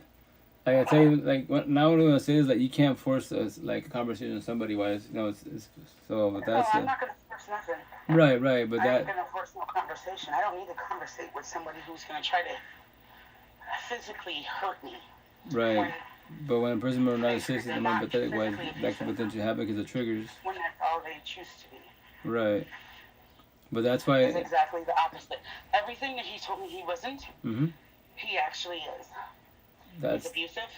like I tell you, like now what I'm gonna say is that you can't force like a conversation with somebody. Wise, it's so. But that's I'm not gonna force nothing. Right, but I'm that. not gonna force no conversation. I don't need to conversate with somebody who's gonna try to physically hurt me. Right. But when a person is narcissistic and empathetic, why that can potentially happen because of triggers. When that's all they choose to be. Right. But that's why. It's exactly the opposite. Everything that he told me he wasn't, he actually is. He's abusive.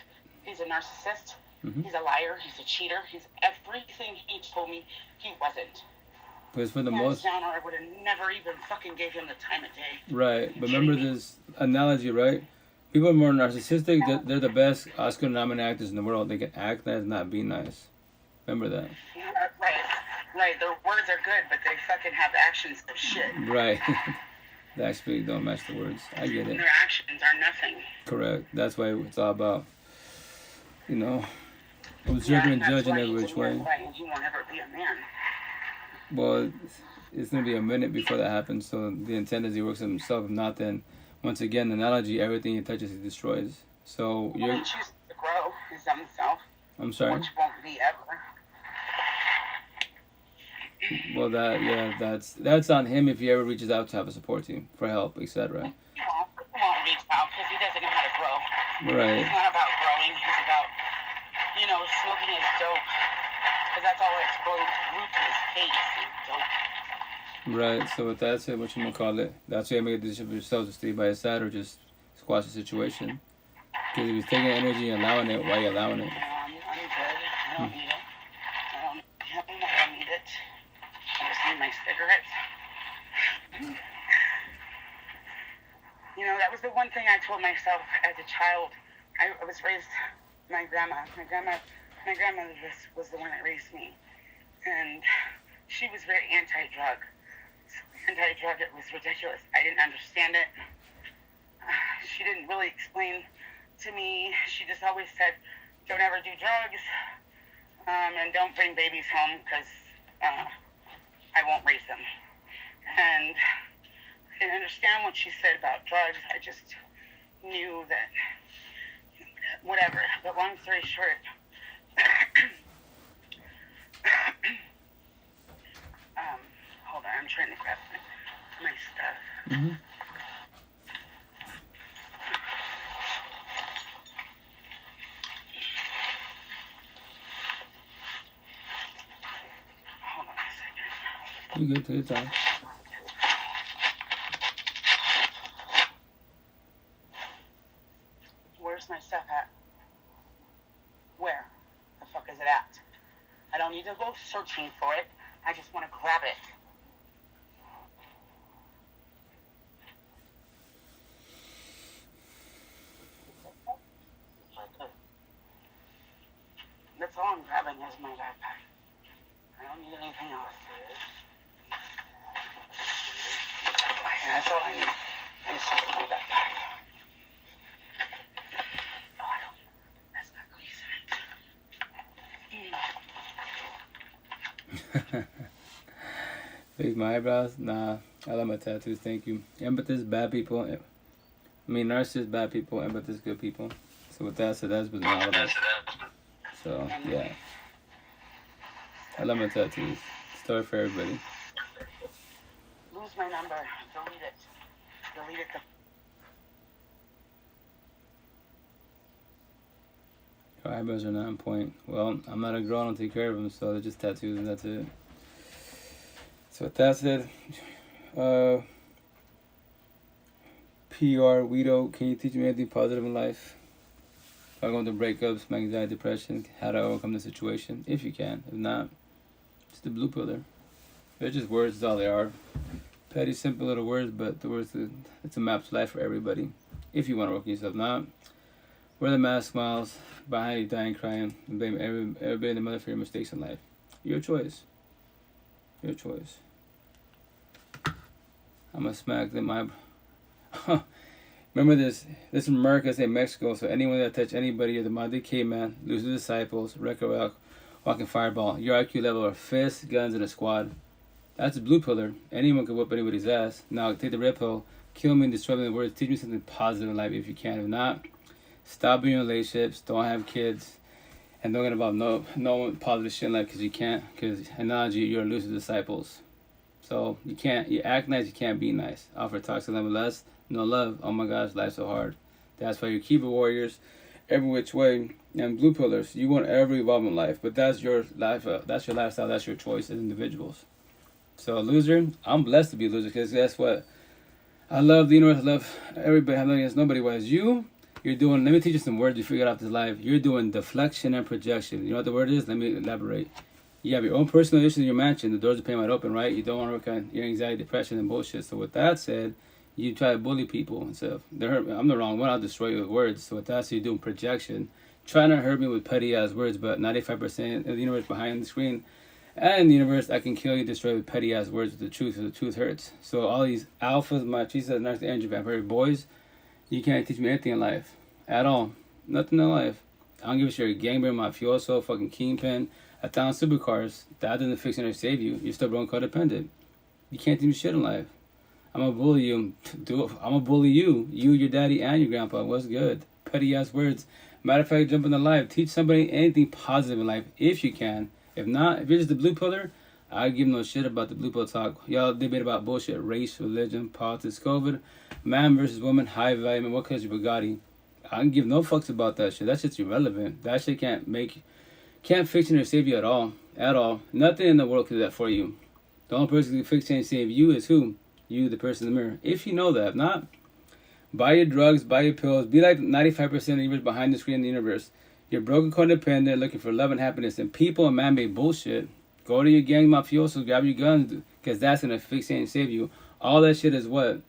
He's a narcissist. He's a liar. He's a cheater. He's everything he told me he wasn't. But for the most. Down, or I would have never even fucking gave him the time of day. Right. But remember this analogy, right? People are more narcissistic. They're the best Oscar-nominated actors in the world. They can act nice, not be nice. Remember that. Right. Their words are good, but they fucking have actions of shit. Right. They actually don't match the words. I get it. Their actions are nothing. Correct. That's why it's all about, observing and judging every which way. He won't ever be a man. Well, it's going to be a minute before that happens. So the intent is he works on himself. If not, then once again, the analogy, everything he touches, he destroys. So he chooses to grow his own self. I'm sorry? Which won't be ever. Well, that's on him if he ever reaches out to have a support team for help, etc. He won't reach out because he doesn't know how to grow. Right. It's not about growing. It's about, smoking his dope. Because that's all it's root to his face is dope. Right. So with that said, what you gonna call it? That's why you make a decision for yourself to stay by his side or just squash the situation. Because if he's taking energy and allowing it, why are you allowing it? I'm good. I don't need it. I don't need it. I just need my cigarettes. That was the one thing I told myself as a child. I was raised, my grandma was the one that raised me. And she was very anti-drug. It was ridiculous. I didn't understand it. She didn't really explain to me. She just always said, don't ever do drugs, and don't bring babies home because I won't raise them. And I didn't understand what she said about drugs. I just knew that, whatever. But long story short, hold on, I'm trying to grab my stuff. Hold on a second. You good to your time. Where's my stuff at? Where the fuck is it at? I don't need to go searching for it. I just want to grab it. That's all I'm grabbing is my backpack. I don't need anything else. That's all I need. I just have my backpack. That's not grease. Fix my eyebrows? Nah. I love my tattoos, thank you. Empathists, bad people. Narcissists, bad people. Empathists, good people. So with that said, that's been all of us. So, yeah. I love my tattoos. Story for everybody. Lose my number. Delete it. Delete it. Your eyebrows are not on point. Well, I'm not a girl, I don't take care of them, so they're just tattoos and that's it. So with that said, PR, Weedo, can you teach me anything positive in life? If I'm going through breakups, my anxiety, depression, how to overcome the situation, if you can. If not, just the blue pill there. They're just words, that's all they are. Petty, simple little words, but the words, it's a map to life for everybody. If you want to work on yourself, not. Wear the mask, smiles, behind you dying, crying, and blame everybody and the mother for your mistakes in life. Your choice. Your choice. I'm gonna smack them. Remember this. This is America, say Mexico. So anyone that touch anybody of the modern caveman, lose the disciples, record walking fireball. Your IQ level are fists, guns, and a squad. That's a blue pillar. Anyone can whoop anybody's ass. Now take the red pill. Kill me and destroy me in words. Teach me something positive in life if you can. If not, stop being in relationships. Don't have kids. And don't get involved no positive shit in life because you can't. Because analogy, you're elusive disciples. So you can't. You act nice. You can't be nice. Offer toxic love less. No love. Oh my gosh, life's so hard. That's why you're keyboard warriors, every which way. And blue pillars. You want every evolve in life, but that's your life. That's your lifestyle. That's your choice as individuals. So loser, I'm blessed to be a loser because guess what? I love the universe. I love everybody. I love against nobody. Whereas you're doing. Let me teach you some words you figure out this life. You're doing deflection and projection. You know what the word is? Let me elaborate. You have your own personal issues in your mansion. The doors are paying wide open, right? You don't want to work on your anxiety, depression, and bullshit. So with that said, you try to bully people and stuff. They hurt me. I'm the wrong one. I'll destroy you with words. So with that said, you're doing projection. Trying to hurt me with petty ass words, but 95% of the universe behind the screen and the universe, I can kill you, destroy with petty ass words with the truth, so the truth hurts. So all these alphas, machistas, narcissistic energy vampire boys, you can't teach me anything in life. At all. Nothing in life. I don't give a shit. Gangbanger, mafioso, fucking kingpin, 1,000 supercars. That doesn't fix it or save you. You're still broken codependent. You can't teach me shit in life. I'm gonna bully you. I'm gonna bully you. You, your daddy, and your grandpa. What's good? Petty ass words. Matter of fact, jump in the life. Teach somebody anything positive in life if you can. If not, if you're just the blue pillar, I give no shit about the blue pill talk. Y'all debate about bullshit, race, religion, politics, COVID, man versus woman, high value, man, what color's your Bugatti? I don't give no fucks about that shit. That shit's irrelevant. That shit can't fix you or save you at all. At all. Nothing in the world can do that for you. The only person who can fix you and save you is who? You, the person in the mirror. If you know that. If not, buy your drugs, buy your pills. Be like 95% of the universe behind the screen in the universe. You're broken codependent, looking for love and happiness, and people and man-made bullshit. Go to your gang mafiosos, grab your guns, because that's going to fix you and save you. All that shit is what?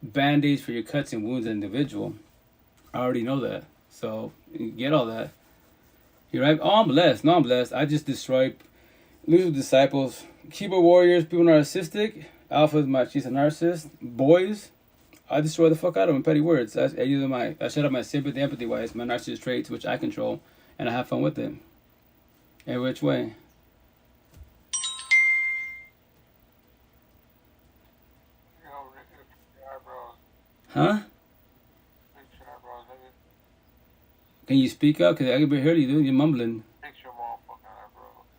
Band-aids for your cuts and wounds as an individual. I already know that. So, you get all that. You're right. Oh, I'm blessed. No, I'm blessed. I just destroyed loser disciples, keyboard warriors, people narcissistic, alphas, machistas, narcissists, boys. I destroy the fuck out of them, petty words. I shut up my sympathy, empathy wise, my narcissist traits, which I control, and I have fun with it. In which way? Huh? Can you speak up? Because I can hear you, dude. You're mumbling.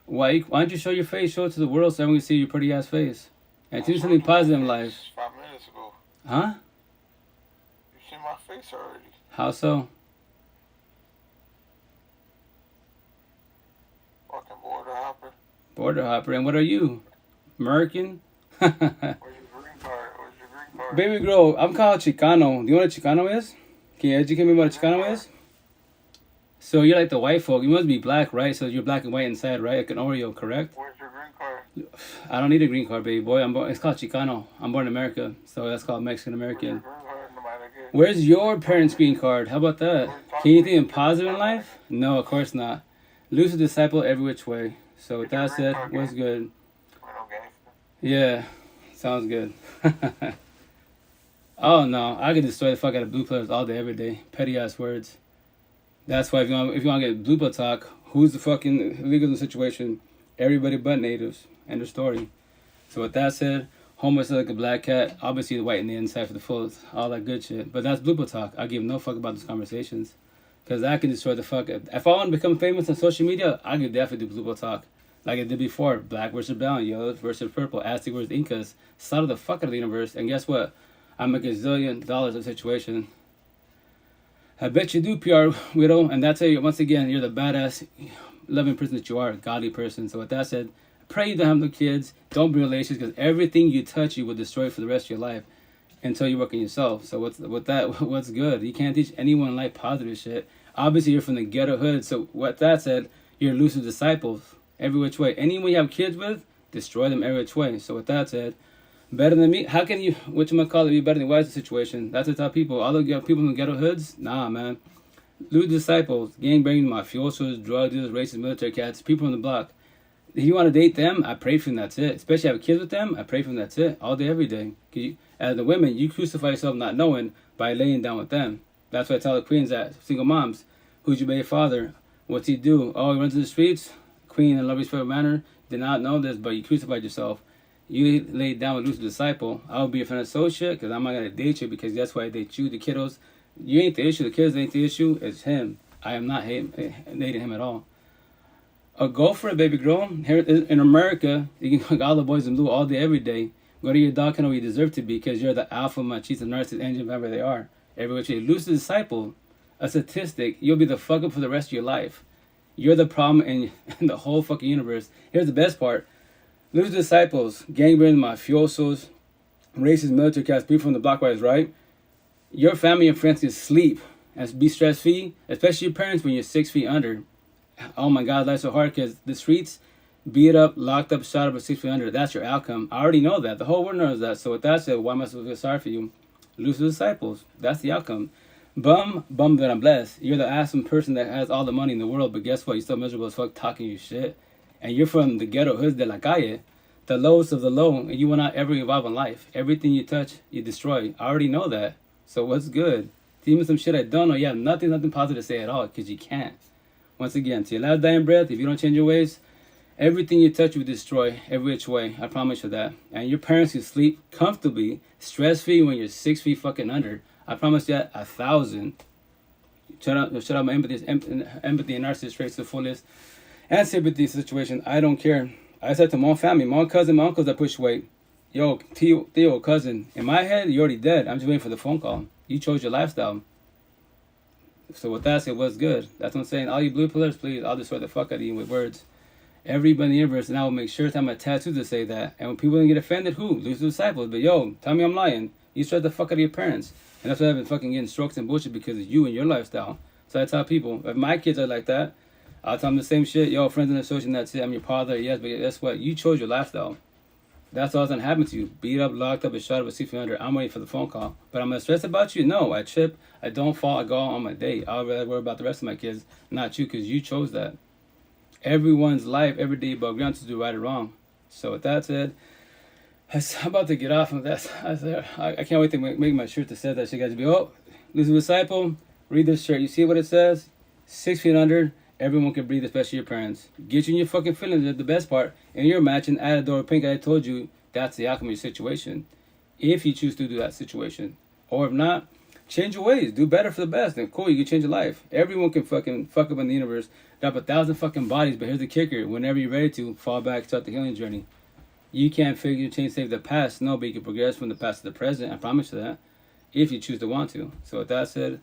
Why don't you show your face? Show it to the world so everyone can see your pretty ass face. And do something positive in life. 5 minutes ago. Huh? You see my face already. How so? Fucking border hopper. Border hopper. And what are you? American? Where's your green card? Baby girl, I'm called Chicano. Do you know what a Chicano is? Can you educate me what a Chicano is? So you're like the white folk. You must be black, right? So you're black and white inside, right? Like an Oreo, correct? Where's your green card? I don't need a green card, baby boy. It's called Chicano. I'm born in America, so that's called Mexican American. Where's your parents' green card? How about that? Can you think positive in life? No, of course not. Lose a disciple every which way. So with that said, what's good? Yeah, sounds good. Oh no, I can destroy the fuck out of blue pillars all day, every day. Petty ass words. That's why if you want to get blue pill talk, who's the fucking illegal in the situation? Everybody but natives. End of story. So with that said, homeless is like a black cat. Obviously the white in the inside for the full, all that good shit. But that's blue pill talk. I give no fuck about those conversations. Because I can destroy the fuck. If I want to become famous on social media, I could definitely do blue pill talk. Like I did before. Black versus brown, yellow versus purple, Aztec versus Incas. Slaughter the fuck out of the universe. And guess what? I make $1 zillion in the situation. I bet you do, PR widow. And that's how you, once again, you're the badass, loving person that you are, a godly person. So with that said, pray you don't have no kids. Don't bring relations, because everything you touch, you will destroy for the rest of your life until you work on yourself. So what's good? You can't teach anyone in life positive shit. Obviously, you're from the ghetto hood. So with that said, you're elusive disciples every which way. Anyone you have kids with, destroy them every which way. So with that said, better than me? How can you, whatchamacallit, be better than why is the situation? That's the top people. All the people in the ghetto hoods? Nah, man. Lose disciples, gangbanging, mafiosos, drug dealers, racist, military cats, people on the block. If you want to date them, I pray for them, that's it. Especially have kids with them, I pray for them, that's it. All day, every day. As the women, you crucify yourself not knowing by laying down with them. That's why I tell the queens that, single moms, who's your baby father? What's he do? Oh, he runs in the streets? Queen in a loving spirit manner. Did not know this, but you crucified yourself. You laid down with Lucifer's disciple. I will be a friend associate because I'm not going to date you because that's why I date you. The kiddos, you ain't the issue. The kids ain't the issue. It's him. I am not dating him at all. Go for it, baby girl. Here in America, you can look all the boys in blue all day, every day. Go to your dog kennel where you deserve to be because you're the alpha, machista, narcissist, engine, whatever they are. Every which way. Lucifer's disciple, a statistic, you'll be the fuck up for the rest of your life. You're the problem in the whole fucking universe. Here's the best part. Lucifer's disciples, gangbangers, mafiosos, racist, military cats, people from the block wise, right? Your family and friends can sleep and be stress-free, especially your parents when you're 6 feet under. Oh my God, life's so hard because the streets, beat up, locked up, shot up at 6 feet under. That's your outcome. I already know that. The whole world knows that. So with that said, why am I supposed to feel sorry for you? Lucifer's disciples. That's the outcome. Bum that I'm blessed. You're the awesome person that has all the money in the world, but guess what? You're still miserable as fuck talking your shit. And you're from the ghetto hoods de la calle, the lowest of the low, and you will not ever evolve in life. Everything you touch, you destroy. I already know that. So what's good? Even some shit I don't know, you have nothing positive to say at all, because you can't. Once again, to your last dying breath, if you don't change your ways, everything you touch will destroy every which way. I promise you that. And your parents can sleep comfortably, stress-free when you're 6 feet fucking under. I promise you that 1,000. Shut up my empathy and narcissist traits to the fullest. And sympathy situation, I don't care. I said to my own family, my own cousin, my uncles that push weight. Yo, Theo, cousin, in my head, you're already dead. I'm just waiting for the phone call. You chose your lifestyle. So with that said, what's good? That's what I'm saying. All you blue pillars, please, I'll destroy the fuck out of you with words. Everybody in the universe, and I will make sure to have my tattoos to say that. And when people don't get offended, who? Lose the disciples. But yo, tell me I'm lying. You stress the fuck out of your parents. And that's why I've been fucking getting strokes and bullshit because of you and your lifestyle. So I tell people, if my kids are like that, I'll tell them the same shit. Yo, friends and associates, that's it. I'm your father, yes, but guess what? You chose your lifestyle. That's all that's gonna happen to you. Beat up, locked up, and shot up at 6 feet under. I'm waiting for the phone call. But I'm gonna stress about you? No, I trip. I don't fall. I go on my day. I'll rather worry about the rest of my kids, not you, because you chose that. Everyone's life, every day, above ground to do right or wrong. So with that said, I'm about to get off of that. I can't wait to make my shirt that says that shit, guys. Be, oh, listen, disciple, read this shirt. You see what it says? 6 feet under. Everyone can breathe, especially your parents. Get you in your fucking feelings. The best part. And you're matching Adador Pink. I told you that's the outcome of your situation. If you choose to do that situation. Or if not, change your ways. Do better for the best. And cool, you can change your life. Everyone can fucking fuck up in the universe. Drop 1,000 fucking bodies. But here's the kicker. Whenever you're ready to, fall back, start the healing journey. You can't figure, change, save the past. No, but you can progress from the past to the present. I promise you that. If you choose to want to. So with that said,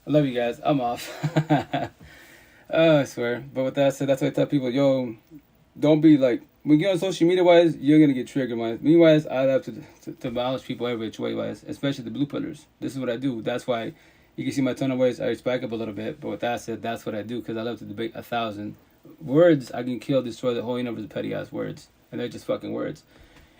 I love you guys. I'm off. I swear. But with that said, that's why I tell people, yo, don't be like, when you get on social media wise, you're going to get triggered wise. Meanwhile, I have to abolish people every which way wise, especially the blue pillars. This is what I do. That's why you can see my tone of ways. I back up a little bit. But with that said, that's what I do because I love to debate 1,000 words. I can kill, destroy the whole universe with petty ass words. And they're just fucking words.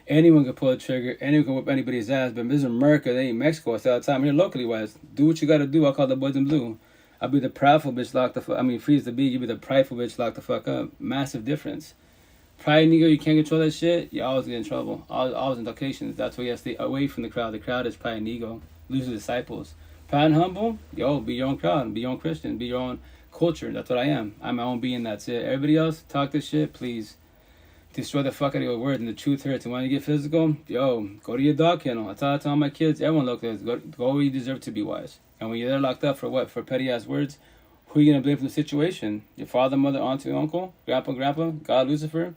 Anyone can pull a trigger. Anyone can whip anybody's ass. But this is America. They ain't Mexico. I say all the time. Here locally wise, do what you got to do. I call the boys in blue. I'll be the proudful bitch locked the fuck. I mean, free as the bee. You be the prideful bitch locked the fuck up. Massive difference. Pride and ego, you can't control that shit. You always get in trouble. Always in occasions. That's why you have to stay away from the crowd. The crowd is pride and ego. Lose the disciples. Proud and humble. Yo, be your own crowd. Be your own Christian. Be your own culture. That's what I am. I'm my own being. That's it. Everybody else talk this shit. Please destroy the fuck out of your words. And the truth hurts. And when you get physical, yo, go to your dog kennel. I tell all my kids. Everyone look at this. Go where you deserve to be wise. And when you're there locked up for what? For petty ass words, who are you going to blame for the situation? Your father, mother, auntie, uncle, grandpa, God, Lucifer?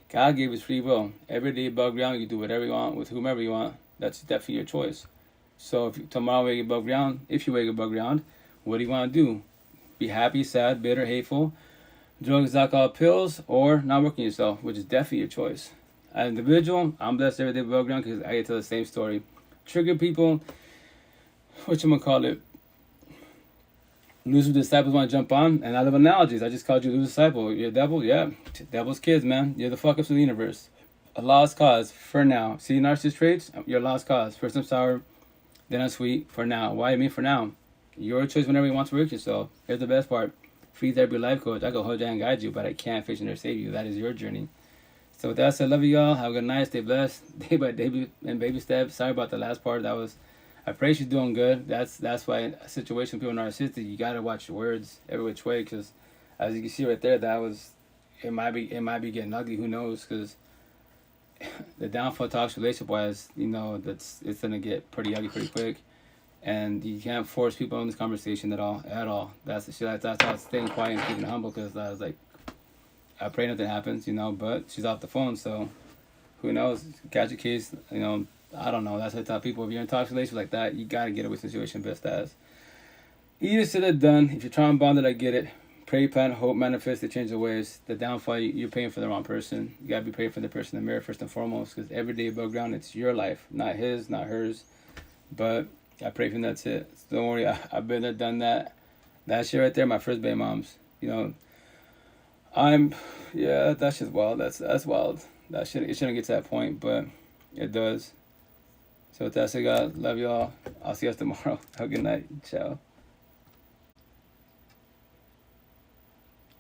God gave us free will. Every day above ground, you can do whatever you want with whomever you want. That's definitely your choice. So if tomorrow you wake above ground, if you wake above ground, what do you want to do? Be happy, sad, bitter, hateful, drugs, alcohol, pills, or not working yourself, which is definitely your choice. As an individual, I'm blessed every day above ground because I get to tell the same story. Trigger people. Whatchamacallit, loser disciples want to jump on, and I love analogies. I just called you loser disciple. You're a devil? Yeah. Devil's kids, man. You're the fuck ups of the universe. A lost cause for now. See narcissist traits? You're a lost cause. First I'm sour, then I'm sweet. For now. Why I mean for now? Your choice whenever you want to work yourself. Here's the best part. Free therapy life coach. I can hold you and guide you, but I can't fix you or save you. That is your journey. So with that said, love you all. Have a good night. Stay blessed. Day by day and baby steps. Sorry about the last part. I pray she's doing good. That's why in a situation with people narcissistic, you gotta watch your words every which way, because as you can see right there, it might be getting ugly. Who knows? Because the downfall talks relationship wise, it's gonna get pretty ugly pretty quick, and you can't force people in this conversation at all. That's the shit. That's how staying quiet and keeping it humble. Because I was like, I pray nothing happens, but she's off the phone, so who knows? Catch a case, I don't know. That's what I tell people. If you're in a toxic relationship like that, you gotta get away from the situation best as. Easier said than done. If you're trying bonded, I get it. Pray, plan, hope, manifest, they change their ways. The downfall, you're paying for the wrong person. You gotta be praying for the person in the mirror first and foremost, because every day above ground, it's your life, not his, not hers. But I pray for him, that's it. So don't worry, I've been there, done that. That shit right there, my first baby moms. That's just wild. That's wild. It shouldn't get to that point, but it does. So with that said, guys, love y'all. I'll see you guys tomorrow. Have a good night. Ciao.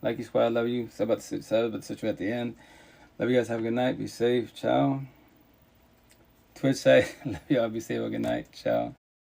Like you, squad. Love you. Sorry about the situation at the end. Love you guys. Have a good night. Be safe. Ciao. Twitch site. Love y'all. Be safe. Have a good night. Ciao.